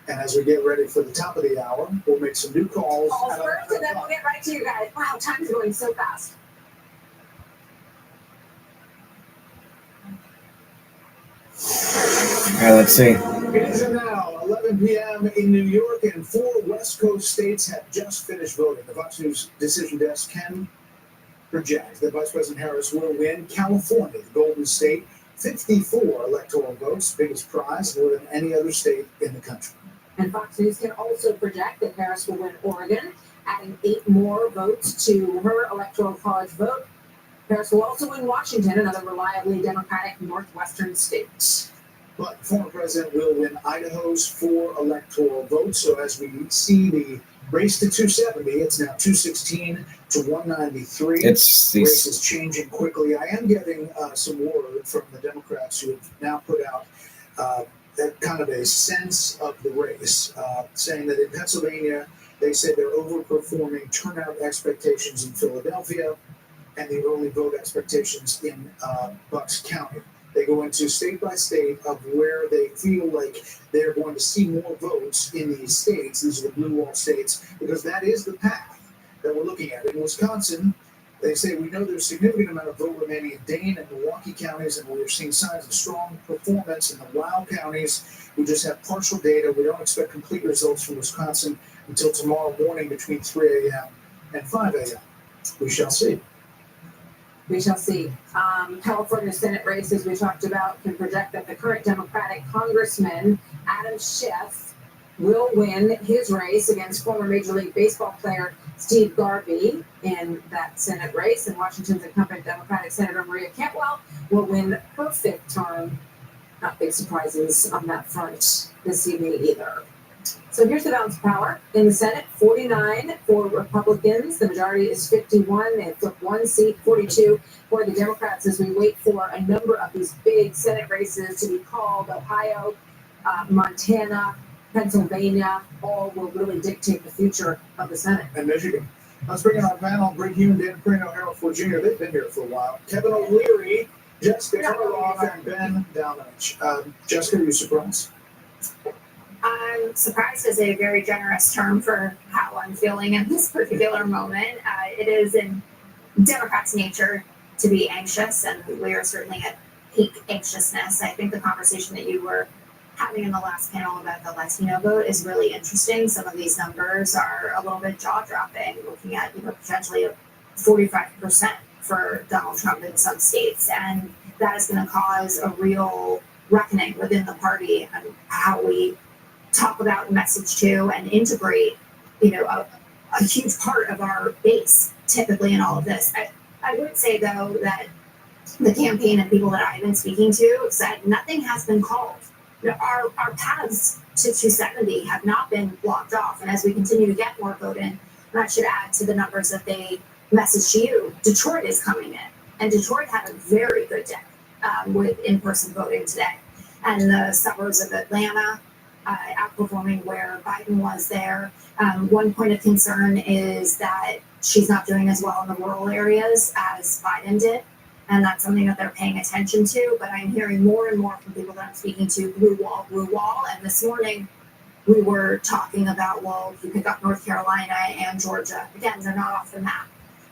And as we get ready for the top of the hour, we'll make some new calls. Calls first, and then we'll get right to you guys. Wow, time's going so fast. All right, let's see. It is now 11 p.m. in New York, and 4 West Coast states have just finished voting. The Fox News decision desk can project that Vice President Harris will win California, the Golden State, 54 electoral votes, biggest prize, more than any other state in the country. And Fox News can also project that Harris will win Oregon, adding 8 more votes to her electoral college vote. Harris will also win Washington, another reliably Democratic northwestern state. But former president will win Idaho's 4 electoral votes. So as we see the race to 270, it's now 216 to 193. It's these. Race is changing quickly. I am getting some word from the Democrats who have now put out kind of a sense of the race, saying that in Pennsylvania, they said they're overperforming turnout expectations in Philadelphia and the early vote expectations in Bucks County. They go into state by state of where they feel like they're going to see more votes in these states. These are the blue wall states, because that is the path that we're looking at. In Wisconsin, they say we know there's a significant amount of vote remaining in Dane and Milwaukee counties, and we're seeing signs of strong performance in the Wow counties. We just have partial data. We don't expect complete results from Wisconsin until tomorrow morning between 3 a.m. and 5 a.m. We shall see. We shall see. California Senate race, as we talked about, can project that the current Democratic Congressman, Adam Schiff, will win his race against former Major League Baseball player Steve Garvey in that Senate race. And Washington's incumbent Democratic Senator Maria Cantwell will win her 5th term. Not big surprises on that front this evening either. So here's the balance of power. In the Senate, 49 for Republicans. The majority is 51. They flip 1 seat, 42 for the Democrats as we wait for a number of these big Senate races to be called. Ohio, Montana, Pennsylvania, all will really dictate the future of the Senate. And Michigan. Let's bring in our panel. Greg Hume, Dan Perino, Harold Ford Jr. They've been here for a while. Kevin O'Leary, Jessica Tarloff, and Ben Dalmanich. Jessica, are you surprised? I'm surprised is a very generous term for how I'm feeling in this particular moment. It is in Democrats' nature to be anxious, and we are certainly at peak anxiousness. I think the conversation that you were having in the last panel about the Latino vote is really interesting. Some of these numbers are a little bit jaw-dropping, looking at potentially 45% for Donald Trump in some states, and that is going to cause a real reckoning within the party and how we talk about, message to, and integrate, a huge part of our base typically in all of this. I would say, though, that the campaign and people that I've been speaking to said nothing has been called. Our paths to 270 have not been blocked off. And as we continue to get more vote in, that should add to the numbers that they messaged to you. Detroit is coming in, and Detroit had a very good day with in-person voting today. And the suburbs of Atlanta outperforming where Biden was there. One point of concern is that she's not doing as well in the rural areas as Biden did. And that's something that they're paying attention to. But I'm hearing more and more from people that I'm speaking to, blue wall. And this morning we were talking about, well, if you pick up North Carolina and Georgia, again, they're not off the map,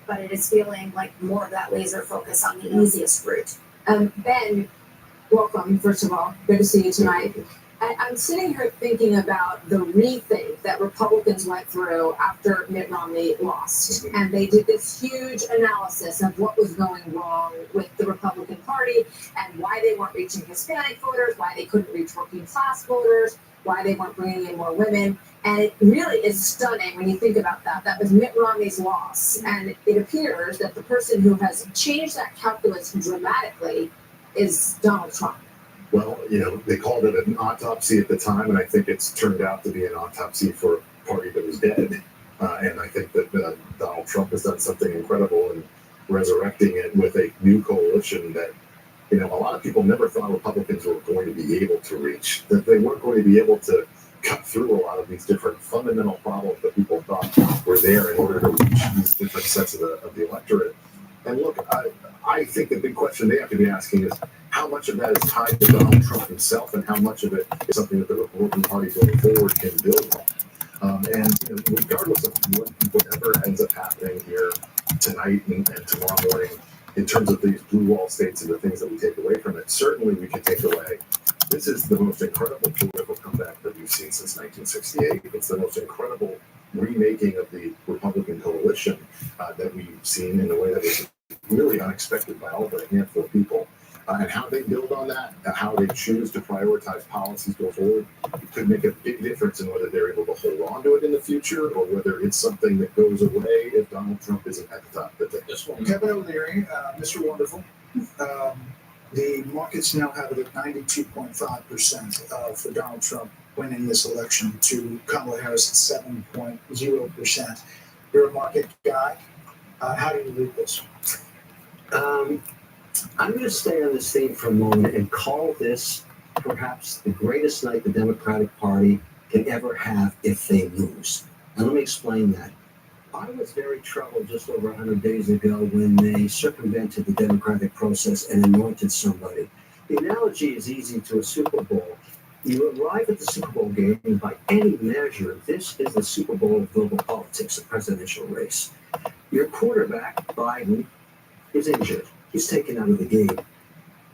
but it is feeling like more of that laser focus on the easiest route. Ben, welcome, first of all. Good to see you tonight. I'm sitting here thinking about the rethink that Republicans went through after Mitt Romney lost. And they did this huge analysis of what was going wrong with the Republican Party and why they weren't reaching Hispanic voters, why they couldn't reach working class voters, why they weren't bringing in more women. And it really is stunning when you think about that. That was Mitt Romney's loss. And it appears that the person who has changed that calculus dramatically is Donald Trump. Well, they called it an autopsy at the time, and I think it's turned out to be an autopsy for a party that was dead. And I think that Donald Trump has done something incredible in resurrecting it with a new coalition that, a lot of people never thought Republicans were going to be able to reach, that they weren't going to be able to cut through a lot of these different fundamental problems that people thought were there in order to reach these different sets of the electorate. And look, I think the big question they have to be asking is how much of that is tied to Donald Trump himself and how much of it is something that the Republican Party going forward can build on. And regardless of whatever ends up happening here tonight and tomorrow morning, in terms of these blue wall states and the things that we take away from it, certainly we can take away. This is the most incredible political comeback that we've seen since 1968. It's the most incredible remaking of the Republican coalition that we've seen in a way that was really unexpected by all but a handful of people. And how they build on that, how they choose to prioritize policies going forward, it could make a big difference in whether they're able to hold on to it in the future or whether it's something that goes away if Donald Trump isn't at the top. But this one, Kevin O'Leary, Mr. Wonderful. The markets now have it at 92.5% for Donald Trump winning this election to Kamala Harris at 7.0%. You're a market guy. How do you read this? I'm going to stay on this theme for a moment and call this perhaps the greatest night the Democratic Party can ever have if they lose. And let me explain that. I was very troubled just over 100 days ago when they circumvented the democratic process and anointed somebody. The analogy is easy to a Super Bowl. You arrive at the Super Bowl game, and by any measure, this is the Super Bowl of global politics, a presidential race. Your quarterback, Biden, is injured. He's taken out of the game.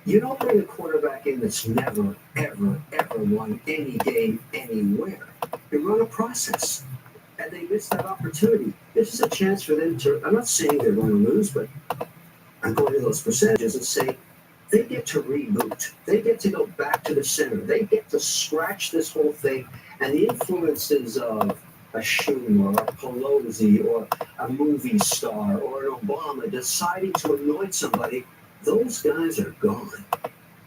You don't bring a quarterback in that's never, ever, ever won any game anywhere. You run a process. And they missed that opportunity. This is a chance for them to, I'm not saying they're going to lose, but I'm going to those percentages and say they get to reboot. They get to go back to the center. They get to scratch this whole thing. And the influences of a Schumer or a Pelosi or a movie star or an Obama deciding to anoint somebody, those guys are gone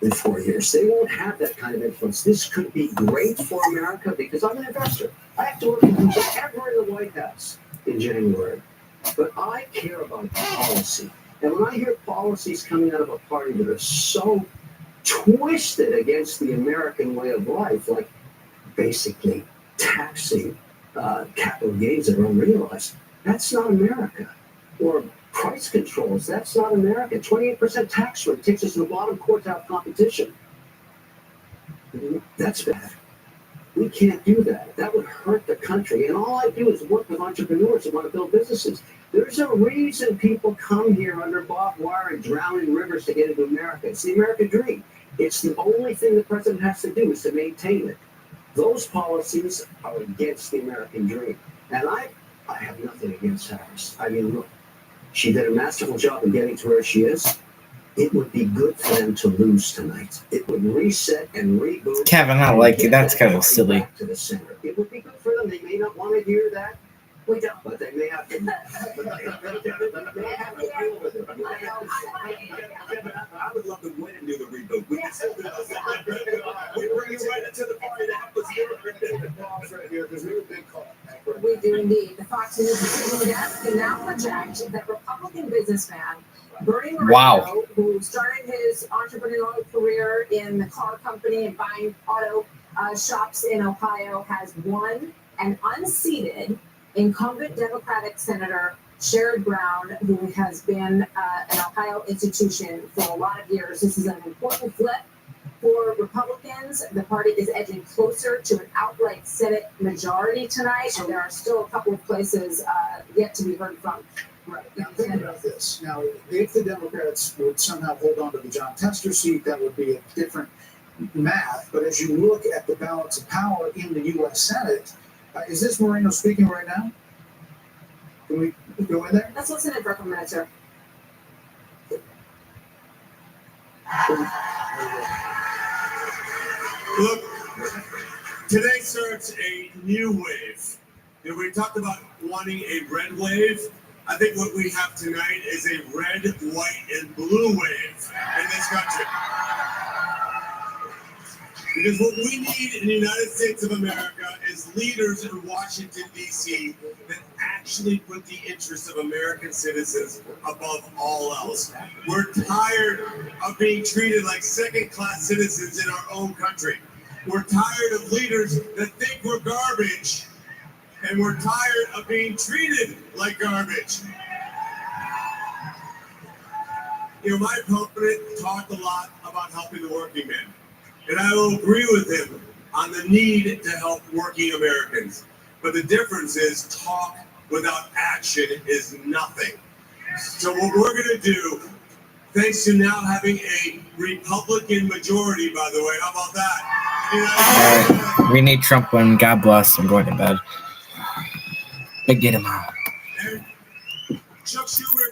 in 4 years. They won't have that kind of influence. This could be great for America because I'm an investor. I have to look at who's ever in the White House in January. But I care about policy. And when I hear policies coming out of a party that are so twisted against the American way of life, like basically taxing capital gains that are unrealized, that's not America. Or price controls, that's not America. 28% tax rate takes us to the bottom quartile competition. That's bad. We can't do that. That would hurt the country. And all I do is work with entrepreneurs who want to build businesses. There's a reason people come here under barbed wire and drown in rivers to get into America. It's the American dream. It's the only thing the president has to do is to maintain it. Those policies are against the American dream. And I have nothing against Harris. I mean, look, she did a masterful job in getting to where she is. It would be good for them to lose tonight. It would reset and reboot. Kevin, I don't like you. That's kind of silly. To the center. It would be good for them. They may not want to hear that. We don't. but they may have to. Kevin, I would love to win and do the rebuild. We can still do this. We bring you right into the party to help us do it. Right here, because we have a big call. We do indeed. The Fox News decision desk can now project that Republican businessman Bernie Moreno, Wow. who started his entrepreneurial career in the car company and buying auto shops in Ohio, has won and unseated incumbent Democratic Senator Sherrod Brown, who has been an Ohio institution for a lot of years. This is an important flip for Republicans. The party is edging closer to an outright Senate majority tonight, and there are still a couple of places yet to be heard from. Right. Now, think about this. Now, if the Democrats would somehow hold on to the John Tester seat, that would be a different math. But as you look at the balance of power in the U.S. Senate, is this Moreno speaking right now? Can we go in there? Let's listen in for a couple minutes here. Look, today starts a new wave. You know, we talked about wanting a red wave. I think what we have tonight is a red, white, and blue wave in this country. Because what we need in the United States of America is leaders in Washington, D.C. that actually put the interests of American citizens above all else. We're tired of being treated like second-class citizens in our own country. We're tired of leaders that think we're garbage, and we're tired of being treated like garbage. You know, my opponent talked a lot about helping the working man. And I will agree with him on the need to help working Americans. But the difference is talk without action is nothing. So what we're going to do, thanks to now having a Republican majority, by the way, how about that? All right. We need Trump win. God bless. I'm going to bed. But get him out. Chuck Schumer.